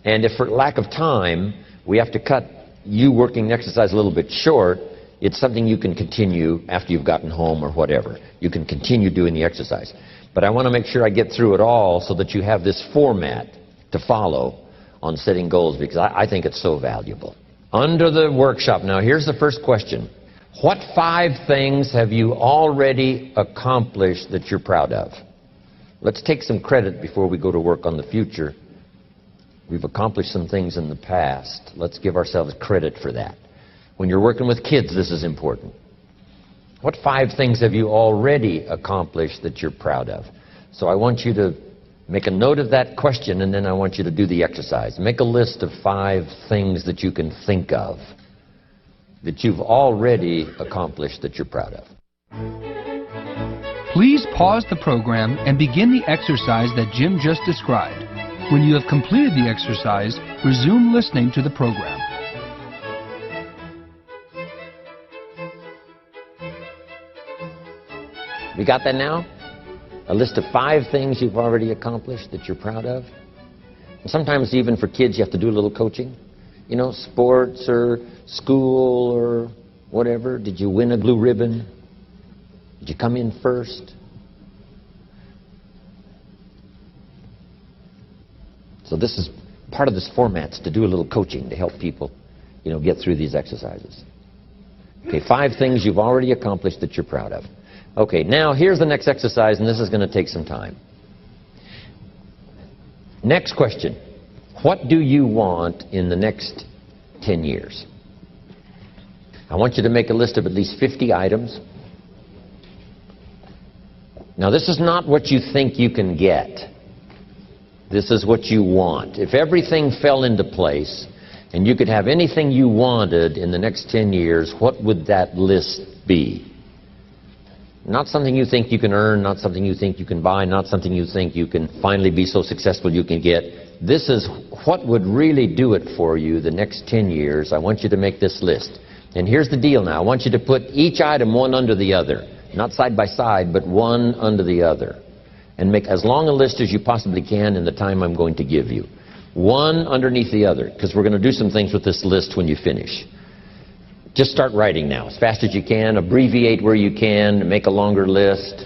And if for lack of time, we have to cut you working the exercise a little bit short, it's something you can continue after you've gotten home or whatever. You can continue doing the exercise. But I want to make sure I get through it all so that you have this format to follow on setting goals, because I think it's so valuable. Under the workshop, now here's the first question. What 5 things have you already accomplished that you're proud of? Let's take some credit before we go to work on the future. We've accomplished some things in the past. Let's give ourselves credit for that. When you're working with kids, this is important. What 5 things have you already accomplished that you're proud of? So I want you to make a note of that question, and then I want you to do the exercise. Make a list of 5 things that you can think of that you've already accomplished that you're proud of. Please pause the program and begin the exercise that Jim just described. When you have completed the exercise, resume listening to the program. We got that now? A list of 5 things you've already accomplished that you're proud of? And sometimes even for kids you have to do a little coaching. You know, sports or school or whatever. Did you win a blue ribbon? Did you come in first? So this is part of this format's to do a little coaching to help people, you know, get through these exercises. Okay, 5 things you've already accomplished that you're proud of. Okay, now here's the next exercise, and this is going to take some time. Next question. What do you want in the next 10 years? I want you to make a list of at least 50 items. Now, this is not what you think you can get. This is what you want. If everything fell into place and you could have anything you wanted in the next 10 years, what would that list be? Not something you think you can earn, not something you think you can buy, not something you think you can finally be so successful you can get. This is what would really do it for you the next 10 years. I want you to make this list. And here's the deal now. I want you to put each item one under the other. Not side by side, but one under the other. And make as long a list as you possibly can in the time I'm going to give you. One underneath the other, because we're going to do some things with this list when you finish. Just start writing now, as fast as you can. Abbreviate where you can. Make a longer list.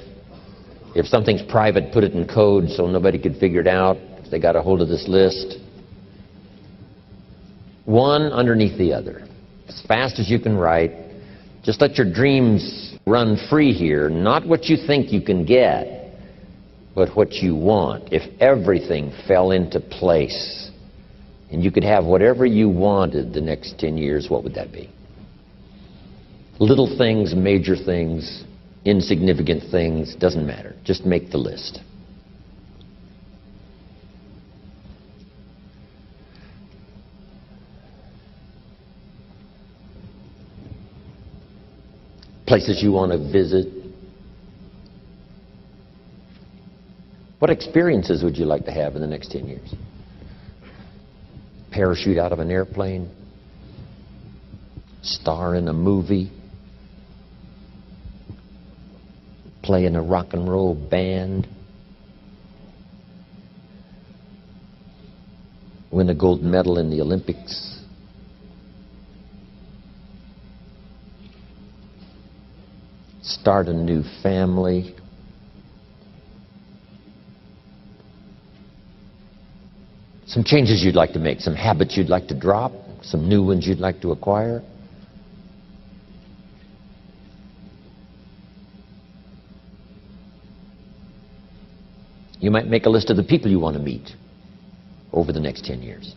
If something's private, put it in code so nobody could figure it out if they got a hold of this list. One underneath the other. As fast as you can write. Just let your dreams run free here. Not what you think you can get, but what you want. If everything fell into place and you could have whatever you wanted the next 10 years, what would that be? Little things, major things, insignificant things, doesn't matter. Just make the list. Places you want to visit. What experiences would you like to have in the next 10 years? Parachute out of an airplane? Star in a movie? Play in a rock and roll band? Win a gold medal in the Olympics? Start a new family? Some changes you'd like to make, some habits you'd like to drop, some new ones you'd like to acquire? You might make a list of the people you want to meet over the next 10 years.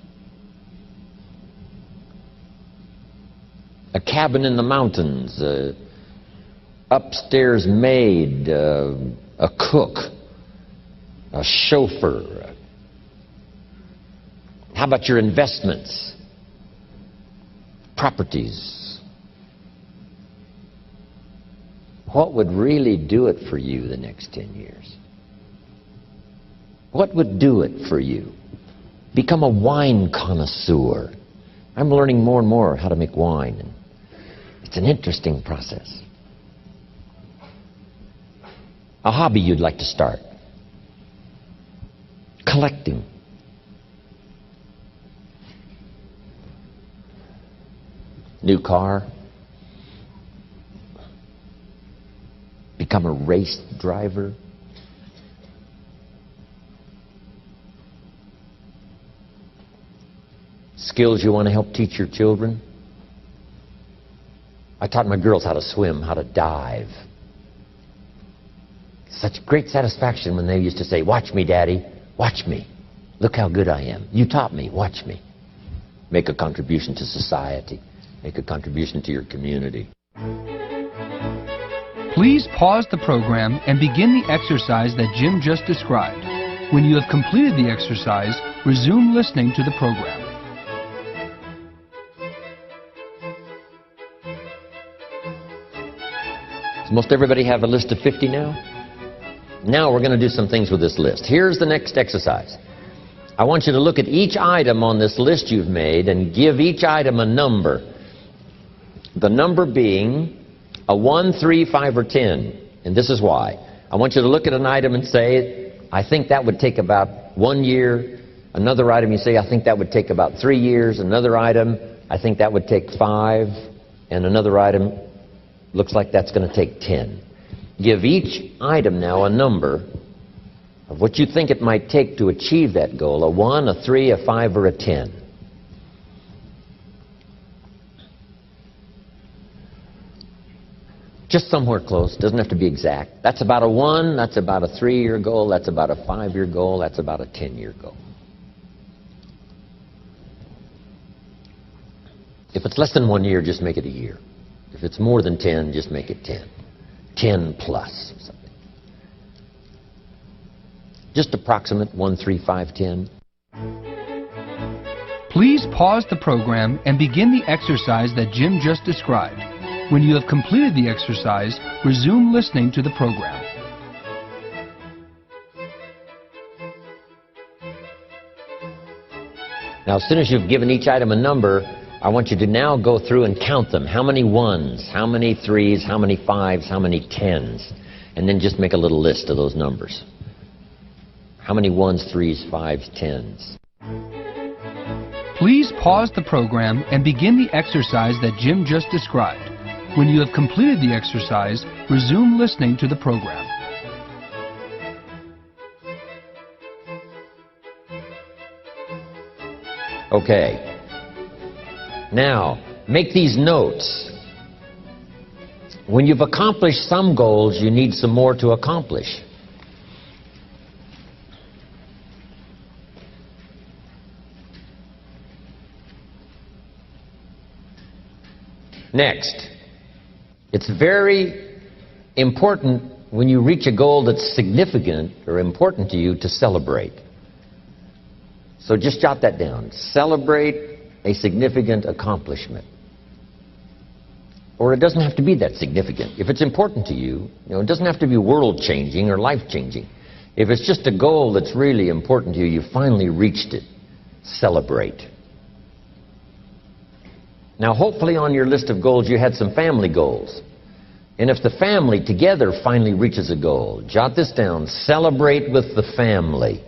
a cabin in the mountains, upstairs maid, a cook, a chauffeur. How about your investments, properties? What would really do it for you the next 10 years? What would do it for you? Become a wine connoisseur. I'm learning more and more how to make wine. And it's an interesting process. A hobby you'd like to start. Collecting. New car. Become a race driver. Skills you want to help teach your children. I taught my girls how to swim, how to dive. Such great satisfaction when they used to say, "Watch me, Daddy, watch me. Look how good I am. You taught me, watch me." Make a contribution to society. Make a contribution to your community. Please pause the program and begin the exercise that Jim just described. When you have completed the exercise, resume listening to the program. Does most everybody have a list of 50 now? Now we're going to do some things with this list. Here's the next exercise. I want you to look at each item on this list you've made and give each item a number. The number being a 1, 3, 5, or 10. And this is why. I want you to look at an item and say, I think that would take about 1 year. Another item you say, I think that would take about 3 years. Another item, I think that would take 5. And another item, looks like that's going to take 10. Give each item now a number of what you think it might take to achieve that goal. A 1, a 3, a 5, or a 10. Just somewhere close. Doesn't have to be exact. That's about a 1. That's about a 3-year goal. That's about a 5-year goal. That's about a 10-year goal. If it's less than 1 year, just make it a year. If it's more than 10, just make it 10. 10 plus something. Just approximate 1, 3, 5, 10. Please pause the program and begin the exercise that Jim just described. When you have completed the exercise, resume listening to the program. Now, as soon as you've given each item a number, I want you to now go through and count them. How many 1s, how many 3s, how many 5s, how many 10s? And then just make a little list of those numbers. How many 1s, 3s, 5s, 10s? Please pause the program and begin the exercise that Jim just described. When you have completed the exercise, resume listening to the program. Okay. Now, make these notes. When you've accomplished some goals, you need some more to accomplish. Next, it's very important when you reach a goal that's significant or important to you to celebrate. So just jot that down. Celebrate a significant accomplishment. Or it doesn't have to be that significant. If it's important to you, it doesn't have to be world-changing or life-changing. If it's just a goal that's really important to you, you finally reached it. Celebrate. Now, hopefully on your list of goals you had some family goals. And if the family together finally reaches a goal, jot this down. Celebrate with the family.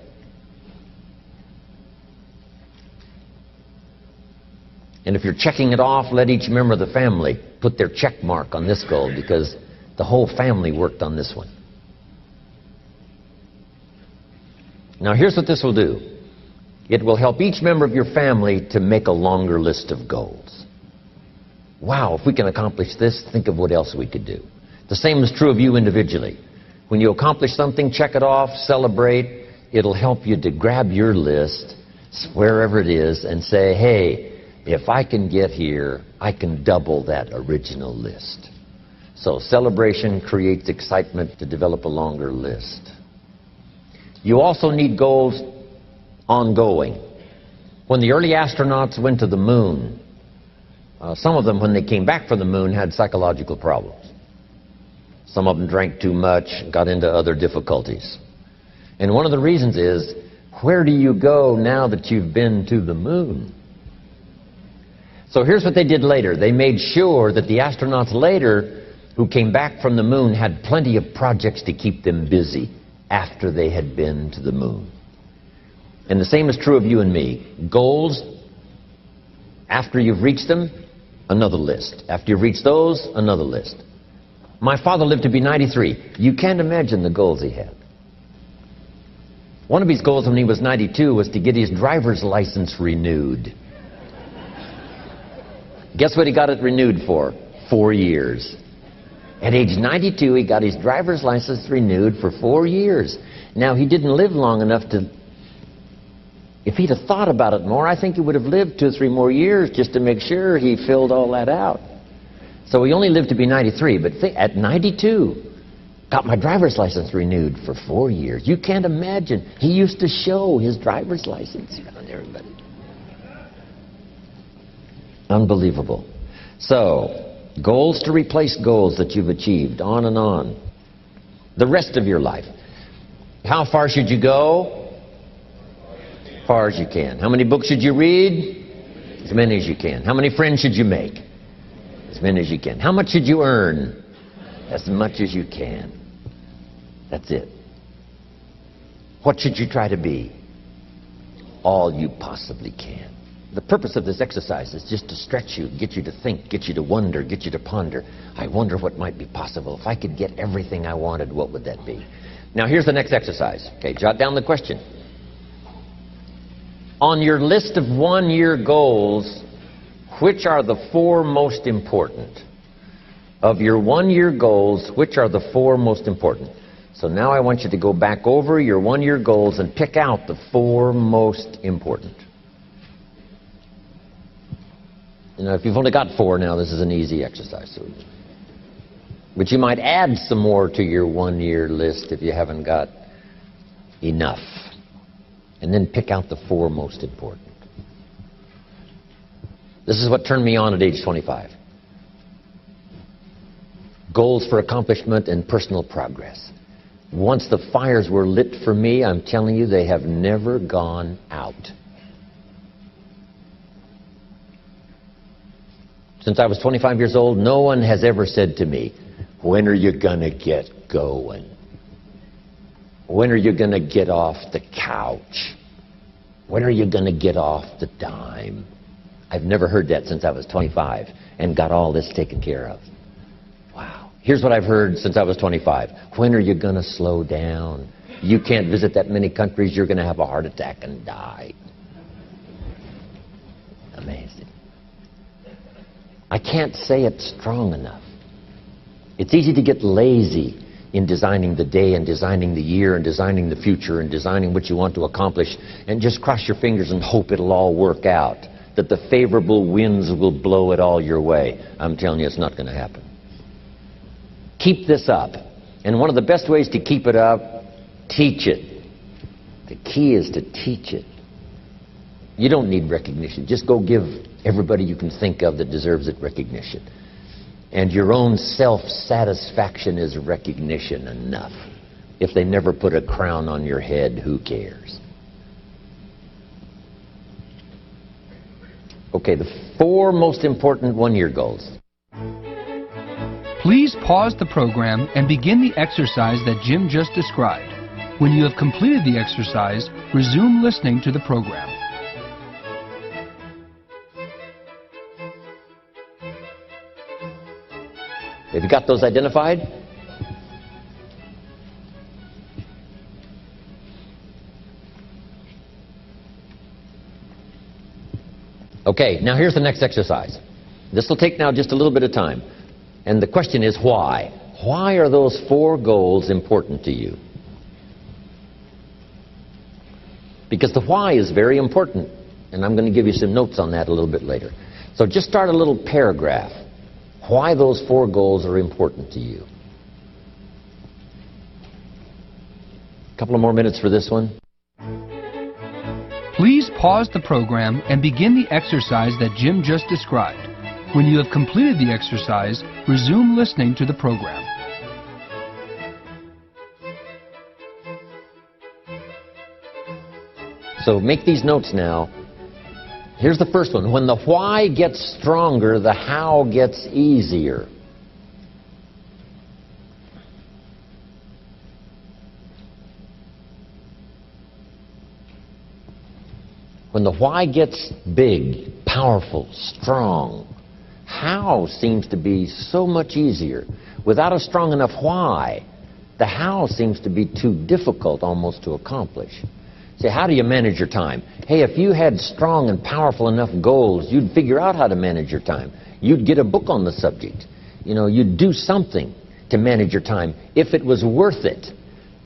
And if you're checking it off, let each member of the family put their check mark on this goal because the whole family worked on this one. Now here's what this will do. It will help each member of your family to make a longer list of goals. Wow, if we can accomplish this, think of what else we could do. The same is true of you individually. When you accomplish something, check it off, celebrate. It'll help you to grab your list, wherever it is, and say, hey, if I can get here, I can double that original list. So celebration creates excitement to develop a longer list. You also need goals ongoing. When the early astronauts went to the moon, some of them, when they came back from the moon, had psychological problems. Some of them drank too much, got into other difficulties. And one of the reasons is, where do you go now that you've been to the moon? So here's what they did later. They made sure that the astronauts later, who came back from the moon, had plenty of projects to keep them busy after they had been to the moon. And the same is true of you and me. Goals, after you've reached them, another list. After you've reached those, another list. My father lived to be 93. You can't imagine the goals he had. One of his goals when he was 92 was to get his driver's license renewed. Guess what he got it renewed for? 4 years. At age 92, he got his driver's license renewed for 4 years. Now, he didn't live long enough to... If he'd have thought about it more, I think he would have lived 2 or 3 more years just to make sure he filled all that out. So he only lived to be 93, but at 92, got my driver's license renewed for 4 years. You can't imagine. He used to show his driver's license around everybody. Unbelievable. So, goals to replace goals that you've achieved, on and on. The rest of your life. How far should you go? As far as you can. How many books should you read? As many as you can. How many friends should you make? As many as you can. How much should you earn? As much as you can. That's it. What should you try to be? All you possibly can. The purpose of this exercise is just to stretch you, get you to think, get you to wonder, get you to ponder. I wonder what might be possible. If I could get everything I wanted, what would that be? Now here's the next exercise. Okay, jot down the question. On your list of one-year goals, which are the 4 most important? Of your one-year goals, which are the 4 most important? So now I want you to go back over your one-year goals and pick out the 4 most important. You know, if you've only got 4 now, this is an easy exercise. But you might add some more to your one-year list if you haven't got enough. And then pick out the 4 most important. This is what turned me on at age 25. Goals for accomplishment and personal progress. Once the fires were lit for me, I'm telling you, they have never gone out. Since I was 25 years old, no one has ever said to me, when are you going to get going? When are you going to get off the couch? When are you going to get off the dime? I've never heard that since I was 25 and got all this taken care of. Wow. Here's what I've heard since I was 25. When are you going to slow down? You can't visit that many countries, you're going to have a heart attack and die. Amazing. I can't say it strong enough. It's easy to get lazy in designing the day and designing the year and designing the future and designing what you want to accomplish and just cross your fingers and hope it'll all work out, that the favorable winds will blow it all your way. I'm telling you, it's not going to happen. Keep this up. And one of the best ways to keep it up, teach it. The key is to teach it. You don't need recognition. Just go give everybody you can think of that deserves it recognition. And your own self-satisfaction is recognition enough. If they never put a crown on your head, who cares? Okay, the 4 most important one-year goals. Please pause the program and begin the exercise that Jim just described. When you have completed the exercise, resume listening to the program. Have you got those identified? Okay, now here's the next exercise. This will take now just a little bit of time. And the question is why? Why are those 4 goals important to you? Because the why is very important. And I'm going to give you some notes on that a little bit later. So just start a little paragraph. Why those 4 goals are important to you. A couple of more minutes for this one. Please pause the program and begin the exercise that Jim just described. When you have completed the exercise, resume listening to the program. So make these notes now. Here's the first one. When the why gets stronger, the how gets easier. When the why gets big, powerful, strong, how seems to be so much easier. Without a strong enough why, the how seems to be too difficult almost to accomplish. Say, how do you manage your time? Hey, if you had strong and powerful enough goals, you'd figure out how to manage your time. You'd get a book on the subject. You know, you'd do something to manage your time if it was worth it.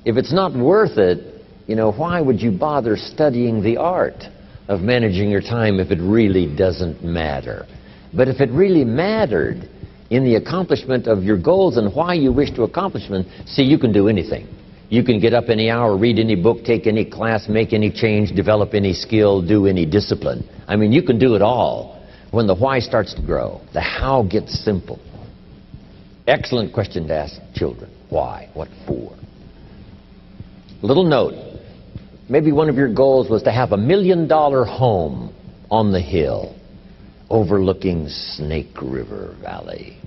If it's not worth it, you know, why would you bother studying the art of managing your time if it really doesn't matter? But if it really mattered in the accomplishment of your goals and why you wish to accomplish them, see, you can do anything. You can get up any hour, read any book, take any class, make any change, develop any skill, do any discipline. I mean, you can do it all. When the why starts to grow, the how gets simple. Excellent question to ask children. Why? What for? Little note. Maybe one of your goals was to have $1 million home on the hill overlooking Snake River Valley.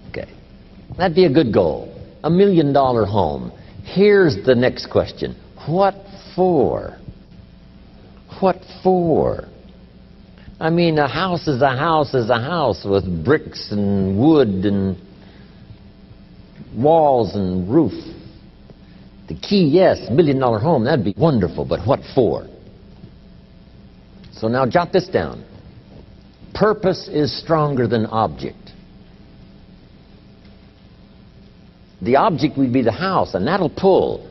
Okay. That'd be a good goal. $1 million home. Here's the next question. What for? What for? I mean, a house is a house is a house with bricks and wood and walls and roof. The key, yes, $1 million home, that'd be wonderful, but what for? So now jot this down. Purpose is stronger than object. The object would be the house, and that'll pull.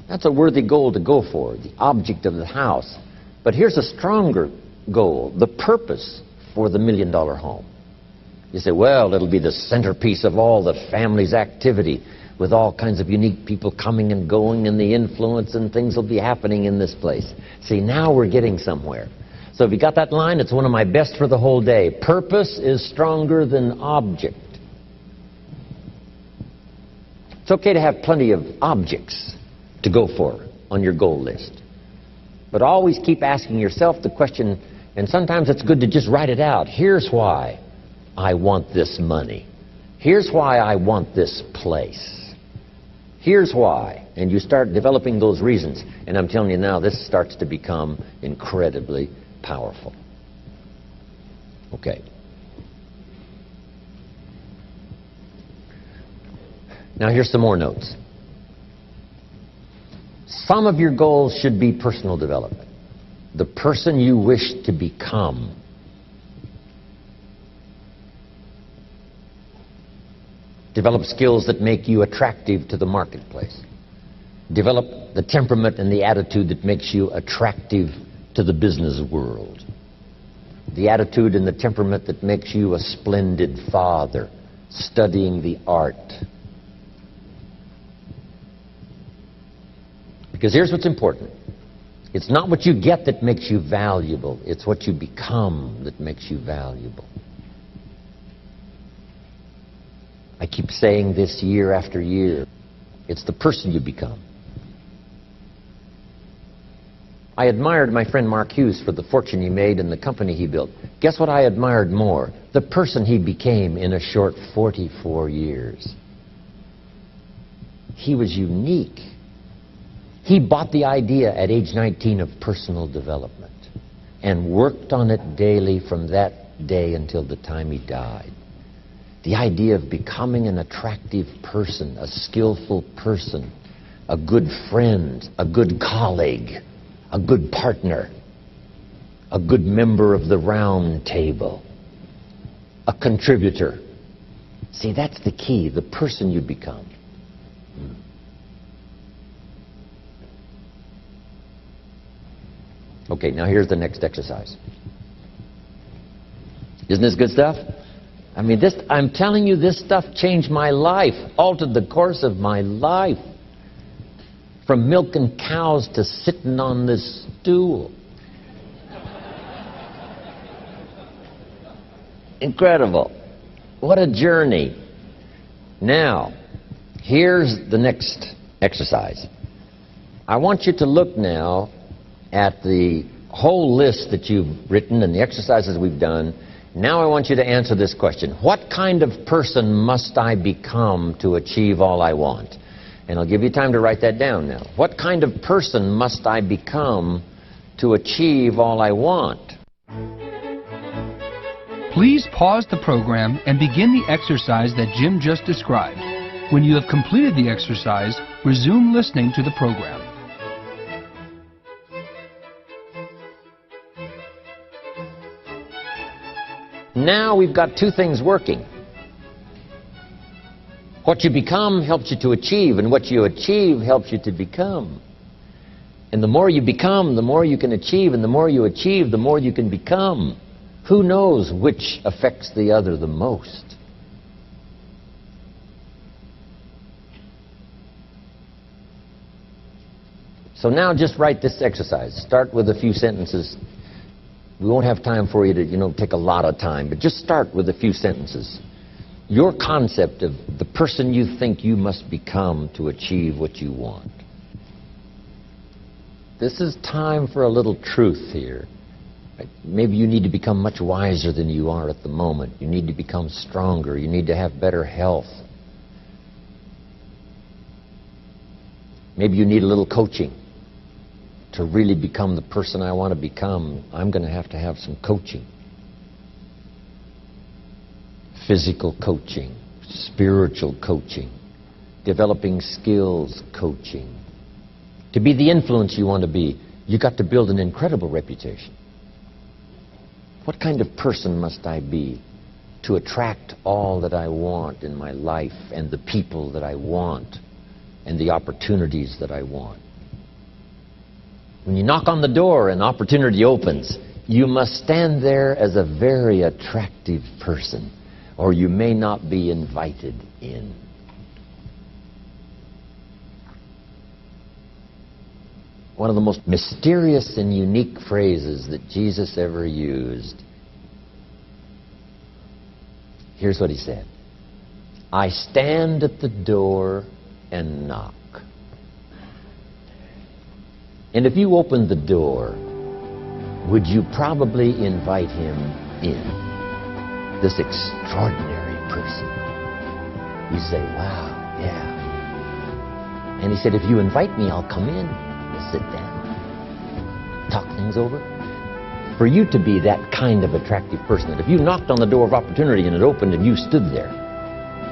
That's a worthy goal to go for, the object of the house. But here's a stronger goal, the purpose for the $1 million home. You say, well, it'll be the centerpiece of all the family's activity with all kinds of unique people coming and going, and the influence and things will be happening in this place. See, now we're getting somewhere. So if you got that line, it's one of my best for the whole day. Purpose is stronger than object. It's okay to have plenty of objects to go for on your goal list. But always keep asking yourself the question, and sometimes it's good to just write it out. Here's why I want this money. Here's why I want this place. Here's why. And you start developing those reasons. And I'm telling you now, this starts to become incredibly powerful. Okay. Now here's some more notes. Some of your goals should be personal development. The person you wish to become. Develop skills that make you attractive to the marketplace. Develop the temperament and the attitude that makes you attractive to the business world. The attitude and the temperament that makes you a splendid father, studying the art. Because here's what's important. It's not what you get that makes you valuable. It's what you become that makes you valuable. I keep saying this year after year. It's the person you become. I admired my friend Mark Hughes for the fortune he made and the company he built. Guess what I admired more? The person he became in a short 44 years. He was unique. He bought the idea at age 19 of personal development and worked on it daily from that day until the time he died. The idea of becoming an attractive person, a skillful person, a good friend, a good colleague, a good partner, a good member of the round table, a contributor. See, that's the key, the person you become. Okay, now here's the next exercise. Isn't this good stuff? I mean, I'm telling you, this stuff changed my life, altered the course of my life. From milking cows to sitting on this stool. Incredible. What a journey. Now, here's the next exercise. I want you to look now at the whole list that you've written and the exercises we've done. Now I want you to answer this question. What kind of person must I become to achieve all I want? And I'll give you time to write that down now. What kind of person must I become to achieve all I want? Please pause the program and begin the exercise that Jim just described. When you have completed the exercise, resume listening to the program. Now we've got two things working. What you become helps you to achieve, and what you achieve helps you to become. And the more you become, the more you can achieve, and the more you achieve, the more you can become. Who knows which affects the other the most? So now just write this exercise. Start with a few sentences. We won't have time for you to, take a lot of time, but just start with a few sentences. Your concept of the person you think you must become to achieve what you want. This is time for a little truth here. Maybe you need to become much wiser than you are at the moment. You need to become stronger. You need to have better health. Maybe you need a little coaching. To really become the person I want to become, I'm going to have some coaching. Physical coaching, spiritual coaching, developing skills coaching. To be the influence you want to be, you got to build an incredible reputation. What kind of person must I be to attract all that I want in my life and the people that I want and the opportunities that I want? When you knock on the door and opportunity opens, you must stand there as a very attractive person, or you may not be invited in. One of the most mysterious and unique phrases that Jesus ever used. Here's what he said. I stand at the door and knock. And if you opened the door, would you probably invite him in? This extraordinary person. You say, wow, yeah. And he said, if you invite me, I'll come in. We'll sit down, talk things over. For you to be that kind of attractive person, that if you knocked on the door of opportunity and it opened and you stood there,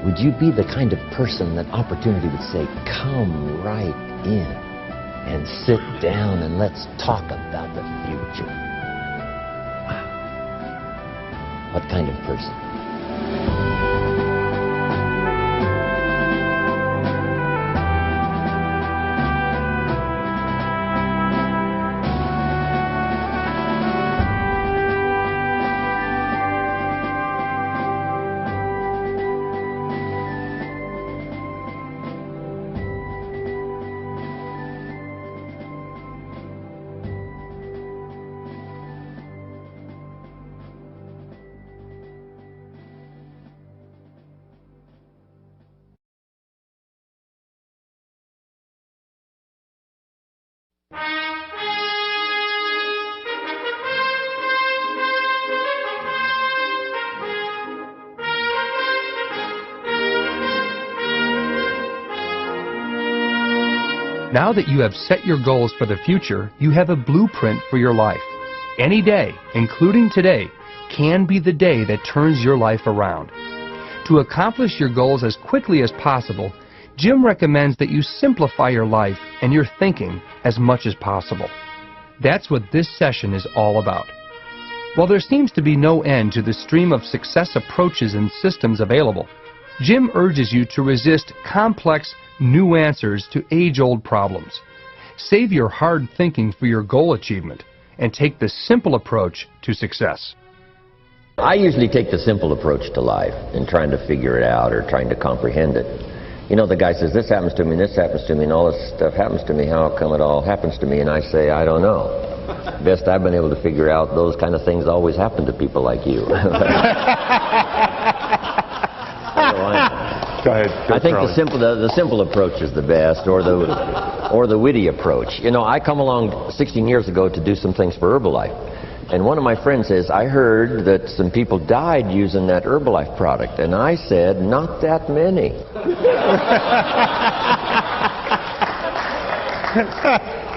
would you be the kind of person that opportunity would say, come right in and sit down and let's talk about the future? Wow. What kind of person? Now that you have set your goals for the future, you have a blueprint for your life. Any day, including today, can be the day that turns your life around. To accomplish your goals as quickly as possible, Jim recommends that you simplify your life and your thinking as much as possible. That's what this session is all about. While there seems to be no end to the stream of success approaches and systems available, Jim urges you to resist complex, new answers to age-old problems. Save your hard thinking for your goal achievement and take the simple approach to success. I usually take the simple approach to life in trying to figure it out or trying to comprehend it. You know, the guy says, this happens to me, this happens to me, and all this stuff happens to me. How come it all happens to me? And I say, I don't know. Best I've been able to figure out, those kind of things always happen to people like you. Go ahead. I think the simple approach is the best, or the witty approach. You know, I come along 16 years ago to do some things for Herbalife, and one of my friends says, I heard that some people died using that Herbalife product, and I said, not that many.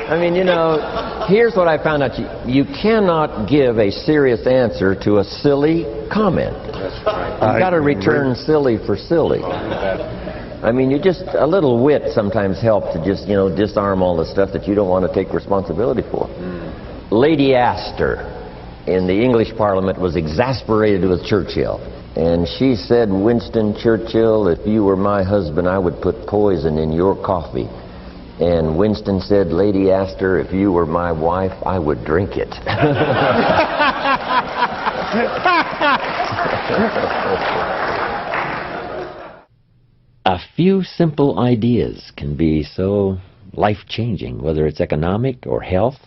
I mean, you know, here's what I found out. You cannot give a serious answer to a silly comment. You've got to return silly for silly. I mean, a little wit sometimes helps to just, you know, disarm all the stuff that you don't want to take responsibility for. Lady Astor in the English Parliament was exasperated with Churchill. And she said, Winston Churchill, if you were my husband, I would put poison in your coffee. And Winston said, Lady Astor, if you were my wife, I would drink it. A few simple ideas can be so life-changing, whether it's economic or health.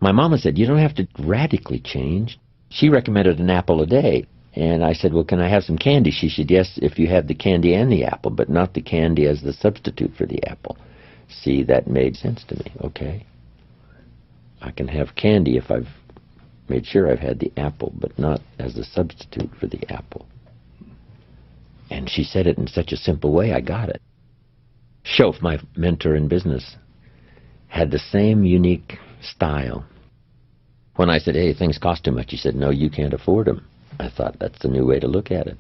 My mama said, you don't have to radically change. She recommended an apple a day. And I said, well, can I have some candy? She said, yes, if you have the candy and the apple, but not the candy as the substitute for the apple. See, that made sense to me. Okay. I can have candy if I've made sure I've had the apple, but not as a substitute for the apple. And she said it in such a simple way, I got it. Schoaf, my mentor in business, had the same unique style. When I said, hey, things cost too much, he said, no, you can't afford them. I thought, that's the new way to look at it.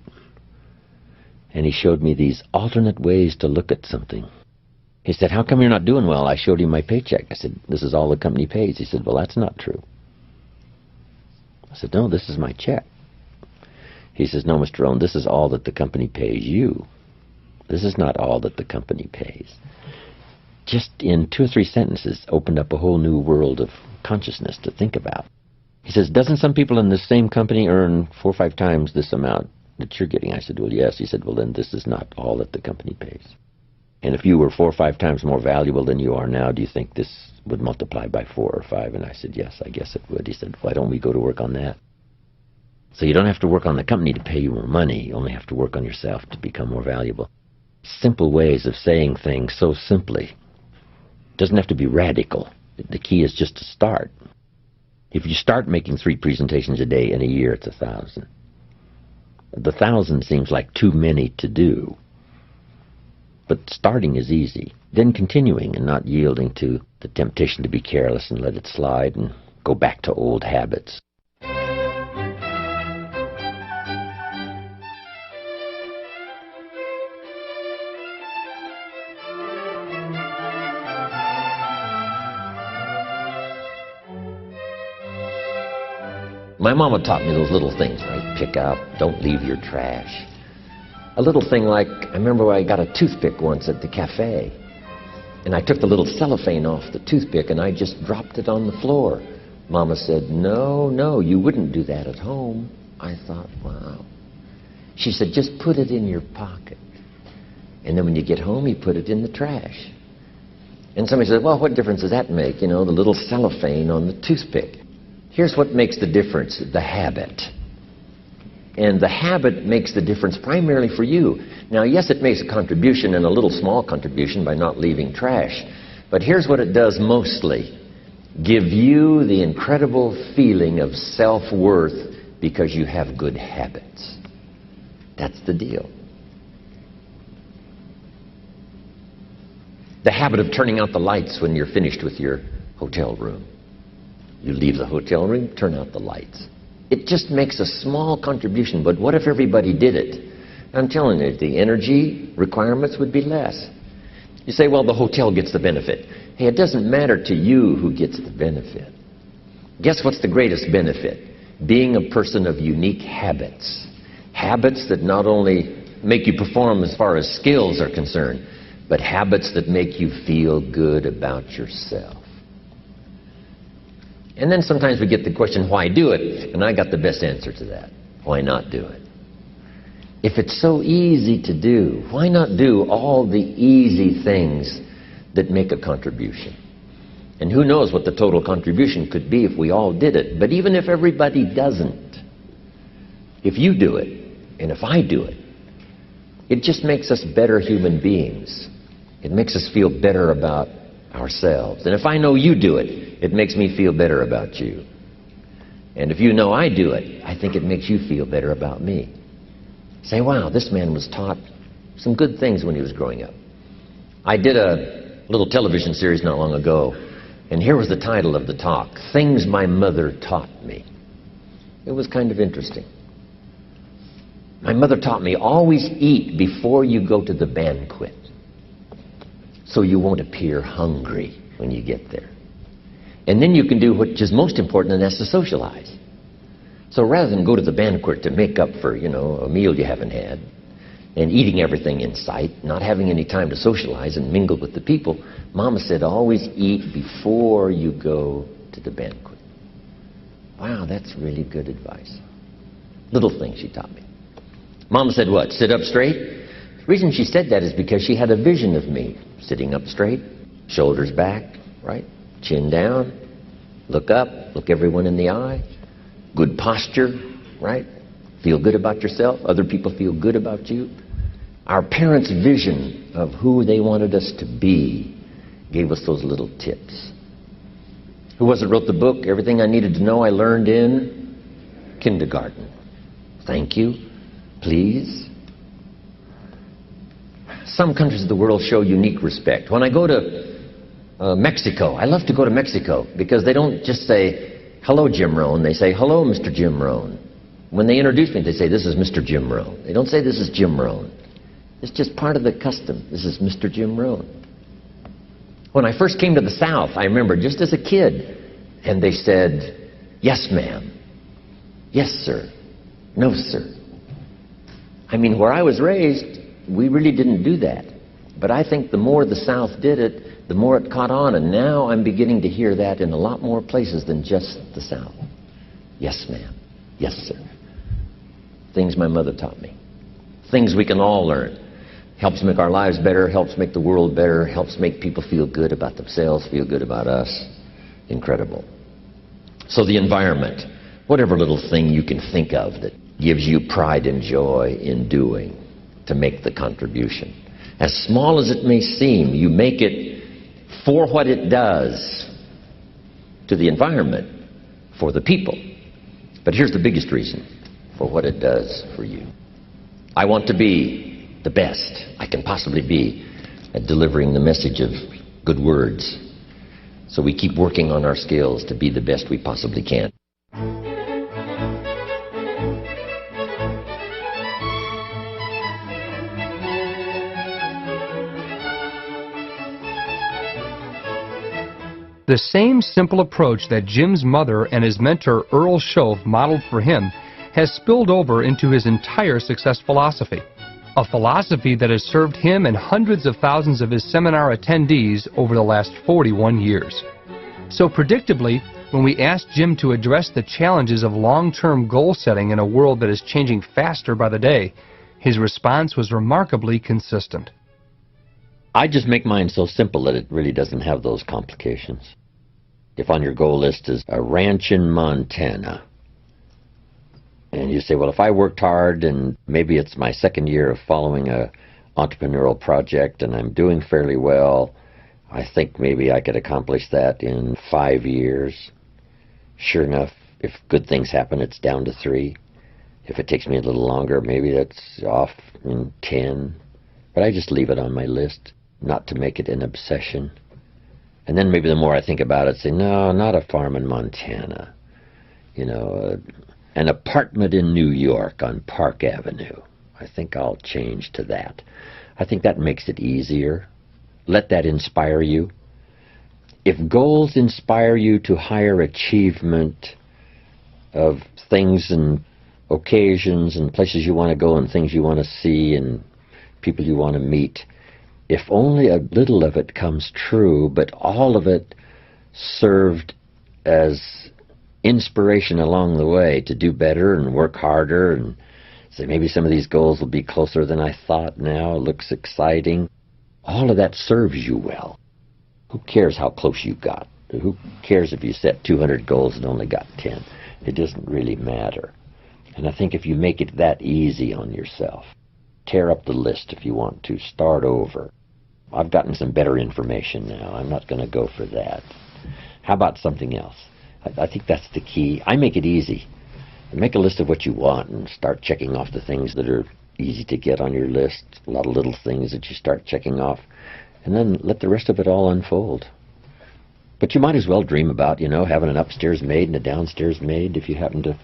And he showed me these alternate ways to look at something. He said, how come you're not doing well? I showed him my paycheck. I said, this is all the company pays. He said, well, that's not true. I said, no, this is my check. He says, no, Mr. Rohn, this is all that the company pays you. This is not all that the company pays. Just in 2 or 3 sentences opened up a whole new world of consciousness to think about. He says, doesn't some people in the same company earn 4 or 5 times this amount that you're getting? I said, well, yes. He said, well, then this is not all that the company pays. And if you were 4 or 5 times more valuable than you are now, do you think this would multiply by 4 or 5? And I said, yes, I guess it would. He said, why don't we go to work on that? So you don't have to work on the company to pay you more money. You only have to work on yourself to become more valuable. Simple ways of saying things so simply. Doesn't have to be radical. The key is just to start. If you start making 3 presentations a day in a year, it's 1,000. The 1,000 seems like too many to do. But starting is easy. Then continuing and not yielding to the temptation to be careless and let it slide and go back to old habits. My mama taught me those little things, right? Pick up, don't leave your trash. A little thing like, I remember I got a toothpick once at the cafe, and I took the little cellophane off the toothpick and I just dropped it on the floor. Mama said, no, you wouldn't do that at home. I thought, wow. She said, just put it in your pocket. And then when you get home, you put it in the trash. And somebody said, well, what difference does that make? You know, the little cellophane on the toothpick. Here's what makes the difference, the habit. And the habit makes the difference primarily for you. Now, yes, it makes a contribution, and a little small contribution by not leaving trash. But here's what it does mostly. Give you the incredible feeling of self-worth because you have good habits. That's the deal. The habit of turning out the lights when you're finished with your hotel room. You leave the hotel room, turn out the lights. It just makes a small contribution, but what if everybody did it? I'm telling you, the energy requirements would be less. You say, well, the hotel gets the benefit. Hey, it doesn't matter to you who gets the benefit. Guess what's the greatest benefit? Being a person of unique habits. Habits that not only make you perform as far as skills are concerned, but habits that make you feel good about yourself. And then sometimes we get the question, why do it? And I got the best answer to that. Why not do it? If it's so easy to do, why not do all the easy things that make a contribution? And who knows what the total contribution could be if we all did it. But even if everybody doesn't, if you do it, and if I do it, it just makes us better human beings. It makes us feel better about ourselves. And if I know you do it, it makes me feel better about you. And if you know I do it, I think it makes you feel better about me. Say, wow, this man was taught some good things when he was growing up. I did a little television series not long ago, and here was the title of the talk, Things My Mother Taught Me. It was kind of interesting. My mother taught me, always eat before you go to the banquet, so you won't appear hungry when you get there. And then you can do what is most important, and that's to socialize. So rather than go to the banquet to make up for, a meal you haven't had, and eating everything in sight, not having any time to socialize and mingle with the people, Mama said, always eat before you go to the banquet. Wow, that's really good advice. Little things she taught me. Mama said what? Sit up straight? The reason she said that is because she had a vision of me sitting up straight, shoulders back, right? Chin down, look up, look everyone in the eye. Good posture, right? Feel good about yourself. Other people feel good about you. Our parents' vision of who they wanted us to be gave us those little tips. Who was it wrote the book, Everything I Needed to Know I Learned in Kindergarten? Thank you. Please. Some countries of the world show unique respect. When I go to Mexico, I love to go to Mexico because they don't just say, hello, Jim Rohn. They say, hello, Mr. Jim Rohn. When they introduce me, they say, this is Mr. Jim Rohn. They don't say, this is Jim Rohn. It's just part of the custom. This is Mr. Jim Rohn. When I first came to the South, I remember just as a kid, and they said, yes, ma'am. Yes, sir. No, sir. I mean, where I was raised, we really didn't do that. But I think the more the South did it, the more it caught on, and now I'm beginning to hear that in a lot more places than just the South. Yes, ma'am. Yes, sir. Things my mother taught me. Things we can all learn. Helps make our lives better, helps make the world better, helps make people feel good about themselves, feel good about us. Incredible. So the environment, whatever little thing you can think of that gives you pride and joy in doing to make the contribution. As small as it may seem, you make it for what it does to the environment, for the people. But here's the biggest reason for what it does for you. I want to be the best I can possibly be at delivering the message of good words. So we keep working on our skills to be the best we possibly can. The same simple approach that Jim's mother and his mentor Earl Shove modeled for him has spilled over into his entire success philosophy. A philosophy that has served him and hundreds of thousands of his seminar attendees over the last 41 years. So predictably, when we asked Jim to address the challenges of long-term goal setting in a world that is changing faster by the day, his response was remarkably consistent. I just make mine so simple that it really doesn't have those complications. If on your goal list is a ranch in Montana, and you say, well, if I worked hard and maybe it's my second year of following a entrepreneurial project and I'm doing fairly well, I think maybe I could accomplish that in 5 years. Sure enough, if good things happen, it's down to 3. If it takes me a little longer, maybe that's off in 10. But I just leave it on my list, not to make it an obsession. And then maybe the more I think about it, say, no, not a farm in Montana. An apartment in New York on Park Avenue. I think I'll change to that. I think that makes it easier. Let that inspire you. If goals inspire you to higher achievement of things and occasions and places you want to go and things you want to see and people you want to meet, if only a little of it comes true, but all of it served as inspiration along the way to do better and work harder and say maybe some of these goals will be closer than I thought now. It looks exciting. All of that serves you well. Who cares how close you got? Who cares if you set 200 goals and only got 10? It doesn't really matter. And I think if you make it that easy on yourself, tear up the list if you want to, start over. I've gotten some better information now. I'm not going to go for that. How about something else? I think that's the key. I make it easy. Make a list of what you want and start checking off the things that are easy to get on your list, a lot of little things that you start checking off, and then let the rest of it all unfold. But you might as well dream about, having an upstairs maid and a downstairs maid if you happen to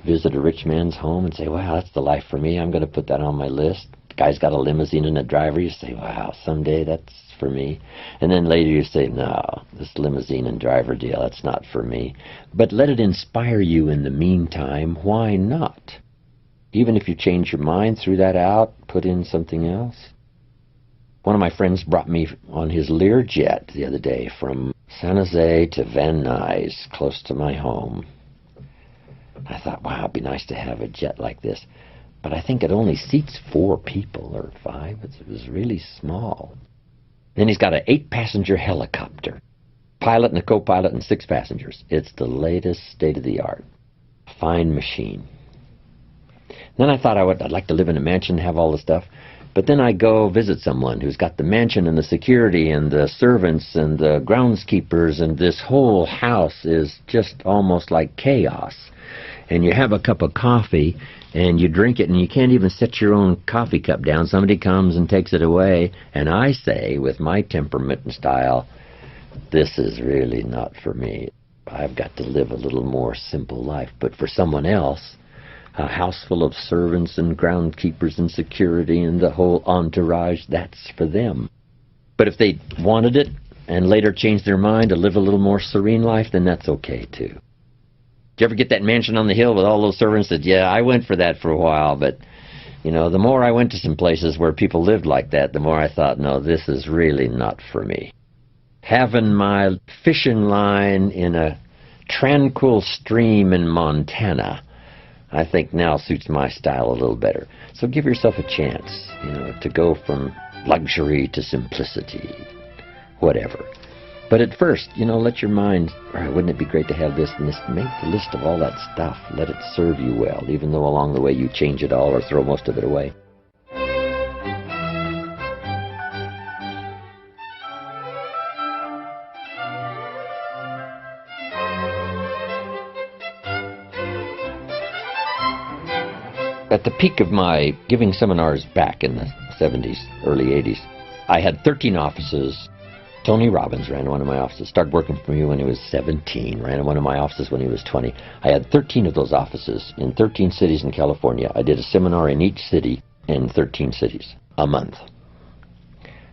visit a rich man's home and say, wow, that's the life for me. I'm going to put that on my list. The guy's got a limousine and a driver. You say, wow, someday that's for me. And then later you say, no, this limousine and driver deal, that's not for me. But let it inspire you in the meantime. Why not? Even if you change your mind, threw that out, put in something else. One of my friends brought me on his Learjet the other day from San Jose to Van Nuys, close to my home. I thought, wow, it'd be nice to have a jet like this. But I think it only seats 4 people or 5. It was really small. Then he's got an 8-passenger helicopter. Pilot and a co-pilot and 6 passengers. It's the latest state-of-the-art. Fine machine. Then I thought I'd like to live in a mansion and have all the stuff. But then I go visit someone who's got the mansion and the security and the servants and the groundskeepers, and this whole house is just almost like chaos. And you have a cup of coffee and you drink it and you can't even set your own coffee cup down. Somebody comes and takes it away. And I say, with my temperament and style, this is really not for me. I've got to live a little more simple life. But for someone else, a house full of servants and groundskeepers and security and the whole entourage, that's for them. But if they wanted it and later changed their mind to live a little more serene life, then that's okay too. Did you ever get that mansion on the hill with all those servants that, yeah, I went for that for a while, but, the more I went to some places where people lived like that, the more I thought, no, this is really not for me. Having my fishing line in a tranquil stream in Montana, I think now suits my style a little better. So give yourself a chance, to go from luxury to simplicity, whatever. But at first, let your mind, wouldn't it be great to have this and this? Make the list of all that stuff. Let it serve you well, even though along the way you change it all or throw most of it away. At the peak of my giving seminars back in the 70s, early 80s, I had 13 offices. Tony Robbins ran one of my offices, started working for me when he was 17, ran one of my offices when he was 20. I had 13 of those offices in 13 cities in California. I did a seminar in each city in 13 cities a month.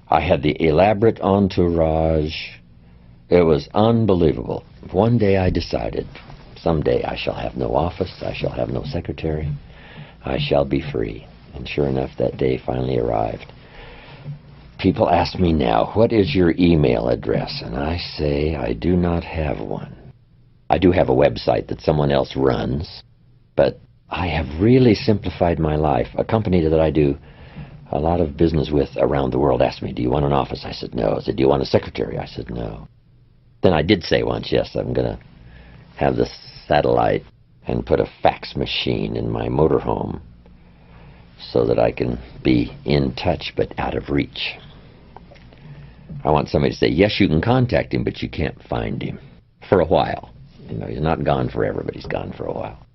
I had the elaborate entourage. It was unbelievable. One day I decided, someday I shall have no office, I shall have no secretary, I shall be free. And sure enough, that day finally arrived. People ask me now, what is your email address? And I say, I do not have one. I do have a website that someone else runs, but I have really simplified my life. A company that I do a lot of business with around the world asked me, do you want an office? I said, no. I said, do you want a secretary? I said, no. Then I did say once, yes, I'm going to have this satellite and put a fax machine in my motorhome so that I can be in touch but out of reach. I want somebody to say, yes, you can contact him, but you can't find him for a while. He's not gone forever, but he's gone for a while.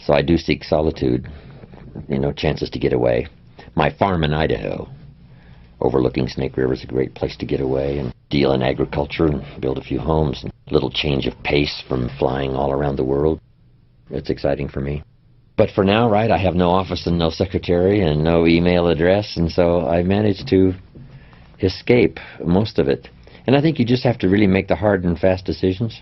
So I do seek solitude, chances to get away. My farm in Idaho, overlooking Snake River, is a great place to get away and deal in agriculture and build a few homes. A little change of pace from flying all around the world. It's exciting for me. But for now, I have no office and no secretary and no email address, and so I managed to escape most of it. And I think you just have to really make the hard and fast decisions.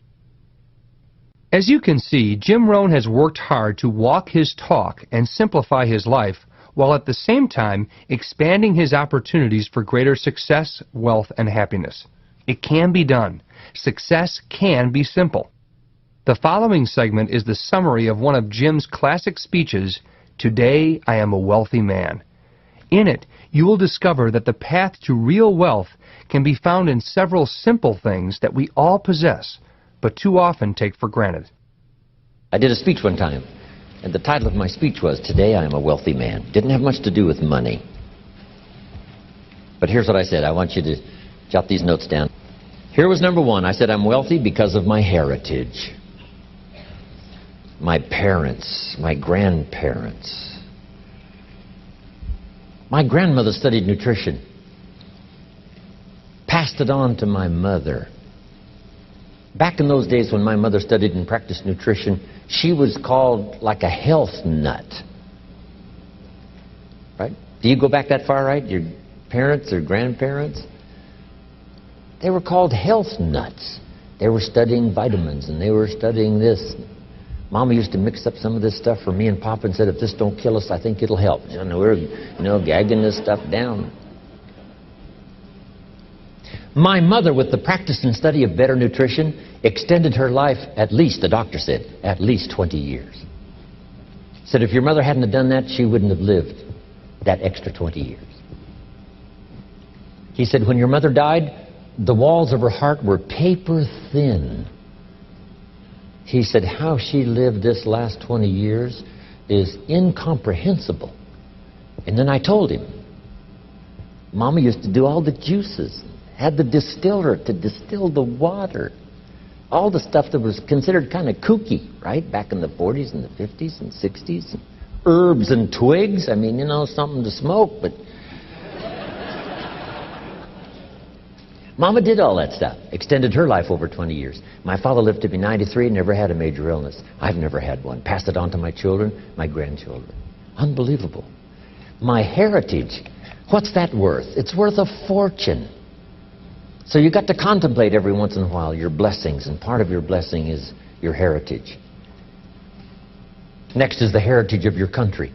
As you can see, Jim Rohn has worked hard to walk his talk and simplify his life, while at the same time expanding his opportunities for greater success, wealth, and happiness. It can be done. Success can be simple. The following segment is the summary of one of Jim's classic speeches, "Today I am a wealthy man." In it, you will discover that the path to real wealth can be found in several simple things that we all possess, but too often take for granted. I did a speech one time, and the title of my speech was, "Today I am a wealthy man." Didn't have much to do with money. But here's what I said. I want you to jot these notes down. Here was number one. I said, I'm wealthy because of my heritage. My parents, my grandparents. My grandmother studied nutrition. Passed it on to my mother. Back in those days when my mother studied and practiced nutrition, she was called like a health nut. Right? Do you go back that far, right? Your parents or grandparents? They were called health nuts. They were studying vitamins and they were studying this. Mama used to mix up some of this stuff for me and Papa and said, if this don't kill us, I think it'll help. And we're, gagging this stuff down. My mother, with the practice and study of better nutrition, extended her life at least, the doctor said, at least 20 years. Said if your mother hadn't have done that, she wouldn't have lived that extra 20 years. He said when your mother died, the walls of her heart were paper thin. He said how she lived this last 20 years is incomprehensible. And then I told him, Mama used to do all the juices, had the distiller to distill the water, all the stuff that was considered kind of kooky, right, back in the 40s and the 50s and 60s. Herbs and twigs, I mean, something to smoke, but Mama did all that stuff, extended her life over 20 years. My father lived to be 93, never had a major illness. I've never had one. Passed it on to my children, my grandchildren. Unbelievable. My heritage, what's that worth? It's worth a fortune. So you got to contemplate every once in a while your blessings, and part of your blessing is your heritage. Next is the heritage of your country.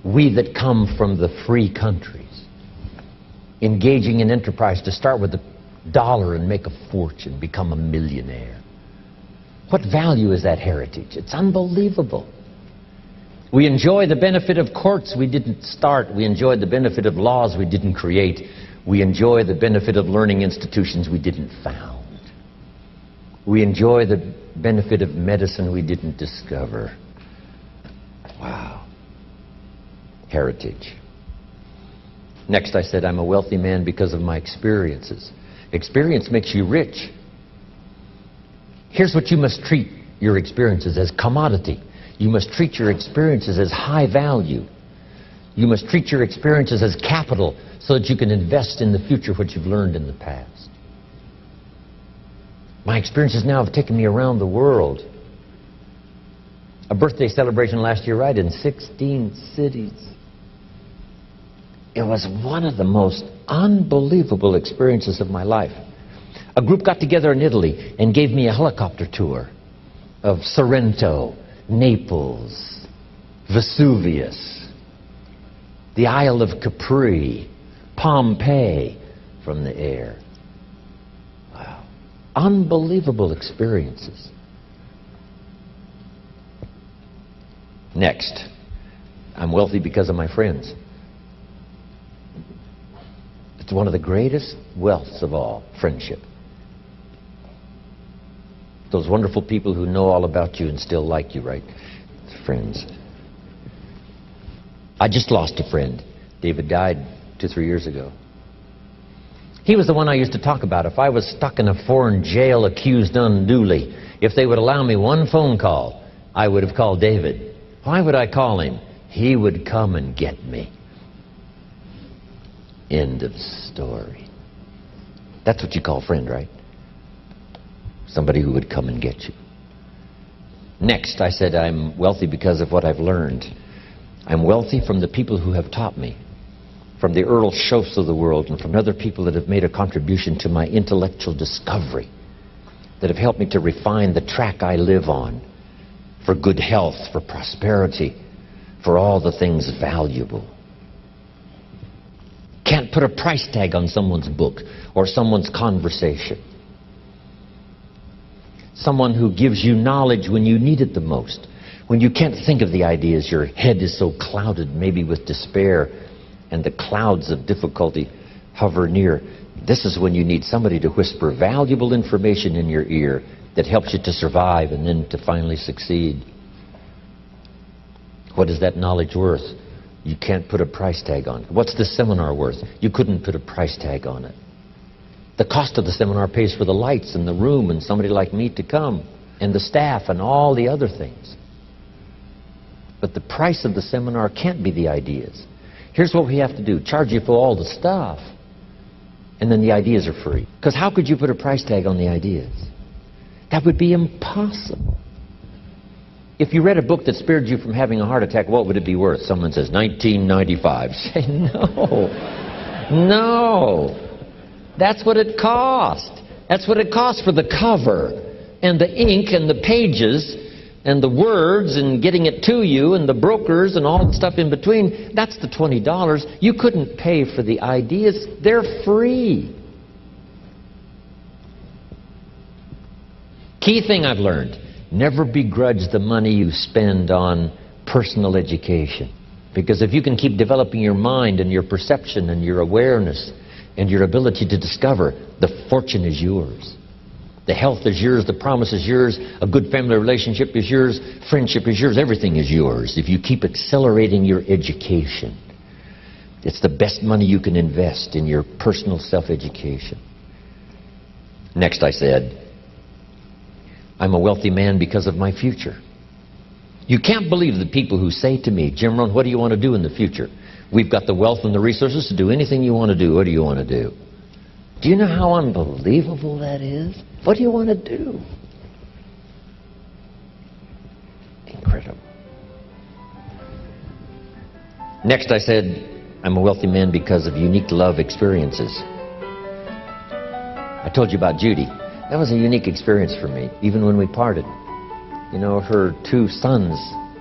We that come from the free countries, engaging in enterprise to start with $1 and make a fortune, become a millionaire. What value is that heritage? It's unbelievable. We enjoy the benefit of courts we didn't start. We enjoy the benefit of laws we didn't create. We enjoy the benefit of learning institutions we didn't found. We enjoy the benefit of medicine we didn't discover. Wow. Heritage. Next, I said, I'm a wealthy man because of my experiences. Experience makes you rich. Here's what you must treat your experiences as: commodity. You must treat your experiences as high value. You must treat your experiences as capital so that you can invest in the future what you've learned in the past. My experiences now have taken me around the world. A birthday celebration last year, right, in 16 cities. It was one of the most unbelievable experiences of my life. A group got together in Italy and gave me a helicopter tour of Sorrento, Naples, Vesuvius, the Isle of Capri, Pompeii from the air. Wow. Unbelievable experiences. Next, I'm wealthy because of my friends. It's one of the greatest wealths of all, friendship. Those wonderful people who know all about you and still like you, right? Friends. I just lost a friend. David died 2-3 years ago. He was the one I used to talk about. If I was stuck in a foreign jail accused unduly, if they would allow me one phone call, I would have called David. Why would I call him? He would come and get me. End of story. That's what you call a friend, right? Somebody who would come and get you. Next, I said I'm wealthy because of what I've learned. I'm wealthy from the people who have taught me, from the Earl Schoffs of the world and from other people that have made a contribution to my intellectual discovery, that have helped me to refine the track I live on for good health, for prosperity, for all the things valuable. Can't put a price tag on someone's book or someone's conversation. Someone who gives you knowledge when you need it the most. When you can't think of the ideas, your head is so clouded, maybe with despair, and the clouds of difficulty hover near. This is when you need somebody to whisper valuable information in your ear that helps you to survive and then to finally succeed. What is that knowledge worth? You can't put a price tag on it. What's this seminar worth? You couldn't put a price tag on it. The cost of the seminar pays for the lights and the room and somebody like me to come, and the staff and all the other things. But the price of the seminar can't be the ideas. Here's what we have to do. Charge you for all the stuff, and then the ideas are free. Because how could you put a price tag on the ideas? That would be impossible. If you read a book that spared you from having a heart attack, what would it be worth? Someone says, $19.95. Say, no. No. That's what it cost. That's what it cost for the cover and the ink and the pages and the words and getting it to you and the brokers and all the stuff in between. That's the $20. You couldn't pay for the ideas. They're free. Key thing I've learned, never begrudge the money you spend on personal education. Because if you can keep developing your mind and your perception and your awareness and your ability to discover, the fortune is yours. The health is yours, the promise is yours, a good family relationship is yours, friendship is yours, everything is yours. If you keep accelerating your education, it's the best money you can invest in your personal self-education. Next I said, I'm a wealthy man because of my future. You can't believe the people who say to me, Jim Rohn, what do you want to do in the future? We've got the wealth and the resources to do anything you want to do. What do you want to do? Do you know how unbelievable that is? What do you want to do? Incredible. Next I said, I'm a wealthy man because of unique love experiences. I told you about Judy. That was a unique experience for me, even when we parted. You know, her two sons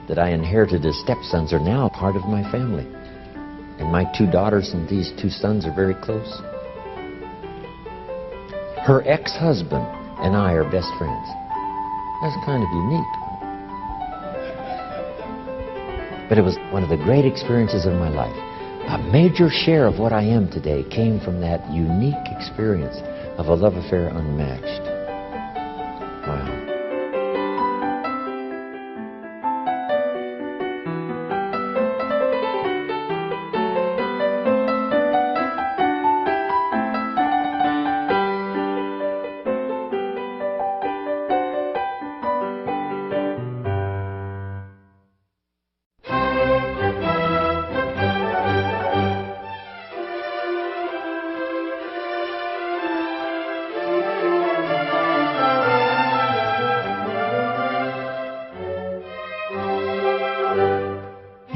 that I inherited as stepsons are now part of my family. And my two daughters and these two sons are very close. Her ex-husband and I are best friends. That's kind of unique. But it was one of the great experiences of my life. A major share of what I am today came from that unique experience of a love affair unmatched. Wow.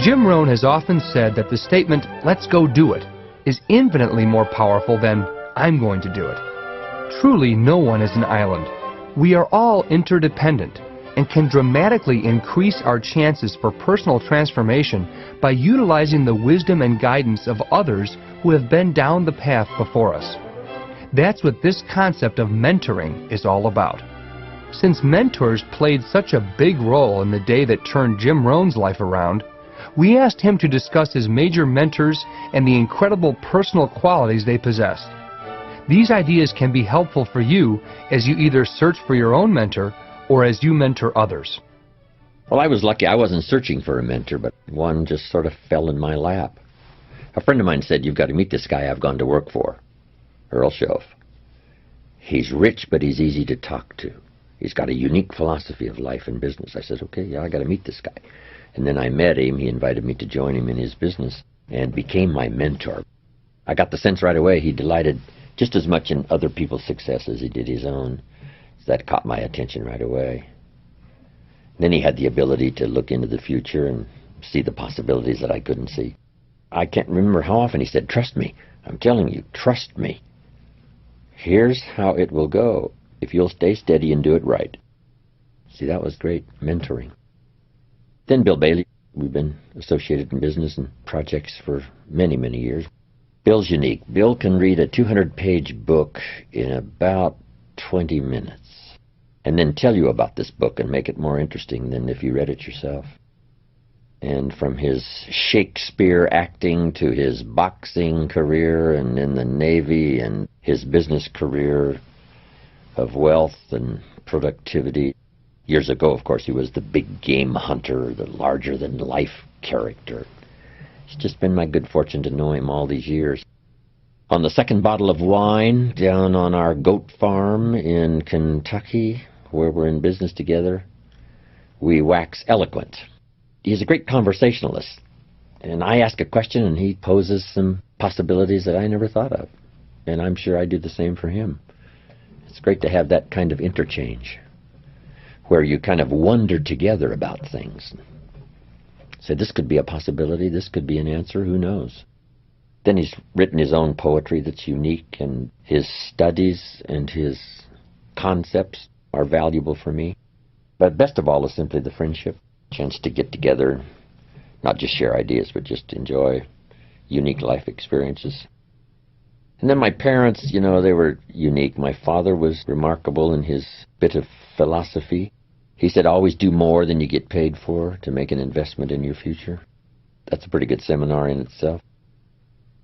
Jim Rohn has often said that the statement, let's go do it, is infinitely more powerful than, I'm going to do it. Truly, no one is an island. We are all interdependent and can dramatically increase our chances for personal transformation by utilizing the wisdom and guidance of others who have been down the path before us. That's what this concept of mentoring is all about. Since mentors played such a big role in the day that turned Jim Rohn's life around, we asked him to discuss his major mentors and the incredible personal qualities they possessed. These ideas can be helpful for you as you either search for your own mentor or as you mentor others. Well, I was lucky. I wasn't searching for a mentor, but one just sort of fell in my lap. A friend of mine said, you've got to meet this guy I've gone to work for, Earl Schoaf. He's rich, but he's easy to talk to. He's got a unique philosophy of life and business. I said, okay, yeah, I got to meet this guy. And then I met him. He invited me to join him in his business and became my mentor. I got the sense right away he delighted just as much in other people's success as he did his own. So that caught my attention right away. Then he had the ability to look into the future and see the possibilities that I couldn't see. I can't remember how often he said, trust me. I'm telling you, trust me. Here's how it will go if you'll stay steady and do it right. See, that was great mentoring. Then Bill Bailey. We've been associated in business and projects for many, many years. Bill's unique. Bill can read a 200-page book in about 20 minutes. and then tell you about this book and make it more interesting than if you read it yourself. And from his Shakespeare acting to his boxing career and in the Navy and his business career of wealth and productivity. Years ago, of course, he was the big game hunter, the larger-than-life character. It's just been my good fortune to know him all these years. On the second bottle of wine down on our goat farm in Kentucky, where we're in business together, we wax eloquent. He's a great conversationalist, and I ask a question and he poses some possibilities that I never thought of, and I'm sure I do the same for him. It's great to have that kind of interchange where you kind of wonder together about things. Say, this could be a possibility, this could be an answer, who knows? Then he's written his own poetry that's unique, and his studies and his concepts are valuable for me. But best of all is simply the friendship. Chance to get together, not just share ideas, but just enjoy unique life experiences. And then my parents, you know, they were unique. My father was remarkable in his bit of philosophy. He said, always do more than you get paid for to make an investment in your future. That's a pretty good seminar in itself.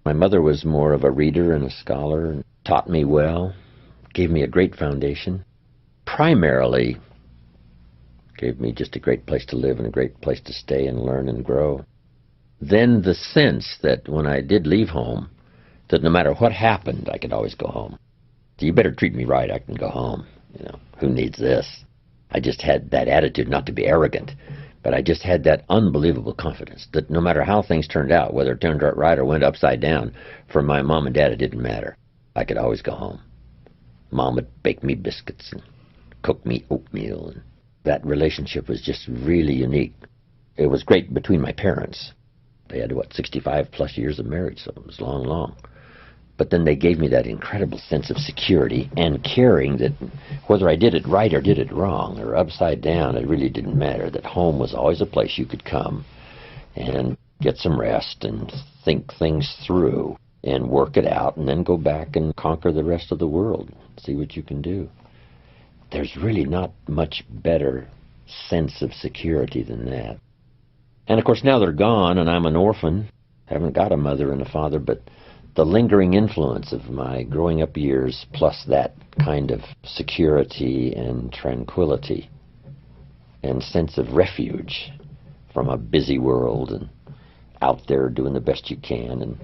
My mother was more of a reader and a scholar, and taught me well, gave me a great foundation. Primarily gave me just a great place to live and a great place to stay and learn and grow. Then the sense that when I did leave home, that no matter what happened, I could always go home. You better treat me right, I can go home. You know, who needs this? I just had that attitude, not to be arrogant, but I just had that unbelievable confidence that no matter how things turned out, whether it turned out right or went upside down, for my mom and dad it didn't matter. I could always go home. Mom would bake me biscuits and cook me oatmeal, and that relationship was just really unique. It was great between my parents. They had, 65 plus years of marriage, so it was long, long. But then they gave me that incredible sense of security and caring that whether I did it right or did it wrong or upside down, it really didn't matter, that home was always a place you could come and get some rest and think things through and work it out and then go back and conquer the rest of the world, see what you can do. There's really not much better sense of security than that. And of course now they're gone and I'm an orphan. Haven't got a mother and a father, but the lingering influence of my growing up years plus that kind of security and tranquility and sense of refuge from a busy world and out there doing the best you can, and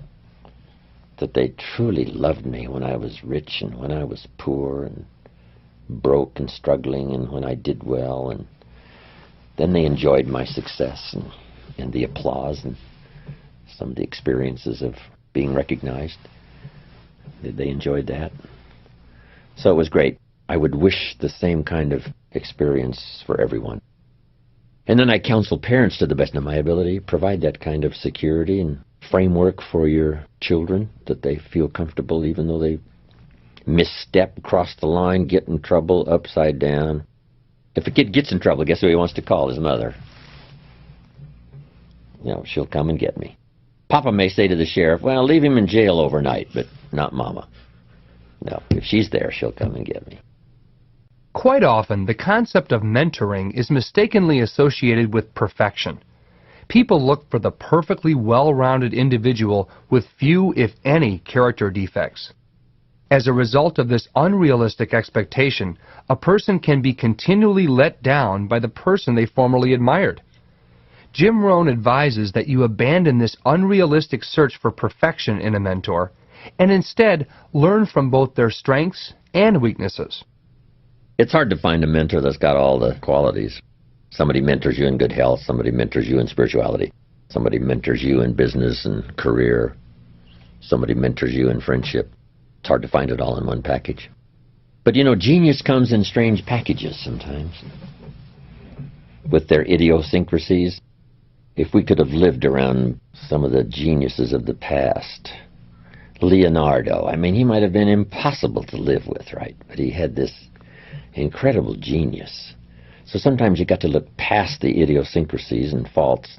that they truly loved me when I was rich and when I was poor and broke and struggling and when I did well, and then they enjoyed my success and the applause and some of the experiences of being recognized. They enjoyed that. So it was great. I would wish the same kind of experience for everyone. And then I counsel parents to the best of my ability, provide that kind of security and framework for your children, that they feel comfortable even though they misstep, cross the line, get in trouble, upside down. If a kid gets in trouble, guess who he wants to call? His mother. You know, she'll come and get me. Papa may say to the sheriff, well, leave him in jail overnight, but not Mama. No, if she's there, she'll come and get me. Quite often, the concept of mentoring is mistakenly associated with perfection. People look for the perfectly well-rounded individual with few, if any, character defects. As a result of this unrealistic expectation, a person can be continually let down by the person they formerly admired. Jim Rohn advises that you abandon this unrealistic search for perfection in a mentor and instead learn from both their strengths and weaknesses. It's hard to find a mentor that's got all the qualities. Somebody mentors you in good health, somebody mentors you in spirituality, somebody mentors you in business and career, somebody mentors you in friendship. It's hard to find it all in one package. But you know, genius comes in strange packages sometimes, with their idiosyncrasies. If we could have lived around some of the geniuses of the past, Leonardo, I mean, he might have been impossible to live with, right? But he had this incredible genius. So sometimes you got to look past the idiosyncrasies and faults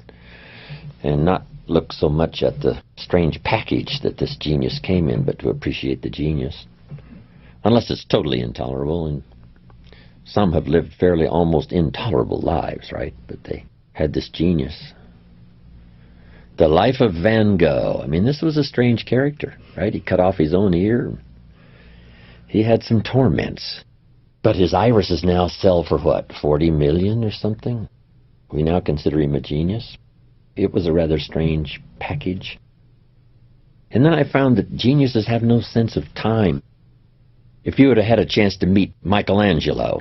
and not look so much at the strange package that this genius came in, but to appreciate the genius. Unless it's totally intolerable, and Some have lived fairly almost intolerable lives, right? But they had this genius. The life of Van Gogh. I mean, this was a strange character, right? He cut off his own ear. He had some torments. But his irises now sell for what, 40 million or something? We now consider him a genius. It was a rather strange package. And then I found that geniuses have no sense of time. If you would have had a chance to meet Michelangelo,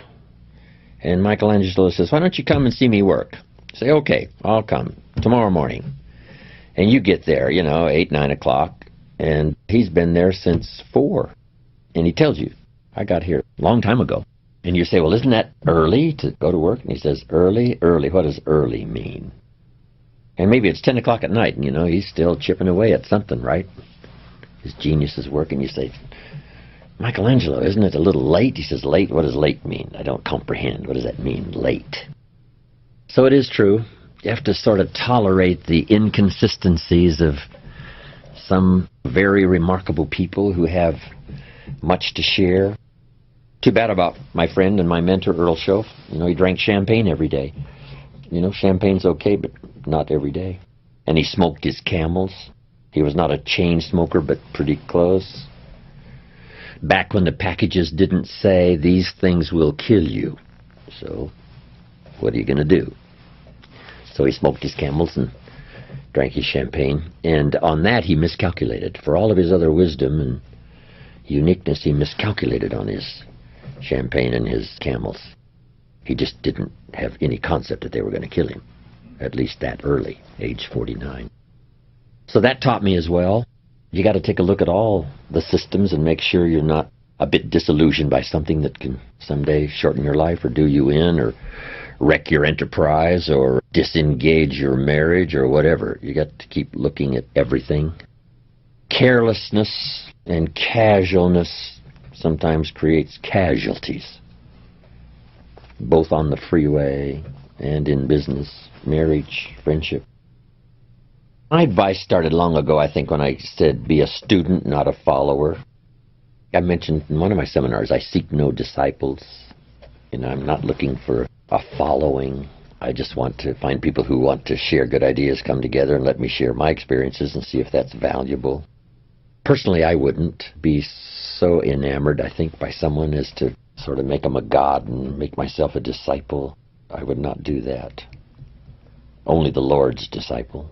and Michelangelo says, "Why don't you come and see me work?" Say, "Okay, I'll come tomorrow morning." And you get there, 8, 9 o'clock, and he's been there since 4. And he tells you, "I got here a long time ago." And you say, "Well, isn't that early to go to work?" And he says, "Early, early. What does early mean?" And maybe it's 10 o'clock at night, and he's still chipping away at something, right? His genius is working. You say, "Michelangelo, isn't it a little late?" He says, "Late? What does late mean? I don't comprehend. What does that mean, late?" So it is true. You have to sort of tolerate the inconsistencies of some very remarkable people who have much to share. Too bad about my friend and my mentor, Earl Schoaf. He drank champagne every day. Champagne's okay, but not every day. And he smoked his Camels. He was not a chain smoker, but pretty close. Back when the packages didn't say, "These things will kill you." So, what are you going to do? So he smoked his Camels and drank his champagne. And on that, he miscalculated. For all of his other wisdom and uniqueness, he miscalculated on his champagne and his Camels. He just didn't have any concept that they were going to kill him, at least that early, age 49. So that taught me as well. You got to take a look at all the systems and make sure you're not a bit disillusioned by something that can someday shorten your life or do you in or wreck your enterprise or disengage your marriage or whatever. You got to keep looking at everything. Carelessness and casualness sometimes creates casualties, both on the freeway and in business, marriage, friendship. My advice started long ago, I think, when I said, be a student, not a follower. I mentioned in one of my seminars, I seek no disciples. I'm not looking for a following. I just want to find people who want to share good ideas, come together and let me share my experiences and see if that's valuable. Personally, I wouldn't be so enamored, I think, by someone as to sort of make them a god and make myself a disciple. I would not do that. Only the Lord's disciple.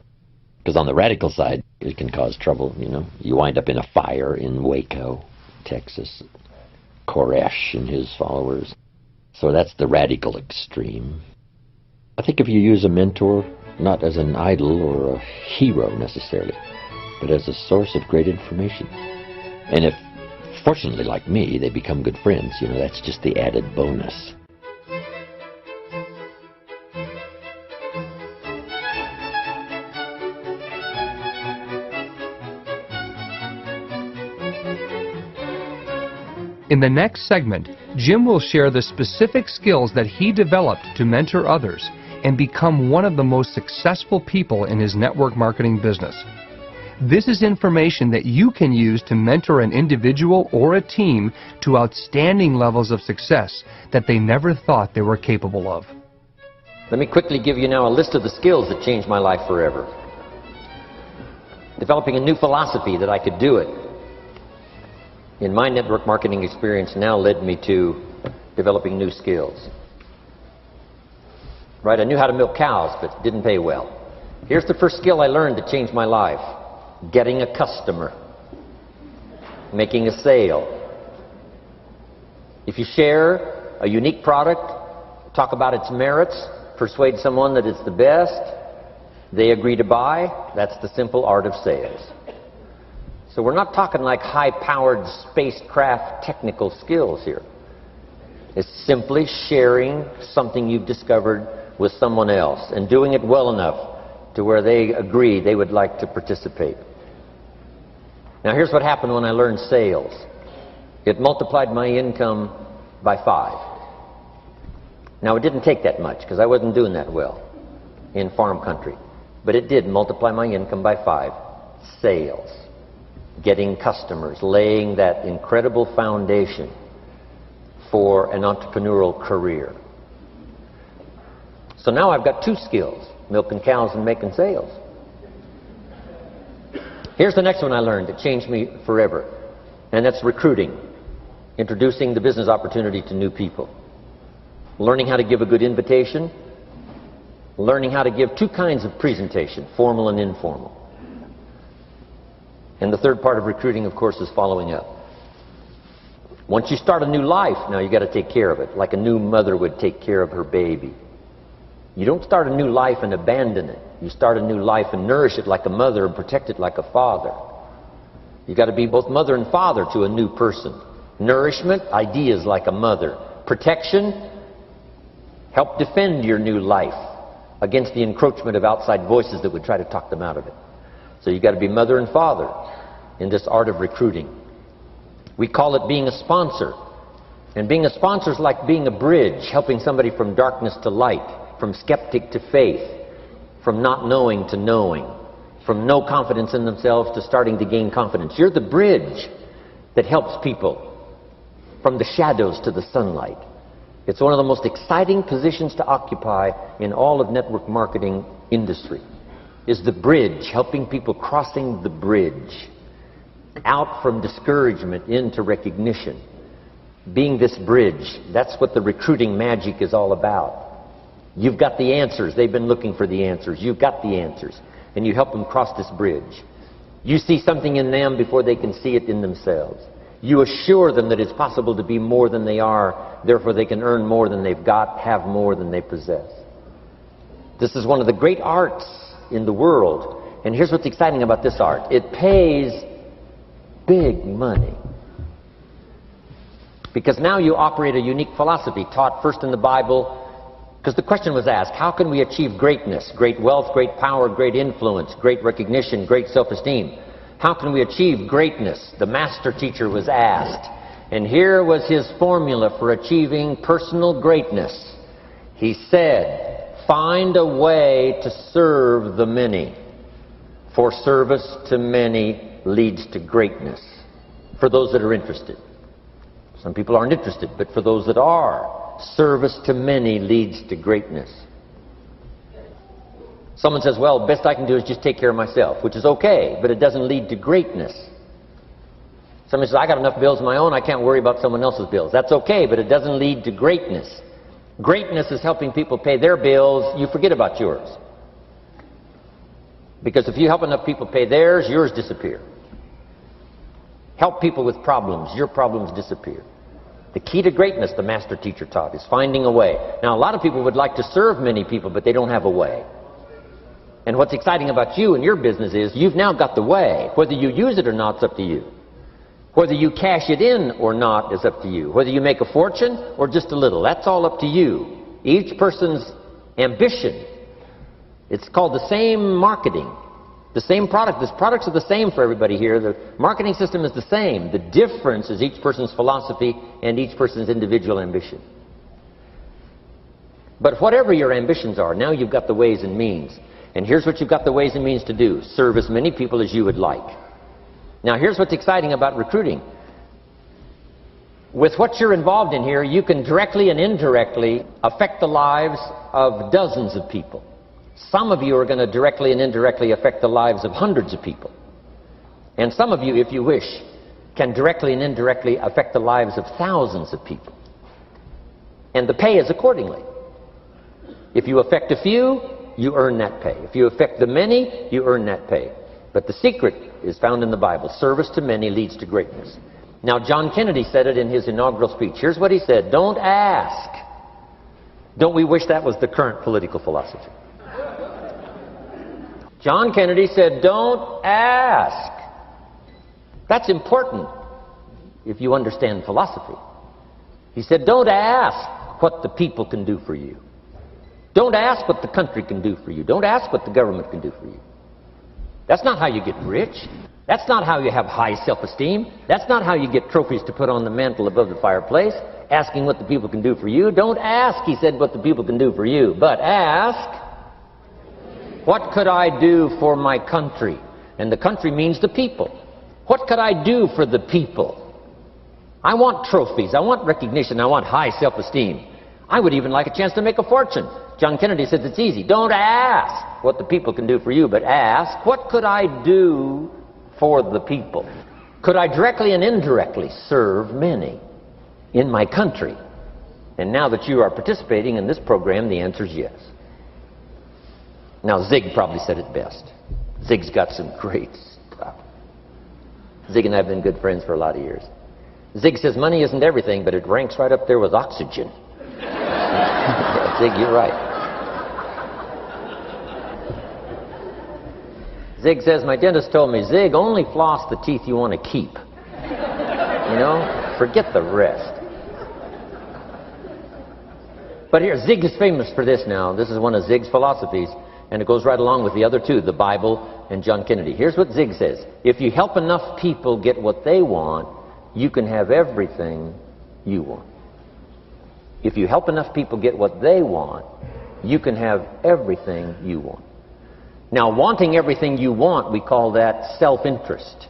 Because on the radical side, it can cause trouble, You wind up in a fire in Waco, Texas. Koresh and his followers. So that's the radical extreme. I think if you use a mentor, not as an idol or a hero necessarily, but as a source of great information. And if, fortunately like me, they become good friends, that's just the added bonus. In the next segment, Jim will share the specific skills that he developed to mentor others and become one of the most successful people in his network marketing business. This is information that you can use to mentor an individual or a team to outstanding levels of success that they never thought they were capable of. Let me quickly give you now a list of the skills that changed my life forever. Developing a new philosophy that I could do it in my network marketing experience now led me to developing new skills. Right, I knew how to milk cows, but didn't pay well. Here's the first skill I learned that changed my life. Getting a customer. Making a sale. If you share a unique product, talk about its merits, persuade someone that it's the best, they agree to buy, that's the simple art of sales. So we're not talking like high-powered spacecraft technical skills here. It's simply sharing something you've discovered with someone else and doing it well enough to where they agree they would like to participate. Now here's what happened when I learned sales. It multiplied my income by 5. Now it didn't take that much because I wasn't doing that well in farm country. But it did multiply my income by 5. Sales. Getting customers, laying that incredible foundation for an entrepreneurial career. So now I've got two skills, milking cows and making sales. Here's the next one I learned that changed me forever, and that's recruiting, introducing the business opportunity to new people, learning how to give a good invitation, learning how to give two kinds of presentation, formal and informal. And the third part of recruiting, of course, is following up. Once you start a new life, now you got to take care of it, like a new mother would take care of her baby. You don't start a new life and abandon it. You start a new life and nourish it like a mother and protect it like a father. You got to be both mother and father to a new person. Nourishment, ideas like a mother. Protection, help defend your new life against the encroachment of outside voices that would try to talk them out of it. So you got to be mother and father in this art of recruiting. We call it being a sponsor. And being a sponsor is like being a bridge, helping somebody from darkness to light, from skeptic to faith, from not knowing to knowing, from no confidence in themselves to starting to gain confidence. You're the bridge that helps people from the shadows to the sunlight. It's one of the most exciting positions to occupy in all of network marketing industry, is the bridge, helping people crossing the bridge out from discouragement into recognition. Being this bridge, that's what the recruiting magic is all about. You've got the answers. They've been looking for the answers. You've got the answers. And you help them cross this bridge. You see something in them before they can see it in themselves. You assure them that it's possible to be more than they are, therefore they can earn more than they've got, have more than they possess. This is one of the great arts in the world. And here's what's exciting about this art. It pays big money. Because now you operate a unique philosophy taught first in the Bible. Because the question was asked, how can we achieve greatness, great wealth, great power, great influence, great recognition, great self-esteem? How can we achieve greatness? The master teacher was asked. And here was his formula for achieving personal greatness. He said, find a way to serve the many. For service to many leads to greatness. For those that are interested. Some people aren't interested, but for those that are, service to many leads to greatness. Someone says, well, best I can do is just take care of myself, which is okay, but it doesn't lead to greatness. Somebody says, I got enough bills of my own, I can't worry about someone else's bills. That's okay, but it doesn't lead to greatness. Greatness is helping people pay their bills, you forget about yours. Because if you help enough people pay theirs, yours disappear. Help people with problems, your problems disappear. The key to greatness, the master teacher taught, is finding a way. Now, a lot of people would like to serve many people, but they don't have a way. And what's exciting about you and your business is you've now got the way. Whether you use it or not, it's up to you. Whether you cash it in or not is up to you. Whether you make a fortune or just a little, that's all up to you. Each person's ambition, it's called the same marketing. The same product. The products are the same for everybody here. The marketing system is the same. The difference is each person's philosophy and each person's individual ambition. But whatever your ambitions are, now you've got the ways and means. And here's what you've got the ways and means to do. Serve as many people as you would like. Now here's what's exciting about recruiting. With what you're involved in here, you can directly and indirectly affect the lives of dozens of people. Some of you are going to directly and indirectly affect the lives of hundreds of people. And some of you, if you wish, can directly and indirectly affect the lives of thousands of people. And the pay is accordingly. If you affect a few, you earn that pay. If you affect the many, you earn that pay. But the secret is found in the Bible. Service to many leads to greatness. Now, John Kennedy said it in his inaugural speech. Here's what he said. Don't ask. Don't we wish that was the current political philosophy? John Kennedy said, don't ask. That's important if you understand philosophy. He said, don't ask what the people can do for you. Don't ask what the country can do for you. Don't ask what the government can do for you. That's not how you get rich. That's not how you have high self-esteem. That's not how you get trophies to put on the mantle above the fireplace, asking what the people can do for you. Don't ask, he said, what the people can do for you, but ask, what could I do for my country? And the country means the people. What could I do for the people? I want trophies. I want recognition. I want high self-esteem. I would even like a chance to make a fortune. John Kennedy says it's easy. Don't ask what the people can do for you, but ask, what could I do for the people? Could I directly and indirectly serve many in my country? And now that you are participating in this program, the answer is yes. Now, Zig probably said it best. Zig's got some great stuff. Zig and I have been good friends for a lot of years. Zig says money isn't everything, but it ranks right up there with oxygen. Yeah, Zig, you're right. Zig says, my dentist told me, Zig, only floss the teeth you want to keep. You know, forget the rest. But here, Zig is famous for this now. This is one of Zig's philosophies, and it goes right along with the other two, the Bible and John Kennedy. Here's what Zig says. If you help enough people get what they want, you can have everything you want. If you help enough people get what they want, you can have everything you want. Now, wanting everything you want, we call that self-interest.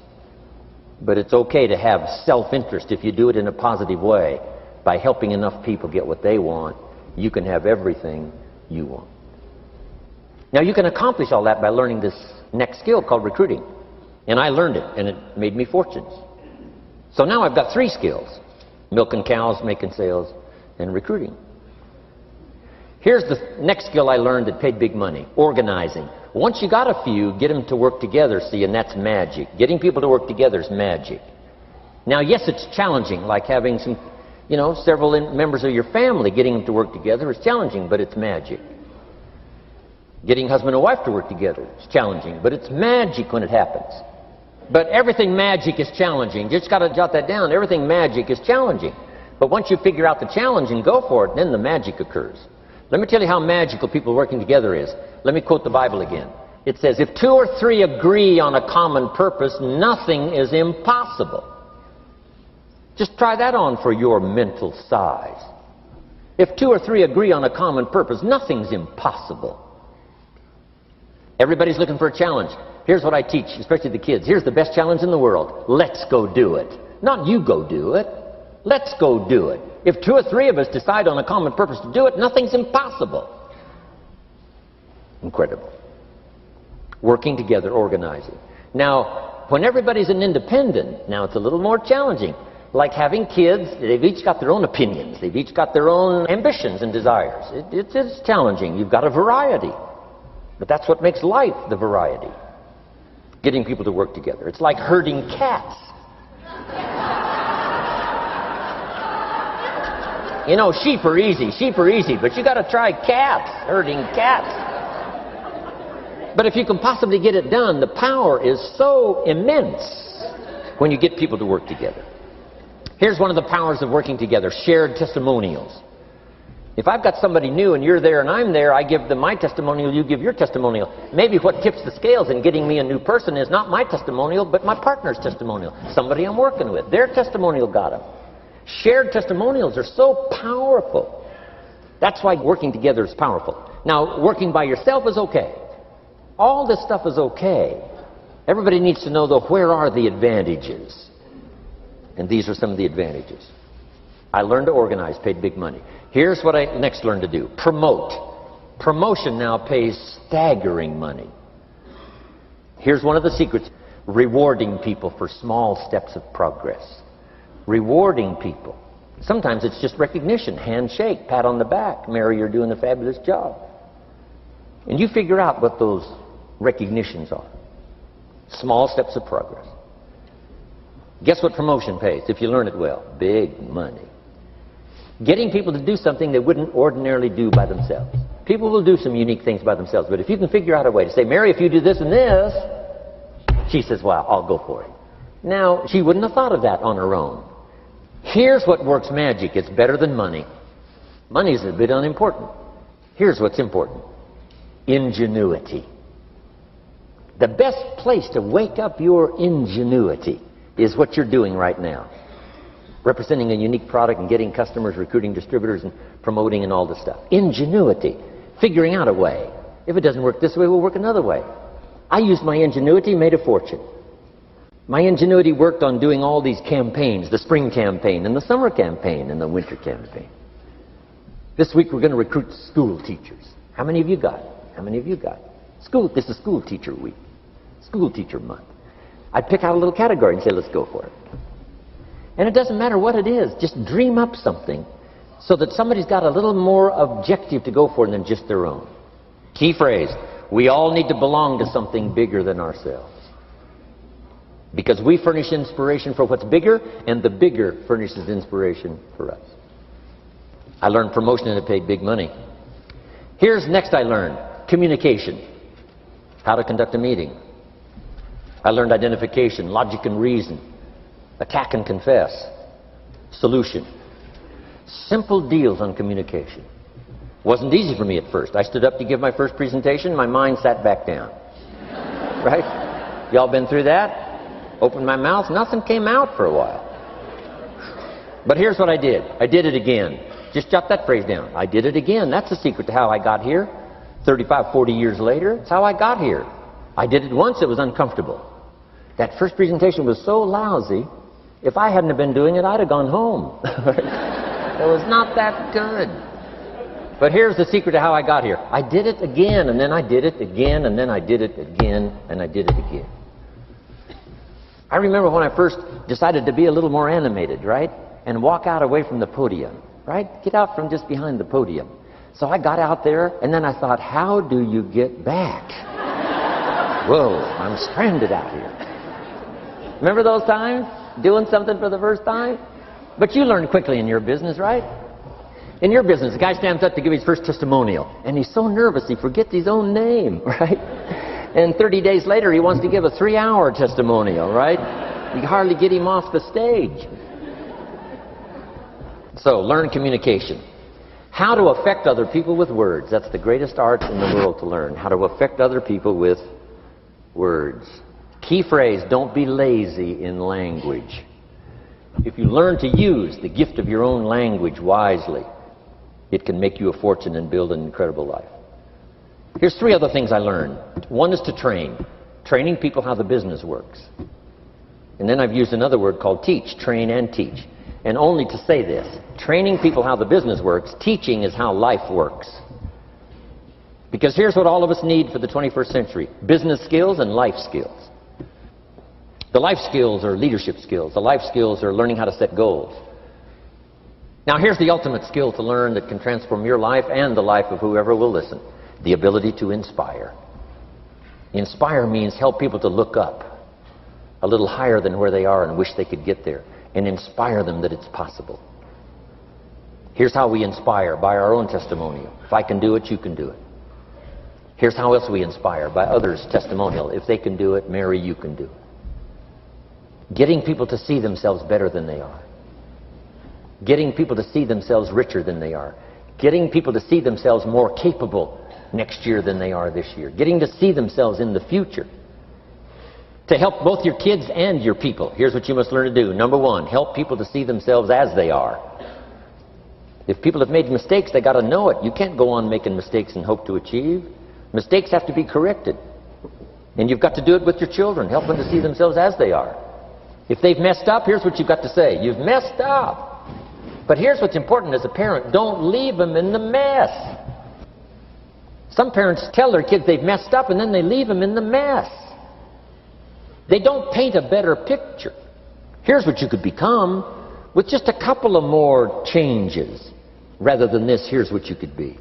But it's okay to have self-interest if you do it in a positive way. By helping enough people get what they want, you can have everything you want. Now, you can accomplish all that by learning this next skill called recruiting. And I learned it, and it made me fortunes. So now I've got 3 skills: milking cows, making sales, and recruiting. Here's the next skill I learned that paid big money: organizing. Once you got a few, get them to work together, see, and that's magic. Getting people to work together is magic. Now, yes, it's challenging, like having some, several members of your family, getting them to work together is challenging, but it's magic. Getting husband and wife to work together is challenging, but it's magic when it happens. But everything magic is challenging. You just got to jot that down. Everything magic is challenging. But once you figure out the challenge and go for it, then the magic occurs. Let me tell you how magical people working together is. Let me quote the Bible again. It says, if 2 or 3 agree on a common purpose, nothing is impossible. Just try that on for your mental size. If 2 or 3 agree on a common purpose, nothing's impossible. Everybody's looking for a challenge. Here's what I teach, especially the kids. Here's the best challenge in the world. Let's go do it. Not you go do it. Let's go do it. If 2 or 3 of us decide on a common purpose to do it, nothing's impossible. Incredible. Working together, organizing. Now, when everybody's an independent, now it's a little more challenging. Like having kids, they've each got their own opinions. They've each got their own ambitions and desires. It's challenging. You've got a variety. But that's what makes life, the variety. Getting people to work together. It's like herding cats. Sheep are easy, but you got to try cats, herding cats. But if you can possibly get it done, the power is so immense when you get people to work together. Here's one of the powers of working together: shared testimonials. If I've got somebody new and you're there and I'm there, I give them my testimonial, you give your testimonial. Maybe what tips the scales in getting me a new person is not my testimonial, but my partner's testimonial. Somebody I'm working with, their testimonial got them. Shared testimonials are so powerful. That's why working together is powerful. Now, working by yourself is okay. All this stuff is okay. Everybody needs to know, though, where are the advantages? And these are some of the advantages. I learned to organize, paid big money. Here's what I next learned to do: promote. Promotion now pays staggering money. Here's one of the secrets: rewarding people for small steps of progress. Rewarding people. Sometimes it's just recognition, handshake, pat on the back. Mary, you're doing a fabulous job. And you figure out what those recognitions are. Small steps of progress. Guess what promotion pays if you learn it well? Big money. Getting people to do something they wouldn't ordinarily do by themselves. People will do some unique things by themselves, but if you can figure out a way to say, Mary, if you do this and this, she says, well, I'll go for it. Now, she wouldn't have thought of that on her own. Here's what works magic. It's better than money. Money's a bit unimportant. Here's what's important: ingenuity. The best place to wake up your ingenuity is what you're doing right now. Representing a unique product and getting customers, recruiting distributors, and promoting and all this stuff. Ingenuity. Figuring out a way. If it doesn't work this way, we'll work another way. I used my ingenuity, made a fortune. My ingenuity worked on doing all these campaigns, the spring campaign and the summer campaign and the winter campaign. This week we're going to recruit school teachers. How many of you got? How many of you got? This is school teacher week, school teacher month. I'd pick out a little category and say, let's go for it. And it doesn't matter what it is, just dream up something so that somebody's got a little more objective to go for than just their own. Key phrase, we all need to belong to something bigger than ourselves. Because we furnish inspiration for what's bigger, and the bigger furnishes inspiration for us. I learned promotion and it paid big money. Here's next I learned, communication. How to conduct a meeting. I learned identification, logic and reason, attack and confess, solution. Simple deals on communication. Wasn't easy for me at first. I stood up to give my first presentation, my mind sat back down. Right? Y'all been through that? Opened my mouth, nothing came out for a while. But here's what I did. I did it again. Just jot that phrase down. I did it again. That's the secret to how I got here. 35, 40 years later, it's how I got here. I did it once, it was uncomfortable. That first presentation was so lousy, if I hadn't have been doing it, I'd have gone home. It was not that good. But here's the secret to how I got here. I did it again, and then I did it again, and then I did it again, and I did it again. I remember when I first decided to be a little more animated, right? And walk out away from the podium, right? Get out from just behind the podium. So I got out there, and then I thought, how do you get back? Whoa, I'm stranded out here. Remember those times? Doing something for the first time? But you learn quickly in your business, right? In your business, the guy stands up to give his first testimonial, and he's so nervous he forgets his own name, right? And 30 days later, he wants to give a 3-hour testimonial, right? You hardly get him off the stage. So, learn communication. How to affect other people with words. That's the greatest art in the world to learn. How to affect other people with words. Key phrase, don't be lazy in language. If you learn to use the gift of your own language wisely, it can make you a fortune and build an incredible life. Here's 3 other things I learned. One is to train. Training people how the business works. And then I've used another word called teach. Train and teach. And only to say this. Training people how the business works. Teaching is how life works. Because here's what all of us need for the 21st century. Business skills and life skills. The life skills are leadership skills. The life skills are learning how to set goals. Now here's the ultimate skill to learn that can transform your life and the life of whoever will listen. The ability to inspire. Inspire means help people to look up a little higher than where they are and wish they could get there. And inspire them that it's possible. Here's how we inspire, by our own testimonial. If I can do it, you can do it. Here's how else we inspire, by others' testimonial. If they can do it, Mary, you can do it. Getting people to see themselves better than they are. Getting people to see themselves richer than they are. Getting people to see themselves more capable next year than they are this year. Getting to see themselves in the future. To help both your kids and your people. Here's what you must learn to do. Number 1, help people to see themselves as they are. If people have made mistakes, they got to know it. You can't go on making mistakes and hope to achieve. Mistakes have to be corrected. And you've got to do it with your children. Help them to see themselves as they are. If they've messed up, here's what you've got to say. You've messed up. But here's what's important as a parent. Don't leave them in the mess. Some parents tell their kids they've messed up and then they leave them in the mess. They don't paint a better picture. Here's what you could become with just a couple of more changes. Rather than this, here's what you could be.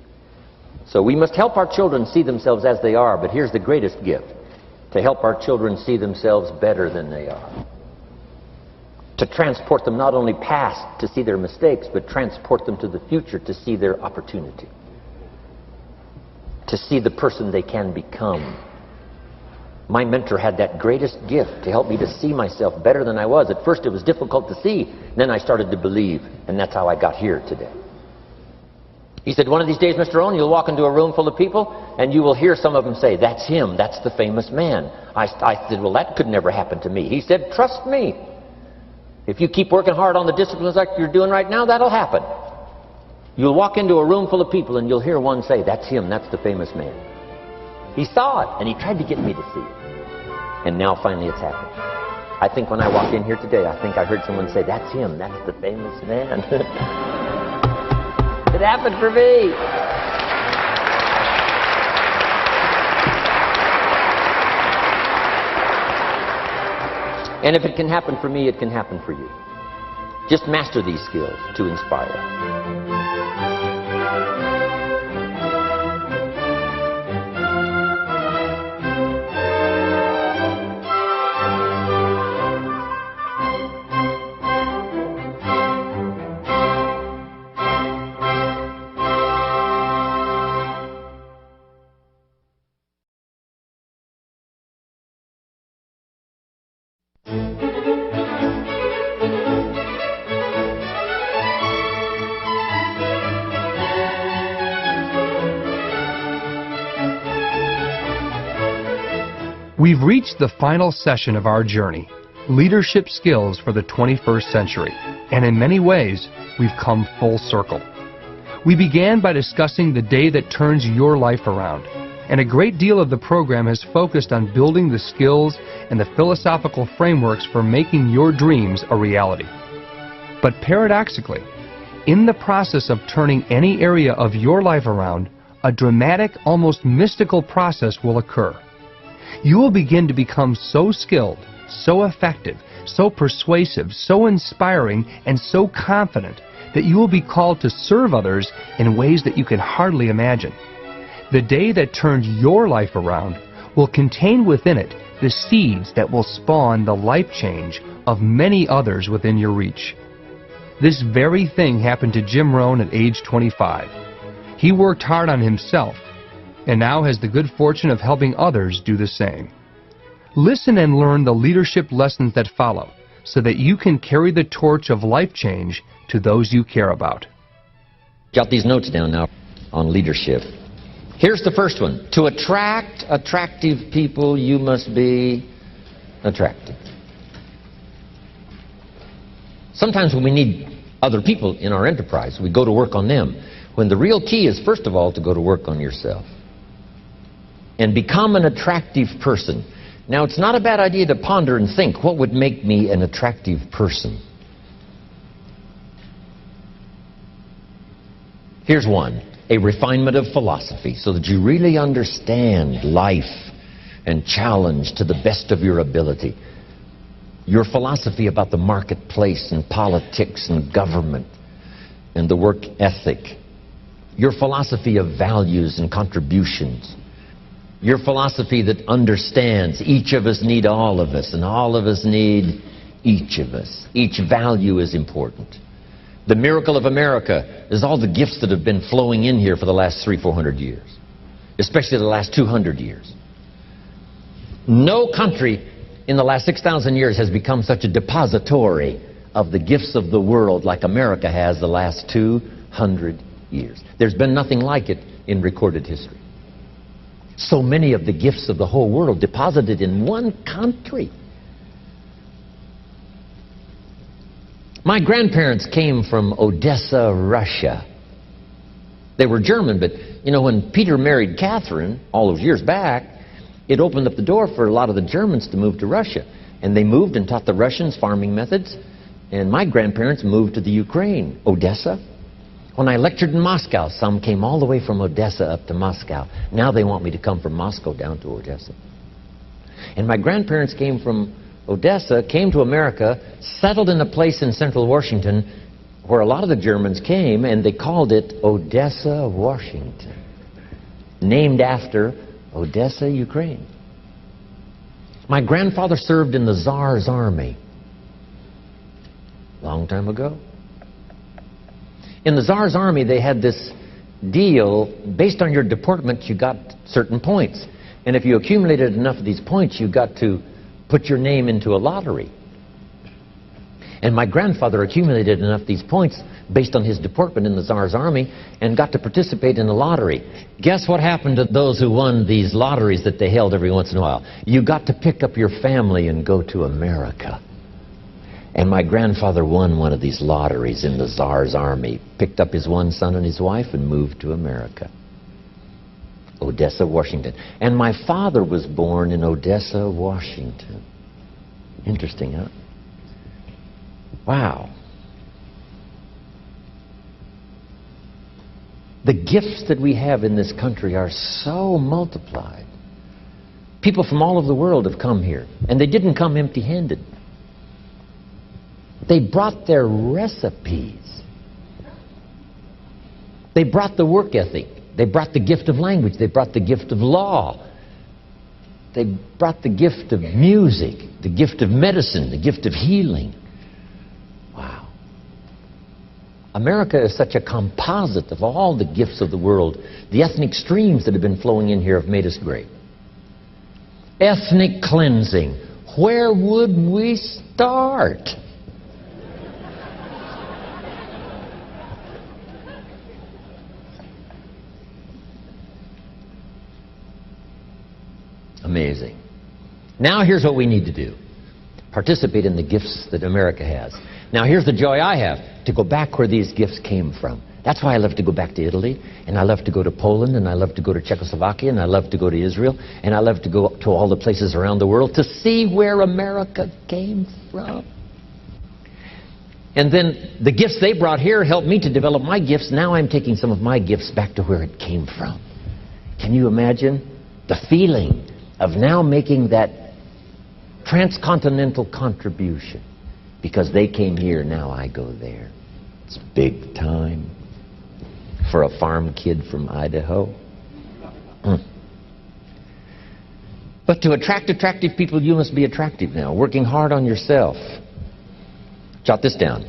So we must help our children see themselves as they are, but here's the greatest gift. To help our children see themselves better than they are. To transport them not only past to see their mistakes, but transport them to the future to see their opportunity. To see the person they can become. My mentor had that greatest gift to help me to see myself better than I was. At first it was difficult to see. Then I started to believe. And that's how I got here today. He said, one of these days, Mr. Rohn, you'll walk into a room full of people and you will hear some of them say, that's him, that's the famous man. I said, well, that could never happen to me. He said, trust me. If you keep working hard on the disciplines like you're doing right now, that'll happen. You'll walk into a room full of people and you'll hear one say, that's him, that's the famous man. He saw it and he tried to get me to see it. And now finally it's happened. I think when I walked in here today, I think I heard someone say, that's him, that's the famous man. It happened for me. And if it can happen for me, it can happen for you. Just master these skills to inspire. We've reached the final session of our journey, leadership skills for the 21st century, and in many ways, we've come full circle. We began by discussing the day that turns your life around, and a great deal of the program has focused on building the skills and the philosophical frameworks for making your dreams a reality. But paradoxically, in the process of turning any area of your life around, a dramatic, almost mystical process will occur. You will begin to become so skilled, so effective, so persuasive, so inspiring, and so confident that you will be called to serve others in ways that you can hardly imagine. The day that turns your life around will contain within it the seeds that will spawn the life change of many others within your reach. This very thing happened to Jim Rohn at age 25. He worked hard on himself, and now has the good fortune of helping others do the same. Listen and learn the leadership lessons that follow, so that you can carry the torch of life change to those you care about. Jot these notes down now on leadership. Here's the first one. To attract attractive people, you must be attractive. Sometimes when we need other people in our enterprise, we go to work on them, when the real key is, first of all, to go to work on yourself and become an attractive person. Now, it's not a bad idea to ponder and think, what would make me an attractive person? Here's one, a refinement of philosophy, so that you really understand life and challenge to the best of your ability. Your philosophy about the marketplace and politics and government and the work ethic. Your philosophy of values and contributions. Your philosophy that understands each of us need all of us, and all of us need each of us. Each value is important. The miracle of America is all the gifts that have been flowing in here for the last 300-400 years, especially the last 200 years. No country in the last 6,000 years has become such a depository of the gifts of the world like America has the last 200 years. There's been nothing like it in recorded history. So many of the gifts of the whole world deposited in one country. My grandparents came from Odessa, Russia. They were German, but you know, when Peter married Catherine all those years back, it opened up the door for a lot of the Germans to move to Russia. And they moved and taught the Russians farming methods. And my grandparents moved to the Ukraine, Odessa. When I lectured in Moscow, some came all the way from Odessa up to Moscow. Now they want me to come from Moscow down to Odessa. And my grandparents came from Odessa, came to America, settled in a place in central Washington where a lot of the Germans came, and they called it Odessa, Washington, named after Odessa, Ukraine. My grandfather served in the Tsar's army long time ago. In the Tsar's army, they had this deal, based on your deportment, you got certain points. And if you accumulated enough of these points, you got to put your name into a lottery. And my grandfather accumulated enough of these points based on his deportment in the Tsar's army and got to participate in a lottery. Guess what happened to those who won these lotteries that they held every once in a while? You got to pick up your family and go to America. And my grandfather won one of these lotteries in the Tsar's army, picked up his one son and his wife and moved to America. Odessa, Washington. And my father was born in Odessa, Washington. Interesting, huh? Wow. The gifts that we have in this country are so multiplied. People from all over the world have come here, and they didn't come empty-handed. They brought their recipes. They brought the work ethic. They brought the gift of language. They brought the gift of law. They brought the gift of music, the gift of medicine, the gift of healing. Wow. America is such a composite of all the gifts of the world. The ethnic streams that have been flowing in here have made us great. Ethnic cleansing. Where would we start? Amazing. Now here's what we need to do. Participate in the gifts that America has. Now here's the joy I have, to go back where these gifts came from. That's why I love to go back to Italy, and I love to go to Poland, and I love to go to Czechoslovakia, and I love to go to Israel, and I love to go to all the places around the world to see where America came from. And then the gifts they brought here helped me to develop my gifts. Now I'm taking some of my gifts back to where it came from. Can you imagine the feeling of now making that transcontinental contribution? Because they came here, now I go there. It's big time for a farm kid from Idaho. But to attract attractive people, you must be attractive now, working hard on yourself. Jot this down.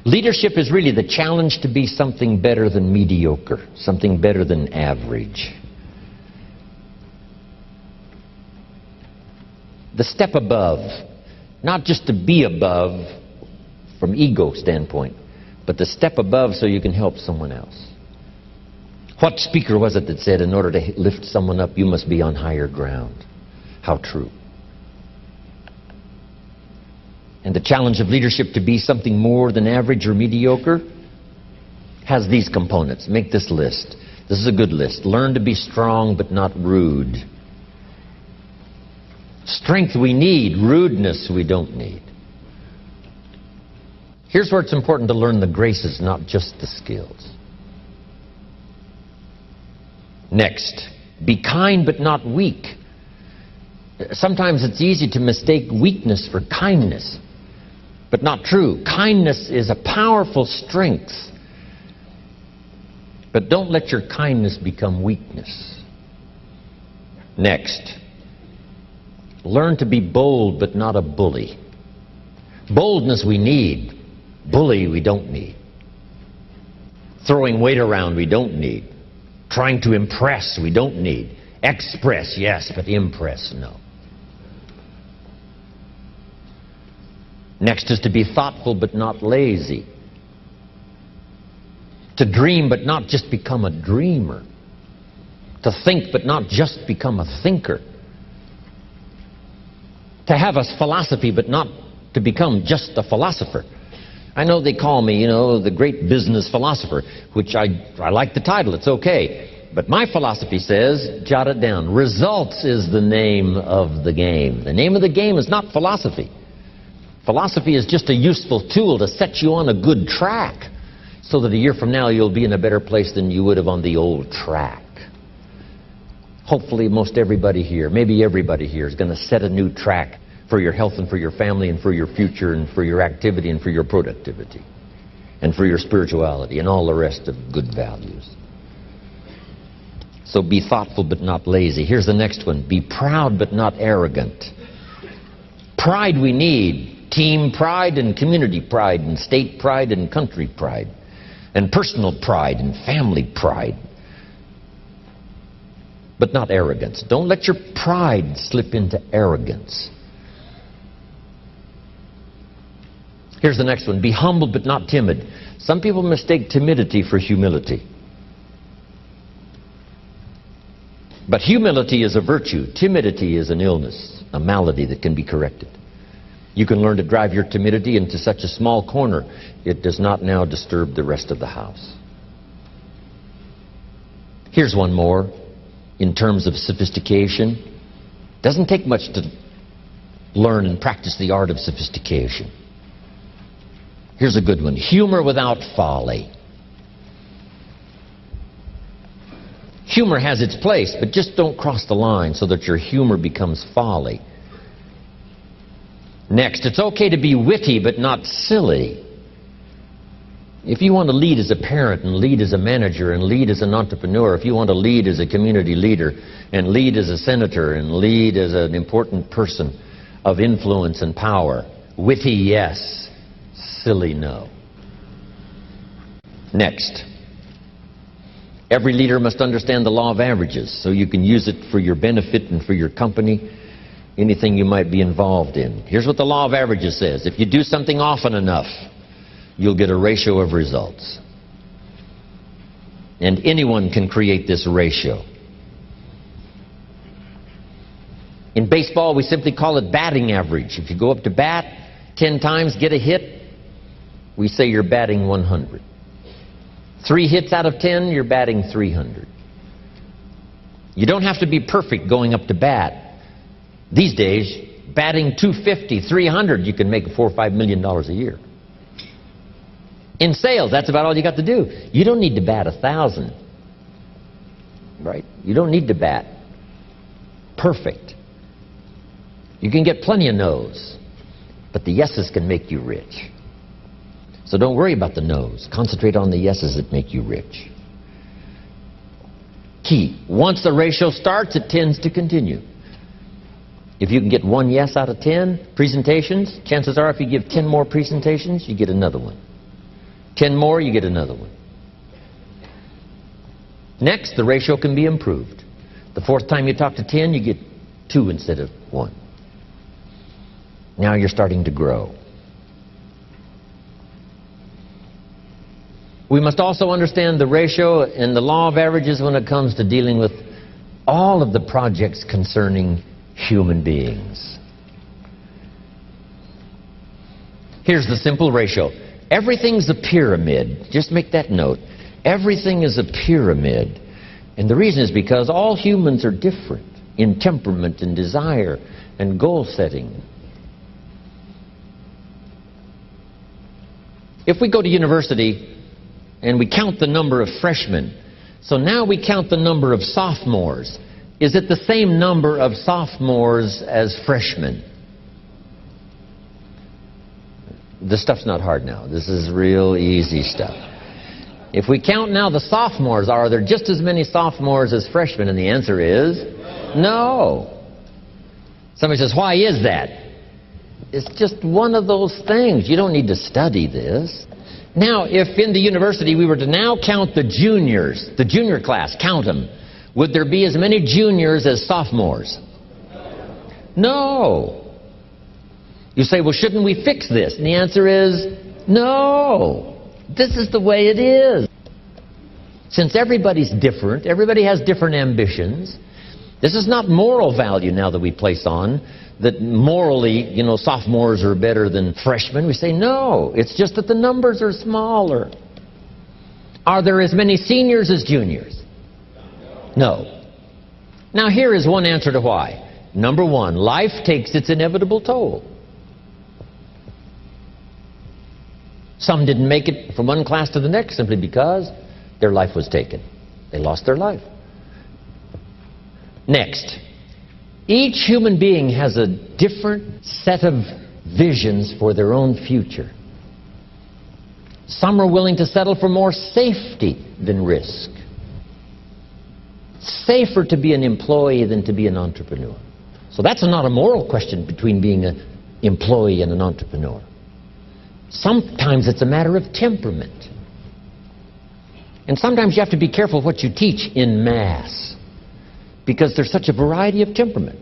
Leadership is really the challenge to be something better than mediocre, something better than average. The step above, not just to be above from ego standpoint, but the step above so you can help someone else. What speaker was it that said, in order to lift someone up, you must be on higher ground? How true. And the challenge of leadership to be something more than average or mediocre has these components. Make this list. This is a good list. Learn to be strong but not rude. Strength we need, rudeness we don't need. Here's where it's important to learn the graces, not just the skills. Next, be kind but not weak. Sometimes it's easy to mistake weakness for kindness, but not true. Kindness is a powerful strength. But don't let your kindness become weakness. Next, learn to be bold but not a bully. Boldness we need. Bully we don't need. Throwing weight around we don't need. Trying to impress we don't need. Express, yes, but impress, no. Next is to be thoughtful but not lazy. To dream but not just become a dreamer. To think but not just become a thinker. To have a philosophy but not to become just a philosopher. I know they call me, the great business philosopher, which I like the title, it's okay. But my philosophy says, jot it down, results is the name of the game. The name of the game is not philosophy. Philosophy is just a useful tool to set you on a good track so that a year from now you'll be in a better place than you would have on the old track. Hopefully most everybody here, maybe everybody here, is going to set a new track for your health and for your family and for your future and for your activity and for your productivity and for your spirituality and all the rest of good values. So be thoughtful but not lazy. Here's the next one. Be proud but not arrogant. Pride we need. Team pride and community pride and state pride and country pride and personal pride and family pride. But not arrogance. Don't let your pride slip into arrogance. Here's the next one. Be humble but not timid. Some people mistake timidity for humility. But humility is a virtue. Timidity is an illness, a malady that can be corrected. You can learn to drive your timidity into such a small corner, it does not now disturb the rest of the house. Here's one more. In terms of sophistication, doesn't take much to learn and practice the art of sophistication. Here's a good one. Humor without folly. Humor has its place, but just don't cross the line so that your humor becomes folly. Next, it's okay to be witty but not silly. If you want to lead as a parent and lead as a manager and lead as an entrepreneur, if you want to lead as a community leader and lead as a senator and lead as an important person of influence and power, witty yes, silly no. Next, every leader must understand the law of averages so you can use it for your benefit and for your company, anything you might be involved in. Here's what the law of averages says. If you do something often enough, you'll get a ratio of results. And anyone can create this ratio. In baseball, we simply call it batting average. If you go up to bat 10 times, get a hit, we say you're batting 100. 3 hits out of 10, you're batting 300. You don't have to be perfect going up to bat. These days, batting 250, 300, you can make $4 or $5 million a year. In sales, that's about all you got to do. You don't need to bat 1,000. Right? You don't need to bat perfect. You can get plenty of no's, but the yeses can make you rich. So don't worry about the no's. Concentrate on the yeses that make you rich. Key. Once the ratio starts, it tends to continue. If you can get 1 yes out of 10 presentations, chances are if you give 10 more presentations, you get another one. 10 more, you get another one. Next, the ratio can be improved. The 4th time you talk to 10, you get 2 instead of 1. Now you're starting to grow. We must also understand the ratio and the law of averages when it comes to dealing with all of the projects concerning human beings. Here's the simple ratio. Everything's a pyramid. Just make that note. Everything is a pyramid. And the reason is because all humans are different in temperament and desire and goal setting. If we go to university and we count the number of freshmen, so now we count the number of sophomores. Is it the same number of sophomores as freshmen? This stuff's not hard now. This is real easy stuff. If we count now the sophomores, are there just as many sophomores as freshmen? And the answer is no. Somebody says, why is that? It's just one of those things. You don't need to study this. Now, if in the university we were to now count the juniors, the junior class, count them, would there be as many juniors as sophomores? No. You say, well, shouldn't we fix this? And the answer is no. This is the way it is. Since everybody's different, everybody has different ambitions, this is not moral value now that we place on, that morally, sophomores are better than freshmen. We say no. It's just that the numbers are smaller. Are there as many seniors as juniors? No. Now here is one answer to why. Number one, life takes its inevitable toll. Some didn't make it from one class to the next simply because their life was taken. They lost their life. Next, each human being has a different set of visions for their own future. Some are willing to settle for more safety than risk. Safer to be an employee than to be an entrepreneur. So that's not a moral question between being an employee and an entrepreneur. Sometimes it's a matter of temperament. And sometimes you have to be careful what you teach in mass, because there's such a variety of temperament.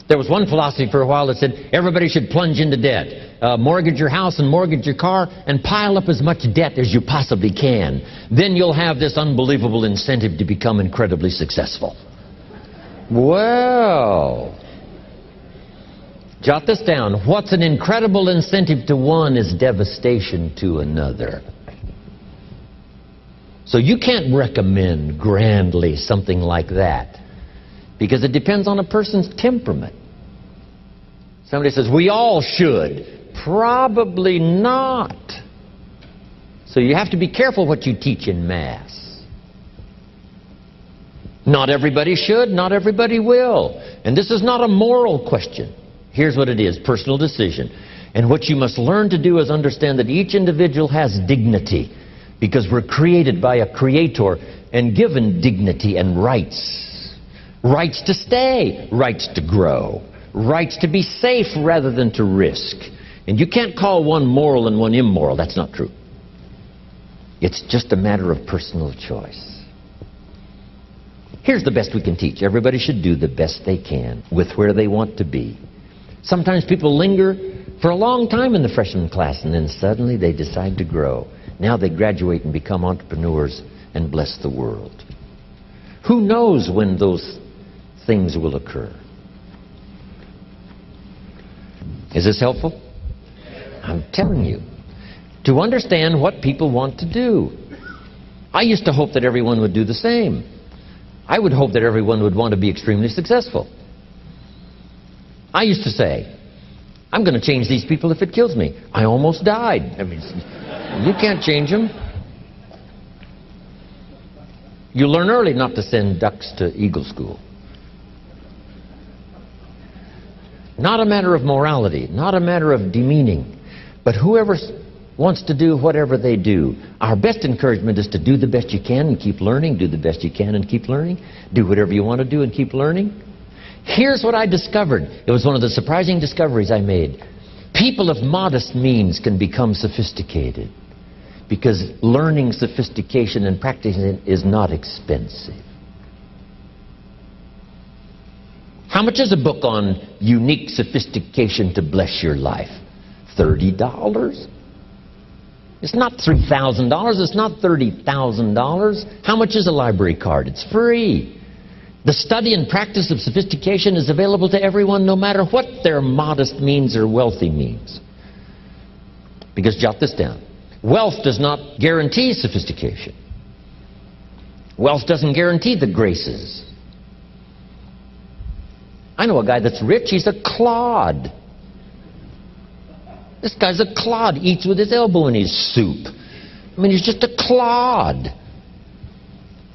There was one philosophy for a while that said everybody should plunge into debt. Mortgage your house and mortgage your car and pile up as much debt as you possibly can. Then you'll have this unbelievable incentive to become incredibly successful. Well, jot this down. What's an incredible incentive to one is devastation to another. So you can't recommend grandly something like that, because it depends on a person's temperament. Somebody says, we all should. Probably not. So you have to be careful what you teach in mass. Not everybody should, not everybody will. And this is not a moral question. Here's what it is, personal decision. And what you must learn to do is understand that each individual has dignity, because we're created by a creator and given dignity and rights. Rights to stay, rights to grow, rights to be safe rather than to risk. And you can't call one moral and one immoral. That's not true. It's just a matter of personal choice. Here's the best we can teach. Everybody should do the best they can with where they want to be. Sometimes people linger for a long time in the freshman class, and then suddenly they decide to grow. Now they graduate and become entrepreneurs and bless the world. Who knows when those things will occur? Is this helpful? I'm telling you. To understand what people want to do. I used to hope that everyone would do the same. I would hope that everyone would want to be extremely successful. I used to say, I'm going to change these people if it kills me. I almost died. I mean, you can't change them. You learn early not to send ducks to eagle school. Not a matter of morality, not a matter of demeaning, but whoever wants to do whatever they do. Our best encouragement is to do the best you can and keep learning, do the best you can and keep learning, do whatever you want to do and keep learning. Here's what I discovered. It was one of the surprising discoveries I made. People of modest means can become sophisticated because learning sophistication and practicing it is not expensive. How much is a book on unique sophistication to bless your life? $30? It's not $3,000. It's not $30,000. How much is a library card? It's free. The study and practice of sophistication is available to everyone, no matter what their modest means or wealthy means. Because jot this down. Wealth does not guarantee sophistication. Wealth doesn't guarantee the graces. I know a guy that's rich. He's a clod. This guy's a clod, eats with his elbow in his soup. I mean, he's just a clod.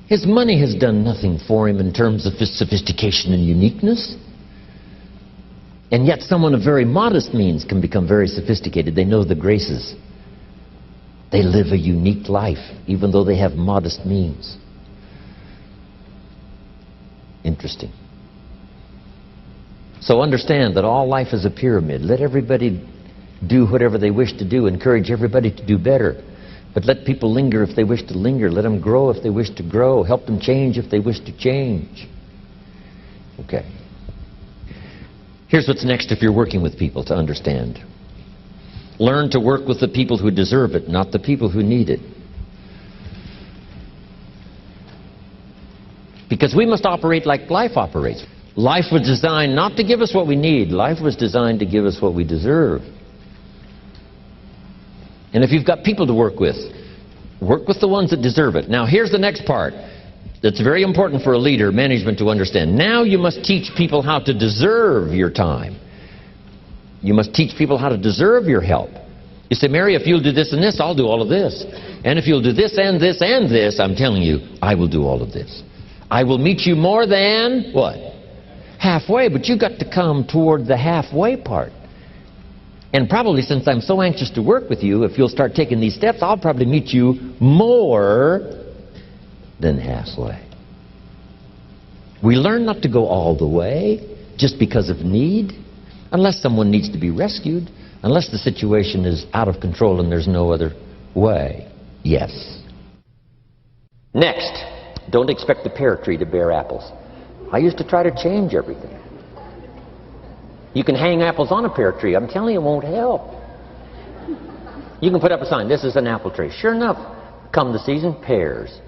His money has done nothing for him in terms of sophistication and uniqueness. And yet someone of very modest means can become very sophisticated. They know the graces. They live a unique life, even though they have modest means. Interesting. So understand that all life is a pyramid. Let everybody do whatever they wish to do. Encourage everybody to do better. But let people linger if they wish to linger. Let them grow if they wish to grow. Help them change if they wish to change. Okay. Here's what's next if you're working with people to understand. Learn to work with the people who deserve it, not the people who need it. Because we must operate like life operates. Life was designed not to give us what we need. Life was designed to give us what we deserve. And if you've got people to work with the ones that deserve it. Now, here's the next part that's very important for a leader, management, to understand. Now you must teach people how to deserve your time. You must teach people how to deserve your help. You say, Mary, if you'll do this and this, I'll do all of this. And if you'll do this and this and this, I'm telling you, I will do all of this. I will meet you more than, what? Halfway. But you've got to come toward the halfway part. And probably, since I'm so anxious to work with you, if you'll start taking these steps, I'll probably meet you more than halfway. We learn not to go all the way just because of need, unless someone needs to be rescued, unless the situation is out of control and there's no other way. Yes. Next, don't expect the pear tree to bear apples. I used to try to change everything. You can hang apples on a pear tree. I'm telling you, it won't help. You can put up a sign, this is an apple tree. Sure enough, come the season, pears.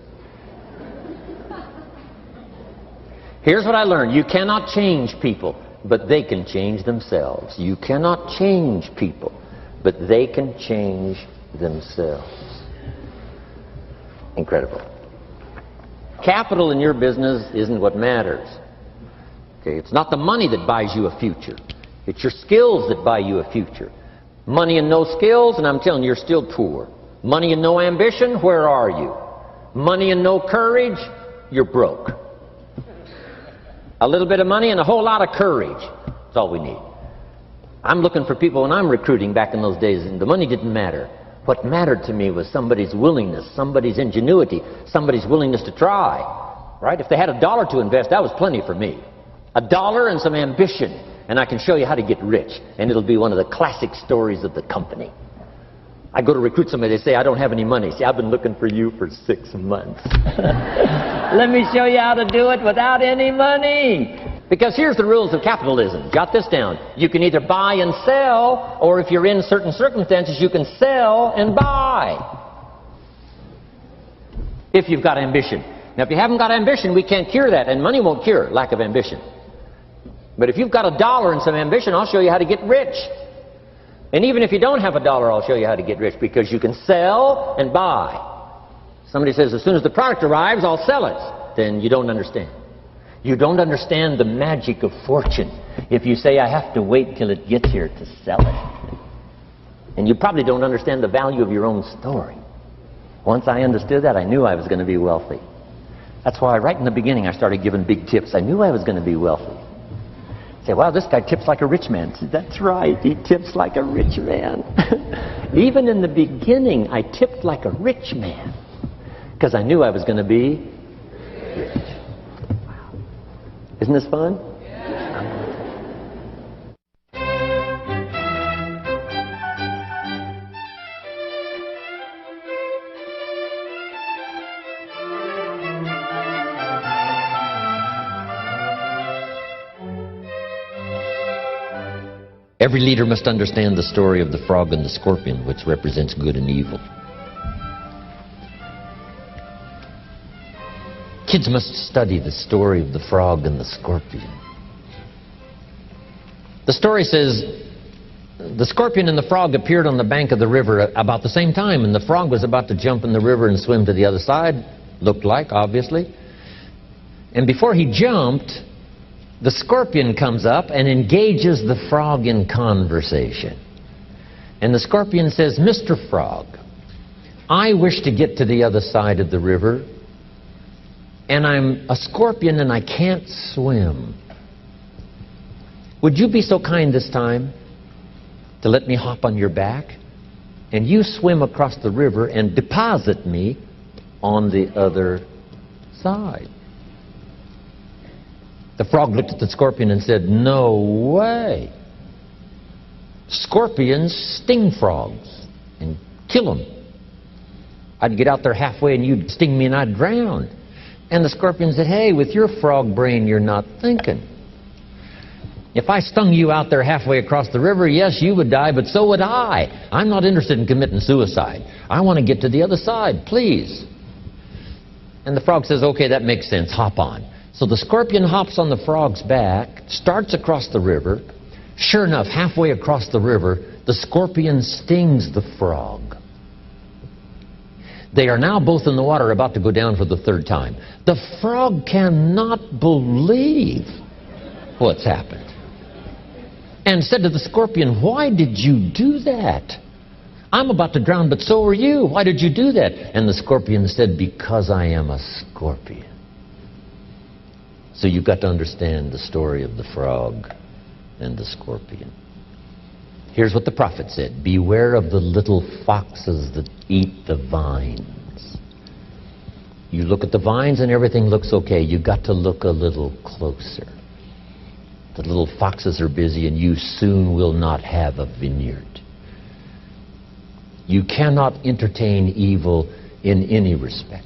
Here's what I learned. You cannot change people, but they can change themselves. You cannot change people, but they can change themselves. Incredible. Capital in your business isn't what matters. Okay, it's not the money that buys you a future. It's your skills that buy you a future. Money and no skills, and I'm telling you, you're still poor. Money and no ambition, where are you? Money and no courage, you're broke. A little bit of money and a whole lot of courage. That's all we need. I'm looking for people when I'm recruiting back in those days, and the money didn't matter. What mattered to me was somebody's willingness, somebody's ingenuity, somebody's willingness to try. Right? If they had $1 to invest, that was plenty for me. $1 and some ambition, and I can show you how to get rich. And it'll be one of the classic stories of the company. I go to recruit somebody, they say, I don't have any money. See, I've been looking for you for 6 months. Let me show you how to do it without any money. Because here's the rules of capitalism. Jot this down. You can either buy and sell, or if you're in certain circumstances, you can sell and buy. If you've got ambition. Now, if you haven't got ambition, we can't cure that, and money won't cure lack of ambition. But if you've got $1 and some ambition, I'll show you how to get rich. And even if you don't have $1, I'll show you how to get rich, because you can sell and buy. Somebody says, as soon as the product arrives, I'll sell it. Then you don't understand. You don't understand the magic of fortune if you say, I have to wait till it gets here to sell it. And you probably don't understand the value of your own story. Once I understood that, I knew I was going to be wealthy. That's why right in the beginning I started giving big tips. I knew I was going to be wealthy. Say, wow, this guy tips like a rich man. I said, that's right, he tips like a rich man. Even in the beginning, I tipped like a rich man because I knew I was going to be rich. Wow. Isn't this fun? Every leader must understand the story of the frog and the scorpion, which represents good and evil. Kids must study the story of the frog and the scorpion. The story says the scorpion and the frog appeared on the bank of the river about the same time, and the frog was about to jump in the river and swim to the other side, looked like, obviously. And before he jumped, the scorpion comes up and engages the frog in conversation. And the scorpion says, Mr. Frog, I wish to get to the other side of the river, and I'm a scorpion and I can't swim. Would you be so kind this time to let me hop on your back, and you swim across the river and deposit me on the other side? The frog looked at the scorpion and said, no way. Scorpions sting frogs and kill them. I'd get out there halfway and you'd sting me and I'd drown. And the scorpion said, hey, with your frog brain, you're not thinking. If I stung you out there halfway across the river, yes, you would die, but so would I. I'm not interested in committing suicide. I want to get to the other side, please. And the frog says, okay, that makes sense. Hop on. So the scorpion hops on the frog's back, starts across the river. Sure enough, halfway across the river, the scorpion stings the frog. They are now both in the water, about to go down for the third time. The frog cannot believe what's happened, and said to the scorpion, why did you do that? I'm about to drown, but so are you. Why did you do that? And the scorpion said, because I am a scorpion. So you've got to understand the story of the frog and the scorpion. Here's what the prophet said. Beware of the little foxes that eat the vines. You look at the vines and everything looks okay. You've got to look a little closer. The little foxes are busy and you soon will not have a vineyard. You cannot entertain evil in any respect.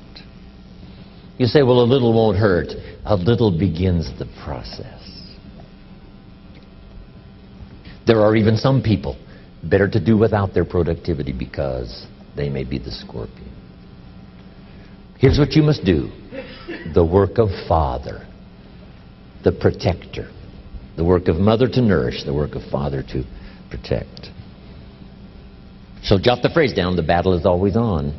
You say, well, a little won't hurt. A little begins the process. There are even some people better to do without their productivity because they may be the scorpion. Here's what you must do. The work of father, the protector. The work of mother to nourish, the work of father to protect. So jot the phrase down, the battle is always on.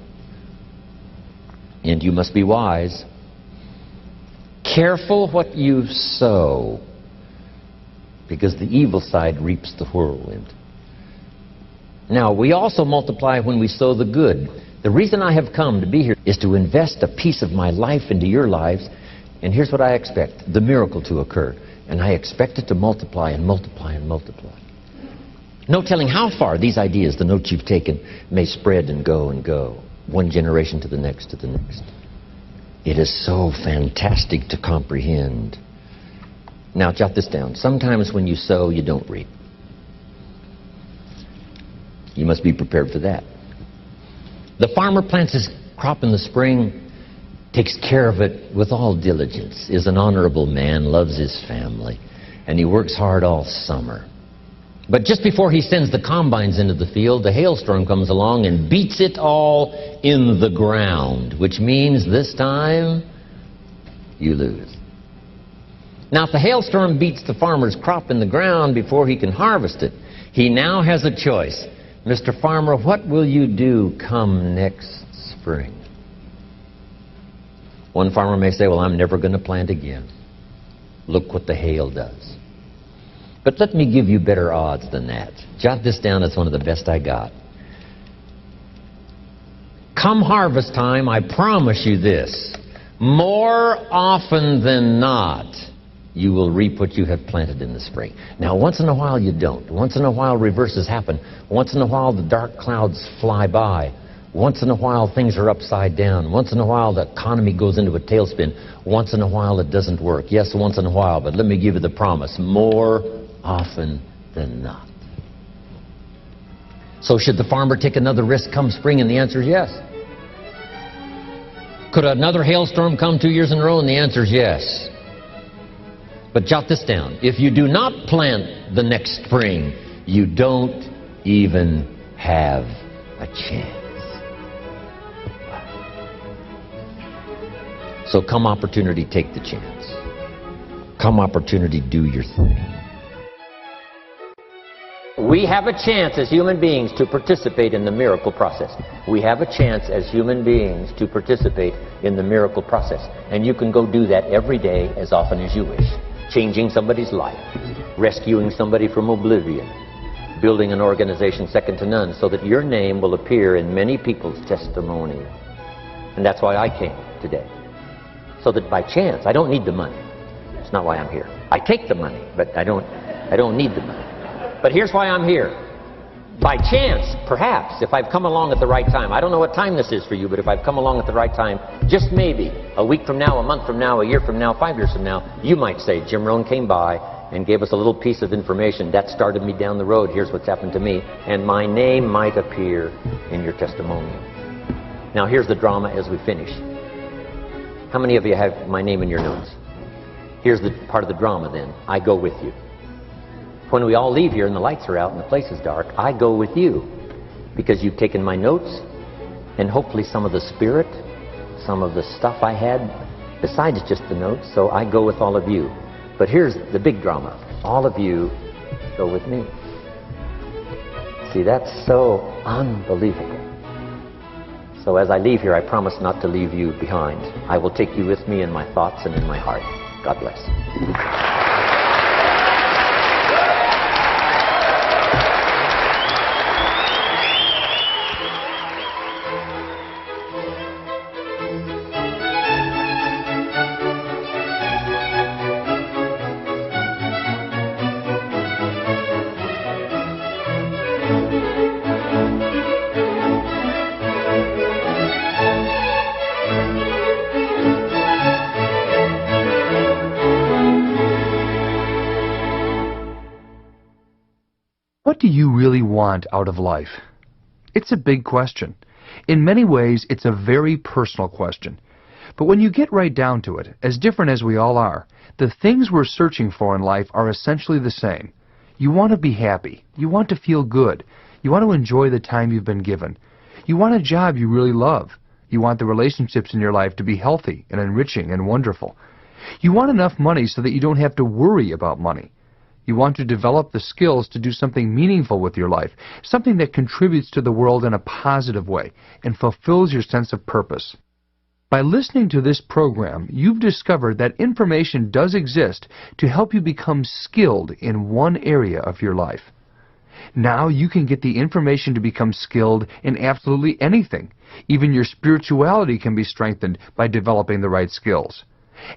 And you must be wise. Careful what you sow. because the evil side reaps the whirlwind. Now, we also multiply when we sow the good. The reason I have come to be here is to invest a piece of my life into your lives, and here's what I expect, the miracle to occur. And I expect it to multiply and multiply and multiply. No telling how far these ideas, the notes you've taken, may spread and go, one generation to the next to the next. It is so fantastic to comprehend. Now, jot this down. Sometimes when you sow, you don't reap. You must be prepared for that. The farmer plants his crop in the spring, takes care of it with all diligence, is an honorable man, loves his family, and he works hard all summer. But just before he sends the combines into the field, the hailstorm comes along and beats it all in the ground, which means this time you lose. Now, if the hailstorm beats the farmer's crop in the ground before he can harvest it, he now has a choice. Mr. Farmer, what will you do come next spring? One farmer may say, well, I'm never going to plant again. Look what the hail does. But let me give you better odds than that. Jot this down, it's one of the best I got. Come harvest time, I promise you this. More often than not, you will reap what you have planted in the spring. Now, once in a while you don't. Once in a while reverses happen. Once in a while the dark clouds fly by. Once in a while things are upside down. Once in a while the economy goes into a tailspin. Once in a while it doesn't work. Yes, once in a while, but let me give you the promise. More often than not. So should the farmer take another risk come spring? And the answer is yes. Could another hailstorm come 2 years in a row? And the answer is yes. But jot this down. If you do not plant the next spring, you don't even have a chance. So come opportunity, take the chance. Come opportunity, do your thing. We have a chance as human beings to participate in the miracle process. We have a chance as human beings to participate in the miracle process. And you can go do that every day as often as you wish. Changing somebody's life, rescuing somebody from oblivion, building an organization second to none so that your name will appear in many people's testimony. And that's why I came today. So that by chance, I don't need the money. That's not why I'm here. I take the money, but I don't need the money. But here's why I'm here. By chance, perhaps, if I've come along at the right time, I don't know what time this is for you, but if I've come along at the right time, just maybe, a week from now, a month from now, a year from now, 5 years from now, you might say, Jim Rohn came by and gave us a little piece of information. That started me down the road. Here's what's happened to me. And my name might appear in your testimonial. Now, here's the drama as we finish. How many of you have my name in your notes? Here's the part of the drama then. I go with you. When we all leave here and the lights are out and the place is dark, I go with you because you've taken my notes and hopefully some of the spirit, some of the stuff I had besides just the notes, so I go with all of you. But here's the big drama. All of you go with me. See, that's so unbelievable. So as I leave here, I promise not to leave you behind. I will take you with me in my thoughts and in my heart. God bless. What do you really want out of life? It's a big question. In many ways, it's a very personal question. But when you get right down to it, as different as we all are, the things we're searching for in life are essentially the same. You want to be happy. You want to feel good. You want to enjoy the time you've been given. You want a job you really love. You want the relationships in your life to be healthy and enriching and wonderful. You want enough money so that you don't have to worry about money. You want to develop the skills to do something meaningful with your life, something that contributes to the world in a positive way and fulfills your sense of purpose. By listening to this program, you've discovered that information does exist to help you become skilled in one area of your life. Now you can get the information to become skilled in absolutely anything. Even your spirituality can be strengthened by developing the right skills.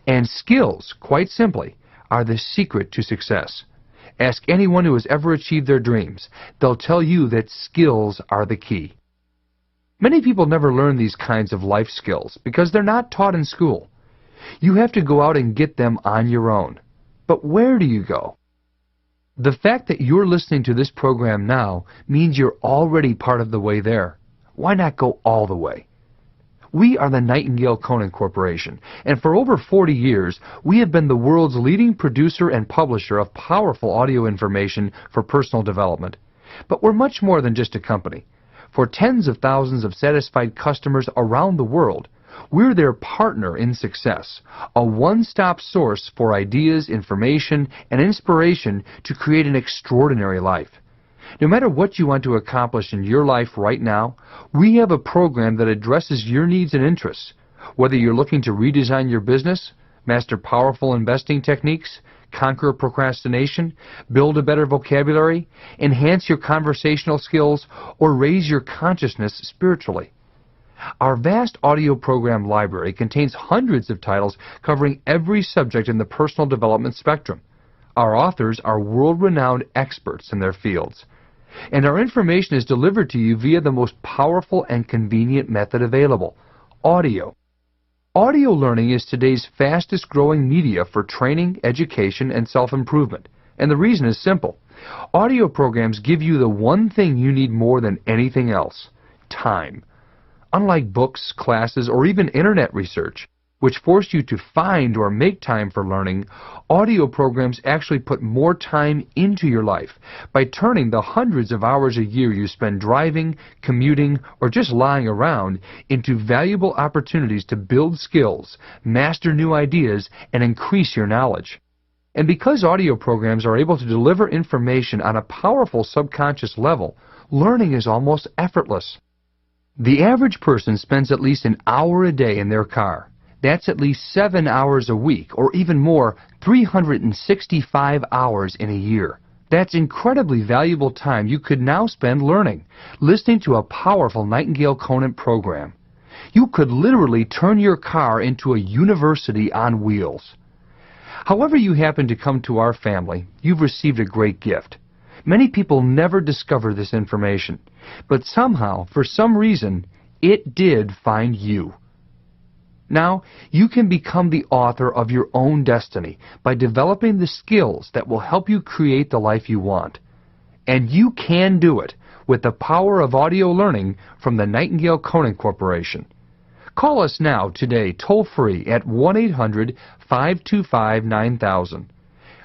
And skills, quite simply, are the secret to success. Ask anyone who has ever achieved their dreams. They'll tell you that skills are the key. Many people never learn these kinds of life skills because they're not taught in school. You have to go out and get them on your own. But where do you go? The fact that you're listening to this program now means you're already part of the way there. Why not go all the way? We are the Nightingale Conant Corporation, and for over 40 years, we have been the world's leading producer and publisher of powerful audio information for personal development. But we're much more than just a company. For tens of thousands of satisfied customers around the world, we're their partner in success, a one-stop source for ideas, information, and inspiration to create an extraordinary life. No matter what you want to accomplish in your life right now, we have a program that addresses your needs and interests. Whether you're looking to redesign your business, master powerful investing techniques, conquer procrastination, build a better vocabulary, enhance your conversational skills, or raise your consciousness spiritually. Our vast audio program library contains hundreds of titles covering every subject in the personal development spectrum. Our authors are world-renowned experts in their fields. And our information is delivered to you via the most powerful and convenient method available, audio. Audio learning is today's fastest growing media for training, education, and self-improvement. And the reason is simple. Audio programs give you the one thing you need more than anything else, time. Unlike books, classes, or even internet research, which force you to find or make time for learning, audio programs actually put more time into your life by turning the hundreds of hours a year you spend driving, commuting, or just lying around into valuable opportunities to build skills, master new ideas, and increase your knowledge. And because audio programs are able to deliver information on a powerful subconscious level, learning is almost effortless. The average person spends at least an hour a day in their car. That's at least 7 hours a week, or even more, 365 hours in a year. That's incredibly valuable time you could now spend learning, listening to a powerful Nightingale Conant program. You could literally turn your car into a university on wheels. However you happen to come to our family, you've received a great gift. Many people never discover this information, but somehow, for some reason, it did find you. Now, you can become the author of your own destiny by developing the skills that will help you create the life you want. And you can do it with the power of audio learning from the Nightingale Conant Corporation. Call us now today toll-free at 1-800-525-9000.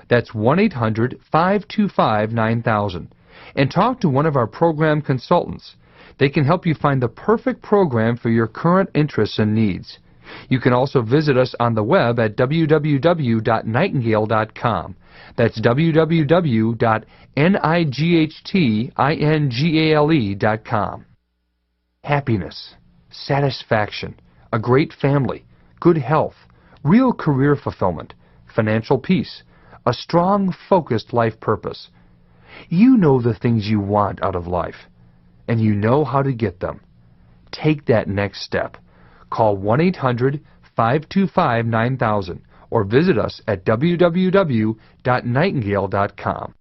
That's 1-800-525-9000. And talk to one of our program consultants. They can help you find the perfect program for your current interests and needs. You can also visit us on the web at www.nightingale.com. That's www.nightingale.com. Happiness, satisfaction, a great family, good health, real career fulfillment, financial peace, a strong, focused life purpose. You know the things you want out of life, and you know how to get them. Take that next step. Call 1-800-525-9000 or visit us at www.nightingale.com.